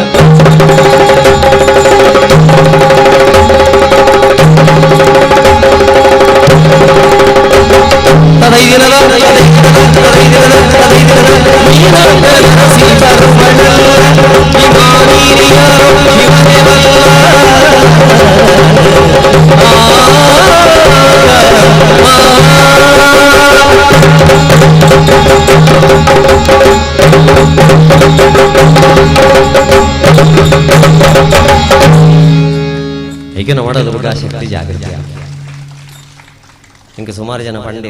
ಈಗ ನೋಡೋದ್ರ ಬಗ್ಗೆ ಶಕ್ತಿ ಜಾಗೃತಿ ಇಂಕ ಸುಮಾರು ಜನ ಪಂಡೆ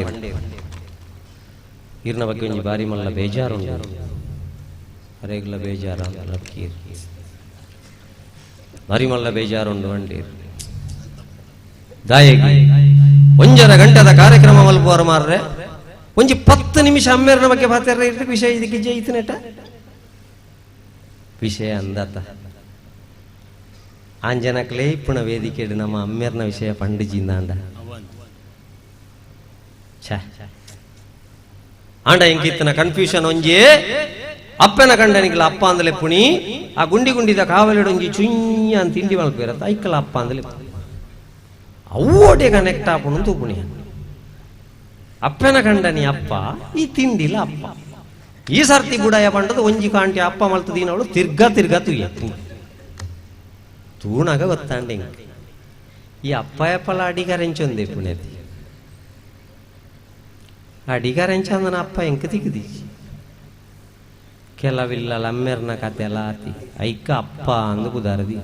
ಇರ್ನ ಬಗ್ಗೆ ಒಂಜಿ ಬಾರಿ ಮಲ್ಲ ಬೇಜಾರು ಅರೆಗ್ಲ ಬೇಜಾರ ಬಾರಿ ಮಲ್ಲ ಬೇಜಾರುಂಡು ಅಂಡೀರ್ ದಾಯಗಿ ಒಂಜರ ಗಂಟೆದ ಕಾರ್ಯಕ್ರಮ ಮಲ್ಪುವರ ಮಾರ್ರೆ ಒಂಜಿ 10 ನಿಮಿಷ ಅಮ್ಮೇರ್ನ ಬಗ್ಗೆ ಮಾತಾಡ್ರೆ ಇರ್ಬೇಕು ವಿಷಯ ಇದಕ್ಕೆ ಜಯಿತನೆಟ ವಿಷಯ ಅಂದತ ಆಂಜನಕ್ಲೇ ಇಪ್ಪುಣ ವೇದಿಕೆಡು ನಮ್ಮ ಅಮ್ಮೇರ್ನ ವಿಷಯ ಪಂಡಿಜಿಂದಾಂಡ ಛ ಆಂಡ ಎಂಕಿತ್ತನ ಕನ್ಫ್ಯೂಷನ್ ಒಂಜೇ ಅಪ್ಪನ ಕಂಡನಿಗಳ ಅಪ್ಪ ಅಂದಲೆ ಪುಣಿ ಆ ಗುಂಡಿ ಗುಂಡಿದ ಕಾವಲಿಡು ಒಂಜಿ ಚುಯ್ಯ ಅಂತ ತಿಂಡಿ ಮಲ್ಪಿರತ್ತ ಐಕ್ಕಲ ಅಪ್ಪ ಅಂದಲೆ ಅವೋಟೆ ಕನೆಕ್ಟ್ ಆಪುಣು ತೂಪುಣಿ ಅಪ್ಪನ ಕಂಡನಿ ಅಪ್ಪ ಈ ತಿಂಡಿಲ ಅಪ್ಪ ಈ ಸರ್ತಿ ಬುಡಾಯ ಪಂಡದು ಒಂಜಿ ಕಾಂಟಿ ಅಪ್ಪ ಮಲ್ತದೀನವಳು ತಿರ್ಗಾ ತುಯ್ಯ ತೂಣಗ ಗೊತ್ತಾಂಡೆ ಈ ಅಪ್ಪ ಎಪ್ಪಲ ಅಡಿಗಾರೆಂಚೊಂದೆ ಪುಣ್ಯತಿ ಅಡಿಗಾರೆಂಚಂದನ ಅಪ್ಪ ಎಂಕ ತಿಕ್ಕದಿ ಕೆಲವಿಲ್ಲ ಅಮ್ಮೆರ್ನ ಕತೆ ಎಲ್ಲ ಆತಿ ಐಕ್ಕ ಅಪ್ಪ ಅಂದು ಕುದಾರದಿ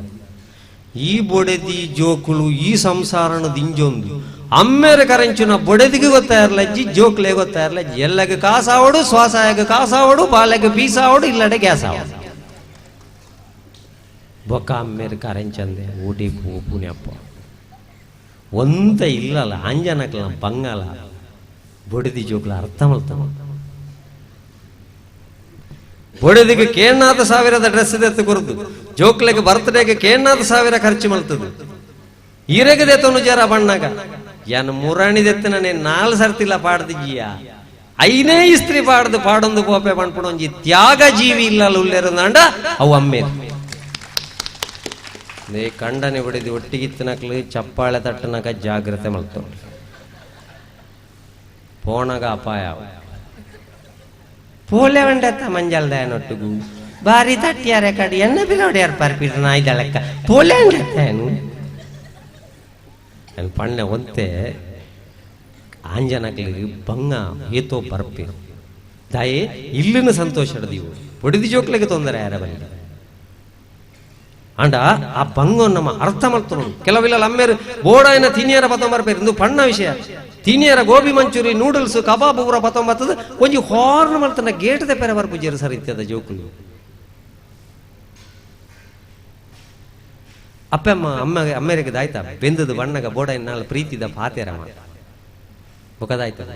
ಈ ಬೊಡೆದಿ ಜೋಕುಳು ಈ ಸಂಸಾರನ ದಿಂಜೊಂದು ಅಮ್ಮೆರ ಕರೆಂಚುನ ಬೊಡೆದಿಗೆ ಗೊತ್ತಾಯಿರ್ಲಜ್ಜಿ ಜೋಕ್ಲೆ ಗೊತ್ತಾಯಿರ್ಲಜ್ಜಿ ಎಲ್ಲಗೆ ಕಾಸಾವಡು ಶ್ವಾಸಾಯಗ ಕಾಸಾವಡು ಬಾಲೆಗೆ ಬೀಸಾವಡು ಇಲ್ಲಡೆ ಗ್ಯಾಸಾವಡು ಬೊಕ್ಕ ಅಮ್ಮೆರ ಕರೆಂಚಂದೆ ಊಟಿ ಪುಣ್ಯಪ್ಪ ಒಂದ ಇಲ್ಲಲ್ಲ ಅಂಜನಕ್ಲ ಬಂಗಲ ಬೊಡೆದಿ ಜೋಕ್ಲ ಅರ್ಥ ಮಲ್ತವ ಬೊಡೆದಿಗೆ ಕೇಳ್ನಾದ ಸಾವಿರದ ಡ್ರೆಸ್ ಎತ್ತು ಕೊರದು ಜೋಕ್ಲೆಗೆ ಬರ್ತ್ಡೇಗೆ ಕೇಳ್ನಾದ ಸಾವಿರ ಖರ್ಚು ಮಲ್ತದು ಈರೆಗದೆ ತೊನು ಜರ ಬಣ್ಣಗ ಯಾನು ಮುರಾಣಿದೆತ್ತನ ನೇನು 4 ಸರ್ತಿಲ್ಲ ಪಾಡ್ದಿಜ್ಜಿಯ ಐನೇ ಇಸ್ತ್ರಿ ಪಾಡೊಂದು ಪೋಪೆ ಪಣ್ಪುಣೊಂಜಿ ತ್ಯಾಗ ಜೀವಿ ಇಲ್ಲ ಉಲ್ಲೇರಂದಾಂಡ ಅವು ಅಮ್ಮೆ ನೇ ಕಂಡನೆ ಬಡಿದು ಒಟ್ಟಿಗಿತ್ತನಕ್ಲು ಚಪ್ಪಾಳೆ ತಟ್ಟನಕ ಜಾಗ್ರತೆ ಮಲ್ತವ ಪೋಣಗ ಅಪಾಯ ಪೋಲೆ ಒಂಡೆತ್ತ ಮಂಜಲ್ದಯನೊಟ್ಟಿಗೂ ಬಾರಿ ತಟ್ಟಿಯಾರೆ ಕಡಿ ಎನ್ನ ಬಿಲೋಡಿಯಾರ ಪಾರ್ಪಿಡ್ರ ನಾಯ್ದಳಕ್ಕ ಪೋಲೆ ಒಂಡೆತ್ತೇನು ಪಣ್ಣೆ ಒಂತೆ ಆಂಜನಕ್ಲಿಗೆ ಬಂಗ ಏತೋ ಬರ್ಪಿ ತಾಯಿ ಇಲ್ಲಿನ ಸಂತೋಷ ಹಿಡಿದೀವು ಹೊಡಿದಿ ಜೋಕ್ಲಿಗೆ ತೊಂದರೆ ಯಾರ ಬಂದ ಅಂಡ ಆ ಬಂಗು ನಮ್ಮ ಅರ್ಥ ಮಾಡ್ತು ಕೆಲವಿಲ್ಲ ಅಮ್ಮೇರು ಬೋಡಾಯಿನ ತಿನಿಯರ ಪತಂಬರ್ಪೇರು ಇಂದು ಪಣ್ಣ ವಿಷಯ ತಿನಿಯರ ಗೋಬಿ ಮಂಚೂರಿ ನೂಡಲ್ಸ್ ಕಬಾಬ್ ಊರ ಪತಂಬತ್ತದ ಒಂಜಿ ಹಾರ್ನ್ ಮಾಡ್ತಾನೆ ಗೇಟ್ದೆ ಪೆರೆ ಬರ್ಪುಜರು ಸರ್ ಇತ್ಯದ ಜೋಕುಲು ಅಪ್ಪಮ್ಮ ಅಮ್ಮೆರಿಗೆ ದಾಯ್ತ ಬೆಂದದು ಬಣ್ಣಗ ಬೋಡಾಯಿನ ನಾಳೆ ಪ್ರೀತಿದ ಪಾತೆರ ಬೊಕದಾಯ್ತದ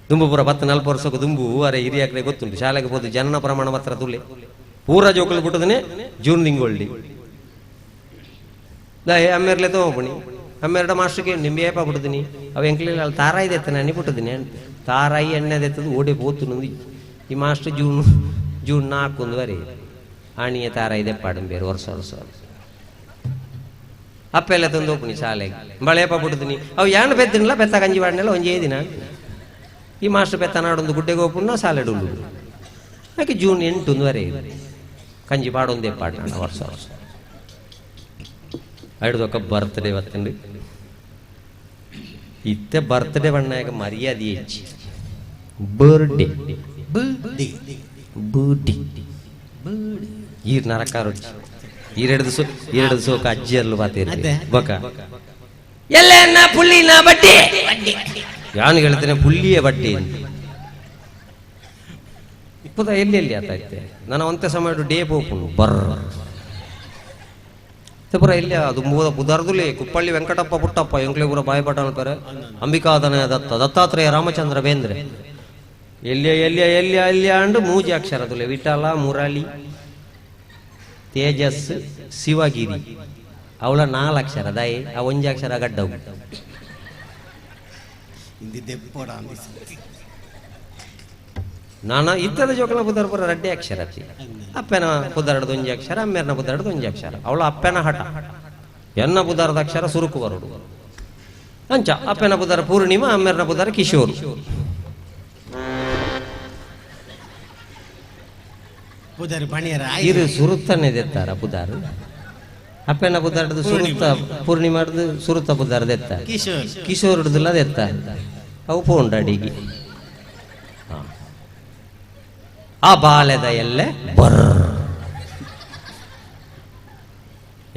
ದುಂಬುಪುರ 10-40 ವರ್ಷಕ್ಕೂ ದುಂಬು ಅರೆ ಹಿರಿಯಾಕಡೆ ಗೊತ್ತುಂಟು ಶಾಲೆಗೆ ಹೋದು ಜನನ ಪ್ರಮಾಣ ಮಾತ್ರ ತುಳ್ಳೆ ಪೂರ ಜೋಕುಲು ಬಿಟ್ಟದನೆ ಜೂನ್ ತಿಂಗೊಳ್ಳಿ ಅಮ್ಮೇರ್ಲೆ ತಗೋಪಣಿ ಅಮ್ಮೆರಡ ಮಾಸ್ಟರ್ಗೆ ನಿಂಬೆ ಏಪ ಬಿಡ್ತೀನಿ ಅವ ಎಂಕ್ಲಿಲ್ಲ ಅಲ್ಲಿ ತಾರಾಯಿ ಎತ್ತನೆ ಅನಿ ಬಿಟ್ಟದಿನಿ ತಾರಾಯಿ ಎಣ್ಣೆದೆತ್ತದು ಓಡಿ ಹೋತು ನಂದು ಈ ಮಾಸ್ಟರ್ ಜೂನ್ 4 ವರೆ ಆಣಿಯ ತಾರಾಯಿ ದೆಪ್ಪಾಡು ಬೇರೆ ವರ್ಷ ಅಪ್ಪ ಎಲ್ಲ ತಂದು ಹೋಗ್ನಿ ಶಾಲೆಗೆ ಬಳೆಯಪ್ಪ ಬಿಡ್ತೀನಿ ಅವು ಯಾಣ ಬೆತ್ತಿನಿಲ್ಲ ಬೆತ್ತ ಗಂಜಿ ಬಾಡಿನೆಲ್ಲ ಒಂಜೇ ದಿನ ಈ ಮಾಸ್ಟರ್ ಬೆತ್ತ ನಾಡೊಂದು ಗುಡ್ಡೆಗೆ ಹೋಗ್ಪುಣ್ಣ ಶಾಲೆ ಡೊಳ್ಳು ಯಾಕೆ ಜೂನ್ 8 ವರೆ ಕಂಜಿ ಪಾಡೊಂದೇ ಪಾಡು ನಾನು ವರ್ಷ ಐಡ್ದೊಕ್ಕ ಬರ್ತ್ಡೇ ಬತ್ತಂಡು ಇತ್ತೆ ಬರ್ತ್ಡೇ ಬಣ್ಣಾಗ ಮರ್ಯಾದೆ ಹೆಚ್ಚಿ ಬರ್ಡೇ ಈರ್ ನರಕಾರೊಚ್ಚಿ ಎರಡು ಸೋಕ ಅಜ್ಜಿಯರ್ಲು ಬಾತೇರಿ ಬೊಕ ಎಲ್ಲ ಪುಳ್ಳಿನ ಬಟ್ಟೆ ಯಾನು ಹೇಳ್ತೇನೆ ಪುಳ್ಳಿಯ ಬಟ್ಟೆ ಪುದ ಎಲ್ಲಿ ಆತೈತೆ ನಾನು ಒಂತೆ ಸಮಯ ಡೇ ಪೋಪುನು ಪುರ ಇಲ್ಲಿ ಅದು ಬುಧಾರ್ದುಲಿ ಕುಪ್ಪಳ್ಳಿ ವೆಂಕಟಪ್ಪ ಪುಟ್ಟಪ್ಪ ಎಂಕ್ಲೇಪುರ ಬಾಯಿಪಟ್ಟಣ ಪೇರೆ ಅಂಬಿಕಾದನ ದತ್ತಾತ್ರೇಯ ರಾಮಚಂದ್ರ ಬೇಂದ್ರೆ ಎಲ್ಲಿಯ ಅಂಡು ಮೂಜಿ ಅಕ್ಷರದುಲೆ ವಿಠಲ ಮುರಳಿ ತೇಜಸ್ ಶಿವಗಿರಿ ಅವಳ 4 ಅಕ್ಷರ ದಾಯಿ ಆ 1 ಅಕ್ಷರ ಗಡ್ಡವು ನಾನ ಇತ್ತದ ಜೋಕಲ ಬುಧರ್ ಪುರ 2 ಅಕ್ಷರ ಅಪ್ಪನ ಬುಧರಡ್ದು 1 ಅಕ್ಷರ ಅಮ್ಮೇರ್ನ ಬುಧರಡ್ದು 1 ಅಕ್ಷರ ಅವಳ ಅಪ್ಪನ ಹಠ ಎನ್ನ ಬುಧರದ ಅಕ್ಷರ ಸುರುಕು ಬರುಡು ಅಂಚ ಅಪ್ಪನ ಬುಧರ ಪೂರ್ಣಿಮಾ ಅಮ್ಮೇರ್ನ ಬುಧರ ಕಿಶೋರ್ ಇರು ಸುರುತ್ತನೆ ದೆತ್ತಾರ ಬುಧಾರು ಅಪ್ಪನ ಬುಧರಡ್ದು ಸುರುತ್ತ ಪೂರ್ಣಿಮಾಡ್ದು ಸುರುತ್ತ ಬುಧರ ದೆತ್ತ ಕಿಶೋರ್ ಹಿಡ್ದಿಲ್ಲ ದೆತ್ತ ಅವು ಪೋಂಡ ಅಡಿಗೆ ಆ ಬಾಲ್ಯದ ಎಲ್ಲೆ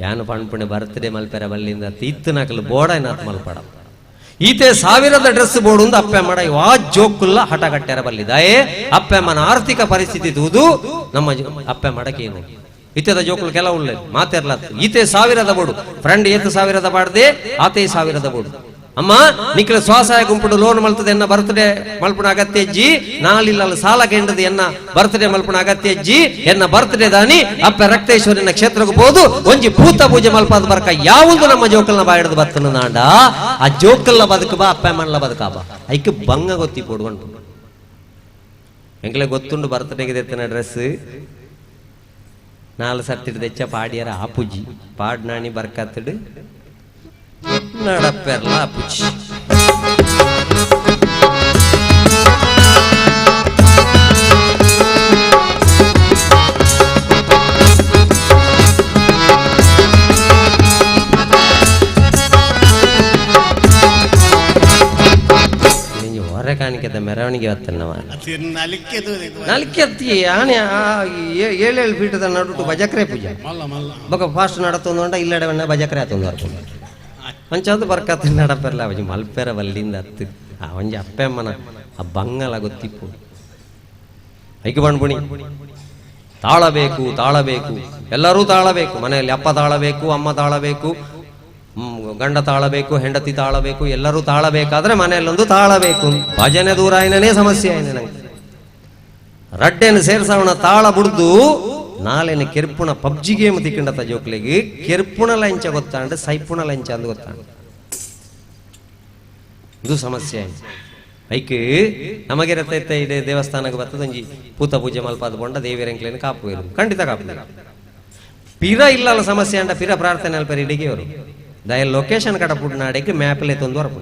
ಯಾನು ಪಣ್ಪುಣೆ ಬರ್ತ್ಡೇ ಮಲ್ಪೆರ ಬಲ್ಲಿಂದ ತೀತ್ತನಕಲು ಬೋಡಾಯ್ನಾತ್ ಮಲ್ಪಡ ಈತೆ 1000 ಡ್ರೆಸ್ ಬೋಡು ಅಪ್ಪೆ ಮಾಡ ವಾ ಜೋಕುಲ್ಲ ಹಠ ಕಟ್ಟೆರ ಬಲ್ಲಿದಾಯೇ ಅಪ್ಪೆಮ್ಮನ ಆರ್ಥಿಕ ಪರಿಸ್ಥಿತಿ ತೂದು ನಮ್ಮ ಅಪ್ಪೆ ಮಾಡಕೇನು ಇತ್ತದ ಜೋಕುಲು ಕೆಲವುಳ್ಳೆ ಮಾತೆರ್ಲತ್ತು ಈತೆ 1000 ಬೋಡು ಫ್ರೆಂಡ್ 1000 ಬಾಡ್ದೆ ಆತೆ 1000 ಬೋಡು ಅಮ್ಮ ನಿಖಿಲ ಸ್ವಸಹಾಯ ಗುಂಪುಡು ಲೋನ್ ಮಲ್ತದೆ ಎನ್ನ ಬರ್ತ್ಡೇ ಮಲ್ಪುನ ಅಗತ್ಯ ಇಜ್ಜಿ ನಾಲಿಲ್ಲ ಸಾಲ ಕೆಂಡದು ಎನ್ನ ಬರ್ತ್ಡೇ ಮಲ್ಪುನ ಅಗತ್ಯ ಇಜ್ಜಿ ಎನ್ನ ಬರ್ತ್ಡೇ ದಾನಿ ಅಪ್ಪ ರಕ್ತೇಶ್ವರಿನ ಕ್ಷೇತ್ರಕ್ಕೆ ಹೋದು ಒಂಜಿ ಭೂತ ಪೂಜೆ ಮಲ್ಪಾದ ಬರ್ಕ ಯಾವುದು ನಮ್ಮ ಜೋಕಲ್ನ ಬಾಯಿಡ್ದು ಬರ್ತನ ನಾಂಡ ಆ ಜೋಕಲ್ನ ಬದುಕು ಬಾ ಅಪ್ಪ ಮಣ್ಣ ಬದುಕ ಬಾ ಐಕ್ ಬಂಗ ಗೊತ್ತಿ ಪೋಡುವಂಟು ಎಂಕ್ಲೆ ಗೊತ್ತುಂಡು ಬರ್ತ್ಡೇಗೆ ತೆತ್ತಿನ ಡ್ರೆಸ್ 4 ಸರ್ತಿ ತೆಚ್ಚ ಪಾಡಿಯರ ಆಪುಜಿ ಪಾಡ್ ನಾಣಿ ಬರ್ಕತ್ತಡು നടപ്പെർല ആപ്പുജി ಹೊರೆ ಕಾಣಿಕೆ ಮೆರವಣಿಗೆ ಹೊತ್ತನ್ನವ ನಲಿಕೆತ್ತಿ ಆನೆ 7 ಫೀಟದ ನಡುಟು ಬಜಕ್ರೆ ಪೂಜೆ ಬೊಕ ಫಾಸ್ಟ್ ನಡತೊಂದು ಇಲ್ಲಡೆ ಬಜಕ್ರೆ ಆತೊಂದು ಅರ್ಥ ಮಂಚದು ಬರ್ಕತ್ತ ನಡಪೆರ್ಲ ಅವಜಿ ಮಲ್ಪೆರ ಬಲ್ಲಿಂದ ಹತ್ತು ಒಂಜಿ ಅಪ್ಪೆಮ್ಮನ ಆ ಬಂಗಲ ಗೊತ್ತಿಪ್ಪು ಐಕೆ ಬಣ್ಬುಣಿ ತಾಳಬೇಕು ತಾಳಬೇಕು ಎಲ್ಲರೂ ತಾಳಬೇಕು ಮನೆಯಲ್ಲಿ ಅಪ್ಪ ತಾಳಬೇಕು ಅಮ್ಮ ತಾಳಬೇಕು ಗಂಡ ತಾಳಬೇಕು ಹೆಂಡತಿ ತಾಳಬೇಕು ಎಲ್ಲರೂ ತಾಳಬೇಕಾದ್ರೆ ಮನೆಯಲ್ಲೊಂದು ತಾಳಬೇಕು ಭಜನೆ ದೂರ ಆಯ್ನೇ ಸಮಸ್ಯೆ ಆಯ್ನೆ ನಂಗೆ ರಡ್ಡೆಯನ್ನು ಸೇರ್ಸವಣ ತಾಳ ಬುಡ್ದು ನಾಳೆನ ಕೆರ್ಪುಣ ಪಬ್ಜಿ ಗೇಮ್ ತಿಕ್ಕಂಡತ ಜೋಕ್ಲೆಗೆ ಕೆರ್ಪುಣ ಲಂಚ ಗೊತ್ತಾಂಡ ಸೈಪುಣ ಲಂಚ ಅಂದು ಗೊತ್ತಾಂಡ ಇದು ಸಮಸ್ಯೆ ಆಯ್ತು ಐಕೆ ನಮಗೆ ರತ್ತ ಇದೆ ದೇವಸ್ಥಾನಕ್ಕೆ ಬರ್ತದ ಒಂಜಿ ಪೂತ ಪೂಜೆ ಮಲ್ಪಾದ ಬೊಂಡ ದೇವಿಯರಂಕ್ಲೇನು ಕಾಪು ಖಂಡಿತ ಕಾಪು ಪಿರ ಇಲ್ಲಲ್ಲ ಸಮಸ್ಯೆ ಅಂಡ ಪಿರ ಪ್ರಾರ್ಥನೆ ಅಲ್ಪ ಇಡಿಗೆ ಅವರು ದಯ ಲೊಕೇಶನ್ ಕಡ ಪುಡ್ ನಾಡಕ್ಕೆ ಮ್ಯಾಪಲ್ಲೇ ತೊಂದು ಹೊರಪು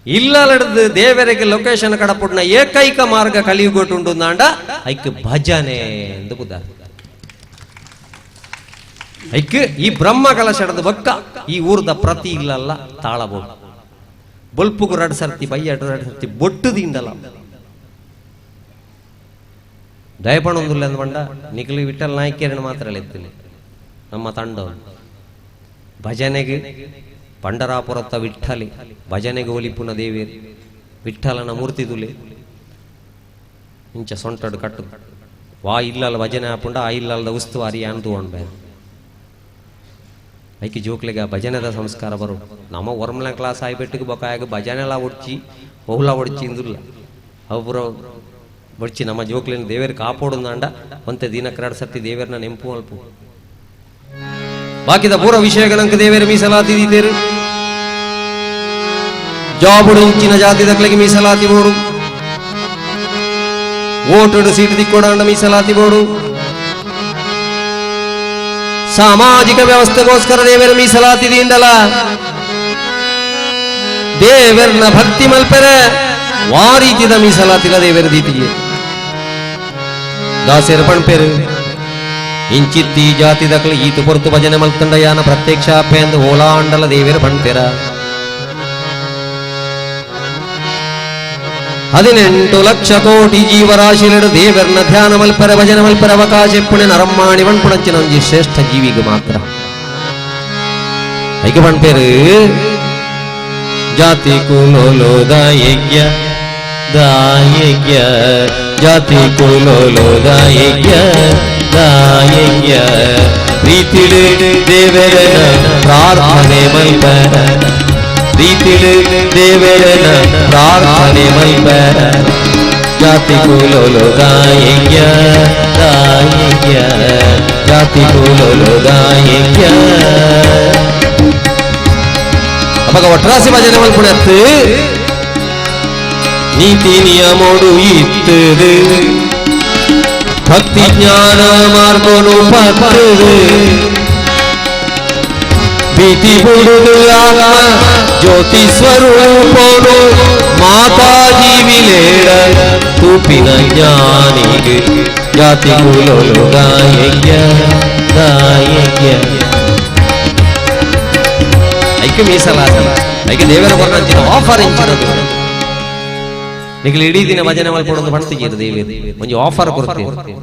ಇಲ್ಲಡದು ದೇವರಿಗೆ ಲೊಕೇಶನ್ ಕಡಪುಡ್ನ ಏಕೈಕ ಮಾರ್ಗ ಕಲಿಯುಗೊಟ್ಟುಂಡು ನಾಂಡ ಐಕ್ ಭಜನೆ ಎಂದು ಬುದ್ಧ ಐಕ್ ಈ ಬ್ರಹ್ಮ ಕಲಶಡದ ಬಕ್ಕ ಈ ಊರ್ದ ಪ್ರತಿ ಇಲ್ಲಲ್ಲ ತಾಳಬಹುದು ಬೊಲ್ಪುಗು 2 ಸರ್ತಿ ಬಯ್ಯ 2 ಸರ್ತಿ ಬೊಟ್ಟುದಿಂದಲ್ಲ ದಯಪಣೊಂದುಲ್ಲ ಅಂದ್ಕೊಂಡ ನಿಖಿಲಿ ವಿಠಲ್ ನಾಯ್ಕೇರನ್ನು ಮಾತ್ರ ಎತ್ತಿಲ್ಲ ನಮ್ಮ ತಂಡ ಭಜನೆಗೆ ಪಂಡರಾಪುರತ್ತ ವಿಠ್ಠಲಿ ಭಜನೆಗೆ ಒಲಿಪುನ ದೇವೇರಿ ವಿಠ್ಠಲನ ಮೂರ್ತಿ ತುಲೆ ಇಂಚ ಸೊಂಟಡು ಕಟ್ಟು ವಾ ಇಲ್ಲಲ್ಲ ಭಜನೆ ಆಪುಂಡ ಆ ಇಲ್ಲದ ಉಸ್ತುವಾರಿ ಅನ್ತು ಅನ್ಬೇ ಐಕಿ ಜೋಕ್ಲೆಗೆ ಭಜನೆದ ಸಂಸ್ಕಾರ ಬರು ನಮ್ಮ ವರ್ಮಲ ಕ್ಲಾಸ್ ಆಯ್ಬಿಟ್ಟಿಗೆ ಬೊಕಾಯಾಗ ಭಜನೆಲ್ಲ ಒಡ್ಚಿ ಬಹುಲ ಒಡ್ಚಿ ಇಂದುಲ್ಲ ಅವು ಪುರ ಒಡ್ಚಿ ನಮ್ಮ ಜೋಕ್ಲಿನ ದೇವೇರಿ ಕಾಪಾಡುಂದಾಂಡ ಒಂತೆ ದಿನಕ್ಕೆ 2 ಸರ್ತಿ ದೇವೇರನ್ನ ನೆಂಪು ಅಲ್ಪು ಬಾಕಿದ ಪೂರ ವಿಷಯಗಳಂಕ ದೇವರ ಮೀಸಲಾತಿ ದೀತೇರು ಜಾಬುಡು ಇಂಚಿನ ಜಾತಿ ದಕ್ಲೆಗೆ ಮೀಸಲಾತಿ ಬೋಡು ಓಟುಡು ಸೀಟ್ ದಿಕ್ಕೋಡಂಡ ಮೀಸಲಾತಿ ಬೋಡು ಸಾಮಾಜಿಕ ವ್ಯವಸ್ಥೆಗೋಸ್ಕರ ದೇವರ ಮೀಸಲಾತಿ ದೀಂಡಲ ದೇವರನ ಭಕ್ತಿ ಮಲ್ಪೆರೆ ವಾರೀತಿದ ಮೀಸಲಾತಿಲ ದೇವರ ದೀತಿಗೆ ದಾಸೇರ ಪಣ್ಪೇರು ಇಂಚಿತ್ತಿ ಜಾತಿ ದಕ್ಲೆ ಈತು ಪೊರ್ತು ಭಜನೆ ಮಲ್ತಂಡ ಯಾನ ಪ್ರತ್ಯಕ್ಷ ಪೇಂದು ಓಲಾಂಡಲ ದೇವರ ಪಣ್ಪೇರ 18 ಲಕ್ಷ ಕೋಟಿ ಜೀವರಾಶಿಲೆಡು ದೇವರನ ಧ್ಯಾನ ಮಲ್ಪರ ಭಜನೆ ಮಲ್ಪರ ಅವಕಾಶ ಪುಣೆ ನರಮ್ಮಾಣಿ ಪಣ್ಪುಣಂಚಿನ ಒಂಜಿ ಶ್ರೇಷ್ಠ ಜೀವಿಗೆ ಮಾತ್ರ ಐಕೆ ಪಣ್ಪೇರು ಜಾತಿ ಕುಲೋಲೋ ದಾಯಜ್ಞ ದಾಯಜ್ಞ ಜಾತಿ ಕುಲೋಲೋ ದಾಯಜ್ಞ ದಾಯಜ್ಞ ಪ್ರೀತಿಡು ದೇವರನ ಪ್ರಾರ್ಥನೆ ಮಲ್ಪರ ಪ್ರೀತಿಡು ದೇವರನ ಪ್ರಾರ್ಥನೆ ಮಲ್ಪರ ಜಾತಿ ಕುಲೋಲೋ ದಾಯಜ್ಞ ದಾಯಜ್ಞ ಜಾತಿ ಕುಲೋಲೋ ದಾಯಜ್ಞ ಅವಾಗ ಒಟ್ರಾಸಿ ಭಜನೆ ಮಲ್ಪುಣತ್ತು ನೀತಿ ನಿಯಮೋಡು ಇತ್ತದು ಭಕ್ತಿ ಜ್ಞಾನ ಮಾರ್ಗೋನು ಪತ್ತದು ಭೀತಿ ಬುಡುದು ಆತ್ಮ ಜ್ಯೋತಿ ಸ್ವರೂಪೋನು ಮಾತಾಜಿ ವಿಲೇಡ ತೂಪಿನ ಜ್ಞಾನಿಗೆ ಜಾತಿ ಕುಲೋಲೋ ದಾಯಜ್ಞ ದಾಯಜ್ಞ ಐಕೆ ಮೀಸಲಾದ ಐಕೆ ದೇವರ ಬರ್ಣಂಚಿನ ಆಫರ್ ಇಂಚಿನದು ನಿಖಿಲ್ ಇಡೀ ದಿನ ಭಜನೆ ಮಲ್ಪಡೊಂದು ಬಣ್ತಿಗೀರು ದೇವಿ ಒಂಜಿ ಆಫರ್ ಕೊಡ್ತೀವಿ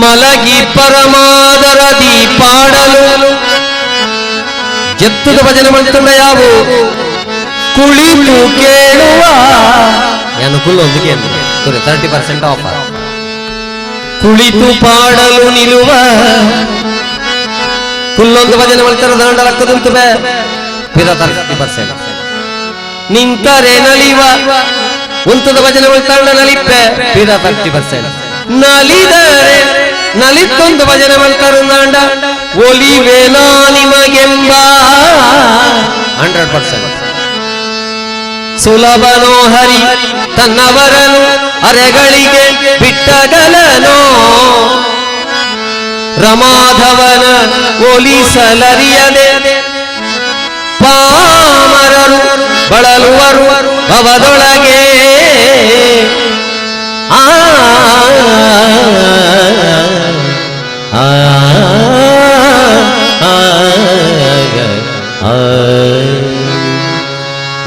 ಮಲಗಿ ಪರಮಾದರದಿ ಪಾಡಲು ಜತ್ತದ ಭಜನೆ ಮಲ್ತಂಡ ಯಾವು ಕುಳಿತು ಕೇಳುವ ನಾನು ಕುಲ್ಲೊಂದು 30% ಆಫರ್ ಕುಳಿತು ಪಾಡಲು ನಿಲ್ಲುವ ಕುಲ್ಲೊಂದು ಭಜನೆ ಮಾಡ್ತಾರೆ ದಾಂಡ ಲಕ್ಕದಂತ ಪಿರ 30%. ನಿಂತರೆ ನಲಿವ ಉಂತದ ಭಜನೆ ಮಾಡ್ತಾಂಡ ನಲಿಪ್ಪೆ ಪಿರ 30%. ನಲಿದರೆ ನಲಿತ್ತೊಂದು ಭಜನೆ ಮಾಡ್ತಾರೆ ದಾಂಡ ಒಲಿವೇನಾ ನಿಮಗೆಂಬ 100%. ಸುಲಭನೋ ಹರಿ ತನ್ನವರನು ಅರೆಗಳಿಗೆ ಬಿಟ್ಟಗಲನೋ ರಮಾಧವನ ಒಲಿಸಲರಿಯದೆ ಪಾಮರರು ಬಳಲುವರು ಭವದೊಳಗೆ ಆ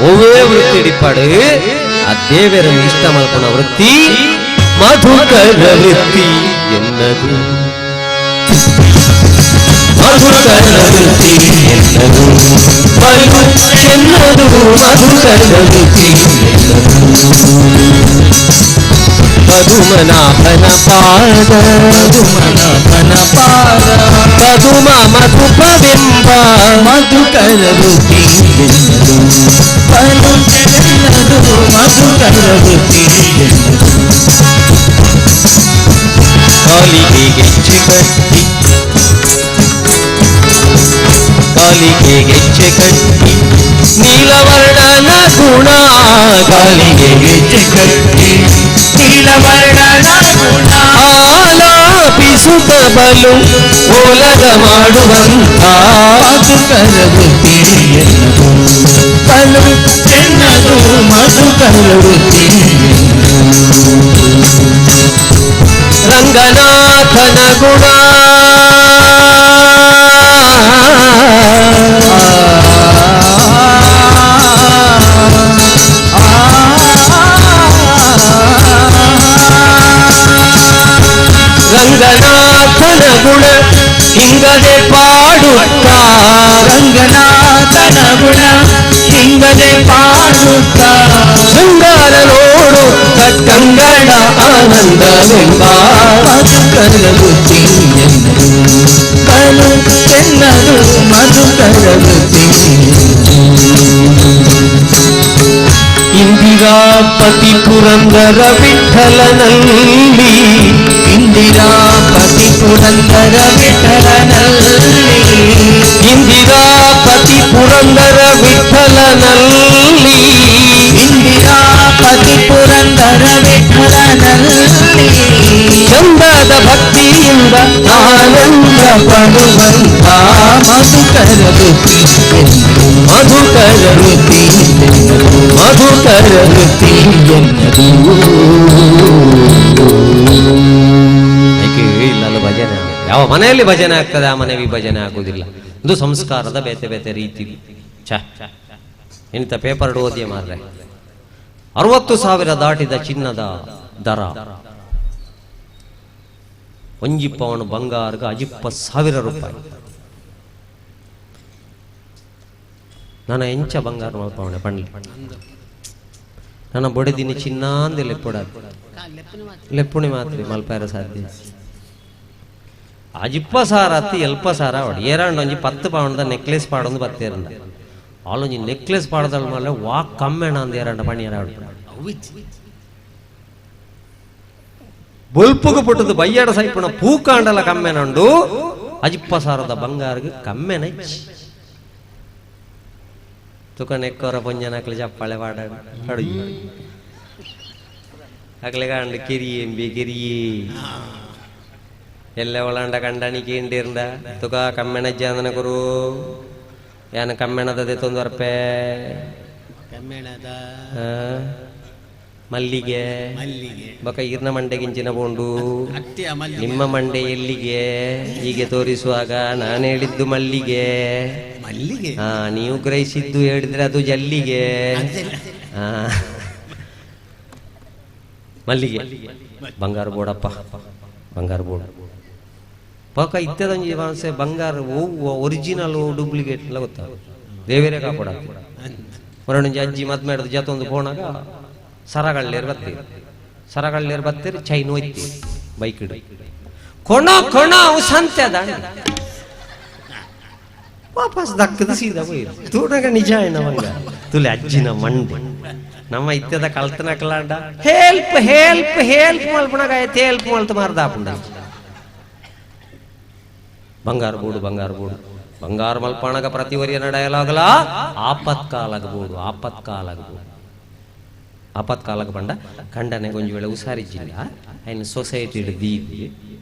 ಒವ್ವೇ ವೃತ್ತಿ ಇಡಿಪಾಡು ಅದೇವರನ್ನು ಇಷ್ಟ ಮಲ್ಪನ ವೃತ್ತಿ ಮಧುಕರ ವೃತ್ತಿ ಎನ್ನದು ಮಧುಕರ ವೃತ್ತಿ ಎನ್ನದು ಬಲು ಎನ್ನದು ಮಧುಕರ ವೃತ್ತಿ ಪದುಮನಾಭನ ಪಾದ ಪದುಮನಾಭನ ಪಾದ ಪದುಮ ಮಧುಪವೆಂಬ ಮಧುಕರ ವೃತ್ತಿ ಎನ್ನದು ಬಲು ಎನ್ನದು ಮಧುಕರ ವೃತ್ತಿ ಎನ್ನದು ಕಾಲಿಗೆ ಗೆಜ್ಜೆ ಕಟ್ಟಿ ಕಾಲಿಗೆ ಗೆಜ್ಜೆ ಕಟ್ಟಿ ನೀಲವರ್ಣನ ಗುಣ ಕಾಲಿಗೆ ಗೆಜ್ಜೆ ಕಟ್ಟಿ ನೀಲವರ್ಣನ ಗುಣ ಆಲಾಪಿಸುತ್ತ ಬಲು ಓಲಗ ಮಾಡುವಂತ ಮಧುಕರ ವೃತ್ತಿ ಎನ್ನದು ಬಲು ಎನ್ನದು ಮಧುಕರ ವೃತ್ತಿ ರಂಗನಾಥನ ಗುಣ ರಂಗನಾಥನ ಗುಣ ಹಿಂಗದೆ ಪಾಡುತ್ತಾ ರಂಗನಾಥನ ಗುಣ ಹಿಂಗದೆ ಪಾಡುತ್ತಾ ಶೃಂಗಾರ ನೋಡು ಕಟ್ಟಂಗಳ ಆನಂದವೆಂಬ ಮಧುಕರ ವೃತ್ತಿ ಎನ್ನದು ಬಲು ಎನ್ನದು ಮಧುಕರ ವೃತ್ತಿ ಇಂದಿರಾಪತಿ ಪುರಂದರ ವಿಠಲನಲ್ಲಿ ಇಂದಿರಾಪತಿ ಪುರಂದರ ವಿಠಲನಲ್ಲಿ ಇಂದಿರಾಪತಿ ಪುರಂದರ ವಿಠಲನಲ್ಲಿ ಇಂದಿರಾಪತಿ ಪುರಂದರ ವಿಠಲನಲ್ಲಿ ಚಂದದ ಭಕ್ತಿಯಿಂದ ಆನಂದ ಪಡುವಂತ ಮಧುಕರ ವೃತ್ತಿ ಮಧುಕರ ವೃತ್ತಿ ಮಧುಕರ ವೃತ್ತಿ ಎನ್ನದು ಇಲ್ಲಲ್ಲ ಭಜನೆ ಯಾವ ಮನೆಯಲ್ಲಿ ಭಜನೆ ಆಗ್ತದೆ ಆ ಮನೆ ವಿಭಜನೆ ಆಗುವುದಿಲ್ಲ. ಇದು ಸಂಸ್ಕಾರದ ಬೇತೆ ಬೇತೆ ರೀತಿ. ಇಂಥ ಪೇಪರ್ ಓದಿಯ ಮಾರ್ರೆ 60,000 ದಾಟಿದ ಚಿನ್ನದ ದರ ಒಂಜಿ ಪವನ್ ಬಂಗಾರಗ 60,000 ರೂಪಾಯಿ. ನನ್ನ ಎಂಚ ಬಂಗಾರ ಮಲ್ಪವಣೆ ಪಂಡ್ಲಿ ನನ್ನ ಬೊಡೆದಿನಿ ಚಿನ್ನ ಅಂದೆ ಲೆಪ್ಪುಡ ಲೆಪ್ಪುಣಿ ಮಾತ್ರ ಮಲ್ಪಾರ ಸಾಧ್ಯ 60,000 ಅತ್ತಿ 70,000 ಹೊಡಿ ಏರಾಂಡ್ ಒಂಜಿ 10 ಪೌಂಡ್ ನೆಕ್ಲೆಸ್ ಪಾಡೊಂದು ಬತ್ತೇರಂಡ ಆಲೊಂಜಿ ನೆಕ್ಲೆಸ್ ಪಾಡದಳ ಮೇಲೆ ವಾಕ್ ಕಮ್ಮೆಣ ಅಂದ ಏರಾಂಡ ಪಣಿಯರ ಬೊಲ್ಪುಗು ಪುಟ್ಟದು ಬಯ್ಯಾಡ ಸೈಪುಣ ಪೂಕಾಂಡಲ ಕಮ್ಮೆನಂಡು 60,000 ಬಂಗಾರಗೆ ಕಮ್ಮೆನ ತುಕ ನೆಕ್ಕೋರ ಪೊಂಜನಕ್ಲೆ ಚಪ್ಪಾಳೆ ಪಾಡಾಡು ಅಡುಗೆ ಅಕ್ಲೆ ಕಂಡು ಕಿರಿಯೆಂಬಿ ಕಿರಿಯೇ ಎಲ್ಲ ಒಳಂಡ ಕಂಡಣಿಕೆ ಇಂಡಿರ್ಂಡ ತುಕ ಕಮ್ಮೆಣಜ್ಜಿ ಅಂದನ ಗುರು ಯಾನ ಕಮ್ಮೆಣದದೆ ತೊಂದರ್ಪೆ ಮಲ್ಲಿಗೆ ಬಕ ಈರ್ನ ಮಂಡೆಗಿಂಚಿನ ಬೋಂಡು ನಿಮ್ಮ ಮಂಡೆ ಎಲ್ಲಿಗೆ ಹೀಗೆ ತೋರಿಸುವಾಗ ನಾನು ಹೇಳಿದ್ದು ಮಲ್ಲಿಗೆ ಹಾ ನೀವು ಗ್ರಹಿಸಿದ್ದು ಹೇಳಿದ್ರೆ ಅದು ಜಲ್ಲಿಗೆ ಹಾ ಮಲ್ಲಿಗೆ ಬಂಗಾರ ಬೋಡಪ್ಪ ಬಂಗಾರ ಬೋರ್ಡ್ ಪಕ್ಕ ಇತ್ತದಂಜಿ ವಾಸೆ ಬಂಗಾರ ಒರಿಜಿನಲ್ ಡೂಪ್ಲಿಕೇಟ್ ಎಲ್ಲ ಗೊತ್ತಾ ದೇವೇರೆ ಕಾಪಾಡ ಹೊರಣಿಂಜಿ ಅಜ್ಜಿ ಮದ್ ಮಾಡಿದ ಜತೊಂದು ಪೋಣಾಗ ಸರಗಳ್ಳೇರ್ ಬತ್ತೀರಿ ಚೈನ್ ಒಯ್ತಿ ಬೈಕ್ ಕೊಣ ಕೊಣ ಅವು ಸಂತೆ ಅದ ವಾಪಸ್ ದಕ್ಕದ ಸೀದಾ ಹೋಯ್ರು ತೂನಾಗ ನಿಜ ನಮಂಗ ತುಲೆ ಅಜ್ಜಿನ ಮಂಡೆ ನಮ್ಮ ಇತ್ಯದ ಕಳ್ತನ ಕಲಾಂಡ ಹೆಲ್ಪ್ ಹೆಲ್ಪ್ ಹೆಲ್ಪ್ ಮಲ್ಪನಾಗ ಹೆಲ್ಪ್ ಮಲ್ತ ಮಾರ್ದಾಪುಂಡ ಬಂಗಾರ ಬೋಡು ಬಂಗಾರ ಬೋಡು ಬಂಗಾರ ಮಲ್ಪಣಗ ಪ್ರತಿವರ್ಯ ನಡೆಯಲಾಗಲ ಆಪತ್ಕಾಲಗಬಹುದು ಆಪತ್ಕಾಲಗ ಬಂಡ ಕಂಡನೆ ಕೊಂಚ ವೇಳೆ ಹುಷಾರಿಜ್ಜಿಲ್ಲ ఆయన ಸೊಸೈಟಿ ದೀದಿ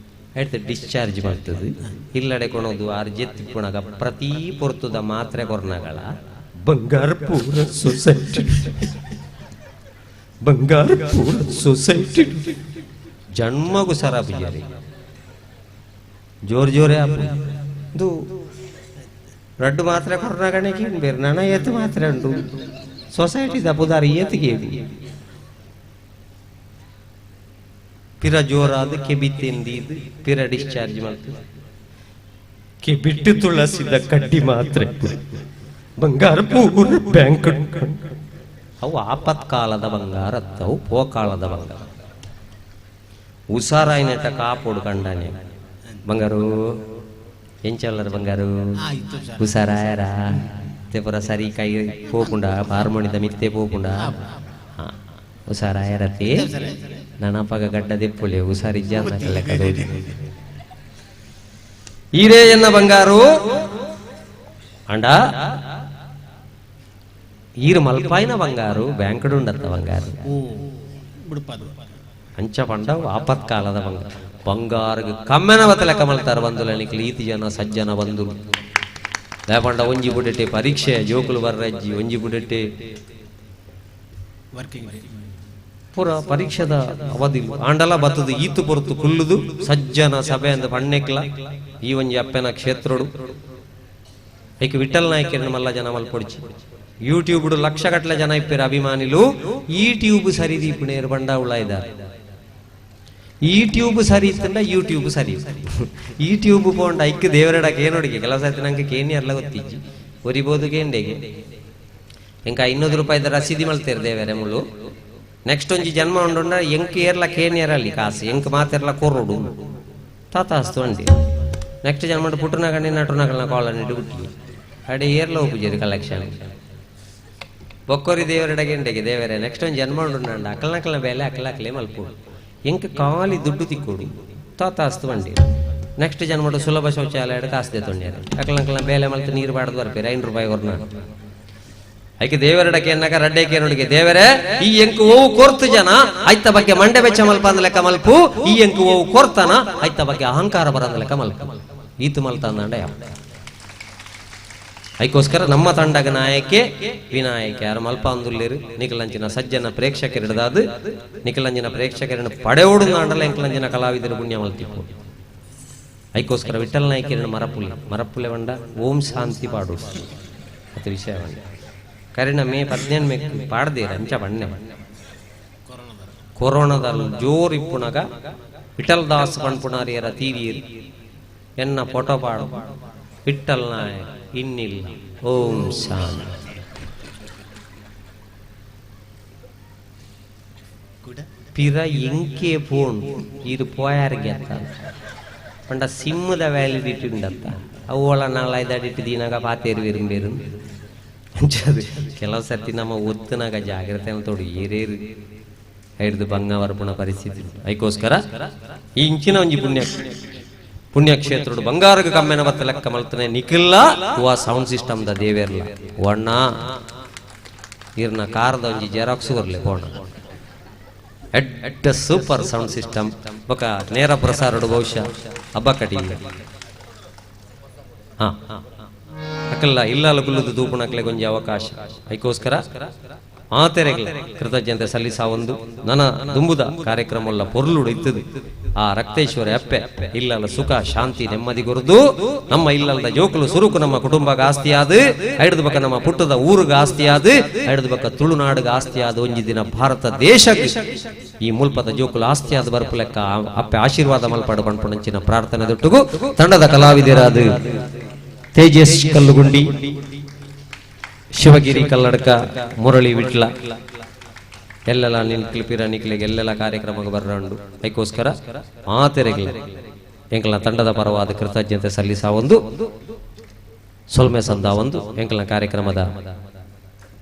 ಆಯ್ತು ಡಿಸ್ಚಾರ್ಜ್ ಮಾಡ್ತದೆ ಇಲ್ಲಡೆ ಕೊಣೋದು ಆರ್ಜೆತ್ತಿಪ್ಪುಣಗ ಪ್ರತಿ ಪೊರ್ತದ ಮಾತ್ರೆ ಕೊರ್ನಗಳ ಬಂಗಾರಪುರ ಸೊಸೈಟಿ ಬಂಗಾರಪುರ ಸೊಸೈಟಿ ಜನ್ಮಗೂ ಸರ ಬಿಜಾರಿ ಜೋರ್ ಜೋರೇ ಇದು ರಡ್ಡು ಮಾತ್ರೆ ಕೊರ್ನಗಣೆಗೆ ಬೇರೆ ನನ್ನ ಎತ್ತು ಮಾತ್ರೆ ಉಂಟು ಸೊಸೈಟಿ ದಪ್ಪುದಾರಿ ಎತ್ತಿಗೆ ಪಿರ ಜೋರಾದ ಕೆಬಿತ್ತೆಂದಿದ್ದು ಪಿರ ಡಿಸ್ಚಾರ್ಜ್ ಮಾಡ್ತದೆ ಕೆಬಿಟ್ಟು ತುಳಸಿದ ಕಡ್ಡಿ ಮಾತ್ರೆ ಬಂಗಾರಪುರ ಬ್ಯಾಂಕ್ ಅವು ಆಪತ್ಕಾಲದ ಬಂಗಾರ ಅವು ಪೋಕಾಲದ ಬಂಗಾರ ಹುಷಾರಾಯಿನಟ ಕಾಪೋಡು ಕಂಡಾನೆ ಬಂಗಾರು ಎಂಚಲ್ಲರ ಬಂಗಾರು ಹುಷಾರಾಯರ ಪುರ ಸರಿ ಕೈ ಪೋಪುಂಡ ಹಾರ್ಮೋನಿದ ಮಿತ್ತೆ ಪೋಪುಂಡ ಹುಷಾರಾಯರತಿ ನನಪಗ ಗಡ್ಡ ದೆಪ್ಪುಲೆ ಹುಷಾರಿಜ್ಜ ಈರೇ ಎನ್ನ ಬಂಗಾರು ಅಂಡ ಈರು ಮಲ್ಪಾಯಿನ ಬಂಗಾರು ಬ್ಯಾಂಕಡುಂಡತ್ತ ಬಂಗಾರು ಅಂಚ ಪಂಡ ಆಪತ್ಕಾಲದ ಬಂಗಾರ ಬಂಗಾರಿಗೆ ಕಮ್ಮೆನವತ್ತ ಲೆಕ್ಕ ಮಲ್ತಾರ ಬಂದುಲ ನಿಕ್ಲಿ ಈತಿ ಜನ ಸಜ್ಜನ ಬಂದು ಲೇಪಂಡ ಒಂಜಿ ಬುಡಟೆ ಪರೀಕ್ಷೆ ಜೋಕುಲು ಬರ್ರಜ್ಜಿ ಒಂಜಿ ಬುಡಟೆ ಪೂರ ಪರೀಕ್ಷೆದ ಅವಧಿ ಆಂಡಲ ಬತ್ತದು ಈತು ಪೊರ್ತು ಕುಲ್ಲುದು ಸಜ್ಜನ ಸಭೆ ಅಂತ ಪಣ್ಣೆಕ್ಲ ಈ ಒಂಜಿ ಅಪ್ಪೆನ ಕ್ಷೇತ್ರಡು ಐಕ್ ವಿಠಲ್ ನಾಯ್ಕರನ್ನ ಮಲ್ಲ ಜನ ಮಲ್ಪೊಡ್ಚಿ ಯೂಟ್ಯೂಬ್ ಲಕ್ಷಗಟ್ಟಲೆ ಜನ ಇಪ್ಪೇರು ಅಭಿಮಾನಿಲು ಈ ಟ್ಯೂಬ್ ಸರಿ ದೀಪಣೇರು ಬಂಡ ಉಳ್ಳ ಇದ್ದಾರೆ ಈ ಟ್ಯೂಬ್ ಸರಿ ಇತ್ತಂಡ ಯೂಟ್ಯೂಬ್ ಸರಿ ಈ ಟ್ಯೂಬ್ ಪೋಂಡ ಐಕ್ ದೇವರಡ ಕೇನೋಡಿಗೆ ಕೆಲವು ಸರ್ತಿ ನಂಗೆ ಕೇನಿ ಎಲ್ಲ ಗೊತ್ತಿಜ್ಜಿ ಒರಿಬೋದು ಕೇಂಡೆಗೆ ಎಂಕ 500 ರೂಪಾಯಿದ ರಸೀದಿ ಮಲ್ತೇರು ದೇವರೇ ಮುಳ್ಳು ನೆಕ್ಸ್ಟ್ ಒಂಜಿ ಜನ್ಮ ಉಂಡುಂಡ ಎಂಕ್ ಏರ್ಲ ಕೇನಿಯರಲ್ಲಿ ಕಾಸು ಎಂಕ್ ಮಾತೆರ್ಲ ಕೊರೋಡು ತಾತಾಸ್ತು ಅಂಡಿ ನೆಕ್ಸ್ಟ್ ಜನ್ಮ ಪುಟ್ಟನ ಗಂಡಿ ನಟುನಗಳನ್ನ ಕಾಲನಿ ಬಿಟ್ಟು ಅಡೆ ಏರ್ಲ ಹೋಗುಜೇರಿ ಕಲೆಕ್ಷನ್ ಬೊಕ್ಕೋರಿ ದೇವರಡ ಗೆಂಡೆಗೆ ದೇವರೇ ನೆಕ್ಸ್ಟ್ ಒಂದು ಜನ್ಮ ಉಂಡುಂಡ ಅಕ್ಕಲನಕ್ಕಲ ಬೇಲೆ ಅಕ್ಕಲಕ್ಕಲೇ ಮಲ್ಪೋಡು ಎಂಕ್ ಕಾಲಿ ದುಡ್ಡು ತಿಕ್ಕೋಡು ತಾತಾಸ್ತು ಅಂಡಿ ನೆಕ್ಸ್ಟ್ ಜನ್ಮ ಸುಲಭ ಶೌಚಾಲಯ ಕಾಸ್ದೆ ತೊಂಡ್ಯಾರೆ ಅಕ್ಕಲನಕ್ಕಲ ಬೇಲೆ ಮಲ್ತು ನೀರು ಬಾಡದು ಬರ್ಪೇರು 5 ರೂಪಾಯಿ ಹೊರ್ನ ಐಕೆ ದೇವರಡಕ್ಕೆ ಎನ್ನಕ ರಡ್ಡೇಕೆ ನೋಡಿಗೆ ದೇವರೇ ಈ ಎಂಕು ಓವು ಕೊರ್ತು ಜನ ಐತ ಬಗ್ಗೆ ಮಂಡೆ ಬೆಚ್ಚ ಮಲ್ಪ ಅಂದ ಲೆಕ್ಕ ಮಲ್ಪು ಈ ಎಂಕು ಓವು ಕೊರ್ತಾನ ಐತ ಬಗ್ಗೆ ಅಹಂಕಾರ ಬರಂದ ಲೆಕ್ಕ ಮಲ್ಪ ಈತು ಮಲ್ತ ಅಂದಂಡ ಐಕೋಸ್ಕರ ನಮ್ಮ ತಂಡಗ ನಾಯಕೆ ವಿನಾಯಕ ಯಾರು ಮಲ್ಪ ಅಂದುಲ್ಲೇರು ನಿಖಲಂಚಿನ ಸಜ್ಜನ ಪ್ರೇಕ್ಷಕರಿಡದಾದು ನಿಖಲಂಚಿನ ಪ್ರೇಕ್ಷಕರನ್ನು ಪಡೆಯೋಡು ಅಂಡಲ ಎಂಕಲಂಚಿನ ಕಲಾವಿದರು ಪುಣ್ಯ ಮಲ್ತಿಪ್ಪು ಐಕೋಸ್ಕರ ವಿಠಲ್ ನಾಯಕರನ್ನು ಮರಪುಲೆ ಬಂಡ ಓಂ ಶಾಂತಿ ಪಾಡು ಅತಿ ವಿಷಯ ಬಂಡ ಕರಿನ ಮೇ 18 ಪಾಡ್ದೇರ ಅಂಚ ಬಣ್ಣೆ ಕೊರೋನಾದಲ್ಲಿ ಜೋರ್ ಇಪ್ಪುನಗ ವಿಠಲ್ ದಾಸ್ ಪಣ್ಪುಣಾರಿಯರ ತೀರಿಯರಿ ಎನ್ನ ಫೋಟೋ ಪಾಡು ವಿಠಲ್ ನಾಯಕ್ ಇನ್ನಿಲ್ಲ ಓಂ ಶಾಂತಿ ಪಿರ ಎಂಕೆ ಫೋನ್ ಇದು ಪೋಯಾರಿಗೆ ಅತ್ತ ಪಂಡ ಸಿಮ್ಮದ ವ್ಯಾಲಿಡಿಟಿ ಉಂಡತ್ತ ಅವಳ ನಾಳೈದಾಡಿಟ್ಟು ದಿನಾಗ ಪಾತೇರು ವಿರುಂಬೇರು ಕೆಲವು ಸರ್ತಿ ನಮ್ಮ ಒತ್ತನಾಗ ಜಾಗ್ರತೆ ತೋಡು ಏರೇರು ಹಿಡಿದು ಭಂಗ ವರ್ಪಣ ಪರಿಸ್ಥಿತಿ ಅದಕ್ಕೋಸ್ಕರ ಈ ಇಂಚಿನ ಒಂಜಿ ಪುಣ್ಯಕ್ಷೇತ್ರ ಬಂಗಾರಗ ಕಮ್ಮೆನ ಬತ್ತ ಲೆಕ್ಕ ಮಲ್ತನೆ ನಿಖಿಲ್ಲ ಹೂವ ಸೌಂಡ್ ಸಿಸ್ಟಮ್ ದ ದೇವೇರ್ಲ ಒಣ್ಣ ಇರ್ನ ಕಾರದ ಒಂಜಿ ಜೆರಾಕ್ಸ್ ಬರ್ಲೆ ಕೋಣ ಎಡ್ಡ ಸೂಪರ್ ಸೌಂಡ್ ಸಿಸ್ಟಮ್ ಬೊಕ ನೇರ ಪ್ರಸಾರಡು ಬಹುಶಃ ಹಬ್ಬ ಕಟಿ ಹಾ ಅಕ್ಕಲ್ಲ ಇಲ್ಲ ಗುಲ್ಲುದು ದೂಪಣಕ್ಲೆ ಗೊಂಜಿ ಅವಕಾಶ ಅದಕ್ಕೋಸ್ಕರ ಮಾತೆರೆಗ್ಲ ಕೃತಜ್ಞತೆ ಸಲ್ಲಿಸ ಒಂದು ನನ್ನ ದುಂಬುದ ಕಾರ್ಯಕ್ರಮಲ್ಲ ಪೊರ್ಲುಡು ಇತ್ತದು ಆ ರಕ್ತೇಶ್ವರ ಅಪ್ಪೆ ಇಲ್ಲಲ್ಲ ಸುಖ ಶಾಂತಿ ನೆಮ್ಮದಿ ಗುರುದು ನಮ್ಮ ಇಲ್ಲದ ಜೋಕುಲು ಸುರುಕು ನಮ್ಮ ಕುಟುಂಬಗ ಆಸ್ತಿ ಆದ ಐಡದ ಬಕ್ಕ ನಮ್ಮ ಪುಟ್ಟದ ಊರುಗ ಆಸ್ತಿ ಆದ ಐಡದ ಬಕ್ಕ ತುಳುನಾಡುಗ ಆಸ್ತಿ ಆದ ಒಂಜಿ ದಿನ ಭಾರತ ದೇಶಕ್ಕೆ ಈ ಮುಲ್ಪದ ಜೋಕುಲು ಆಸ್ತಿ ಆದ ಬರ್ಪು ಲೆಕ್ಕ ಅಪ್ಪೆ ಆಶೀರ್ವಾದ ಮಲ್ಪಾಡು ಪಣ್ಪುಣಂಚಿನ ಪ್ರಾರ್ಥನೆ ದೊಟ್ಟುಗು ತಂಡದ ಕಲಾವಿದರಾದ ತೇಜಸ್ ಕಲ್ಲುಗುಂಡಿ ಶಿವಗಿರಿ ಕಲ್ಲಡ್ಕ ಮುರಳಿ ವಿಟ್ಲ ಎಲ್ಲೆಲ್ಲ ನಿನ್ಕ್ಲಿ ಪಿರ ನಿಕ್ಲಿಗೆ ಎಲ್ಲೆಲ್ಲ ಕಾರ್ಯಕ್ರಮಕ್ಕೆ ಬರ್ರಂಡು ಅದಕ್ಕೋಸ್ಕರ ಮಾತೆರೆಗ್ಲ ಎಂಕಲ ತಂಡದ ಪರವಾದ ಕೃತಜ್ಞತೆ ಸಲ್ಲಿಸ ಒಂದು ಸೊಲ್ಮೆ ಸಂದ ಒಂದು ಎಂಕಲ್ನ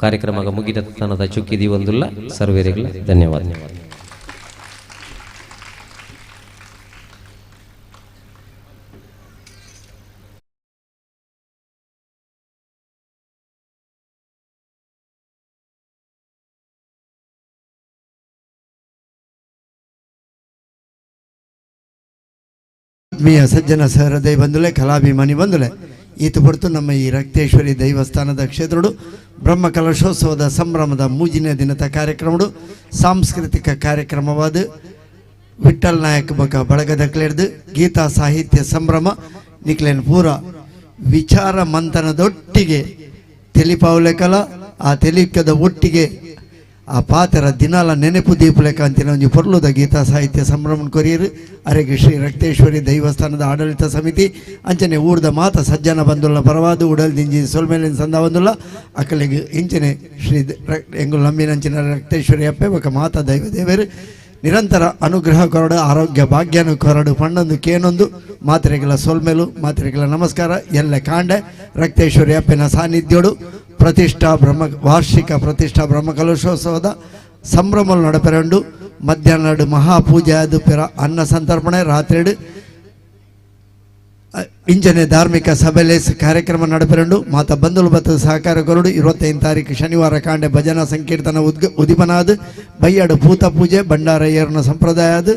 ಕಾರ್ಯಕ್ರಮ ಮುಗಿದ ತನದ ಚುಕ್ಕಿದಿ ಒಂದುಲ್ಲ ಸರ್ವೇರಿಗಳ ಧನ್ಯವಾದ. ಆತ್ಮೀಯ ಸಜ್ಜನ ಸಹೃದಯ ಬಂಧುಲೆ ಕಲಾಭಿಮಾನಿ ಬಂಧುಲೆ ಈತ ಹೊರತು ನಮ್ಮ ಈ ರಕ್ತೇಶ್ವರಿ ದೈವಸ್ಥಾನದ ಕ್ಷೇತ್ರಡು ಬ್ರಹ್ಮ ಕಲಶೋತ್ಸವದ ಸಂಭ್ರಮದ ಮೂಜಿನ ದಿನದ ಕಾರ್ಯಕ್ರಮಡು ಸಾಂಸ್ಕೃತಿಕ ಕಾರ್ಯಕ್ರಮವಾದ ವಿಠಲ್ ನಾಯಕ್ ಬಕ ಬಳಗದಕ್ಲೆಡ್ದು ಗೀತಾ ಸಾಹಿತ್ಯ ಸಂಭ್ರಮ ನಿಕ್ಲೇನ್ ಪೂರ ವಿಚಾರ ಮಂಥನದೊಟ್ಟಿಗೆ ತೆಲಿಪಾವುಲೆಕಲ ಆ ತೆಲಿಕದ ಒಟ್ಟಿಗೆ ಆ ಪಾತರ ದಿನಾಲ ನೆನಪು ದೀಪಲೆಕ ಅಂತಿನ ಒಂದು ಪೊರ್ಲುದ ಗೀತಾ ಸಾಹಿತ್ಯ ಸಂಭ್ರಮ ಕೊರಿಯರು ಅರೆಗೆ ಶ್ರೀ ರಕ್ತೇಶ್ವರಿ ದೈವಸ್ಥಾನದ ಆಡಳಿತ ಸಮಿತಿ ಅಂಚನೆ ಊರ್ದ ಮಾತ ಸಜ್ಜನ ಬಂದುಲ್ಲ ಪರವಾದ ಉಡಲ್ ದಿಂಜಿ ಸೊಲ್ಮೇಲಿನ ಸಂದ ಬಂದುಲ್ಲ ಅಕ್ಕಲಿಗೆ ಇಂಚನೆ ಶ್ರೀ ಎಂಗುಲ್ ನಂಬಿನಂಚಿನ ರಕ್ತೇಶ್ವರಿ ಅಪ್ಪೆ ಬಕ ಮಾತ ದೈವ ದೇವರು ನಿರಂತರ ಅನುಗ್ರಹ ಕೊರಡು ಆರೋಗ್ಯ ಭಾಗ್ಯನು ಕೊರಡು ಪಣ್ಣೊಂದು ಕೇನೊಂದು ಮಾತ್ರೆಗಳ ಸೊಲ್ಮೇಲು ಮಾತ್ರೆಗಳ ನಮಸ್ಕಾರ ಎಲ್ಲ ಕಾಂಡೆ ರಕ್ತೇಶ್ವರಿ ಅಪ್ಪನ ಸಾನ್ನಿಧ್ಯೋಡು ವಾರ್ಷಿಕ ಪ್ರತಿಷ್ಠಾ ಬ್ರಹ್ಮಕಲಶೋತ್ಸವದ ಸಂಭ್ರಮ ನಡಪೆರಂಡು ಮಧ್ಯಾಹ್ನ ಮಹಾಪೂಜೆ ಅದು ಪೆರ ಅನ್ನ ಸಂತರ್ಪಣೆ ರಾತ್ರಿ ಇಂಜನೆ ಧಾರ್ಮಿಕ ಸಭೆಲೇಸ್ ಕಾರ್ಯಕ್ರಮ ನಡಪೆರಂಡು ಮಾತ ಬಂಧುಲು ಬತ್ತದ ಸಹಕಾರ ಕೊರಡು 25 ತಾರೀಕು ಶನಿವಾರ ಕಾಂಡೆ ಭಜನಾ ಸಂಕೀರ್ತನ ಉದಿಪನಾದ ಬಯ್ಯಾಡು ಭೂತ ಪೂಜೆ ಭಂಡಾರಯ್ಯರ್ನ ಸಂಪ್ರದಾಯ ಅದು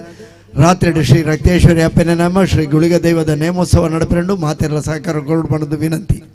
ರಾತ್ರಿ ಶ್ರೀ ರಕ್ತೇಶ್ವರಿ ಅಪ್ಪನ ನಾಮ ಶ್ರೀ ಗುಳಿಗ ದೈವದ ನೇಮೋತ್ಸವ ನಡಪೆರಂಡು ಮಾತೆಲ್ಲ ಸಹಕಾರ ಕೊರಡು ಪಡೆದು ವಿನಂತಿ.